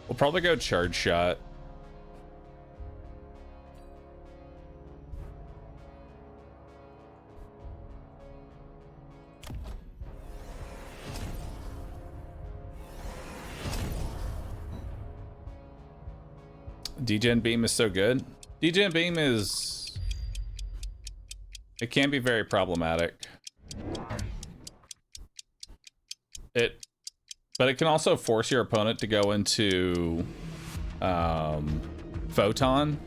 We'll probably go Charge Shot. Degen Beam is so good. Degen Beam is... It can be very problematic. But it can also force your opponent to go into Photon,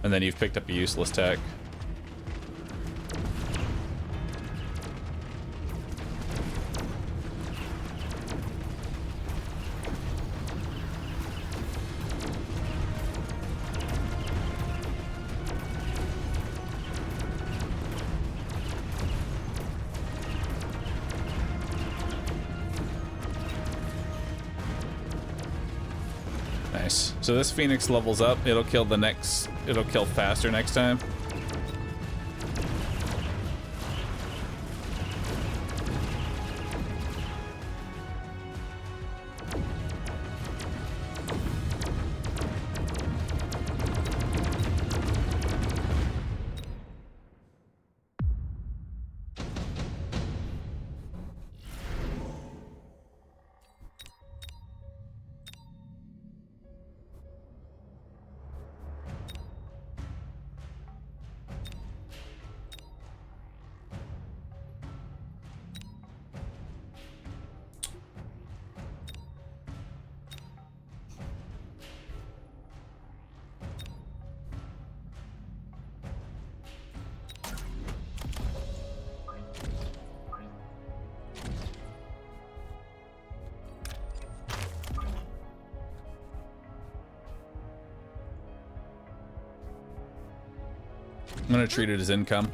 and then you've picked up a useless tech. Nice. So this Phoenix levels up. It'll kill faster next time. I'm gonna treat it as income.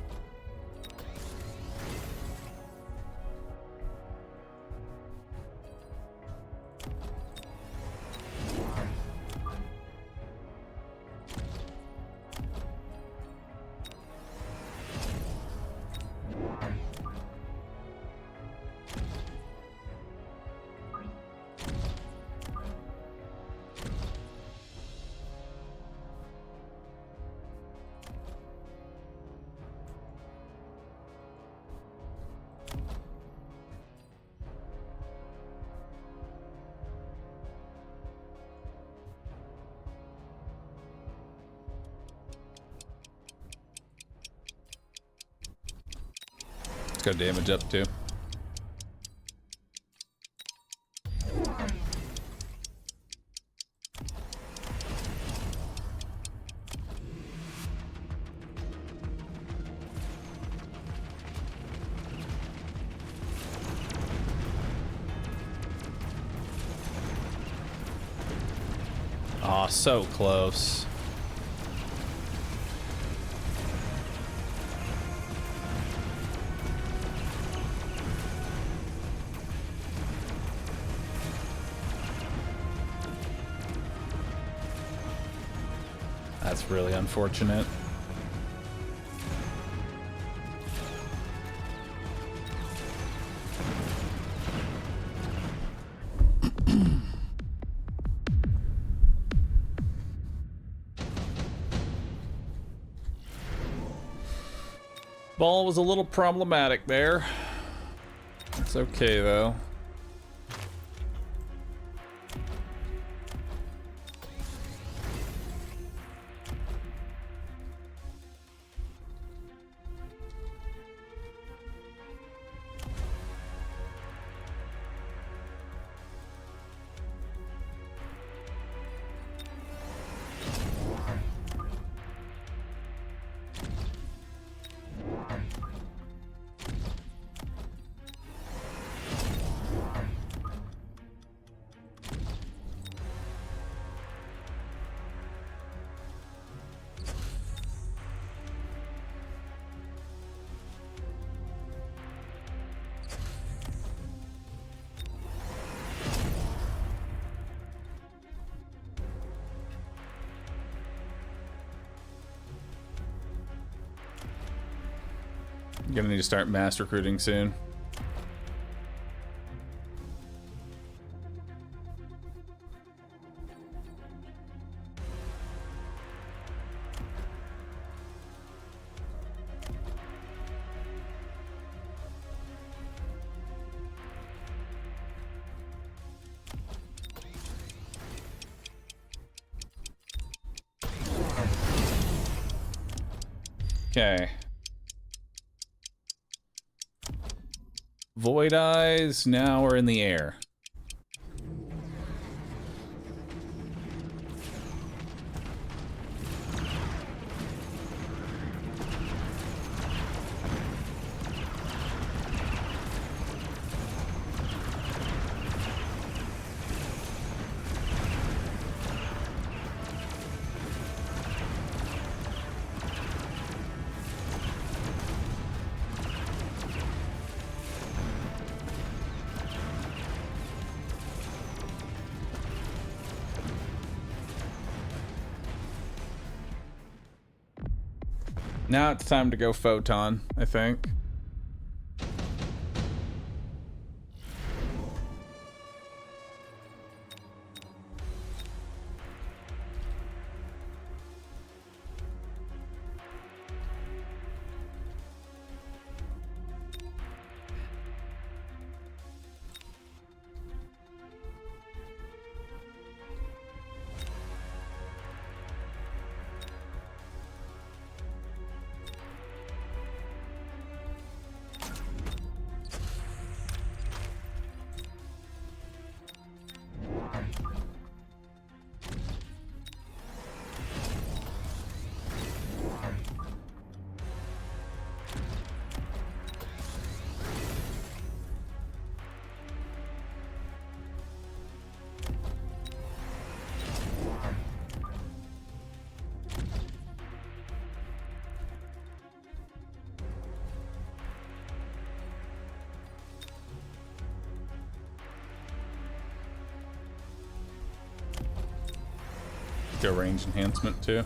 echo damage up too. Aw, so close. That's really unfortunate. Ball was a little problematic there. It's okay though. Gonna need to start mass recruiting soon. Okay. Void Eyes now are in the air. Now it's time to go Photon, I think. Go range enhancement too.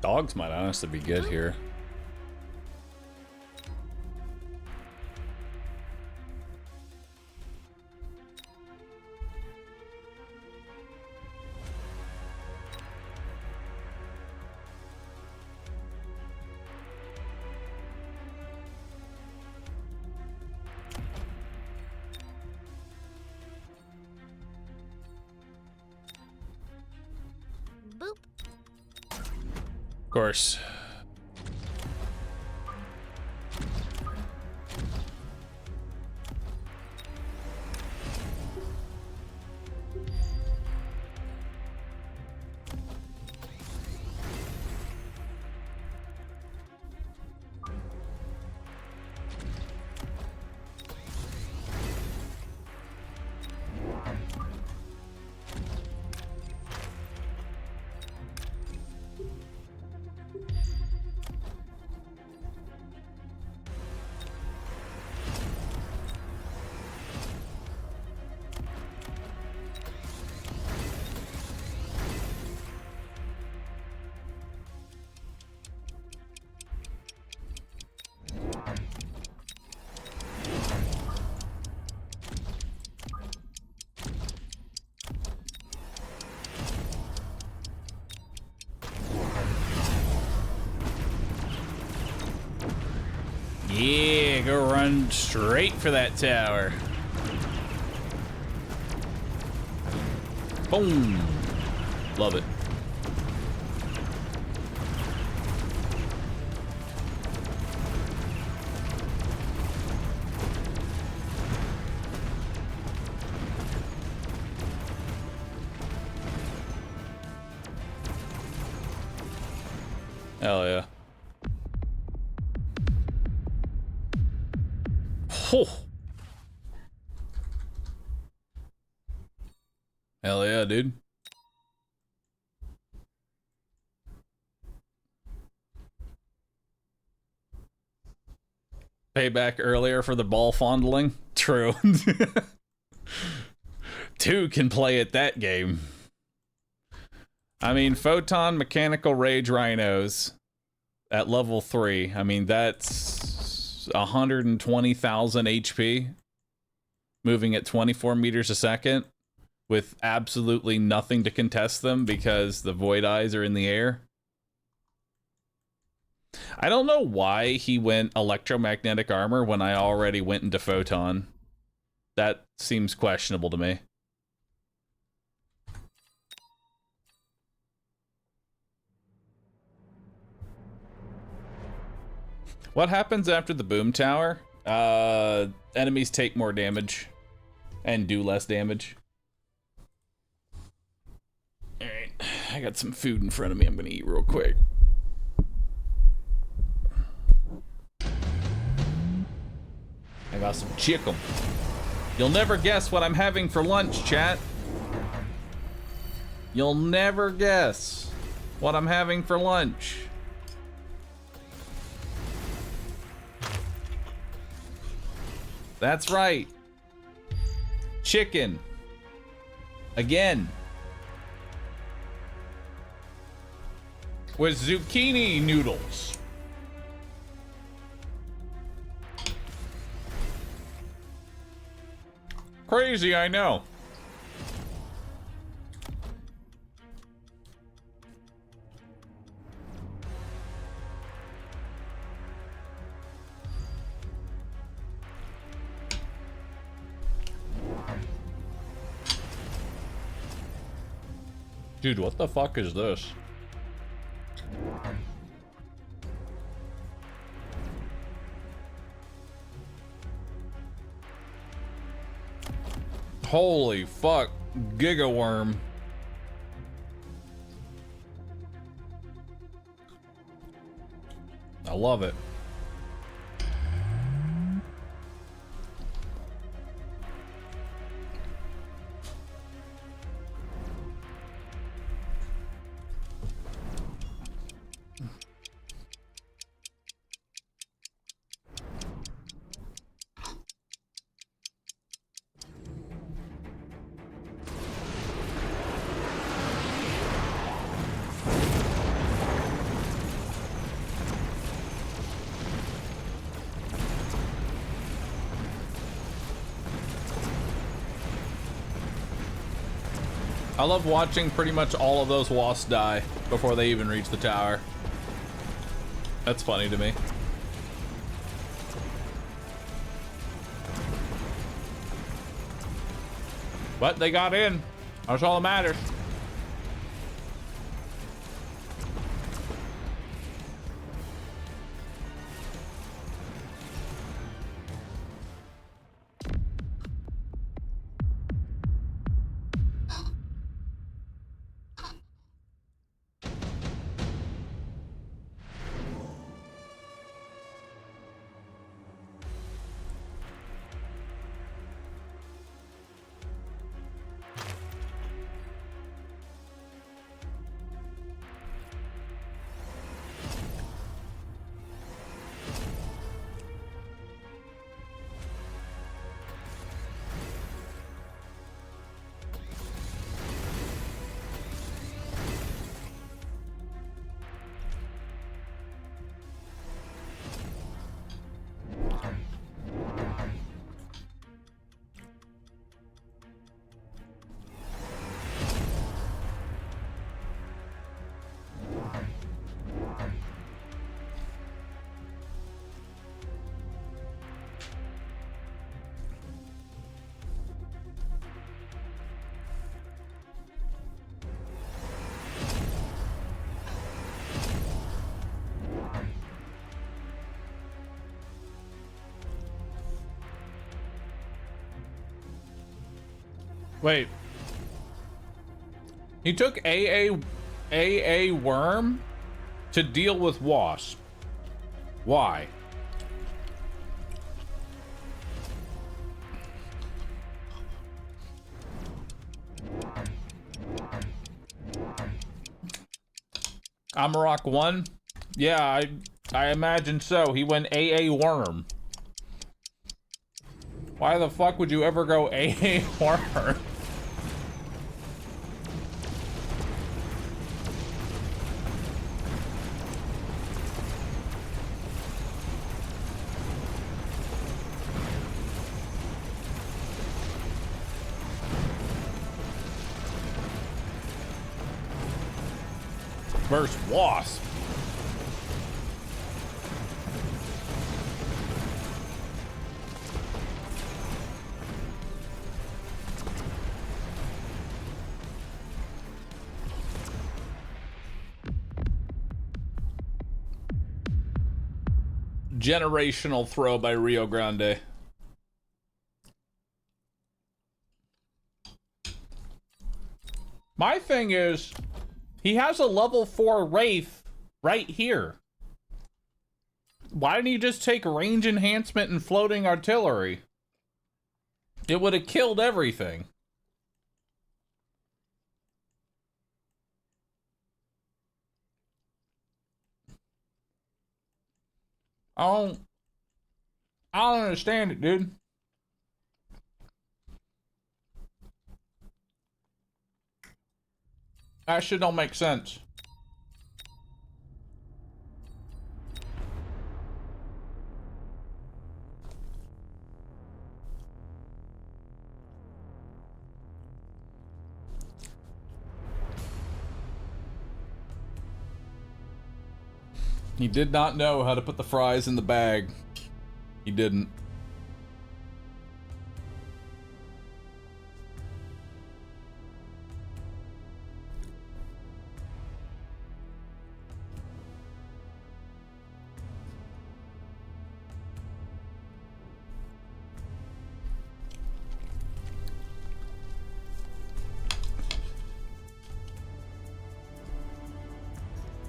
Dogs might honestly be good here. Of course. Yeah, go run straight for that tower. Boom. Love it. Hell yeah. Oh. Hell yeah, dude. Payback earlier for the ball fondling? True. Two can play at that game. I mean, Photon Mechanical Rage Rhinos at level 3. I mean, that's 120,000 HP. Moving at 24 meters a second with absolutely nothing to contest them because the Void Eyes are in the air. I don't know why he went electromagnetic armor when I already went into Photon. That seems questionable to me. What happens after the boom tower? Enemies take more damage and do less damage. Alright, I got some food in front of me I'm gonna eat real quick. I got some chicken. You'll never guess what I'm having for lunch, chat. You'll never guess what I'm having for lunch. That's right. Chicken. Again. With zucchini noodles. Crazy, I know. Dude, what the fuck is this? Holy fuck, Giga Worm. I love it. I love watching pretty much all of those wasps die before they even reach the tower. That's funny to me. But they got in. That's all that matters. Wait. He took AA worm to deal with wasp. Why? Amarok 1? Yeah, I imagine so. He went AA worm. Why the fuck would you ever go AA worm? Versus wasp. Generational throw by Rio Grande. My thing is, he has a level 4 Wraith right here. Why didn't he just take range enhancement and floating artillery? It would have killed everything. I don't understand it, dude. That shit don't make sense. He did not know how to put the fries in the bag. He didn't.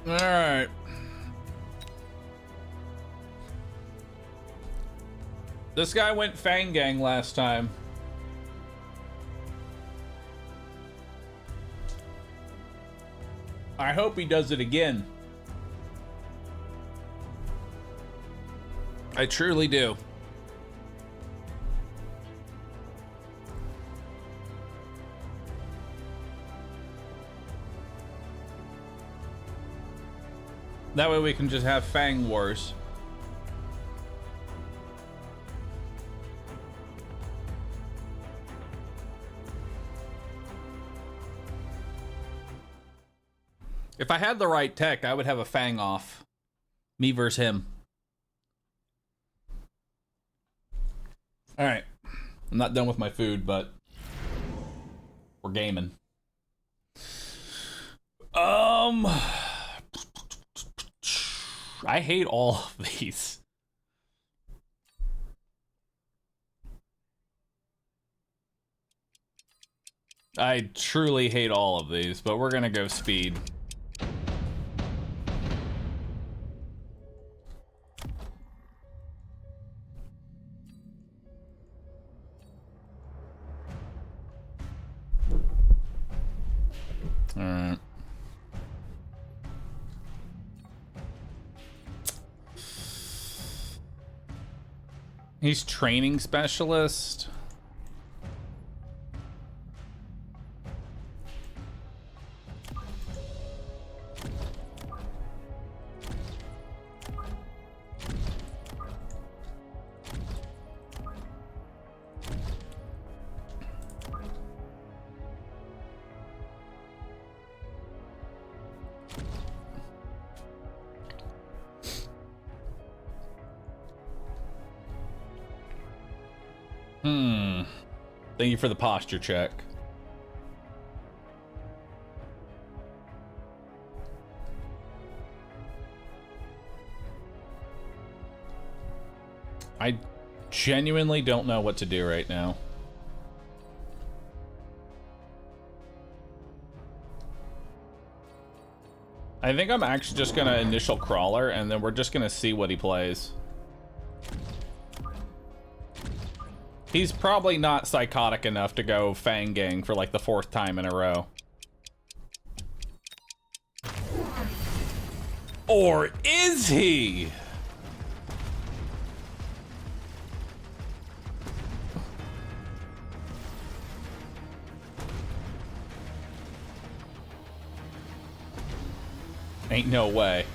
All right. This guy went Fang Gang last time. I hope he does it again. I truly do. That way we can just have Fang Wars. If I had the right tech, I would have a Fang off. Me versus him. All right. I'm not done with my food, but we're gaming. I hate all of these. I truly hate all of these, but we're gonna go speed. All right. He's training specialist. Thank you for the posture check. I genuinely don't know what to do right now. I think I'm actually just gonna initial crawler and then we're just gonna see what he plays. He's probably not psychotic enough to go Fang Gang for like the 4th time in a row. Or is he? Ain't no way.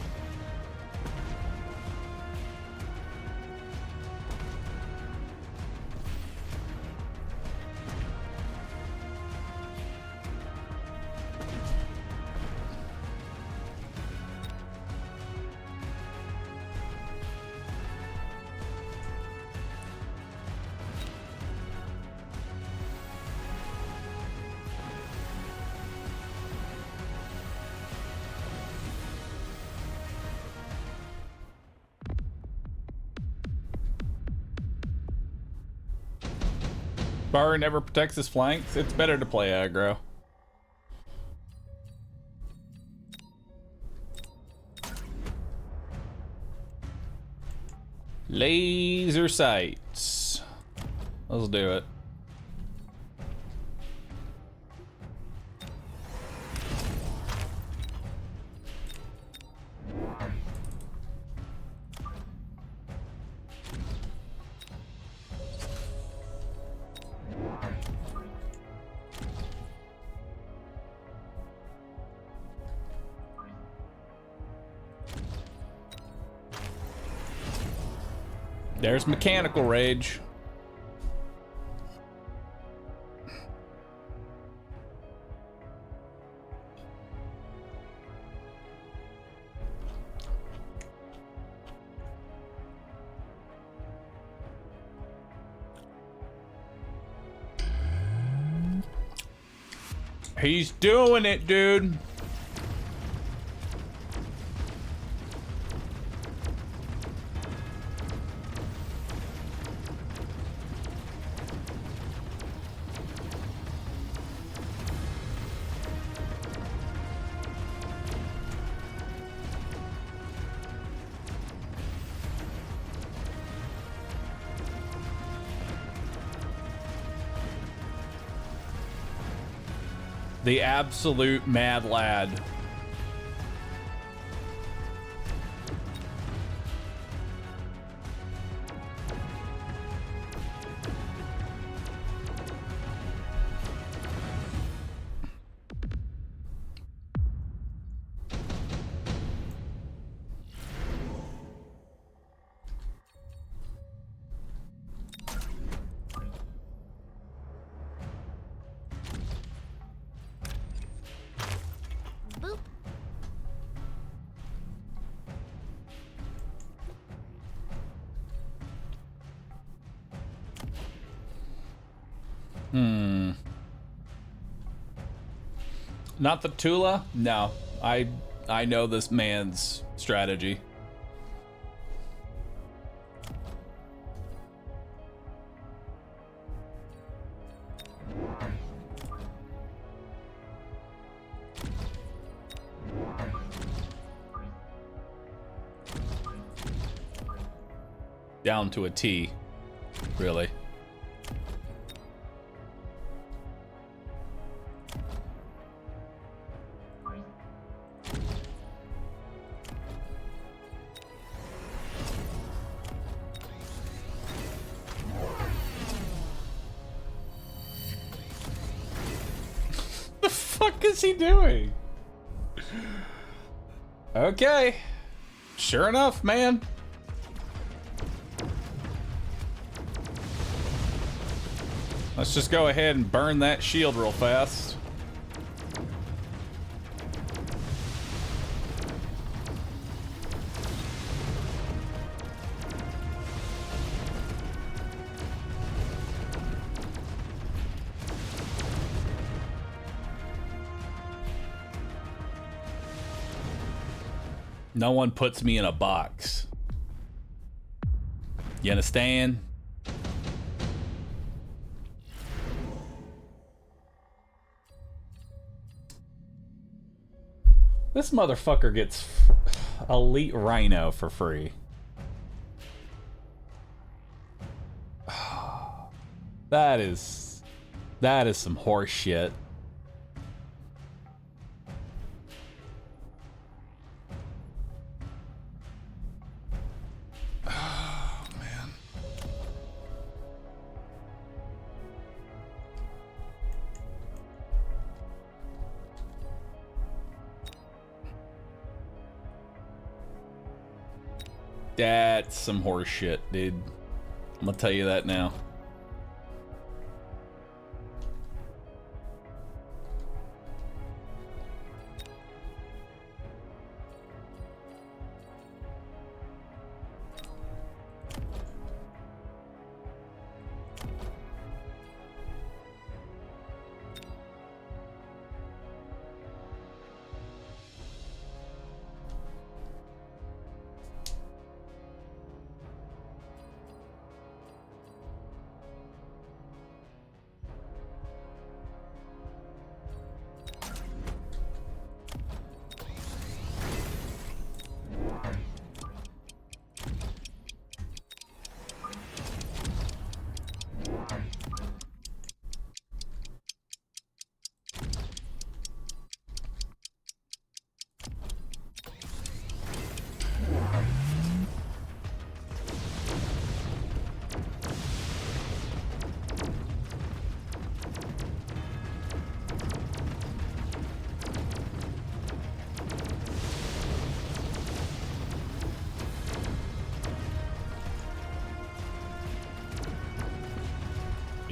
Bahroo never protects his flanks. It's better to play aggro. Laser sights. Let's do it. There's mechanical rage. He's doing it, dude. The absolute mad lad. Boop. Not the Tula? No. I know this man's strategy. Down to a T, really. The fuck is he doing? Okay. Sure enough, man. Let's just go ahead and burn that shield real fast. No one puts me in a box. You understand? This motherfucker gets elite rhino for free. That is some horse shit. Oh, man. That's some horse shit, dude. I'm gonna tell you that now.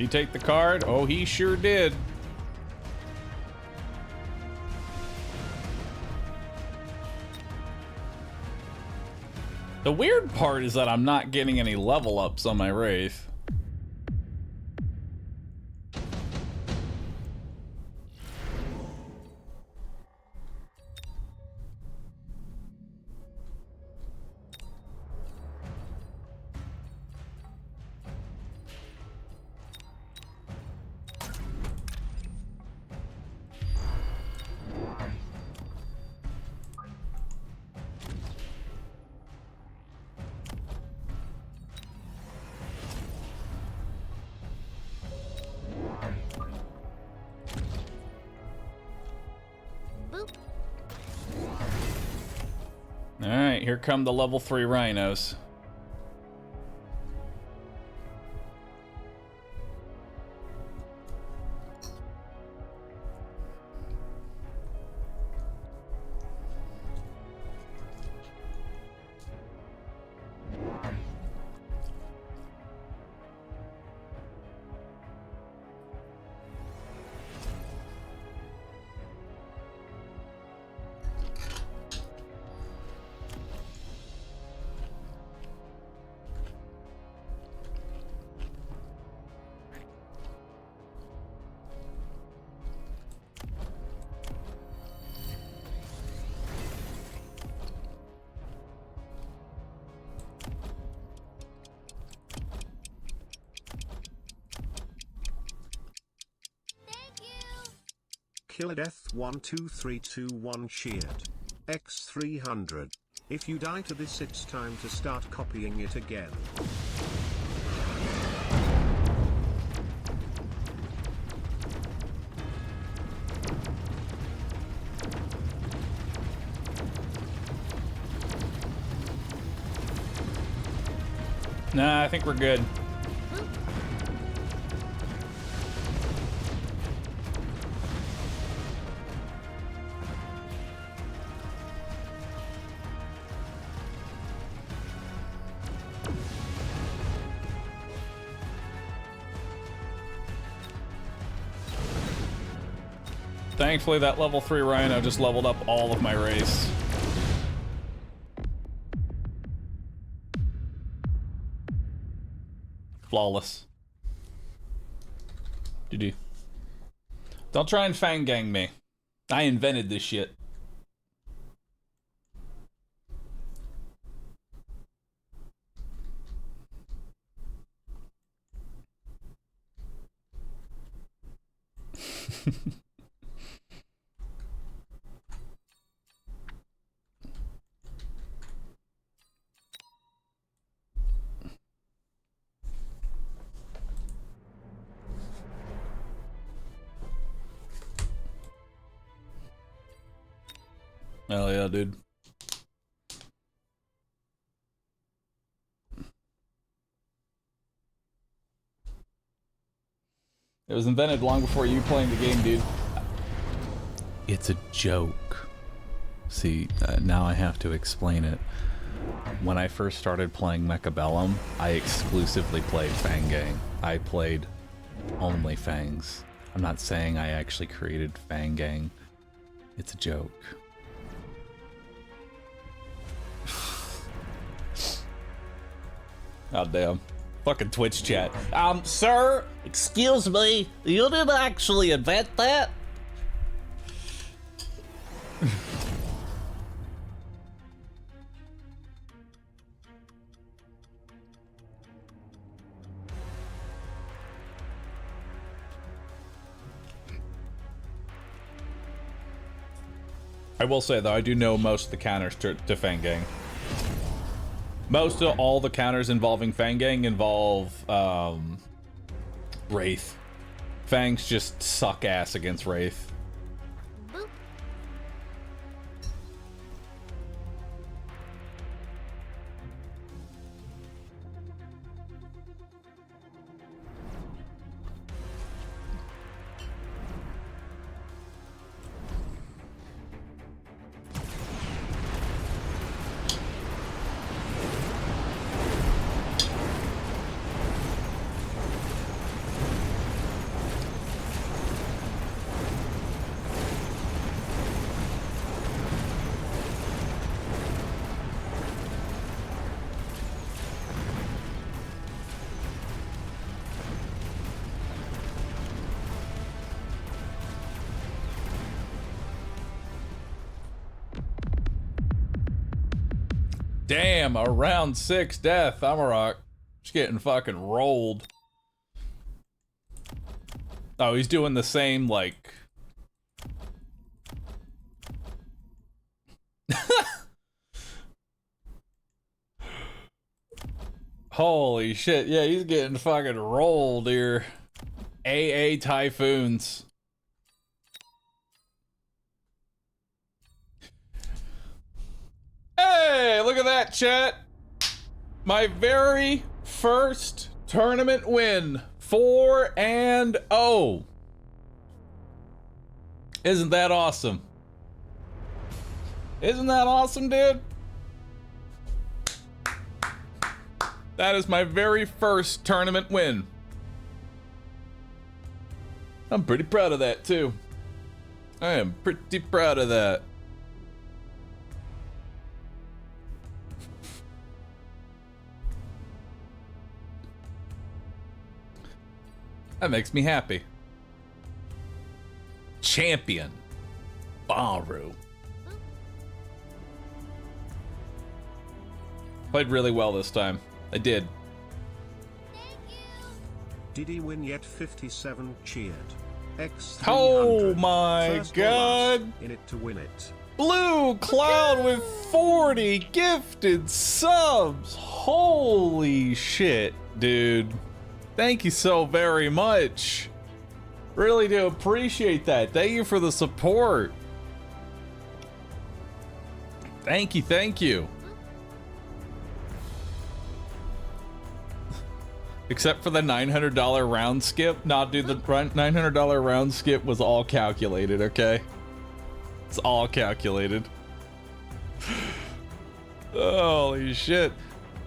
You take the card? Oh, he sure did. The weird part is that I'm not getting any level ups on my Wraith. Alright, here come the level 3 rhinos. Killadeath12321 cheered. X300. If you die to this, it's time to start copying it again. Nah, I think we're good. Thankfully, that level 3 Rhino just leveled up all of my race. Flawless. GG. Don't try and fang gang me. I invented this shit. Hell yeah, dude. It was invented long before you playing the game, dude. It's a joke. See, now I have to explain it. When I first started playing Mechabellum, I exclusively played Fang Gang. I played only Fangs. I'm not saying I actually created Fang Gang. It's a joke. God damn. Fucking Twitch chat. Sir, excuse me, you didn't actually invent that? I will say though, I do know most of the counters to Fang Gang. Most of all the counters involving Fang Gang involve Wraith. Fangs just suck ass against Wraith. Damn, a round 6 death. Amarok. Just getting fucking rolled. Oh, he's doing the same, like... Holy shit. Yeah, he's getting fucking rolled here. AA Typhoons. Hey, look at that, chat. My very first tournament win. 4-0. Isn't that awesome? Isn't that awesome, dude? That is my very first tournament win. I'm pretty proud of that, too. I am pretty proud of that. That makes me happy. Champion. Bahroo. Played really well this time. I did. Did he win yet? 57 cheered. X300. Oh my First or god. last in it to win it. Blue Cloud with 40 gifted subs. Holy shit, dude. Thank you so very much. Really do appreciate that. Thank you for the support. Thank you, thank you. Except for the $900 round skip. Nah, dude, the $900 round skip was all calculated, okay? It's all calculated. Holy shit.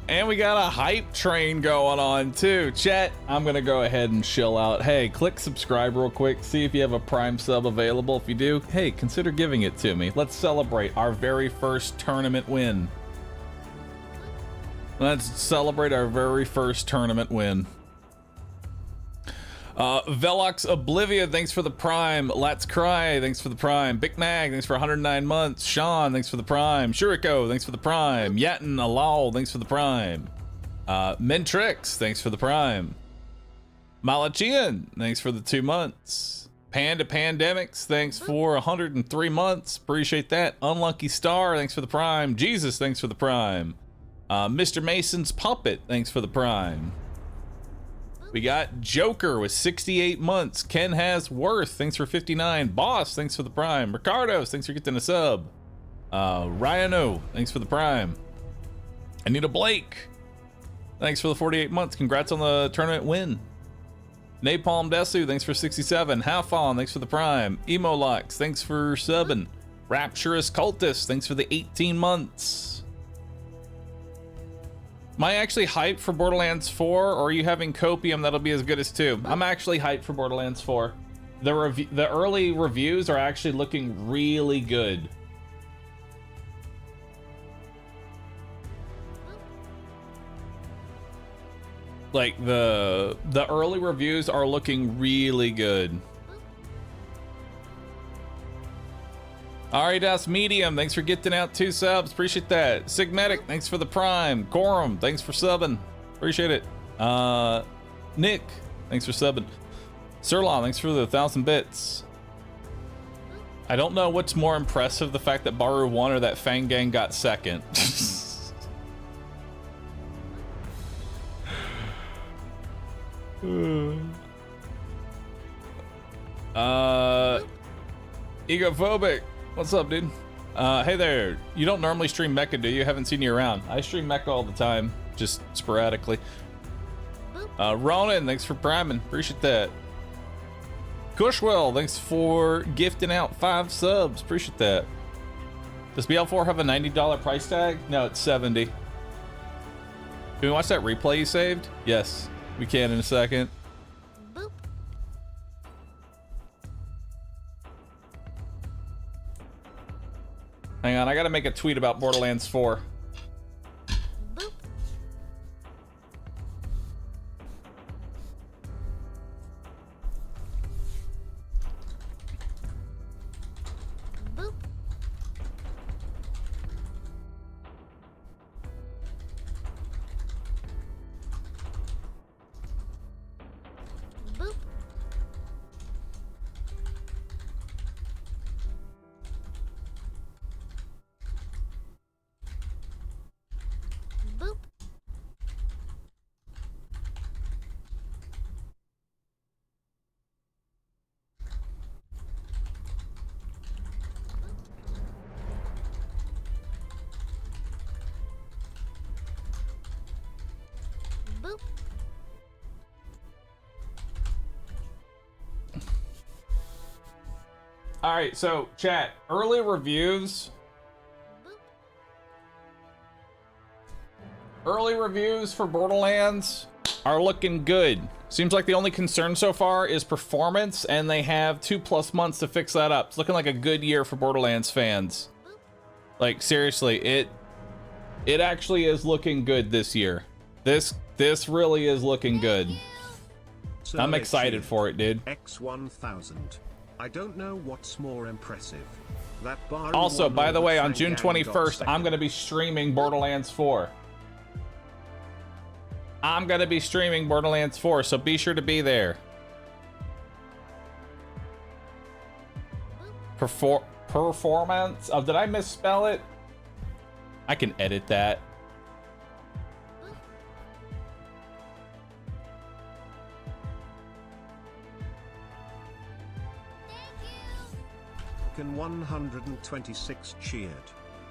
And we got a hype train going on too. Chat, I'm gonna go ahead and chill out. Hey, click subscribe real quick. See if you have a Prime sub available. If you do, hey, consider giving it to me. Let's celebrate our very first tournament win. Let's celebrate our very first tournament win. Velox Oblivion, thanks for the Prime. Let's Cry, thanks for the Prime. Big Mag, thanks for 109 months. Sean, thanks for the Prime. Shuriko, thanks for the Prime. Yatin Alal, thanks for the Prime. Mentrix, thanks for the Prime. Malachian, thanks for the 2 months. Panda Pandemics, thanks for 103 months. Appreciate that. Unlucky Star, thanks for the Prime. Jesus, thanks for the Prime. Mr. Mason's Puppet, thanks for the Prime. We got Joker with 68 months. Ken Has Worth, thanks for 59. Boss, thanks for the Prime. Ricardo's, thanks for getting a sub. Ryano, thanks for the Prime. Anita Blake, thanks for the 48 months. Congrats on the tournament win. Napalm Desu, thanks for 67. Halfon, thanks for the Prime. Emolox, thanks for subbing. Rapturous Cultist, thanks for the 18 months. Am I actually hyped for Borderlands 4, or are you having copium that'll be as good as 2? I'm actually hyped for Borderlands 4. The early reviews are actually looking really good. Like the early reviews are looking really good. Aridas Medium, thanks for getting out 2 subs. Appreciate that. Sigmatic, thanks for the Prime. Gorum, thanks for subbing. Appreciate it. Nick, thanks for subbing. Sirlon, thanks for the 1,000 bits. I don't know what's more impressive, the fact that Bahroo won or that Fang Gang got second. Egophobic. What's up, dude? Hey there. You don't normally stream Mecha, do you? Haven't seen you around. I stream Mecha all the time, just sporadically. Ronan, thanks for priming. Appreciate that. Cushwell, thanks for gifting out 5 subs. Appreciate that. Does BL4 have a $90 price tag? No, it's 70. Can we watch that replay you saved? Yes, we can in a second. Hang on, I gotta make a tweet about Borderlands 4. All right, so chat, early reviews. Early reviews for Borderlands are looking good. Seems like the only concern so far is performance, and they have 2+ months to fix that up. It's looking like a good year for Borderlands fans. Like seriously, it actually is looking good this year. This really is looking good. I'm excited for it, dude. X1000. I don't know what's more impressive. That Bahroo Also, by the way, on Fang June Gang 21st, got I'm going to be streaming Borderlands 4. I'm going to be streaming Borderlands 4, so be sure to be there. Performance. Oh, did I misspell it? I can edit that. Can 126 cheered.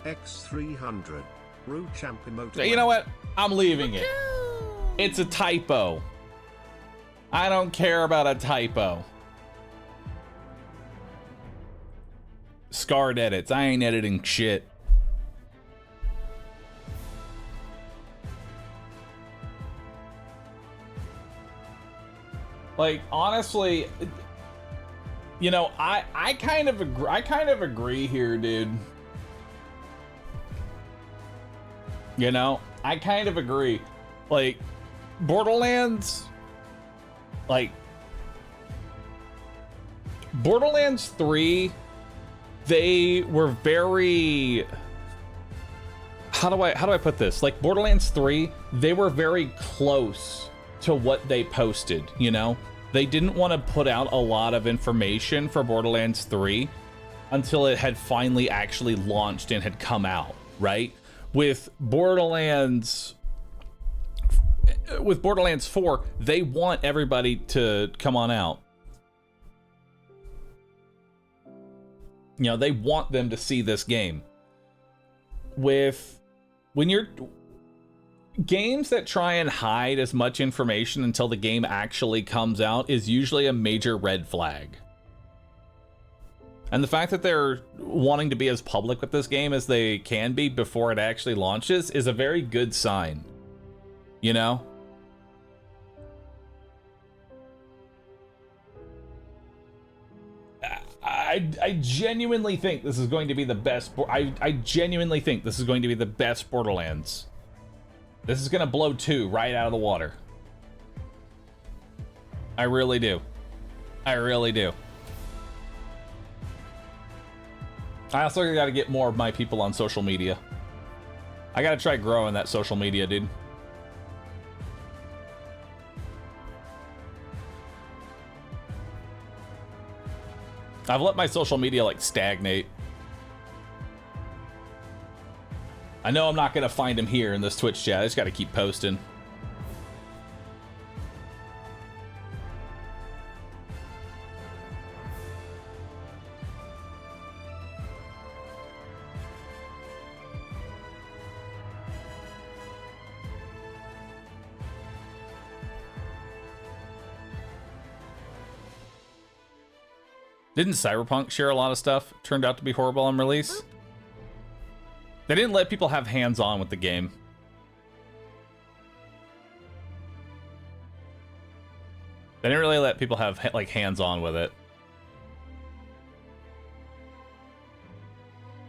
X300. Rue champ emote. You know what? I'm leaving it. It's a typo. I don't care about a typo. Scarred edits. I ain't editing shit. Like, honestly, you know, I kind of agree here, dude. You know, I kind of agree. Like, Borderlands 3, they were very, how do I put this? Like, Borderlands 3, they were very close to what they posted, you know? They didn't want to put out a lot of information for Borderlands 3 until it had finally actually launched and had come out, right? With Borderlands 4, they want everybody to come on out. You know, they want them to see this game. When you're games that try and hide as much information until the game actually comes out is usually a major red flag. And the fact that they're wanting to be as public with this game as they can be before it actually launches is a very good sign. You know? I genuinely think this is going to be the best. I genuinely think this is going to be the best Borderlands. This is going to blow 2 right out of the water. I really do. I really do. I also got to get more of my people on social media. I got to try growing that social media, dude. I've let my social media like stagnate. I know I'm not gonna find him here in this Twitch chat. I just gotta keep posting. Didn't Cyberpunk share a lot of stuff? Turned out to be horrible on release? They didn't let people have hands-on with the game. They didn't really let people have like hands-on with it.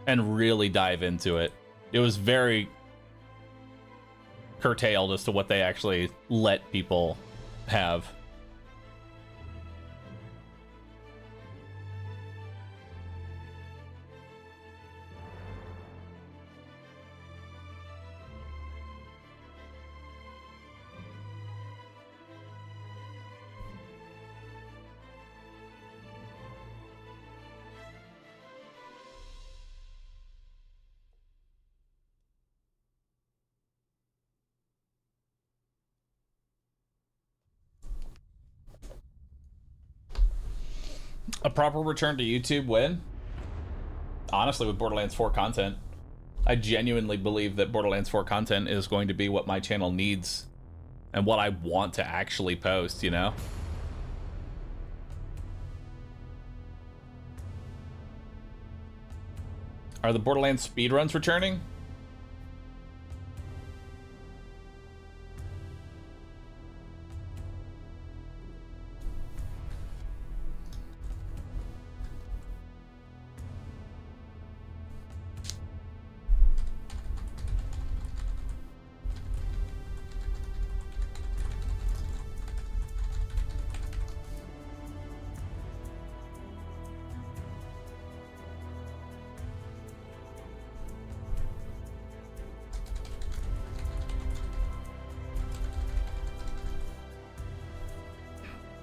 And really dive into it. It was very curtailed as to what they actually let people have. A proper return to YouTube when? Honestly, with Borderlands 4 content. I genuinely believe that Borderlands 4 content is going to be what my channel needs and what I want to actually post, you know? Are the Borderlands speedruns returning?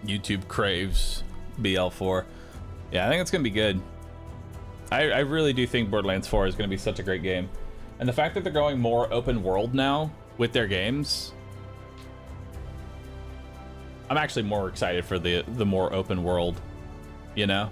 YouTube craves BL4. Yeah, I think it's gonna be good. I really do think Borderlands 4 is going to be such a great game. And the fact that they're going more open world now with their games, I'm actually more excited for the more open world, you know?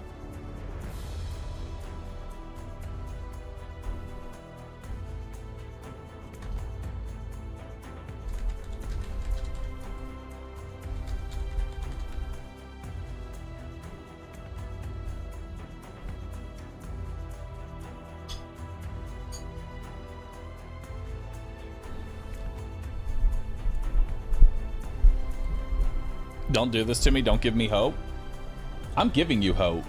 Don't do this to me. Don't give me hope. I'm giving you hope.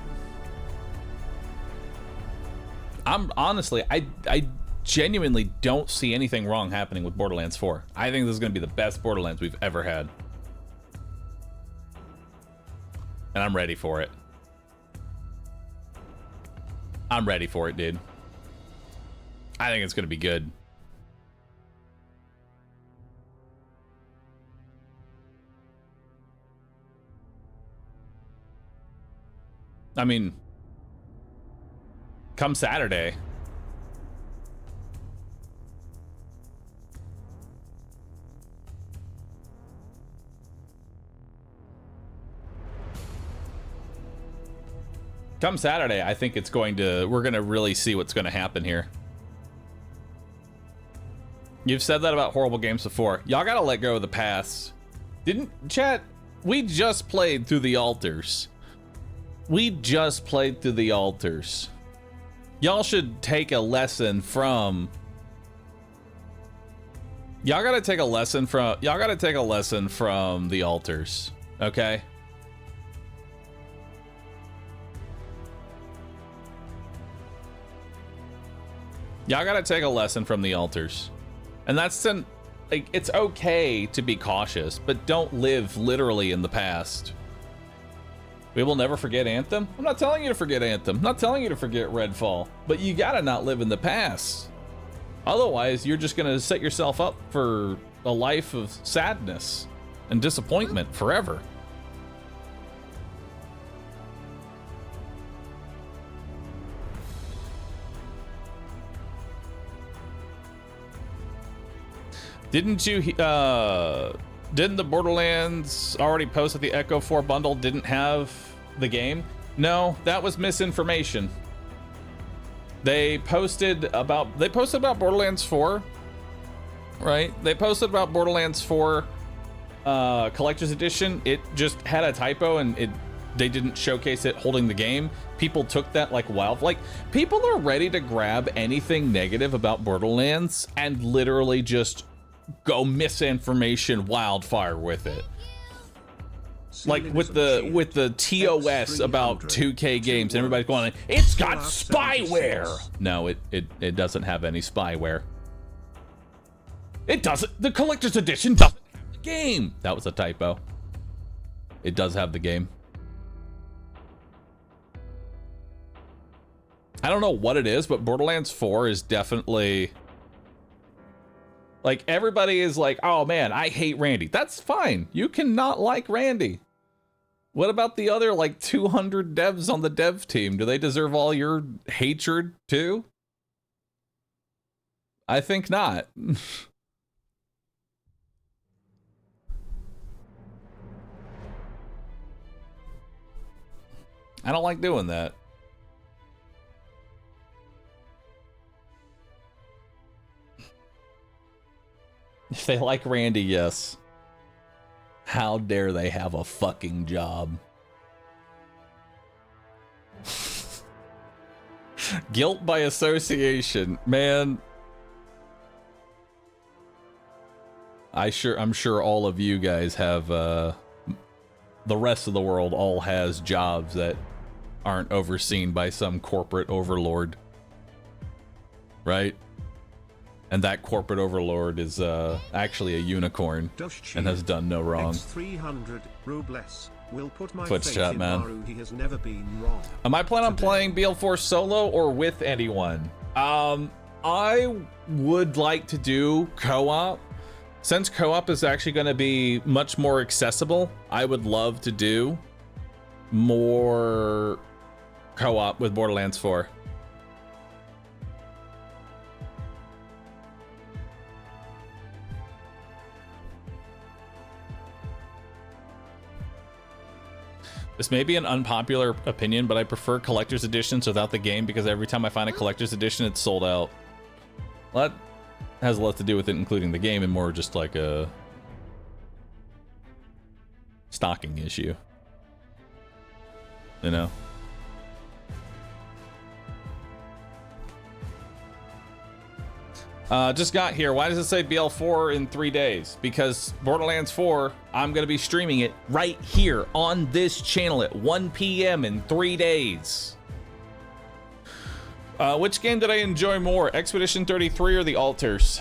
I'm honestly, I genuinely don't see anything wrong happening with Borderlands 4. I think this is going to be the best Borderlands we've ever had. And I'm ready for it. I'm ready for it, dude. I think it's going to be good. I mean, come Saturday. Come Saturday, I think it's going to, we're going to really see what's going to happen here. You've said that about horrible games before. Y'all got to let go of the past. Didn't, chat, we just played through the altars. We just played through the altars. Y'all should take a lesson from... Y'all gotta take a lesson from... Y'all gotta take a lesson from the altars. Okay? Y'all gotta take a lesson from the altars. And that's... like, it's okay to be cautious, but don't live literally in the past. We will never forget Anthem? I'm not telling you to forget Anthem. I'm not telling you to forget Redfall. But you gotta not live in the past. Otherwise, you're just gonna set yourself up for a life of sadness and disappointment forever. Didn't you, didn't the Borderlands already post that the Echo 4 bundle didn't have the game? No, that was misinformation. They posted about Borderlands 4, right? They posted about Borderlands 4 Collector's Edition. It just had a typo and they didn't showcase it holding the game. People took that like wild. Like, people are ready to grab anything negative about Borderlands and literally just go misinformation wildfire with it. Like with the TOS about 2K games, and everybody's going, it's got spyware. No, it doesn't have any spyware. It doesn't. The collector's edition doesn't have the game. That was a typo. It does have the game. I don't know what it is, but Borderlands 4 is definitely... Like, everybody is like, oh man, I hate Randy. That's fine. You cannot like Randy. What about the other, like, 200 devs on the dev team? Do they deserve all your hatred, too? I think not. I don't like doing that. If they like Randy, yes. How dare they have a fucking job? Guilt by association, man. I'm sure all of you guys have the rest of the world all has jobs that aren't overseen by some corporate overlord. Right? And that corporate overlord is actually a unicorn and has done no wrong. 300 rubles will put my Twitch faith chat, in man. Bahroo. He has never been wrong. Am I planning on playing BL4 solo or with anyone? I would like to do co-op. Since co-op is actually going to be much more accessible, I would love to do more co-op with Borderlands 4. This may be an unpopular opinion, but I prefer collector's editions without the game because every time I find a collector's edition, it's sold out. Well, that has less to do with it including the game and more just like a stocking issue. You know? Just got here. Why does it say BL4 in 3 days? Because Borderlands 4, I'm going to be streaming it right here on this channel at 1 p.m. in 3 days. Which game did I enjoy more, Expedition 33 or The Alters?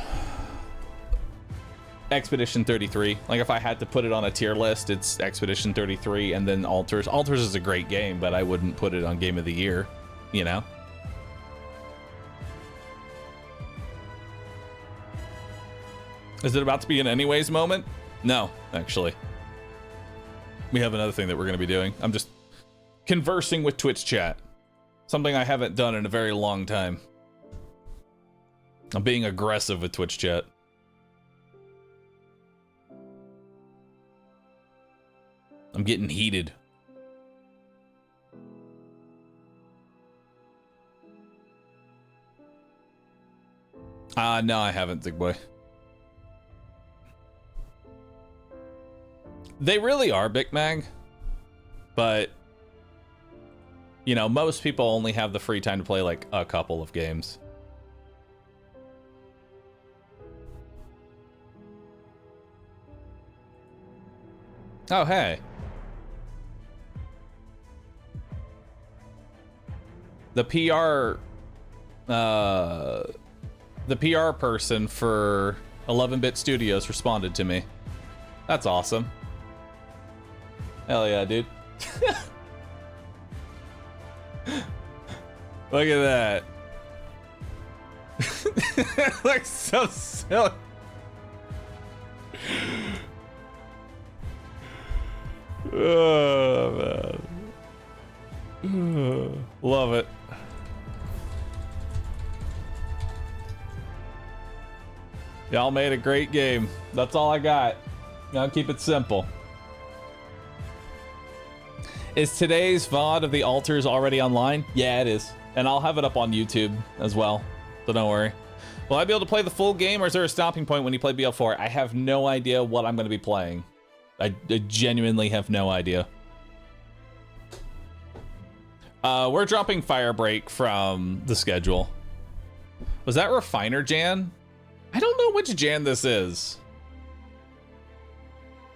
Expedition 33. Like, if I had to put it on a tier list, it's Expedition 33 and then Alters. Alters is a great game, but I wouldn't put it on Game of the Year, you know? Is it about to be an anyways moment? No, actually. We have another thing that we're going to be doing. I'm just conversing with Twitch chat. Something I haven't done in a very long time. I'm being aggressive with Twitch chat. I'm getting heated. No, I haven't, Big Boy. They really are, Big Mag. But, you know, most people only have the free time to play like a couple of games. Oh, hey. The PR person for 11-Bit Studios responded to me. That's awesome. Hell yeah, dude. Look at that. Like so silly. Oh, man. Love it. Y'all made a great game. That's all I got. I'll keep it simple. Is today's VOD of the Alters already online? Yeah, it is. And I'll have it up on YouTube as well. So don't worry. Will I be able to play the full game or is there a stopping point when you play BL4? I have no idea what I'm going to be playing. I genuinely have no idea. We're dropping Firebreak from the schedule. Was that Refiner Jan? I don't know which Jan this is.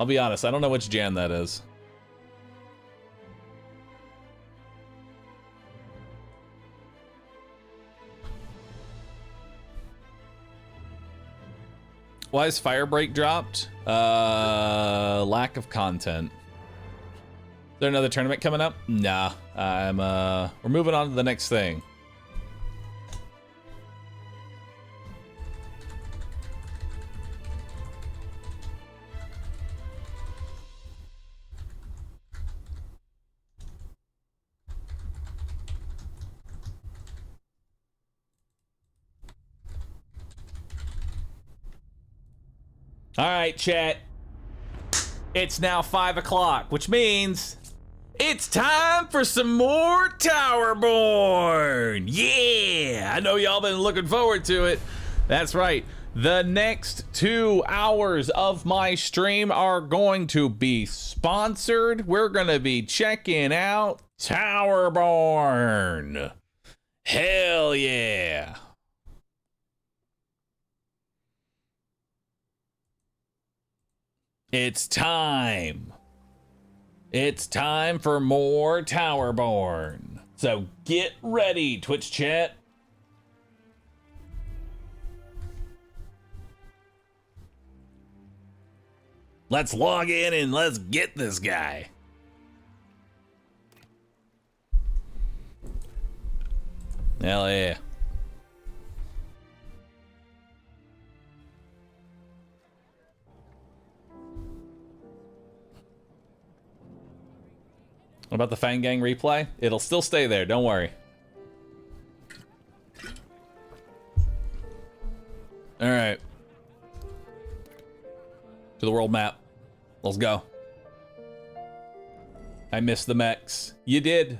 I'll be honest, I don't know which Jan that is. Why is Firebreak dropped? Lack of content. Is there another tournament coming up? Nah, we're moving on to the next thing. All right, chat. It's now 5 o'clock, which means it's time for some more Towerborne. Yeah, I know y'all been looking forward to it. That's right. The next 2 hours of my stream are going to be sponsored. We're going to be checking out Towerborne. Hell yeah. It's time. It's time for more Towerborne. So get ready, Twitch chat. Let's log in and let's get this guy. Hell yeah. What about the Fang Gang replay? It'll still stay there, don't worry. All right. To the world map. Let's go. I missed the mechs. You did.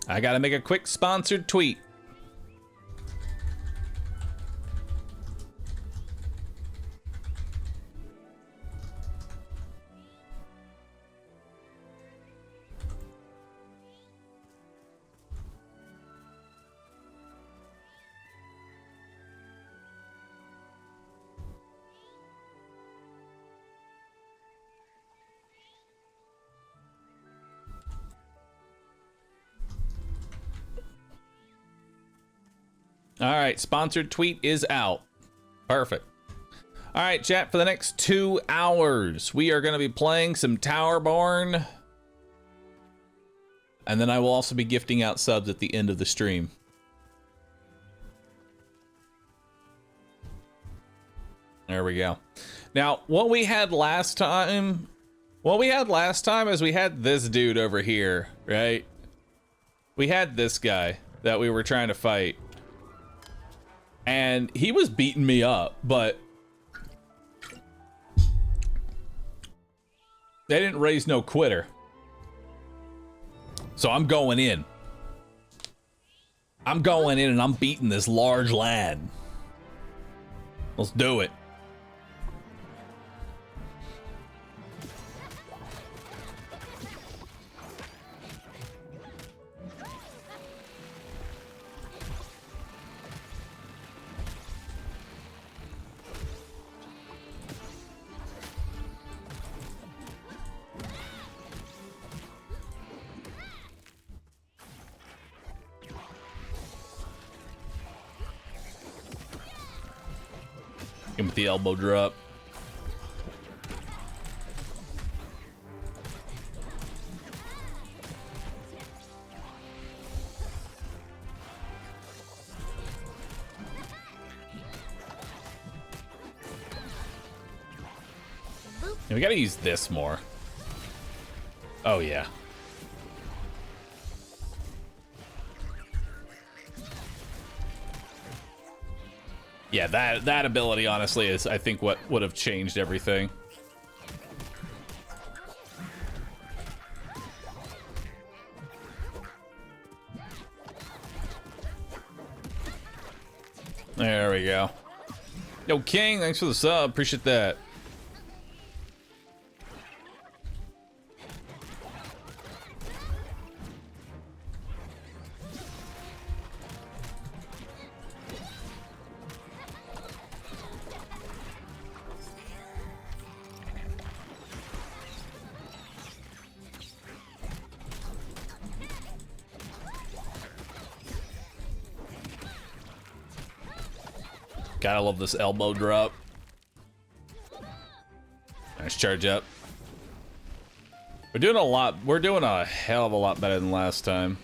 I gotta make a quick sponsored tweet. All right, sponsored tweet is out. Perfect. All right, chat, for the next 2 hours, we are going to be playing some Towerborne. And then I will also be gifting out subs at the end of the stream. There we go. Now, what we had last time is we had this dude over here, right? We had this guy that we were trying to fight. And he was beating me up, but they didn't raise no quitter. So I'm going in. I'm going in and I'm beating this large lad. Let's do it. Him with the elbow drop. Yeah, we gotta use this more. Oh yeah. Yeah, that ability honestly is, I think, what would have changed everything. There we go. Yo, King, thanks for the sub. Appreciate that. Gotta love this elbow drop. Nice charge up. We're doing a lot. We're doing a hell of a lot better than last time.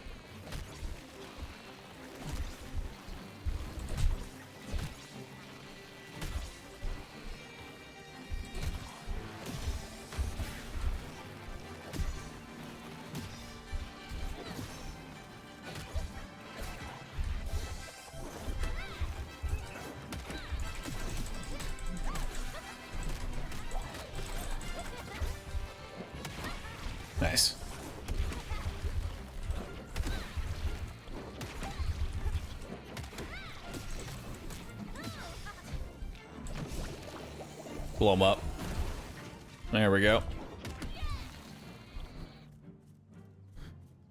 Nice. Blow him up. There we go.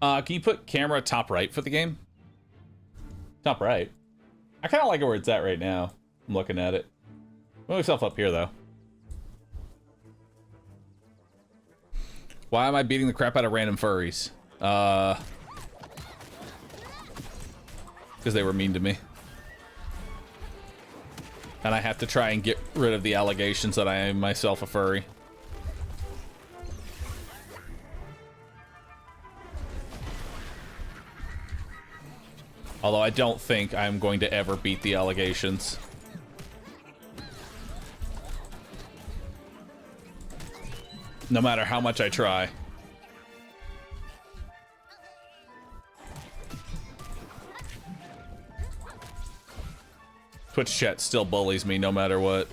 Can you put camera top right for the game? Top right. I kind of like it where it's at right now. I'm looking at it. Move yourself up here, though. Why am I beating the crap out of random furries? Because they were mean to me. And I have to try and get rid of the allegations that I am myself a furry. Although I don't think I'm going to ever beat the allegations. No matter how much I try. Twitch chat still bullies me no matter what.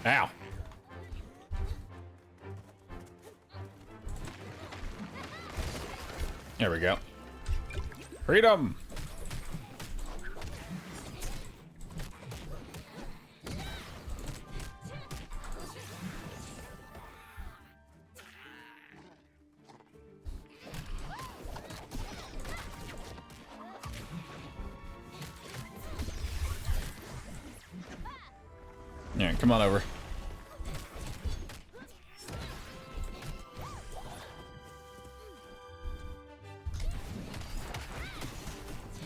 Ow. There we go. Freedom. Yeah, come on over.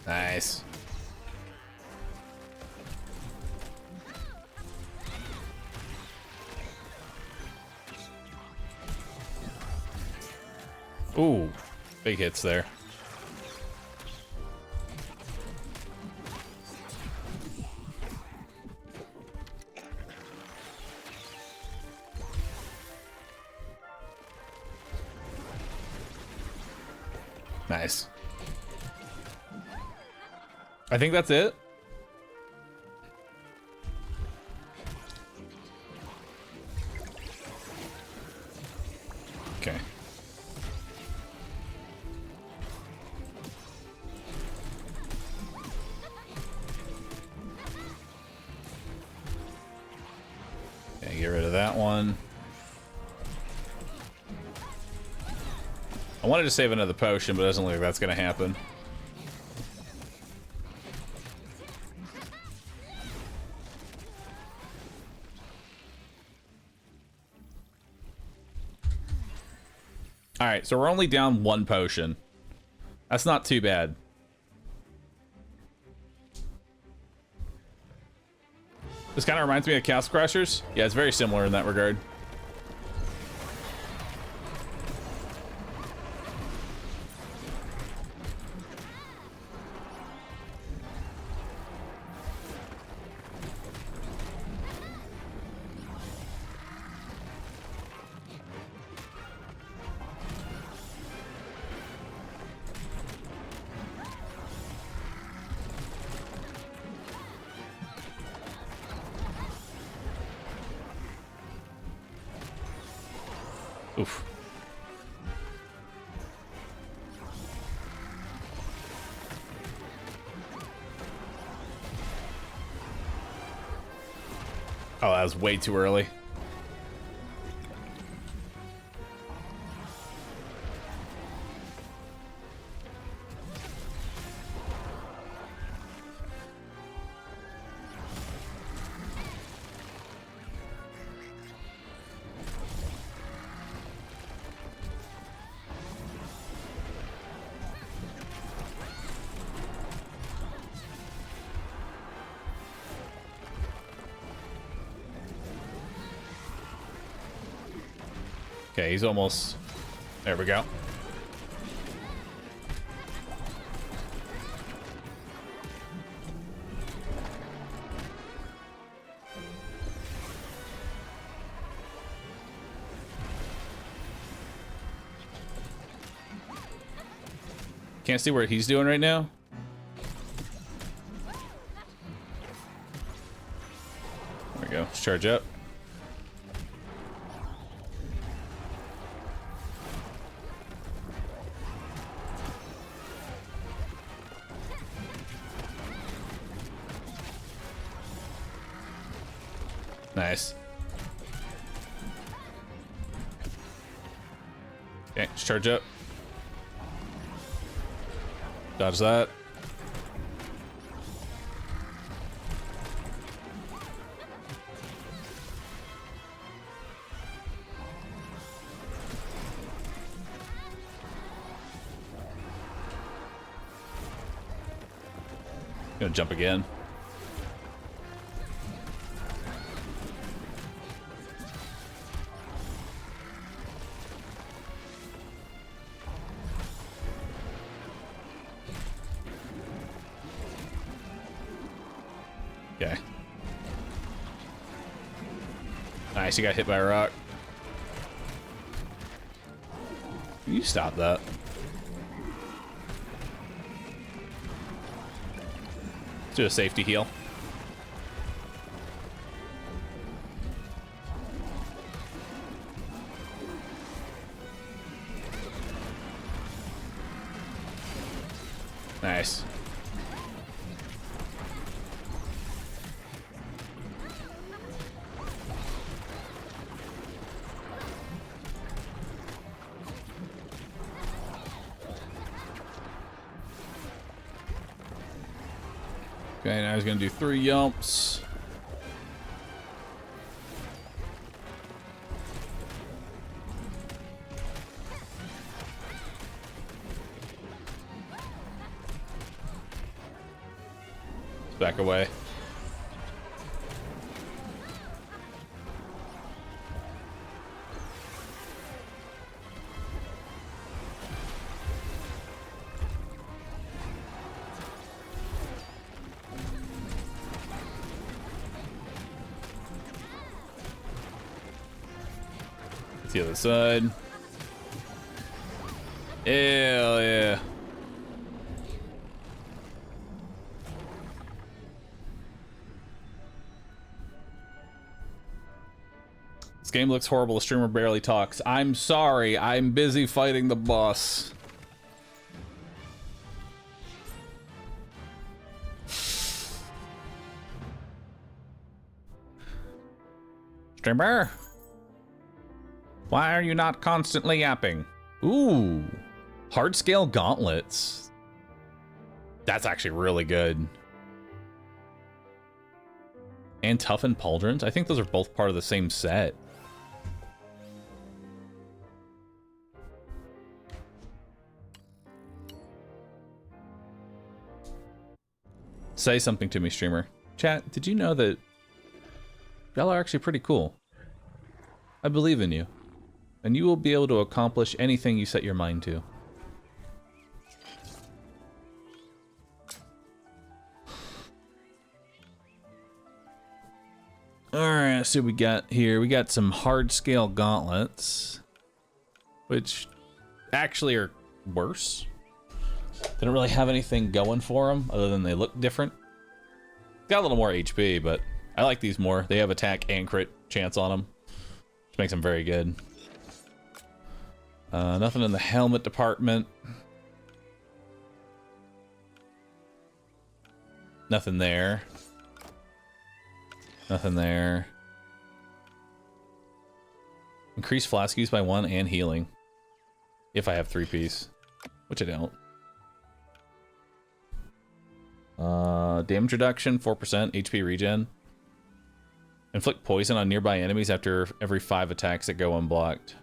Nice. Ooh, big hits there. Nice. I think that's it. Okay. Okay, get rid of that one. I wanted to save another potion, but it doesn't look like that's going to happen. Alright, so we're only down one potion. That's not too bad. This kind of reminds me of Castle Crashers. Yeah, it's very similar in that regard. Oof. Oh, that was way too early. Okay, he's almost... There we go. Can't see what he's doing right now. There we go. Let's charge up. Nice. Okay, just charge up. Dodge that. Gonna jump again. Okay. Nice, you got hit by a rock. You stop that. Let's do a safety heal. Nice. Okay, now he's gonna do 3 yumps. Back away. The other side. Hell yeah. This game looks horrible. The streamer barely talks. I'm sorry. I'm busy fighting the boss. Streamer? Why are you not constantly yapping? Ooh, hard scale gauntlets. That's actually really good. And toughened pauldrons. I think those are both part of the same set. Say something to me, streamer. Chat, did you know that y'all are actually pretty cool? I believe in you. And you will be able to accomplish anything you set your mind to. Alright, let's see what we got here. We got some hard scale gauntlets, which actually are worse. They don't really have anything going for them other than they look different. Got a little more HP, but I like these more. They have attack and crit chance on them, which makes them very good. Nothing in the helmet department. Nothing there. Nothing there. Increase flask use by 1 and healing. If I have 3-piece, which I don't. Damage reduction, 4%, HP regen. Inflict poison on nearby enemies after every 5 attacks that go unblocked.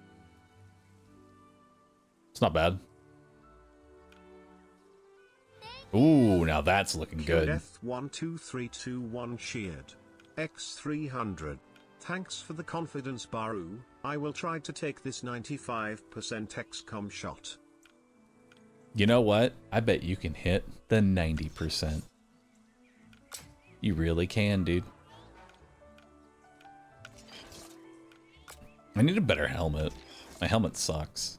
It's not bad. Ooh, now that's looking good. Death 12321 cheered. X300. Thanks for the confidence, Bahroo. I will try to take this 95% XCOM shot. You know what? I bet you can hit the 90%. You really can, dude. I need a better helmet. My helmet sucks.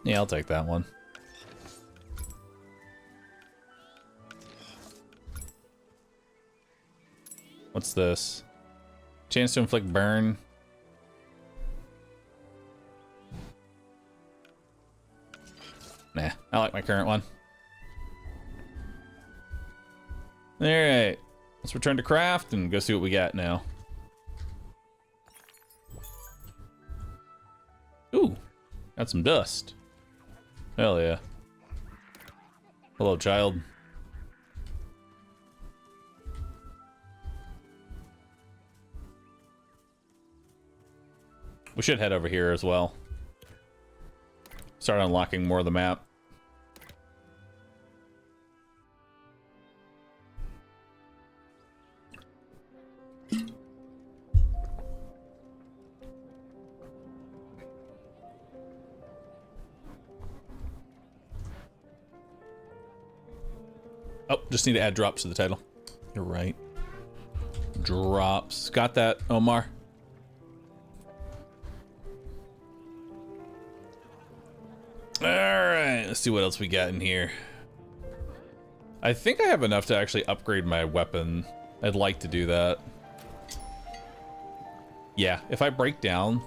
Yeah, I'll take that one. What's this? Chance to inflict burn. Nah, I like my current one. Alright. Let's return to craft and go see what we got now. Ooh, got some dust. Hell yeah. Hello, child. We should head over here as well. Start unlocking more of the map. Oh, just need to add drops to the title. You're right. Drops. Got that, Omar. Alright, let's see what else we got in here. I think I have enough to actually upgrade my weapon. I'd like to do that. Yeah, if I break down...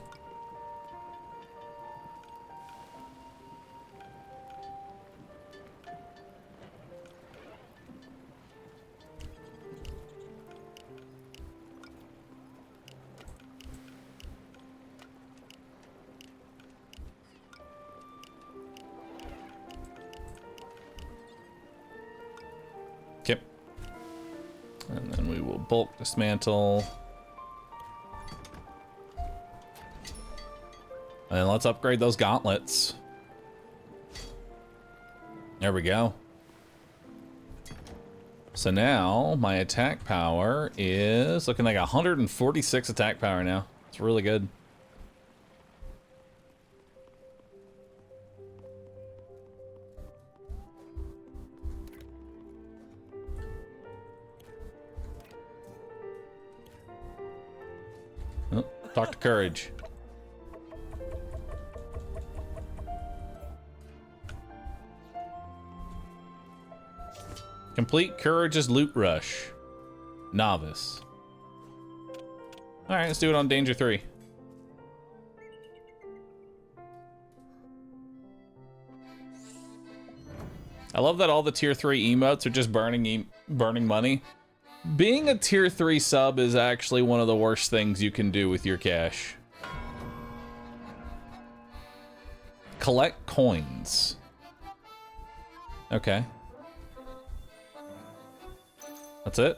Okay. And then we will bulk dismantle. And let's upgrade those gauntlets. There we go. So now my attack power is looking like 146 attack power now. It's really good. Oh, talk to Courage. Complete Courage's loot rush. Novice. Alright, let's do it on Danger 3. I love that all the tier 3 emotes are just burning money. Being a tier 3 sub is actually one of the worst things you can do with your cash. Collect coins. Okay. That's it?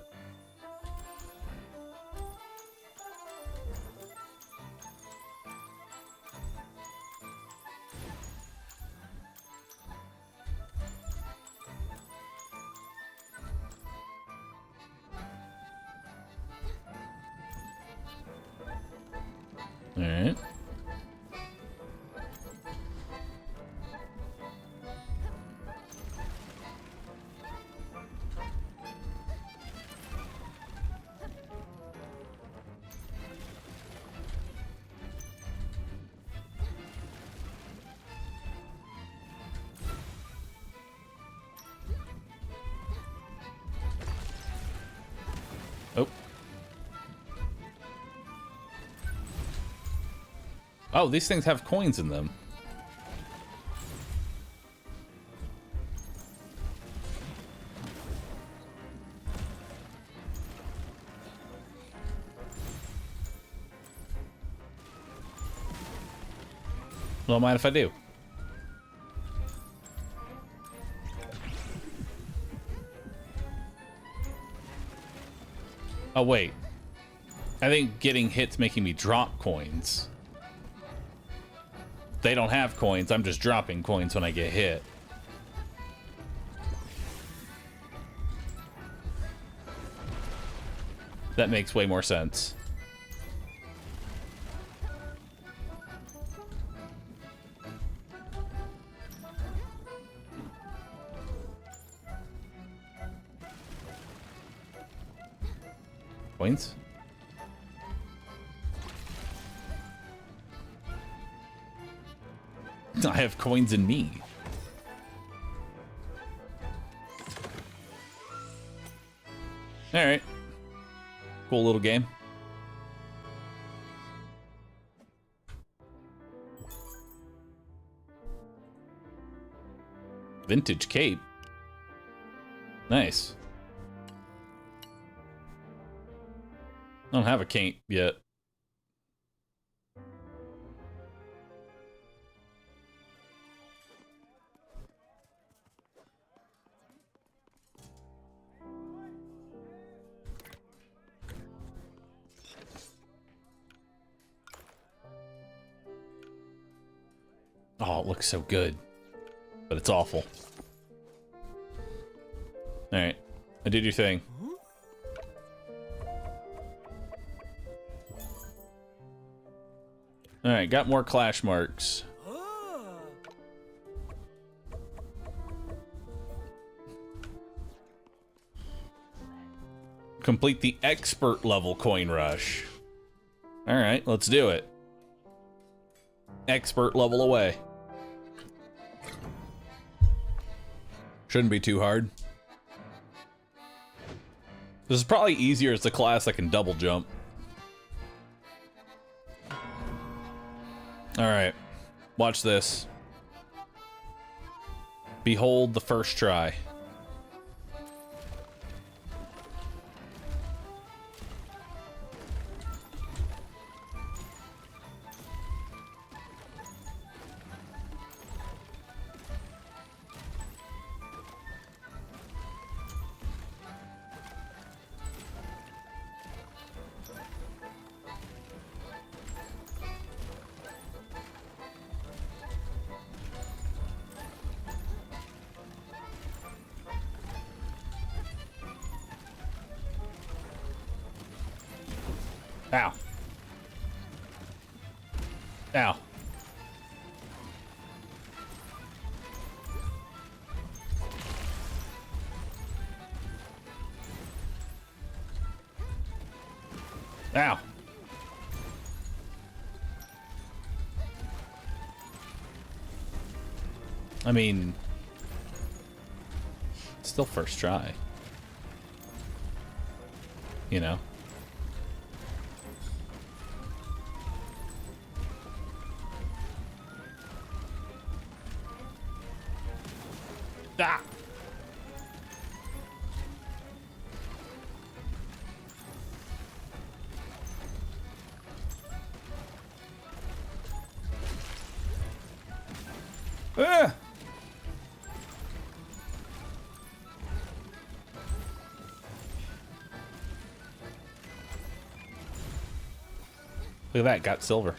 All right. Oh. Oh, these things have coins in them. Don't mind if I do. Oh, wait. I think getting hits making me drop coins. They don't have coins. I'm just dropping coins when I get hit. That makes way more sense. Coins? I have coins in me. All right. Cool little game. Vintage cape. Nice. I don't have a cape yet. Oh, it looks so good. But it's awful. Alright. I did your thing. Alright, got more clash marks. Complete the expert level coin rush. Alright, let's do it. Expert level away. Shouldn't be too hard. This is probably easier as the class that can double jump. Alright. Watch this. Behold the first try. Ow. Ow. Ow. I mean, still first try. You know? Ah. Ah. Look at that, got silver.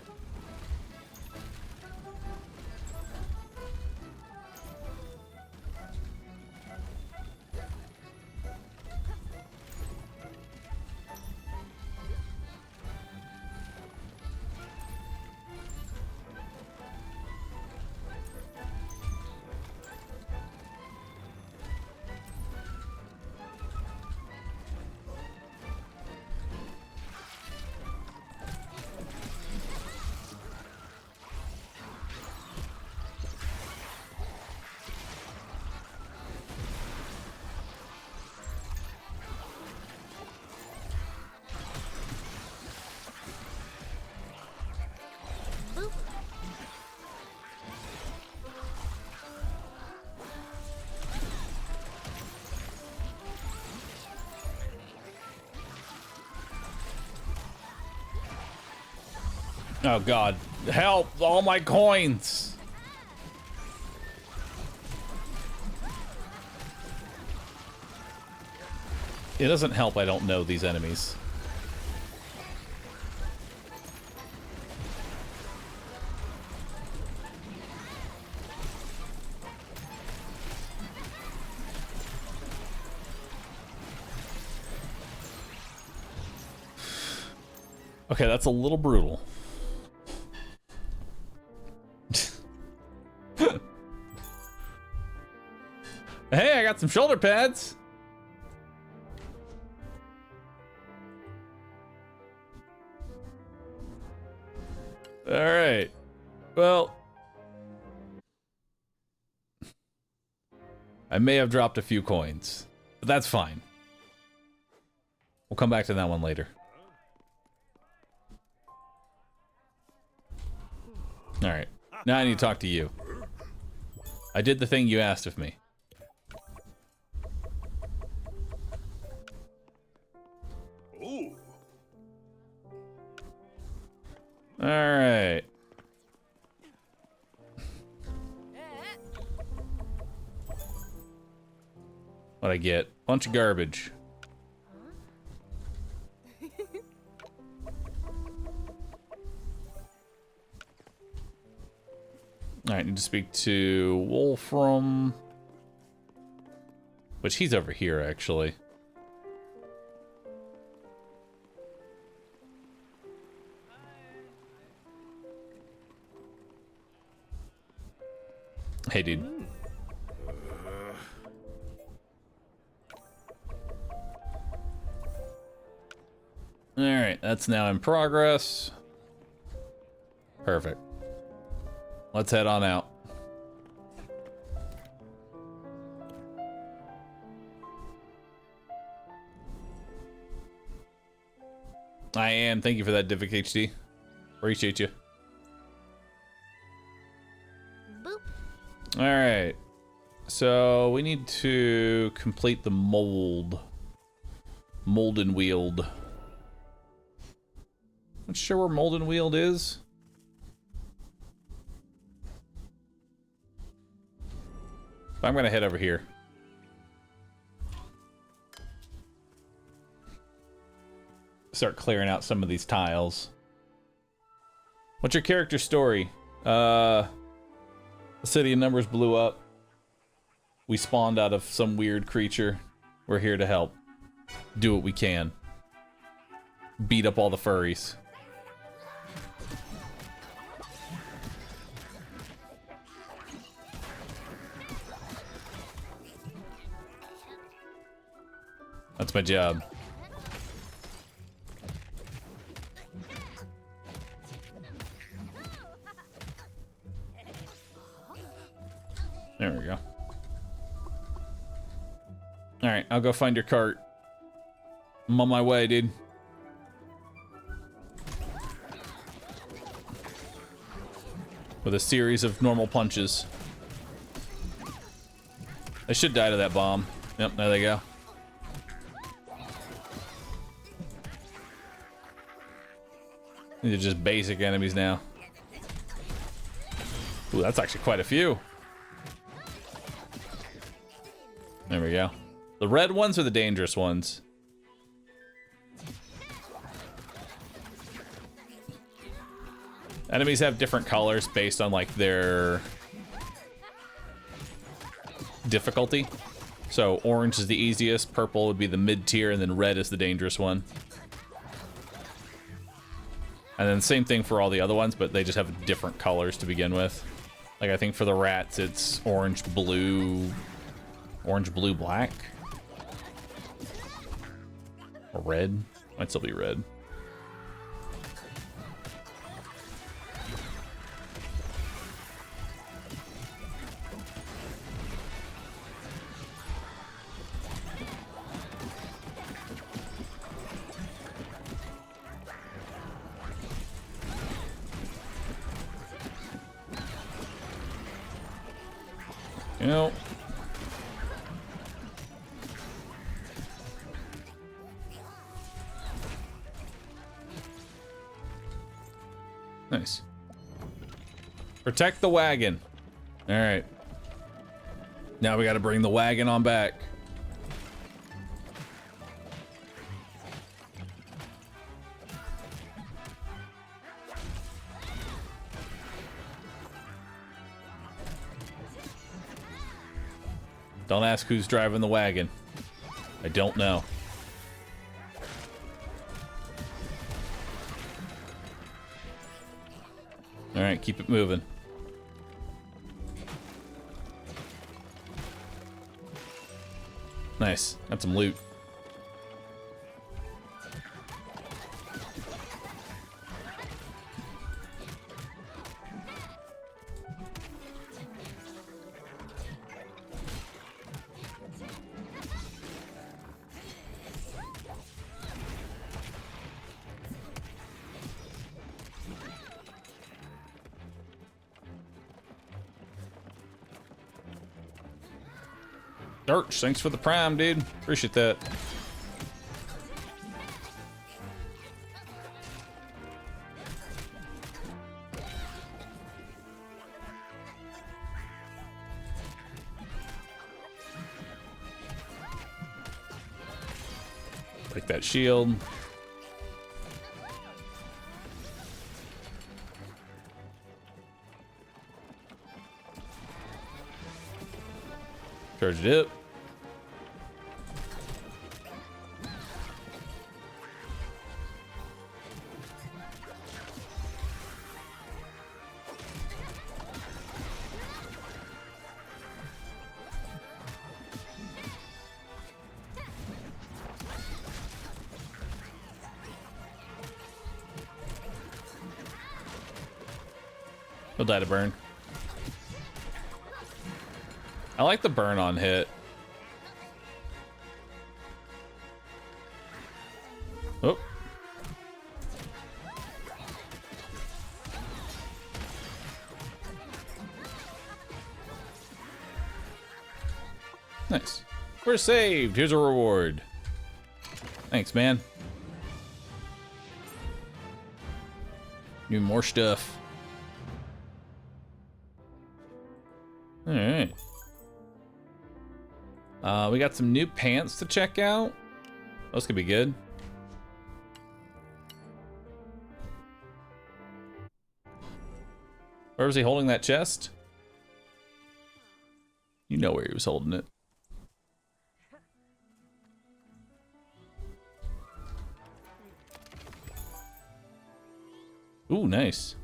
Oh god, help! All my coins! It doesn't help I don't know these enemies. Okay, that's a little brutal. Hey, I got some shoulder pads. All right. Well, I may have dropped a few coins, but that's fine. We'll come back to that one later. All right. Now I need to talk to you. I did the thing you asked of me. All right. What'd I get? Bunch of garbage. Alright, need to speak to Wolfram. Which he's over here, actually. Hey, dude. Alright, that's now in progress. Perfect. Let's head on out. I am. Thank you for that, Divic HD. Appreciate you. Alright. So we need to complete the mold. Mold and wield. Not sure where mold and wield is. I'm gonna head over here. Start clearing out some of these tiles. What's your character story? The city of numbers blew up. We spawned out of some weird creature. We're here to help. Do what we can. Beat up all the furries. That's my job. There we go. Alright, I'll go find your cart. I'm on my way, dude. With a series of normal punches. I should die to that bomb. Yep, there they go. These are just basic enemies now. Ooh, that's actually quite a few. There we go. The red ones are the dangerous ones. Enemies have different colors based on like their difficulty. So orange is the easiest, purple would be the mid tier, and then red is the dangerous one. And then same thing for all the other ones, but they just have different colors to begin with. Like I think for the rats, it's orange, blue, black. Or red. Might still be red. Nope. Nice. Protect the wagon. All right. Now we got to bring the wagon on back. Don't ask who's driving the wagon. I don't know. All right, keep it moving. Nice. Got some loot. Dirch, thanks for the prime, dude. Appreciate that. Take that shield. Charge it up. He'll die to burn. I like the burn on hit. Oh. Nice. We're saved. Here's a reward. Thanks, man. Need more stuff. All right. We got some new pants to check out. Those could be good. Where was he holding that chest? You know where he was holding it. Ooh, nice.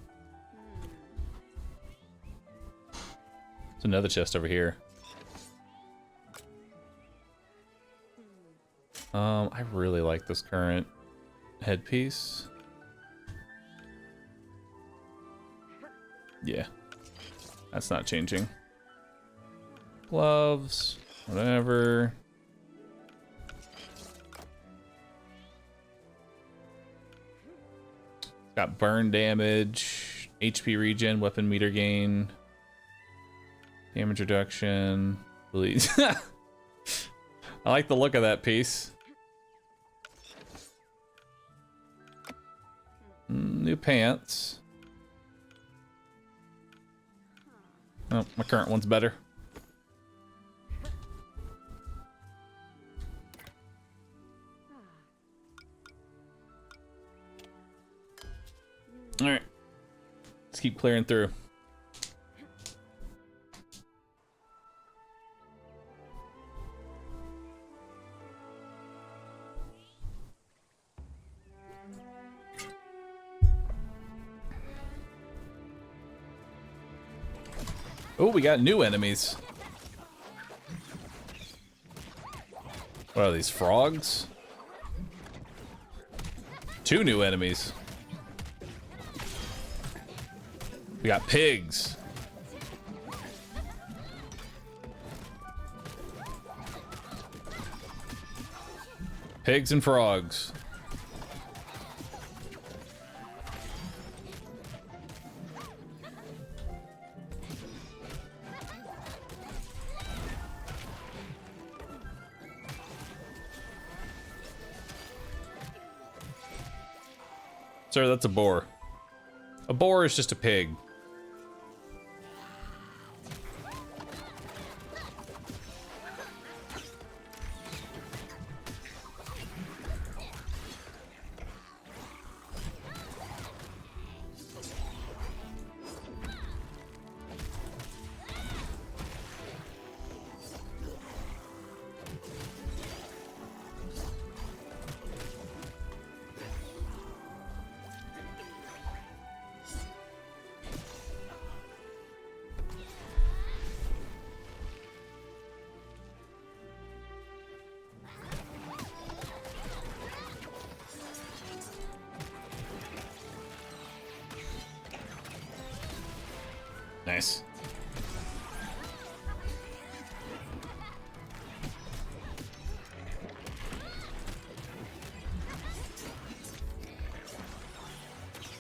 There's another chest over here. I really like this current headpiece. Yeah, that's not changing. Gloves, whatever. Got burn damage, HP regen, weapon meter gain, damage reduction, bleed. I like the look of that piece. New pants. Oh, my current one's better. All right, let's keep clearing through. Oh, we got new enemies. What are these, frogs? 2 new enemies. We got pigs. Pigs and frogs. Sir, that's a boar. A boar is just a pig. Nice.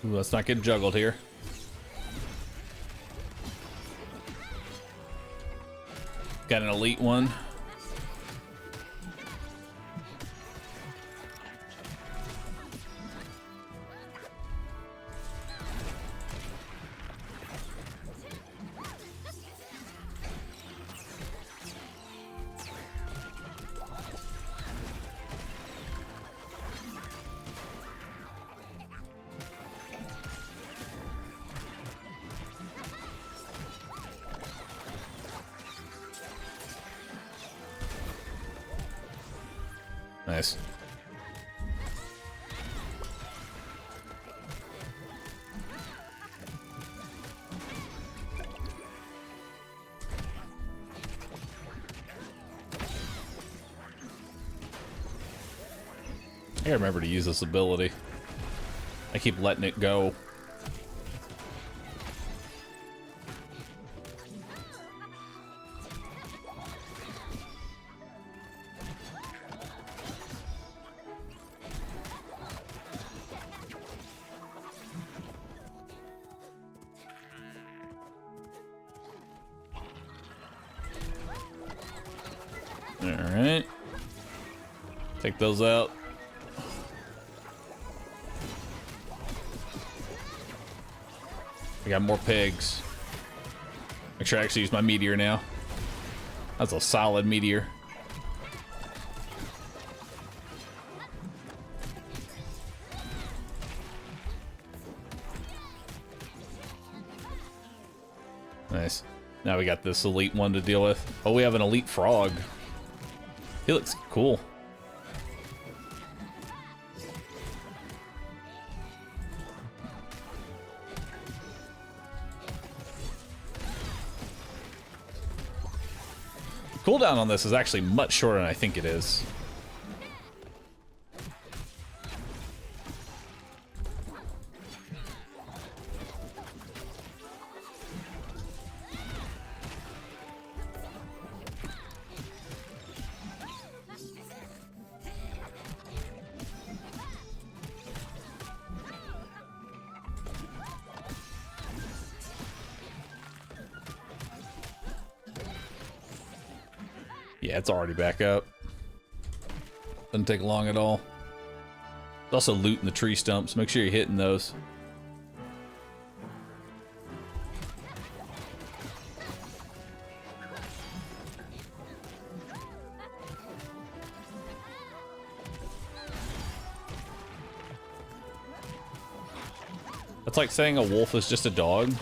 Ooh, let's not get juggled here. Got an elite one. Nice. I gotta remember to use this ability. I keep letting it go. Alright. Take those out. I got more pigs. Make sure I actually use my meteor now. That's a solid meteor. Nice. Now we got this elite one to deal with. Oh, we have an elite frog. He looks cool. Cooldown on this is actually much shorter than I think it is. Yeah, it's already back up. Doesn't take long at all. There's also loot in the tree stumps. Make sure you're hitting those. That's like saying a wolf is just a dog.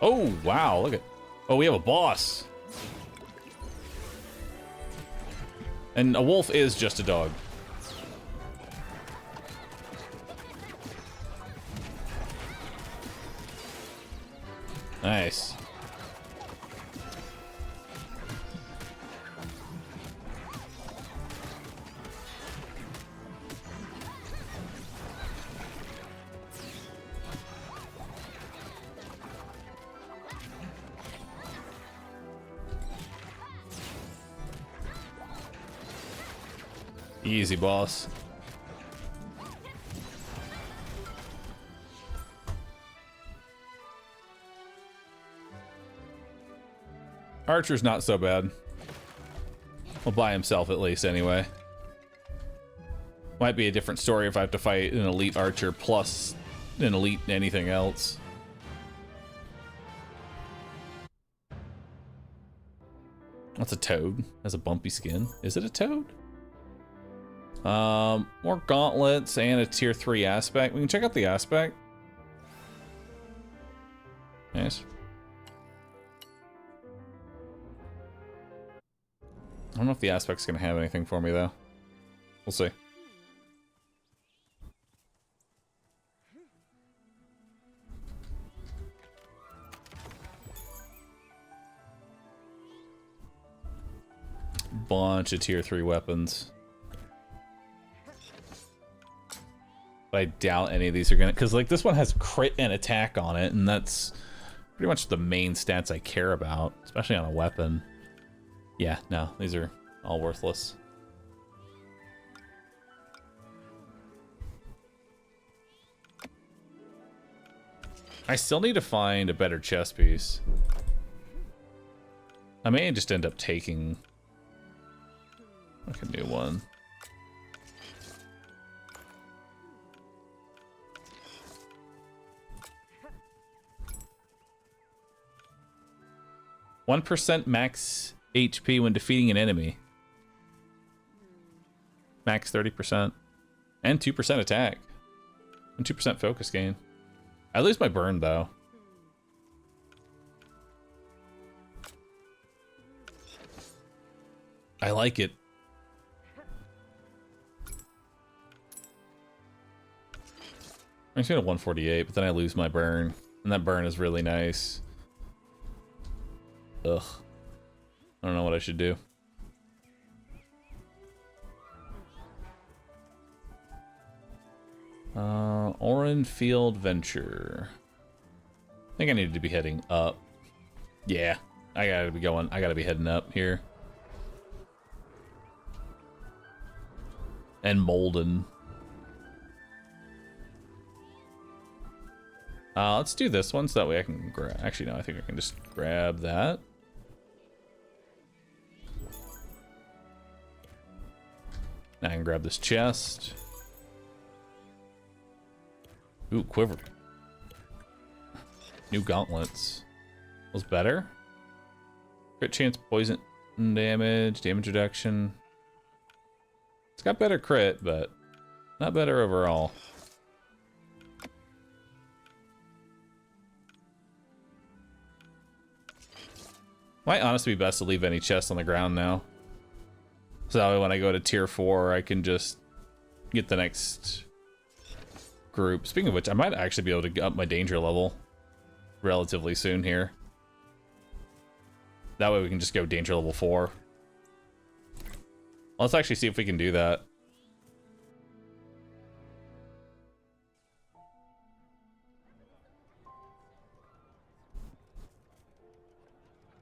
Oh, wow, look at... Oh, we have a boss. And a wolf is just a dog. Nice. Easy, boss. Archer's not so bad. Well, by himself at least, anyway. Might be a different story if I have to fight an elite archer plus an elite anything else. That's a toad. Has a bumpy skin. Is it a toad? More gauntlets and a tier 3 aspect. We can check out the aspect. Nice. I don't know if the aspect's gonna have anything for me though. We'll see. Bunch of tier 3 weapons. But I doubt any of these are gonna, because like this one has crit and attack on it, and that's pretty much the main stats I care about, especially on a weapon. Yeah, no, these are all worthless. I still need to find a better chess piece. I may just end up taking like a new one. 1% max HP when defeating an enemy. Max 30%. And 2% attack. And 2% focus gain. I lose my burn though. I like it. I'm going to 148, but then I lose my burn. And that burn is really nice. Ugh. I don't know what I should do. Oren Field Venture. I think I needed to be heading up. Yeah, I gotta be heading up here. And Molden. Let's do this one so that way I can grab. Actually, no, I think I can just grab that. Now I can grab this chest. Ooh, quiver. New gauntlets. Was better. Crit chance, poison damage, damage reduction. It's got better crit, but not better overall. Might honestly be best to leave any chests on the ground now. So that way when I go to tier 4, I can just get the next group. Speaking of which, I might actually be able to up my danger level relatively soon here. That way we can just go danger level 4. Let's actually see if we can do that.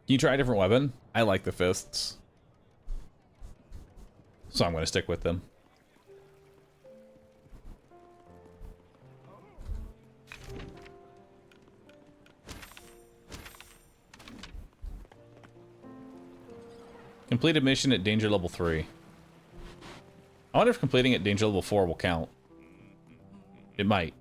Can you try a different weapon? I like the fists. So I'm going to stick with them. Completed mission at danger level 3. I wonder if completing at danger level 4 will count. It might.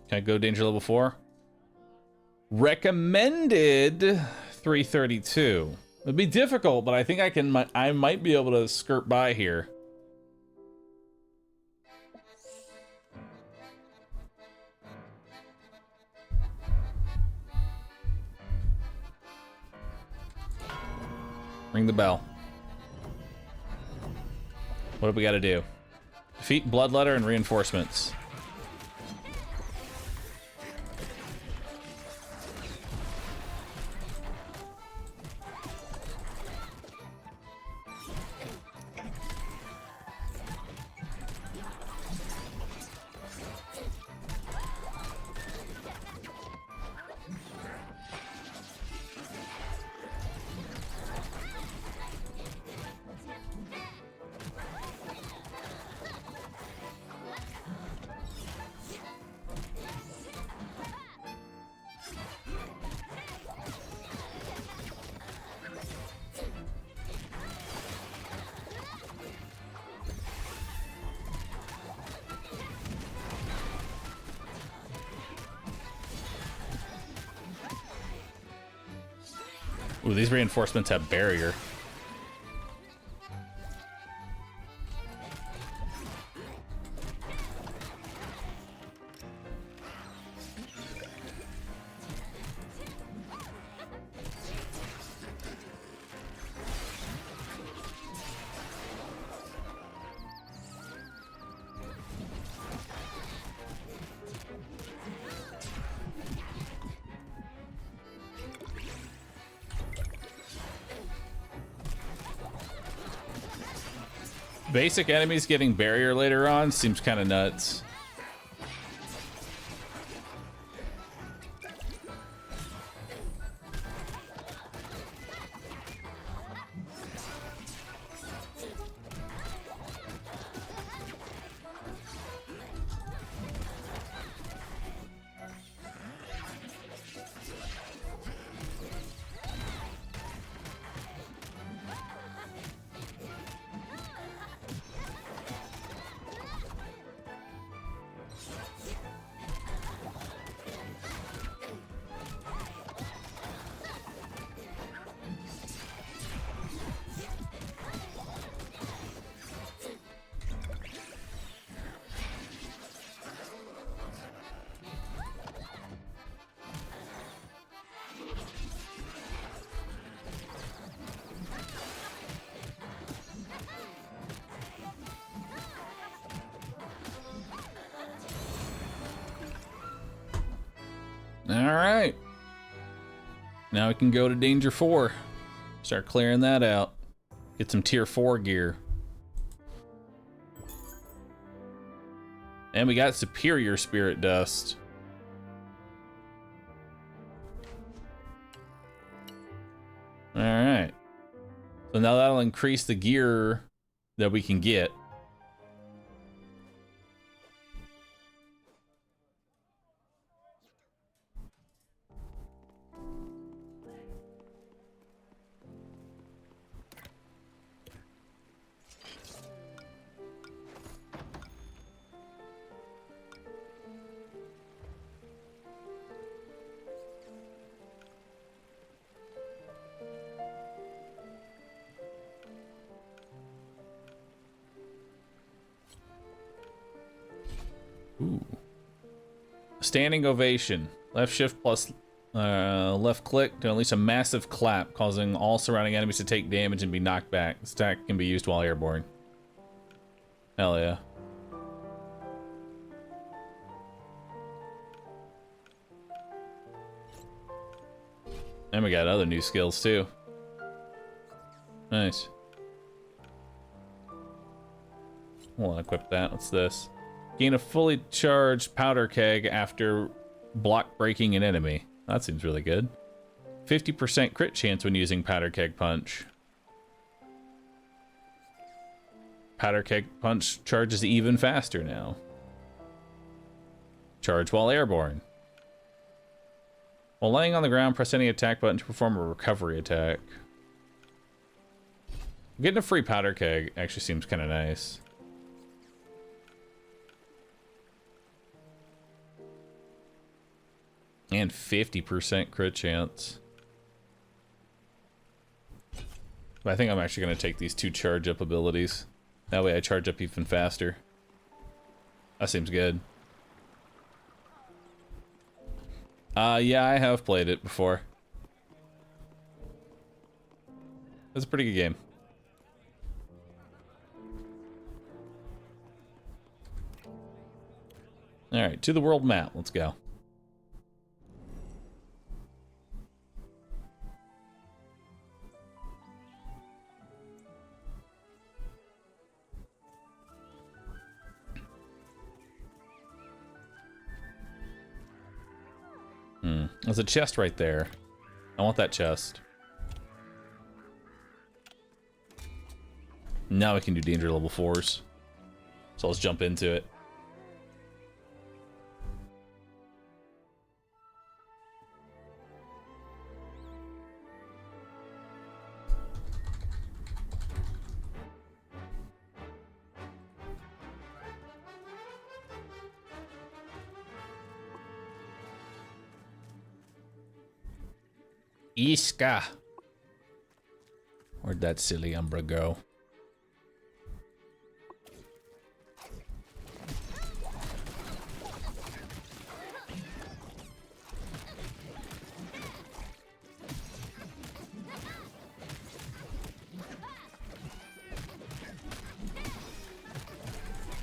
Can I go danger level 4? Recommended 332. It'd be difficult, but I think I might be able to skirt by here. Ring the bell. What do we got to do? Defeat Bloodletter and reinforcements. Ooh, these reinforcements have barrier. Basic enemies getting barrier later on seems kind of nuts. Alright. Now we can go to Danger 4. Start clearing that out. Get some Tier 4 gear. And we got Superior Spirit Dust. Alright. So now that'll increase the gear that we can get. Ooh. Standing ovation. Left shift plus left click to unleash a massive clap, causing all surrounding enemies to take damage and be knocked back. This attack can be used while airborne. Hell yeah. And we got other new skills too. Nice. We'll equip that. What's this? Gain a fully charged powder keg after block breaking an enemy. That seems really good. 50% crit chance when using powder keg punch. Powder keg punch charges even faster now. Charge while airborne. While laying on the ground, press any attack button to perform a recovery attack. Getting a free powder keg actually seems kind of nice. And 50% crit chance. But I think I'm actually going to take these two charge up abilities. That way I charge up even faster. That seems good. Yeah, I have played it before. It's a pretty good game. Alright, to the world map. Let's go. There's a chest right there. I want that chest. Now we can do danger level 4s. So let's jump into it. Iska. Where'd that silly Umbra go?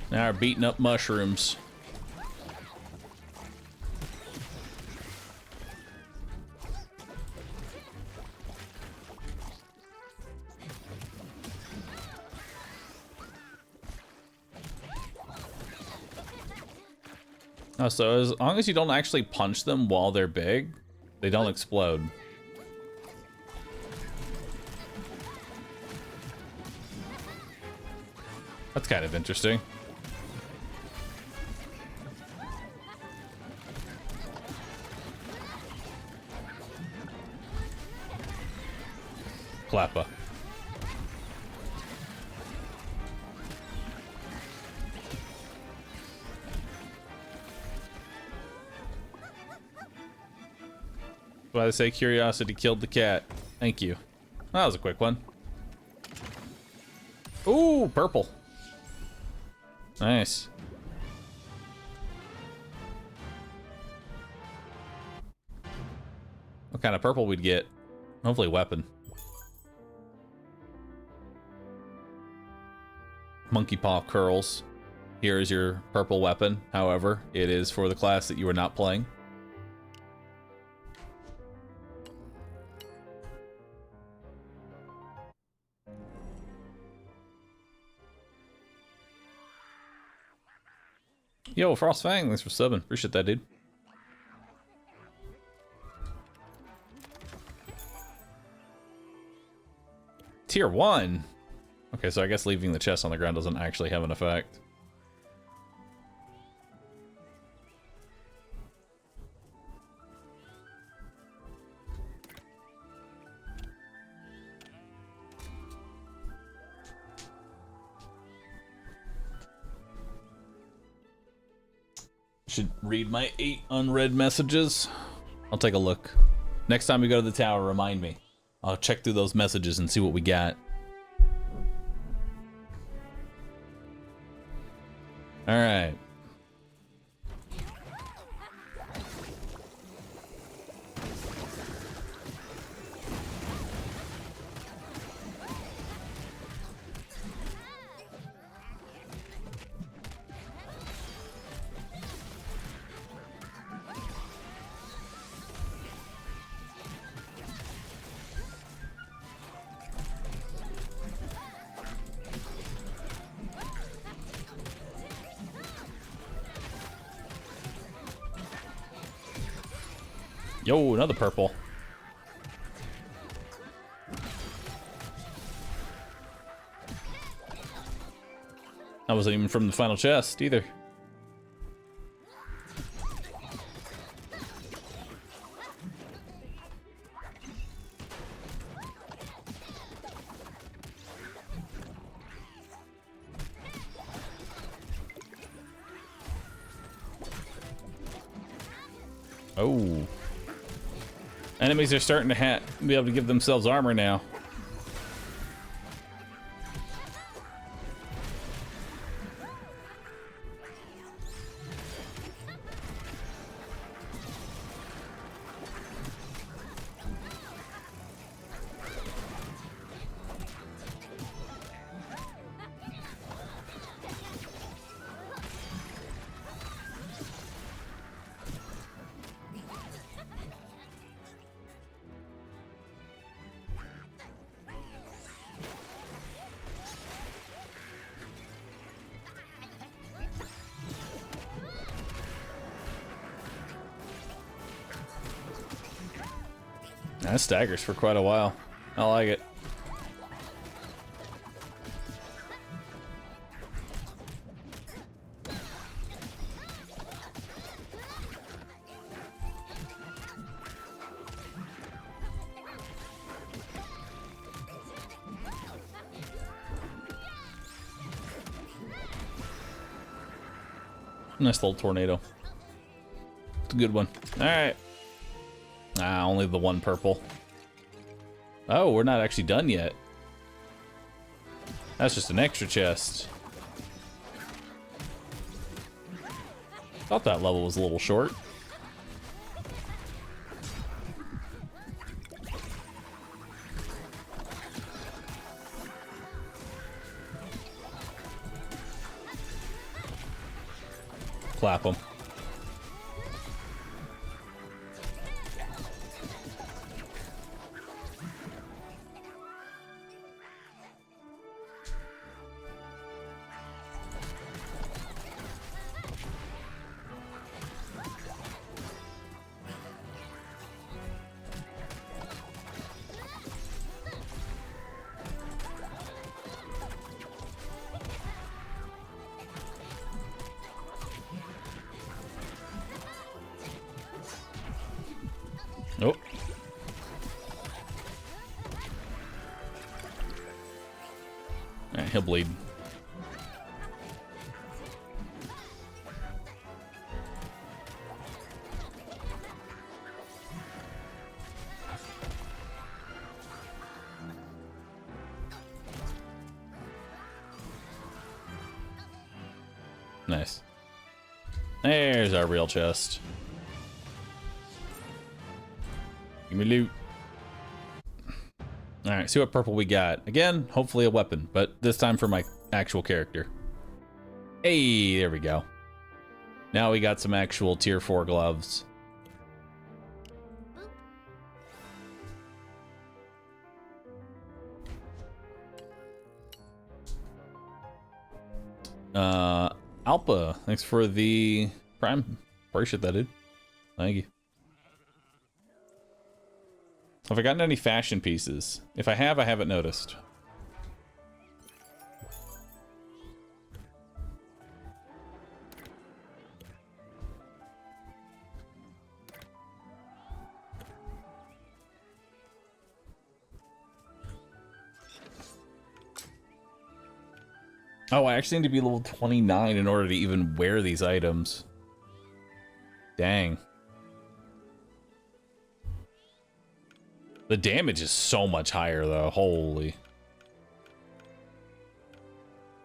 Now we're beating up mushrooms. Oh, so as long as you don't actually punch them while they're big, they don't explode. That's kind of interesting. Clappa. Why they say curiosity killed the cat. Thank you. That was a quick one. Ooh, purple. Nice. What kind of purple we'd get? Hopefully weapon. Monkey paw curls. Here is your purple weapon. However, it is for the class that you are not playing. Yo, Frostfang, thanks for subbing. Appreciate that, dude. Tier 1? Okay, so I guess leaving the chest on the ground doesn't actually have an effect. Should read my 8 unread messages. I'll take a look. Next time we go to the tower, remind me. I'll check through those messages and see what we got. All right. Yo, another purple. That wasn't even from the final chest either. Oh. Enemies are starting to be able to give themselves armor now. That staggers for quite a while. I like it. Nice little tornado. It's a good one. All right. Ah, only the one purple. Oh, we're not actually done yet. That's just an extra chest. Thought that level was a little short. Clap them. Nope. Alright, he'll bleed. Nice. There's our real chest. Give me loot. Alright, see what purple we got. Again, hopefully a weapon, but this time for my actual character. Hey, there we go. Now we got some actual tier 4 gloves. Alpa, thanks for the Prime. Appreciate that, dude. Thank you. Have I gotten any fashion pieces? If I haven't noticed. Oh, I actually need to be level 29 in order to even wear these items. Dang. The damage is so much higher, though. Holy.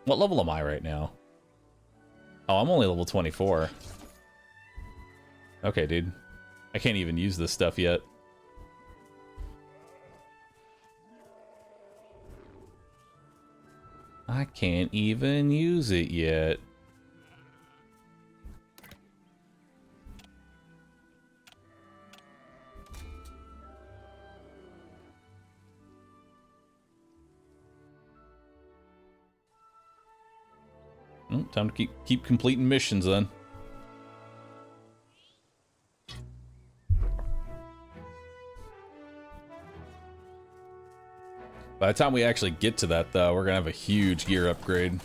What level am I right now? Oh, I'm only level 24. Okay, dude. I can't even use this stuff yet. I can't even use it yet. Time to keep completing missions then. By the time we actually get to that, though, we're gonna have a huge gear upgrade.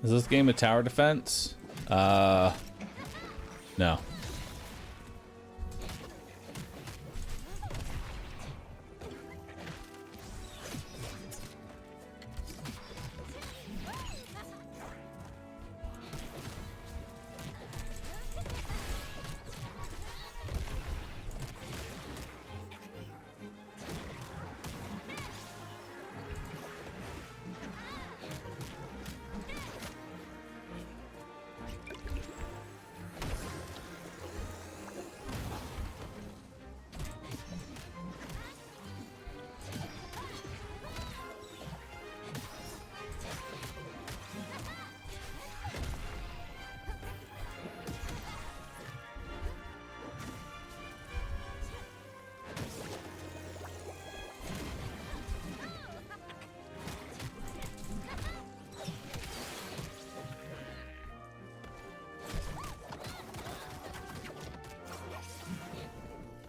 Is this game a tower defense? No.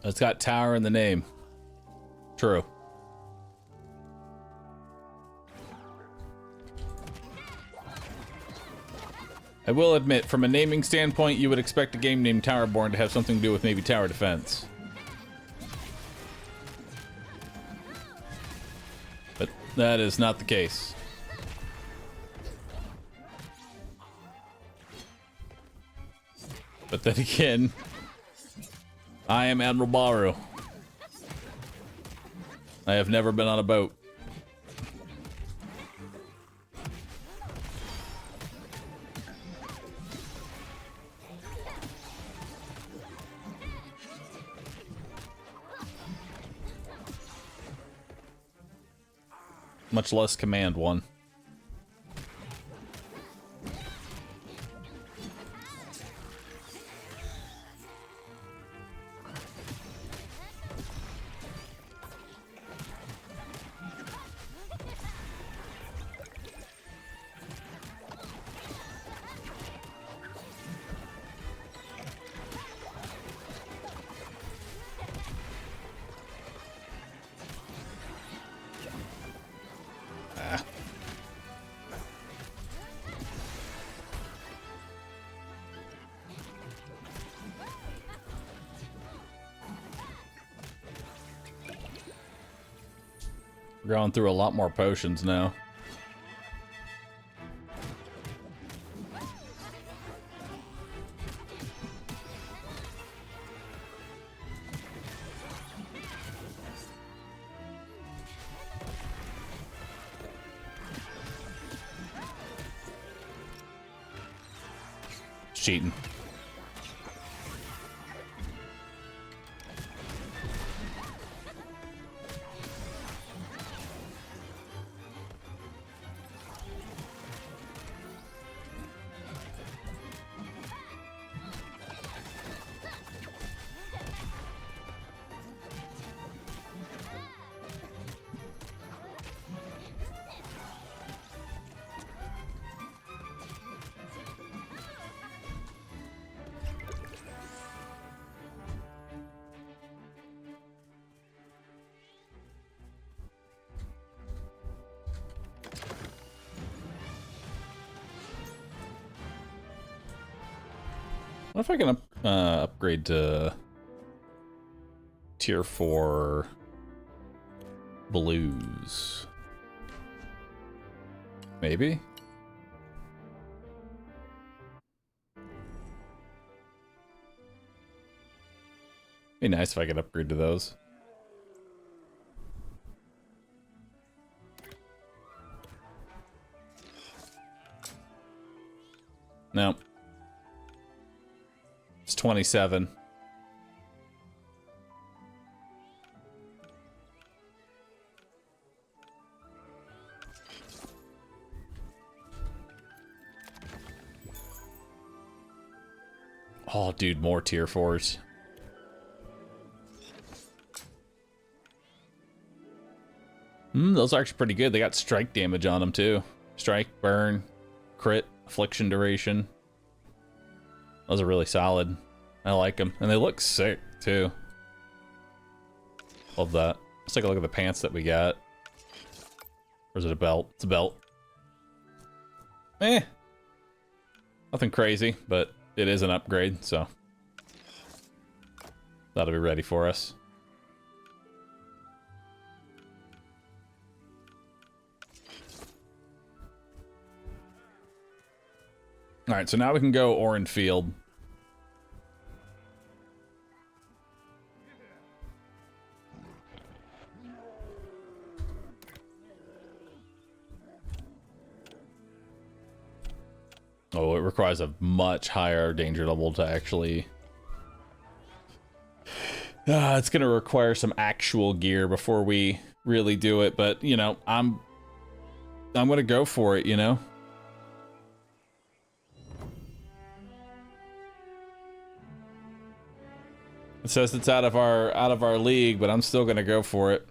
It's got tower in the name. True. I will admit, from a naming standpoint, you would expect a game named Towerborne to have something to do with maybe tower defense. But that is not the case. But then again, I am Admiral Bahroo. I have never been on a boat. Much less command one. We're going through a lot more potions now. cheating. What if I can upgrade to tier 4 blues? Maybe? Be nice if I could upgrade to those. No. It's 27. Oh, dude, more tier 4s. Those are actually pretty good. They got strike damage on them, too. Strike, burn, crit, affliction duration. Those are really solid. I like them. And they look sick, too. Love that. Let's take a look at the pants that we got. Or is it a belt? It's a belt. Eh. Nothing crazy, but it is an upgrade, so that'll be ready for us. Alright, so now we can go Orange Field. Oh, it requires a much higher danger level to actually... it's going to require some actual gear before we really do it, but, you know, I'm going to go for it, you know? It says it's out of our league, but I'm still going to go for it.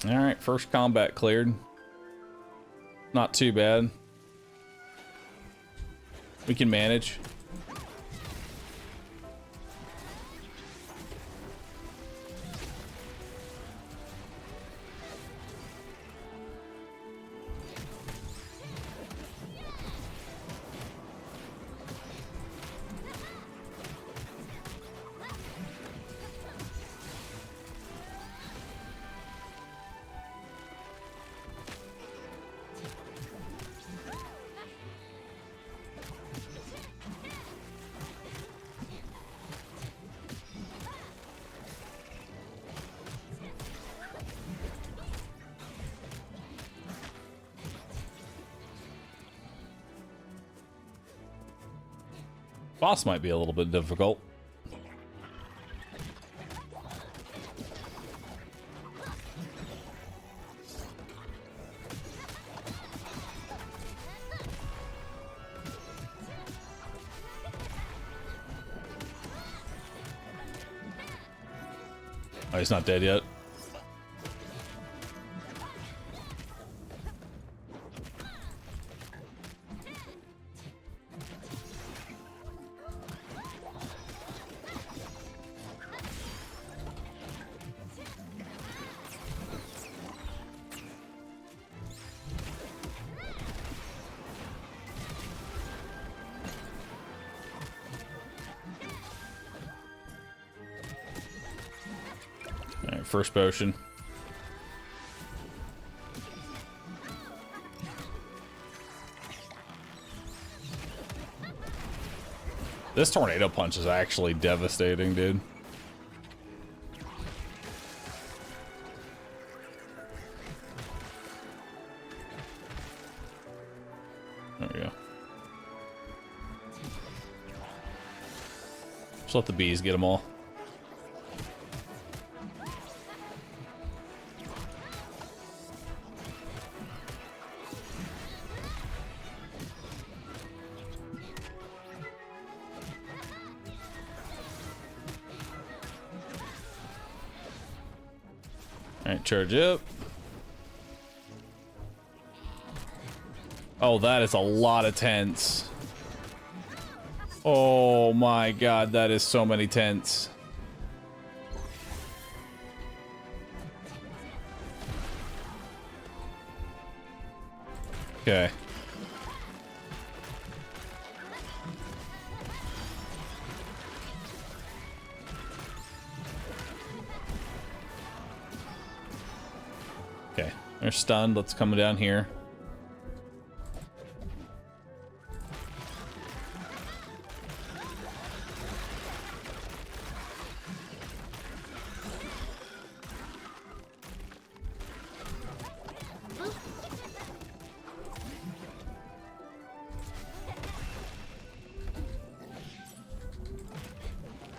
Alright, first combat cleared. Not too bad. We can manage. Boss might be a little bit difficult. Oh, he's not dead yet. first potion. This tornado punch is actually devastating, dude. There we go. Just let the bees get them all. Alright, charge up. Oh, that is a lot of tents. Oh my god, that is so many tents. Okay. Okay, they're stunned. Let's come down here.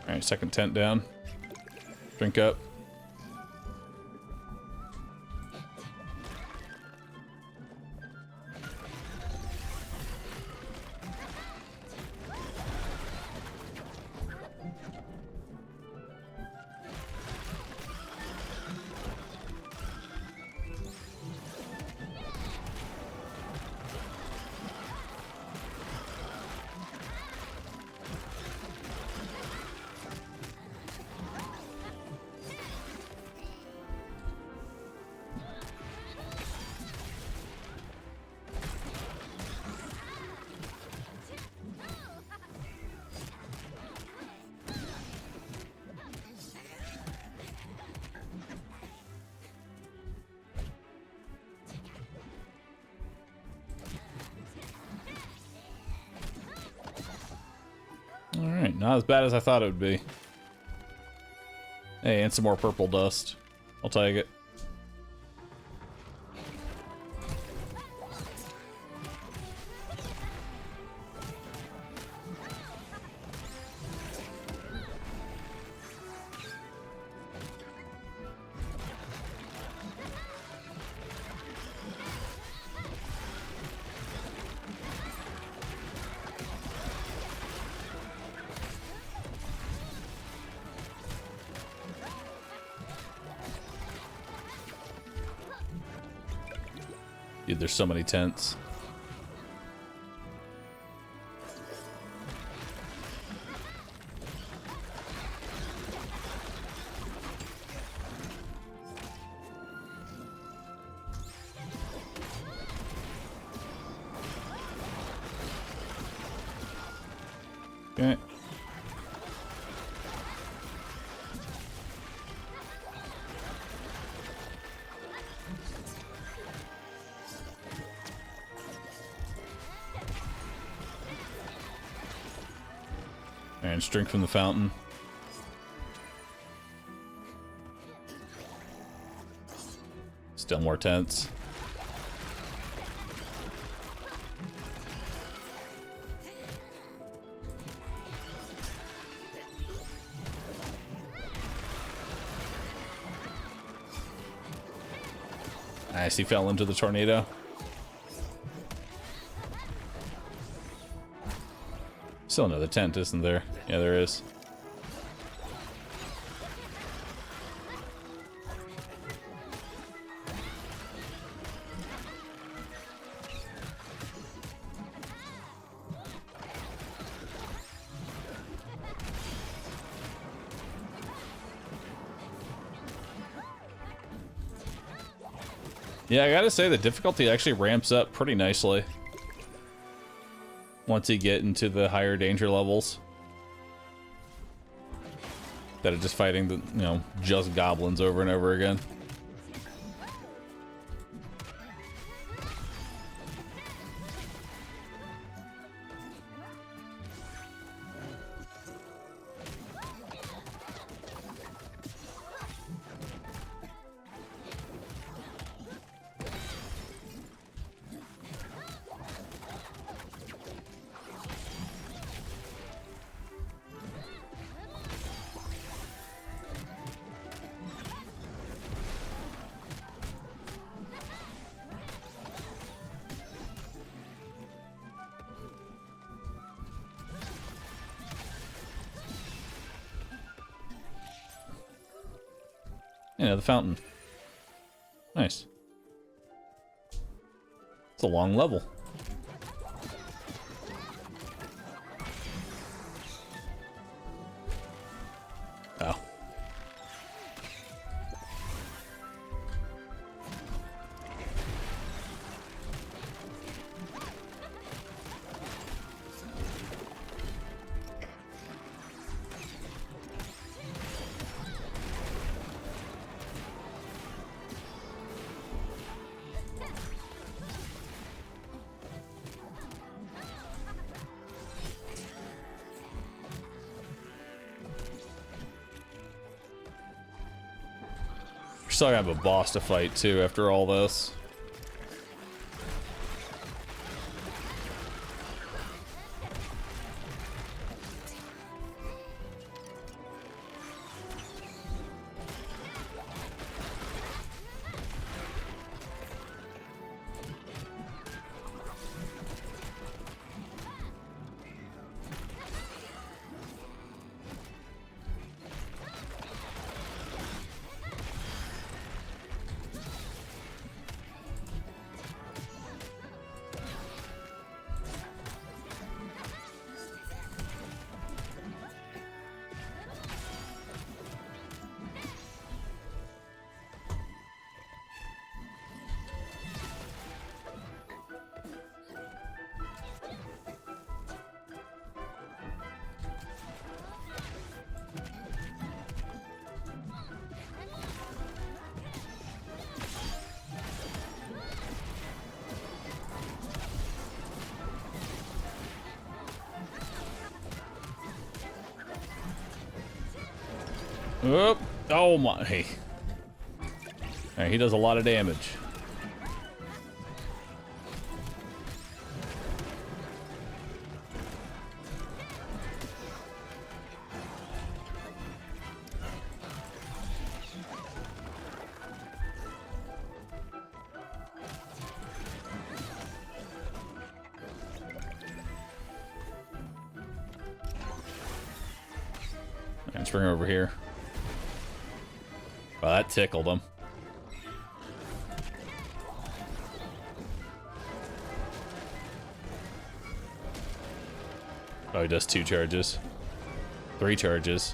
Alright, second tent down. Drink up. Alright, not as bad as I thought it would be. Hey, and some more purple dust. I'll take it. Dude, there's so many tents. Okay. And drink from the fountain. Still more tents. Nice, he fell into the tornado. Still another tent, isn't there? Yeah, there is. Yeah, I gotta say the difficulty actually ramps up pretty nicely once you get into the higher danger levels. Instead of just fighting the, you know, just goblins over and over again. Yeah, the fountain. Nice. It's a long level. Oh. Still have a boss to fight too after all this. Oop. Oh my. Hey. Alright, he does a lot of damage. Let's bring her over here. Well, that tickled him. Oh, he does 2 charges. 3 charges.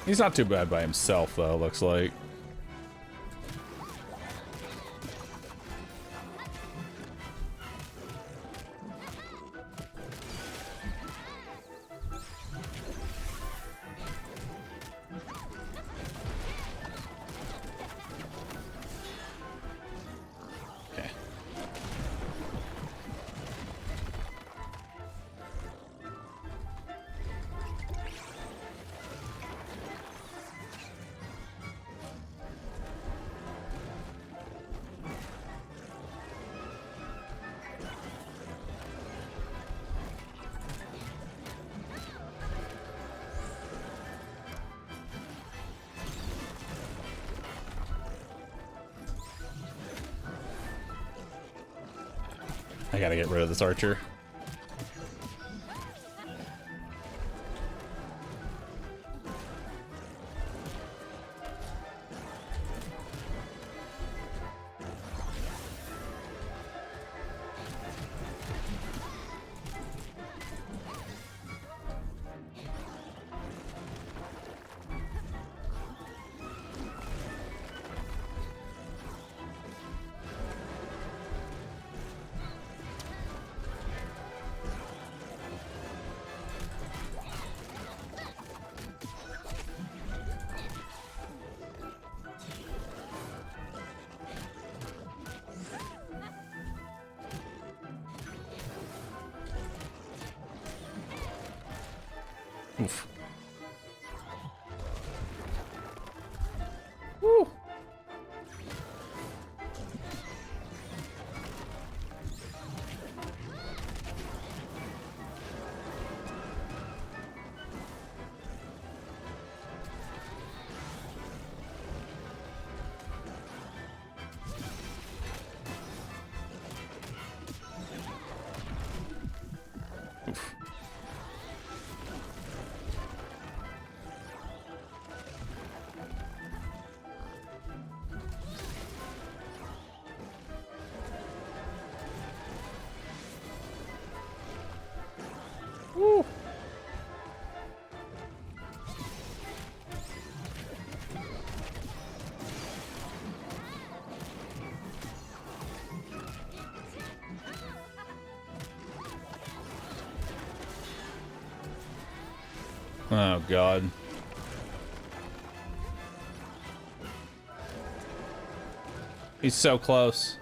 He's not too bad by himself, though, looks like. Okay. I gotta get rid of this archer. Oof. Woo. Oof. Woo. Oh, God. He's so close.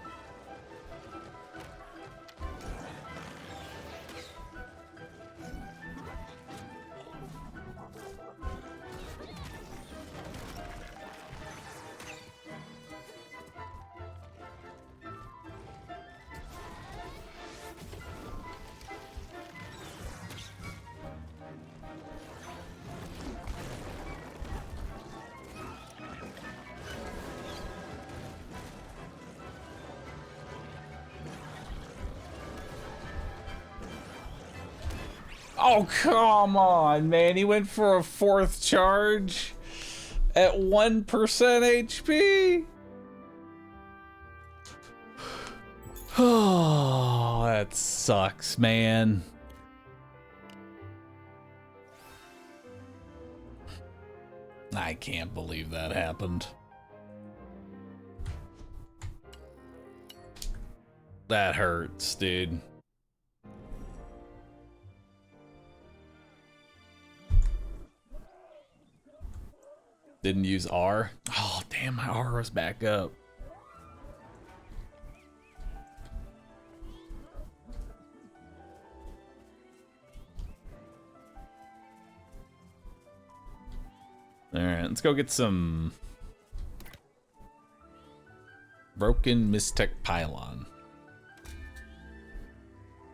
Oh, come on, man. He went for a 4th charge at 1% HP. Oh, that sucks, man. I can't believe that happened. That hurts, dude. Didn't use R. Oh, damn, my R was back up. Alright, let's go get some broken Mystech pylon.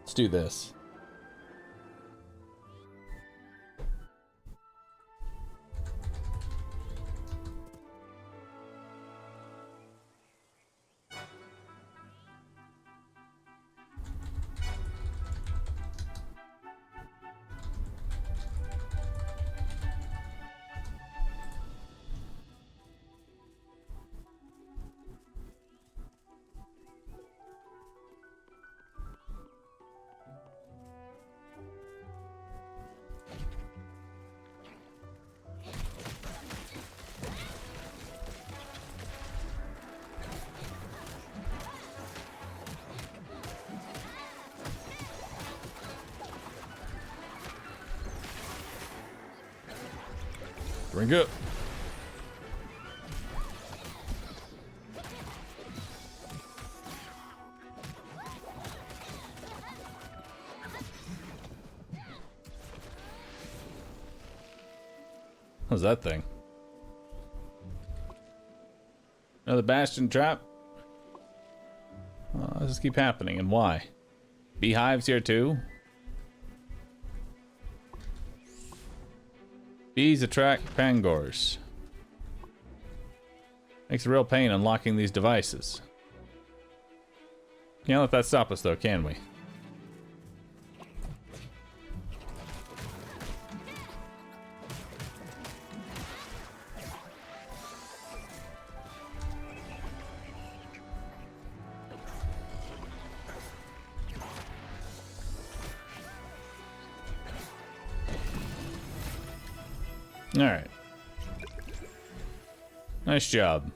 Let's do this. Drink up. What's that thing? Another bastion trap? Does this keep happening, and why? Beehives here too? Bees attract pangors. Makes a real pain unlocking these devices. Can't let that stop us though, can we? All right. Nice job.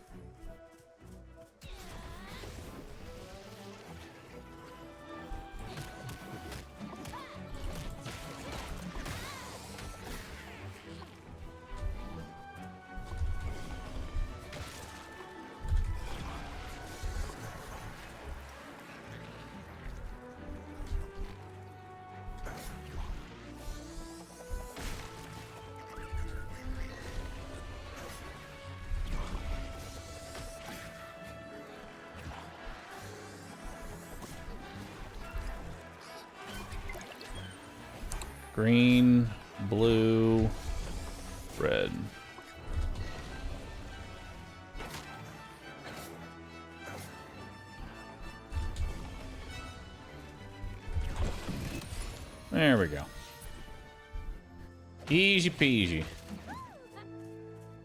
Green, blue, red. There we go. Easy peasy.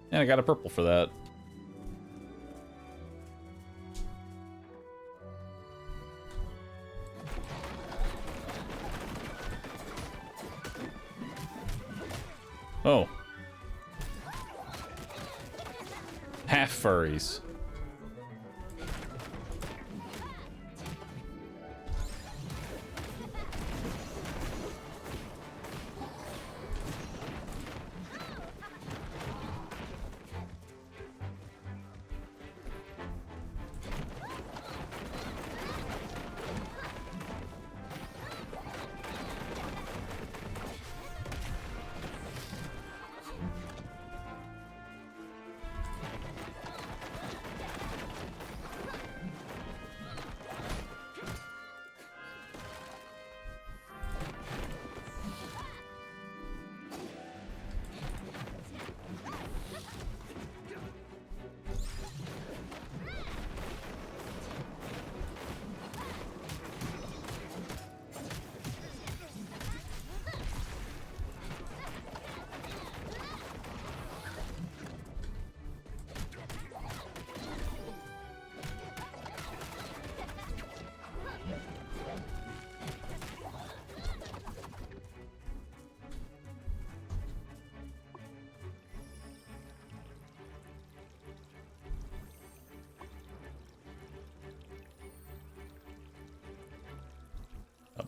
And I got a purple for that. Oh. Half furries.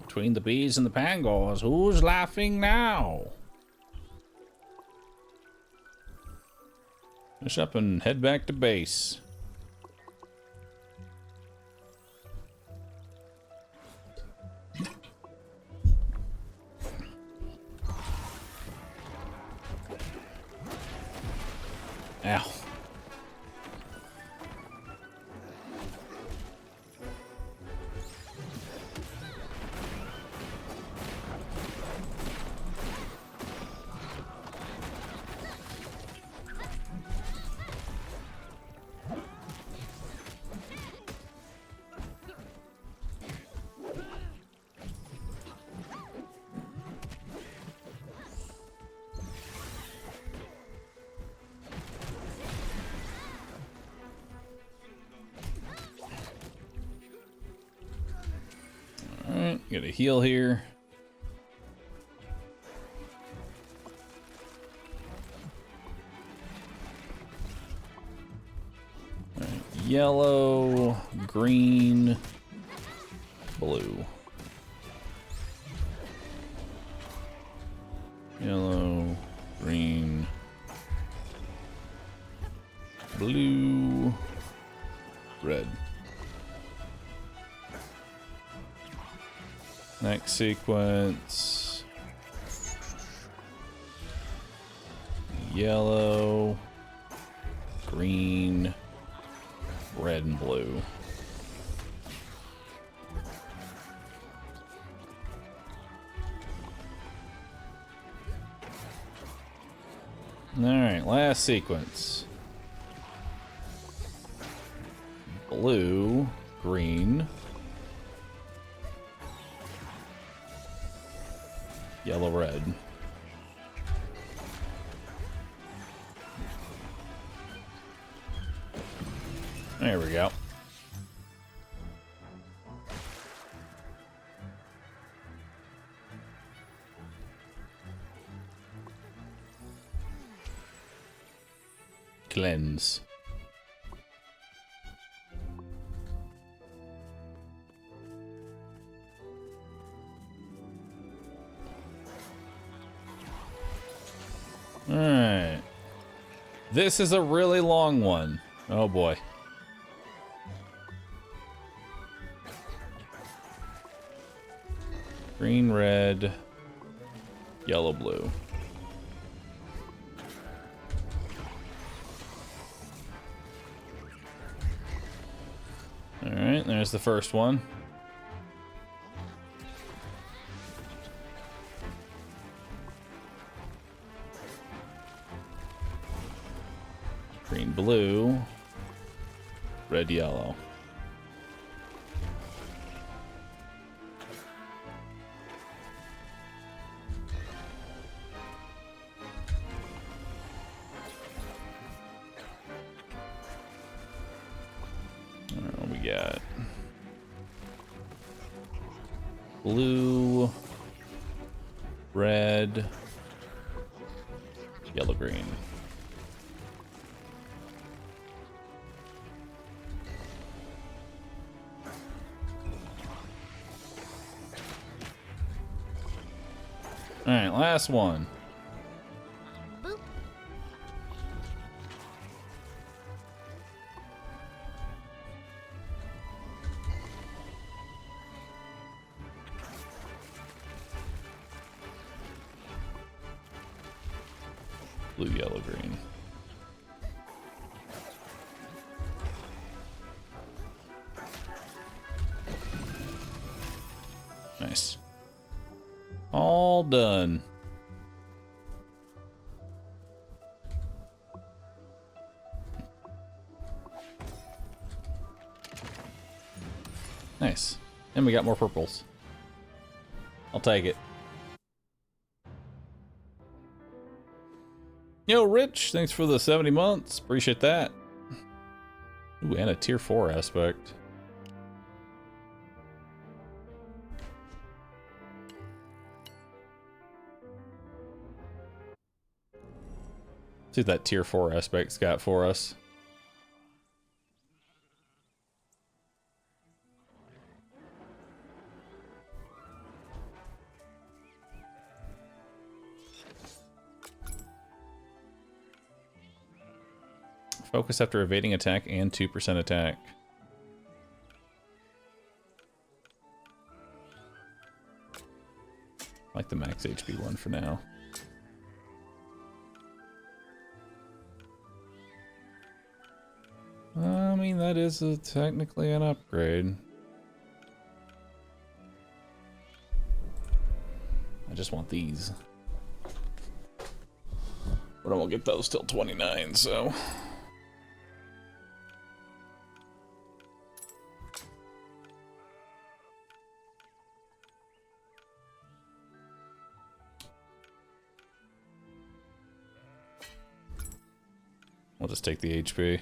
Between the bees and the pangolins, who's laughing now? Finish up and head back to base. Ow. Alright, get a heal here. All right, yellow, green, blue. Yellow, green, blue, red. Next sequence. Yellow, green, red, and blue. Alright, last sequence. Blue, green, yellow, red. There we go. Cleanse. Alright. This is a really long one. Oh boy. Green, red, yellow, blue. Alright, there's the first one. Green, blue, red, yellow. What we got? Blue, red, yellow, green. All right, last one. Blue, yellow, green. Nice. All done. Nice. And we got more purples. I'll take it. Yo, Rich, thanks for the 70 months. Appreciate that. Ooh, and a tier 4 aspect. See what that tier 4 aspect's got for us. Focus after evading attack and 2% attack. I like the max HP one for now. I mean, that is technically an upgrade. I just want these. But I won't get those till 29, so... I'll just take the HP.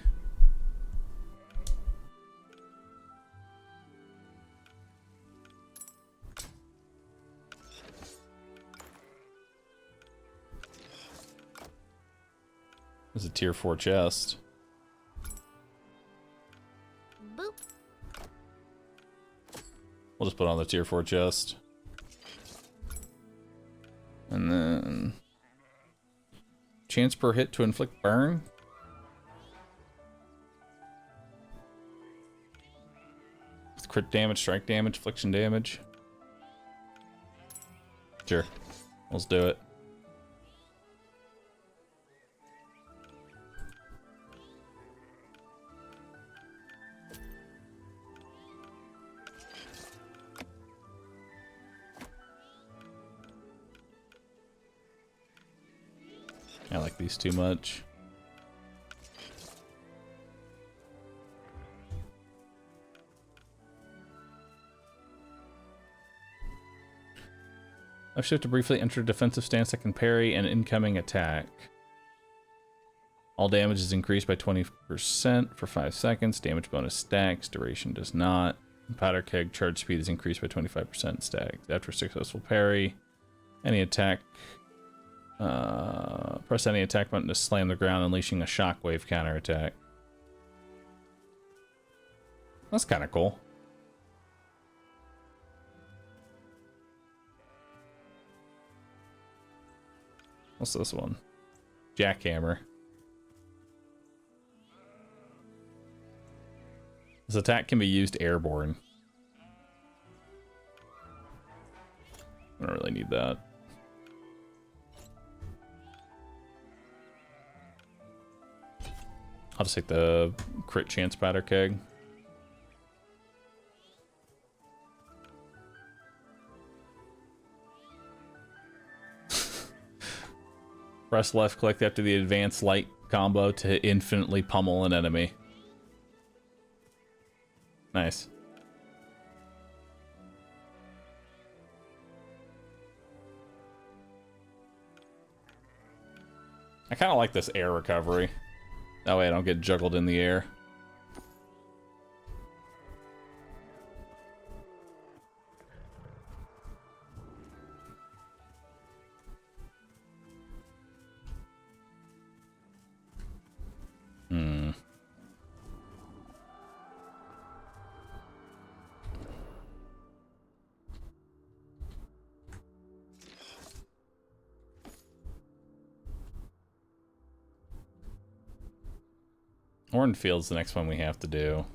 There's a tier 4 chest. Boop. We'll just put on the tier 4 chest. And then... chance per hit to inflict burn? Crit damage, strike damage, affliction damage. Sure. Let's do it. I like these too much. I shift to briefly enter a defensive stance that can parry an incoming attack. All damage is increased by 20% for 5 seconds. Damage bonus stacks. Duration does not. Powder keg charge speed is increased by 25% stacked. After successful parry, any attack Press any attack button to slam the ground, unleashing a shockwave counterattack. That's kind of cool. What's this one? Jackhammer. This attack can be used airborne. I don't really need that. I'll just take the crit chance powder keg. Press left click after the advanced light combo to infinitely pummel an enemy. Nice. I kind of like this air recovery. That way I don't get juggled in the air. Hornfield's the next one we have to do.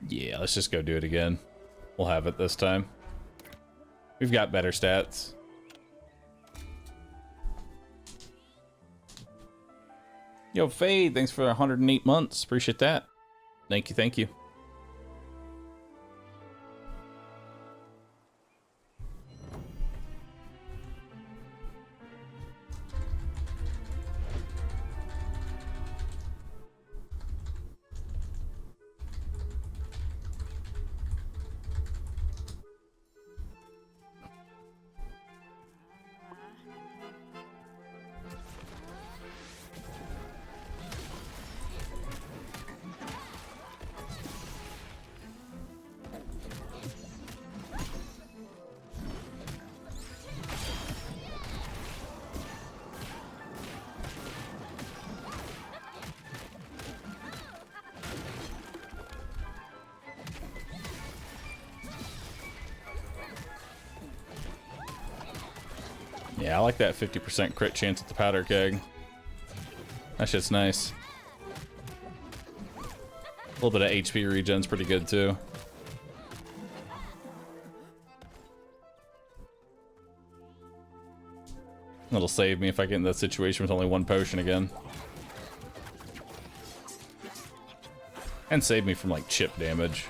Yeah, let's just go do it again. We'll have it this time. We've got better stats. Yo, Fade, thanks for 108 months. Appreciate that. Thank you, thank you. Yeah, I like that 50% crit chance at the powder keg. That shit's nice. A little bit of HP regen's pretty good too. That'll save me if I get in that situation with only one potion again. And save me from like chip damage.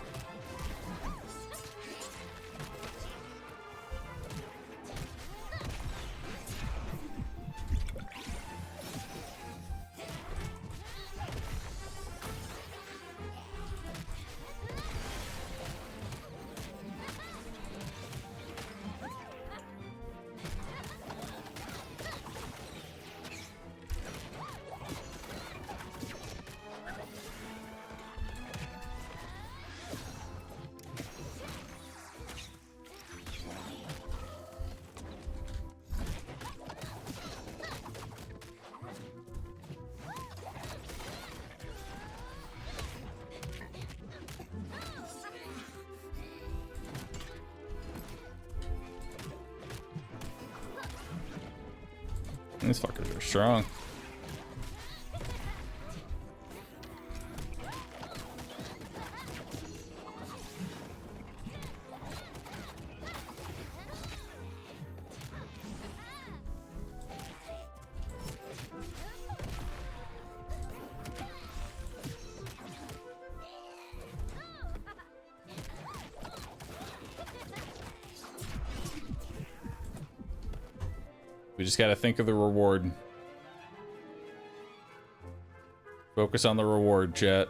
These fuckers are strong. We just gotta think of the reward. Focus on the reward, chat.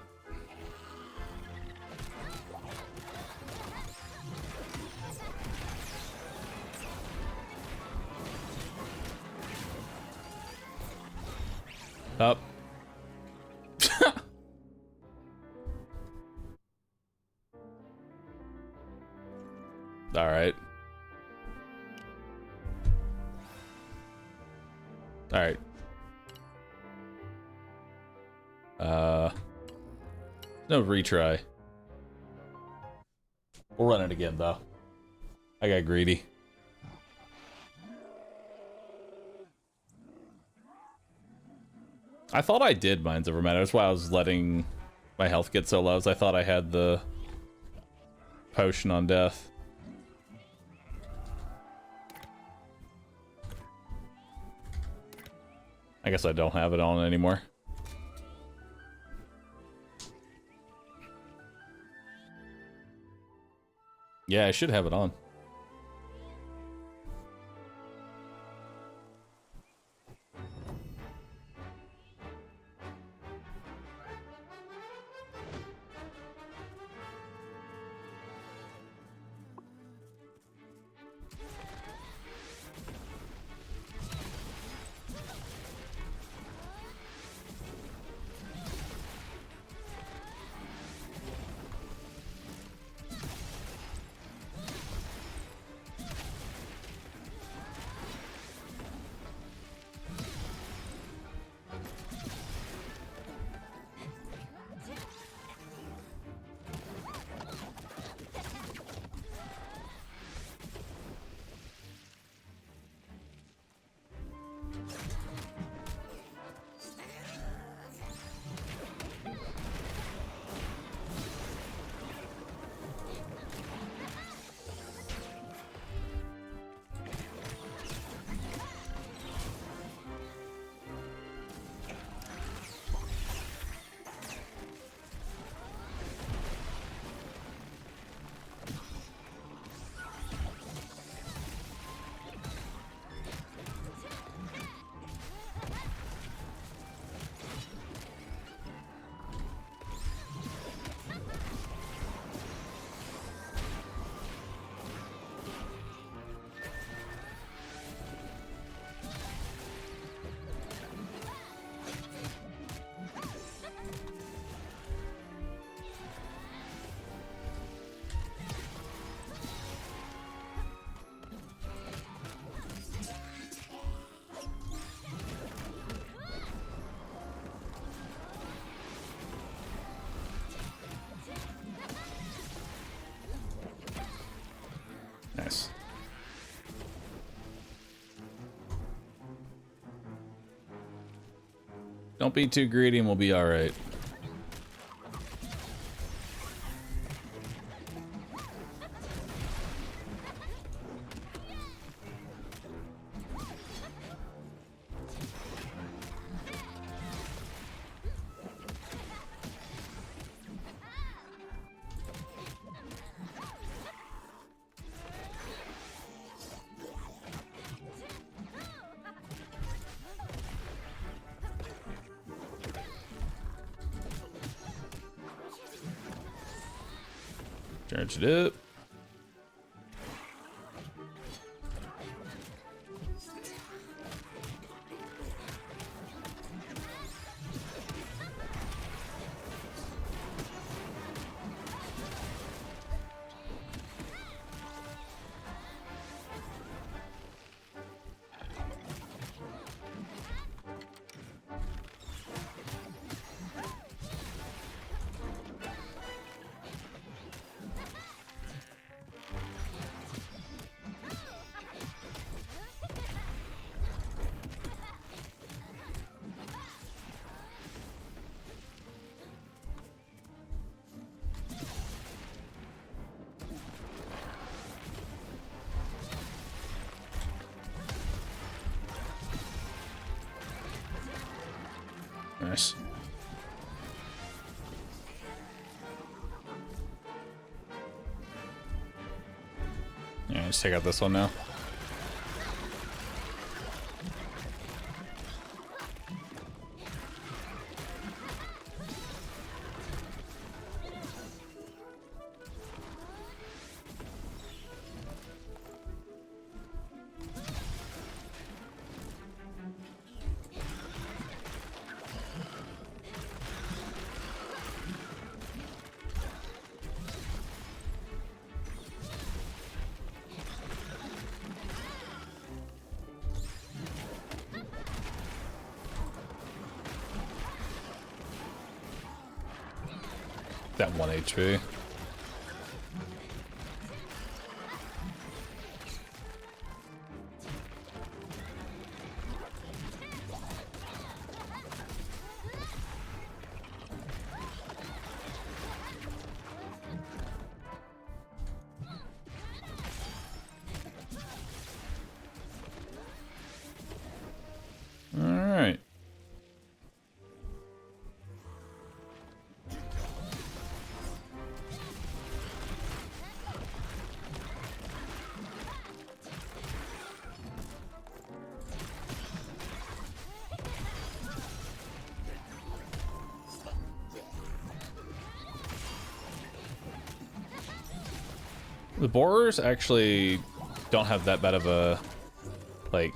Up. All right. All right. No retry. We'll run it again, though. I got greedy. I thought I did Minds Over Matter. That's why I was letting my health get so low. I thought I had the potion on death. I guess I don't have it on anymore. Yeah, I should have it on. Nice. Don't be too greedy and we'll be alright. Charge it up. Nice. Yeah, let's take out this one now. That 1 HP. Alright. The borers actually don't have that bad of a, like,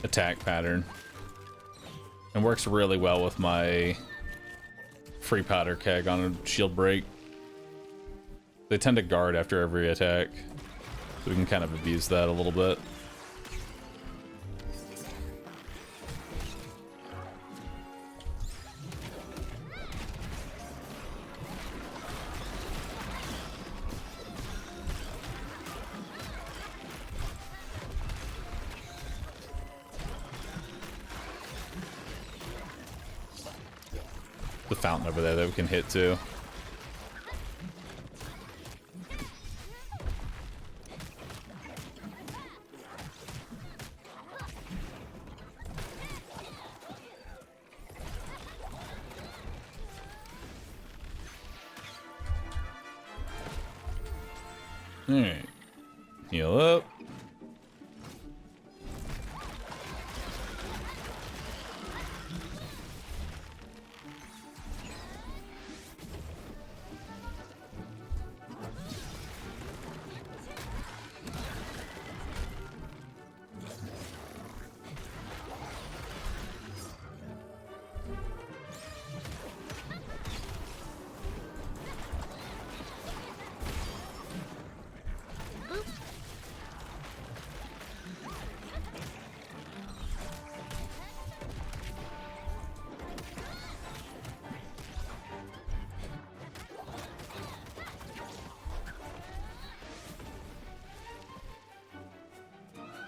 attack pattern. And works really well with my free powder keg on a shield break. They tend to guard after every attack, so we can kind of abuse that a little bit. The fountain over there that we can hit too. Alright. Heal up.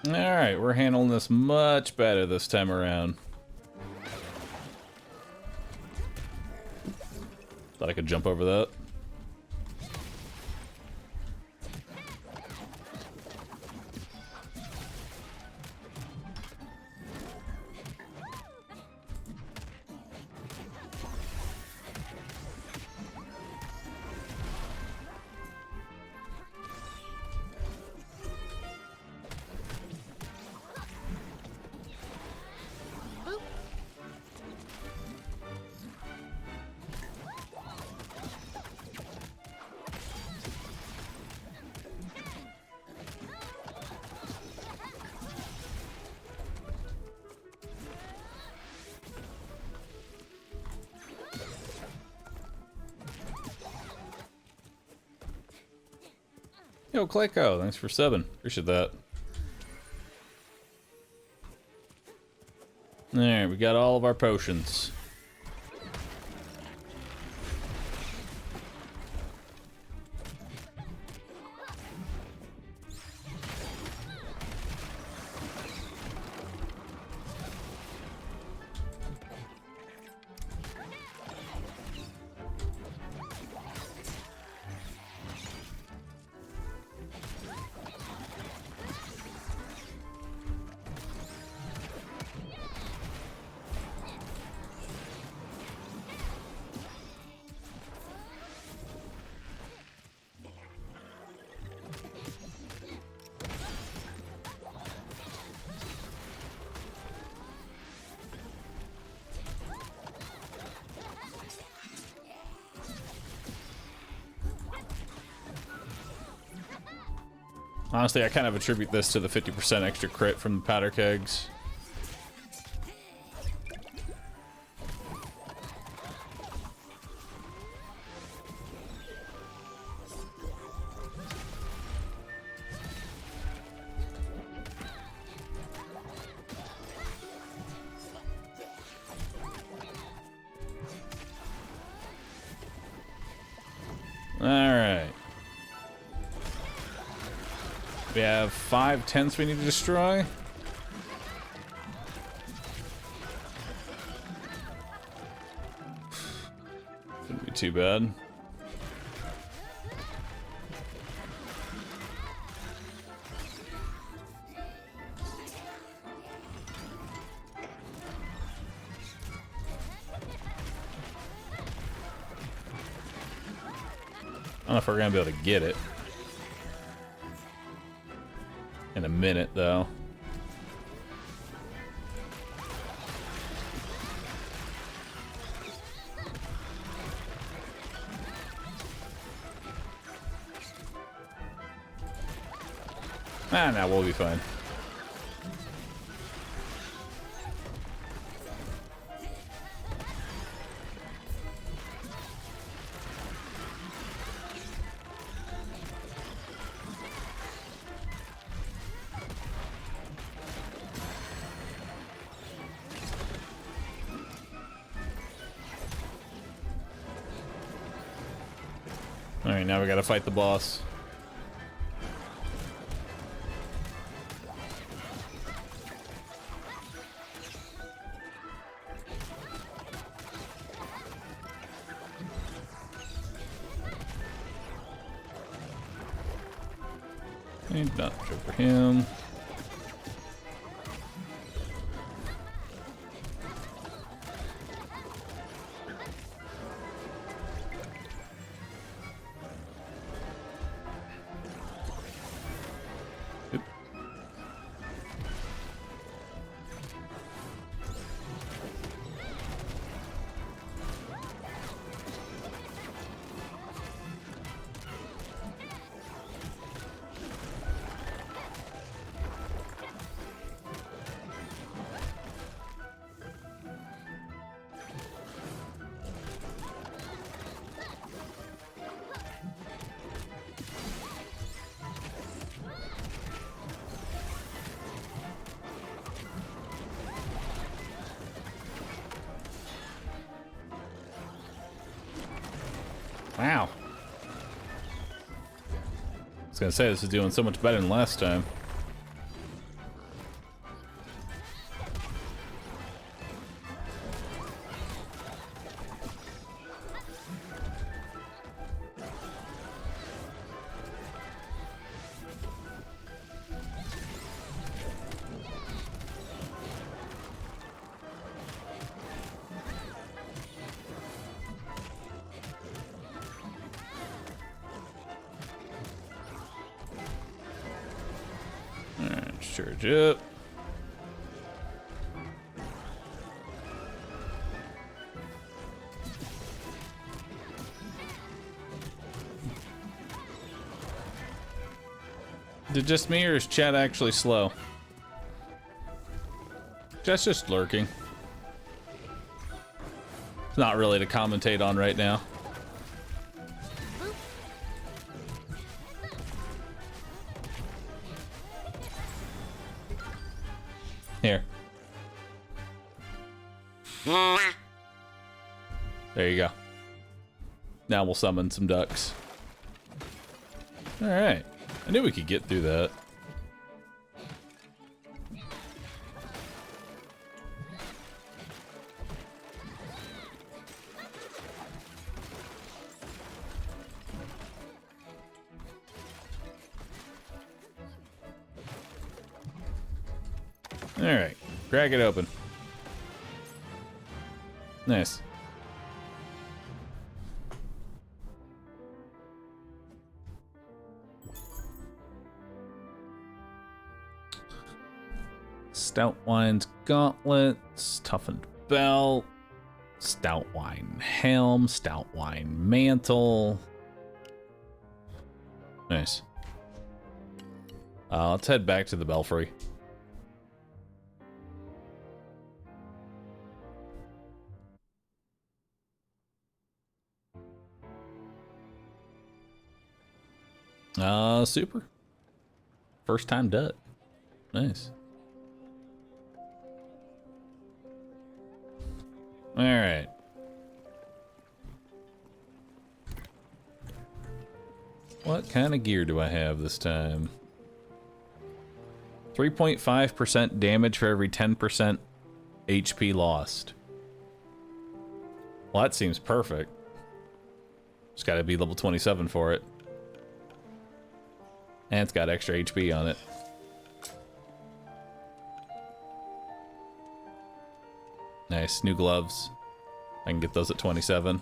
Alright, we're handling this much better this time around. Thought I could jump over that. Yo, Clayco, thanks for subbing. Appreciate that. Alright, we got all of our potions. Honestly, I kind of attribute this to the 50% extra crit from the powder kegs. We have 5 tents we need to destroy. Shouldn't be too bad. I don't know if we're gonna be able to get it in a minute, though. Ah, no, we'll be fine. Alright, now we gotta fight the boss. Need not go for him. Wow. I was gonna say, this is doing so much better than last time. Charge up. Is it just me, or is chat actually slow? Chat's just lurking. It's not really to commentate on right now. Here. There you go. Now we'll summon some ducks. Alright. I knew we could get through that. Alright, crack it open. Nice. Stout wine's gauntlets, toughened belt, stout wine helm, stout wine mantle. Nice. Let's head back to the belfry. Super. First time duck. Nice. All right. What kind of gear do I have this time? 3.5% damage for every 10% HP lost. Well, that seems perfect. Just gotta be level 27 for it. And it's got extra HP on it. Nice, new gloves. I can get those at 27.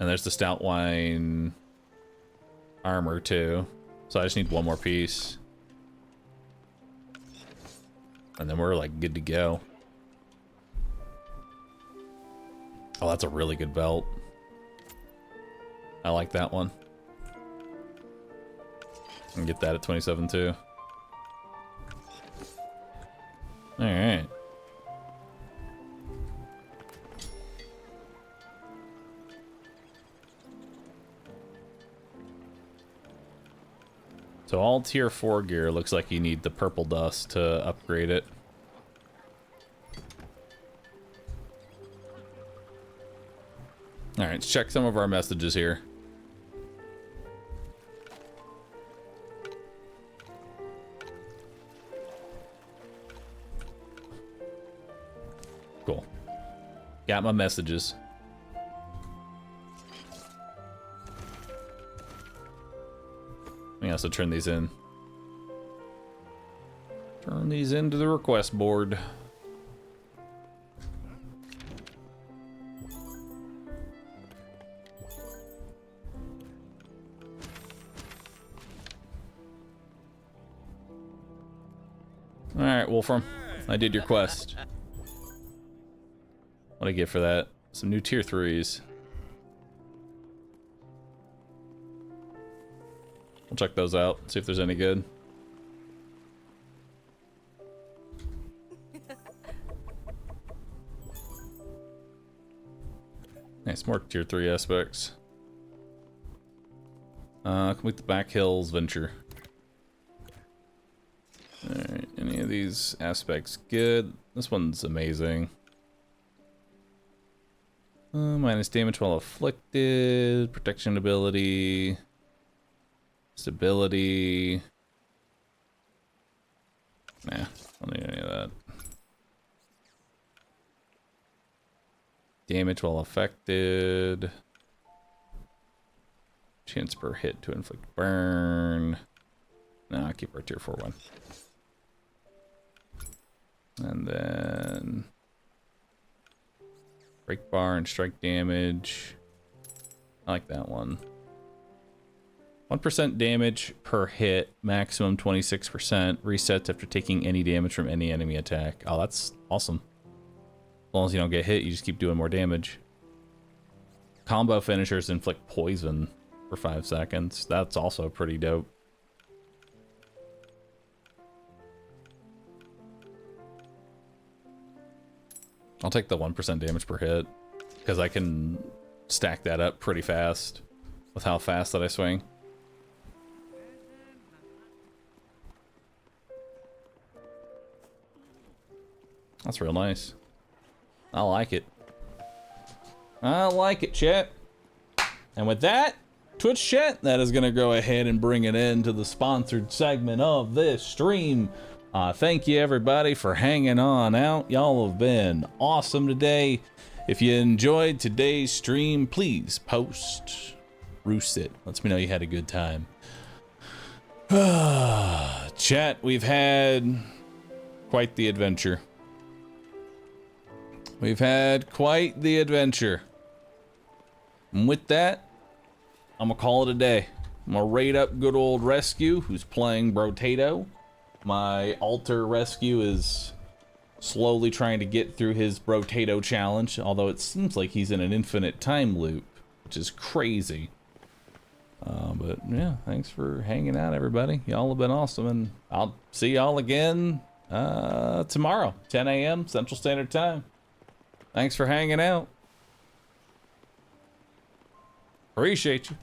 And there's the stout wine armor too. So I just need one more piece. And then we're like good to go. Oh, that's a really good belt. I like that one. I can get that at 27 too. Alright. So all tier 4 gear looks like you need the purple dust to upgrade it. Alright, let's check some of our messages here. Cool. Got my messages. Let me also turn these in. Turn these into the request board. Alright, Wolfram. I did your quest. What do I get for that? Some new tier 3s. We'll check those out, see if there's any good. Nice, more tier 3 aspects. Complete the Back Hills venture. Alright, any of these aspects good? This one's amazing. Minus damage while afflicted, protection ability, stability. Nah, I don't need any of that. Damage while affected. Chance per hit to inflict burn. Nah, keep our tier 4 one. And then break bar and strike damage. I like that one. 1% damage per hit, maximum 26%. Resets after taking any damage from any enemy attack. Oh, that's awesome. As long as you don't get hit, you just keep doing more damage. Combo finishers inflict poison for 5 seconds. That's also pretty dope. I'll take the 1% damage per hit, because I can stack that up pretty fast with how fast that I swing. That's real nice. I like it. I like it, chat. And with that, Twitch chat, that is going to go ahead and bring it into the sponsored segment of this stream. Thank you everybody for hanging on out. Y'all have been awesome today. If you enjoyed today's stream, please post Roost it. Lets me know you had a good time. Chat, we've had quite the adventure. We've had quite the adventure. And with that, I'm gonna call it a day. I'm gonna raid up good old Rescue, who's playing Brotato. My altar Rescue is slowly trying to get through his Brotato challenge, although it seems like he's in an infinite time loop, which is crazy. But yeah, thanks for hanging out, everybody. Y'all have been awesome, and I'll see y'all again tomorrow, 10 a.m. Central Standard Time. Thanks for hanging out. Appreciate you.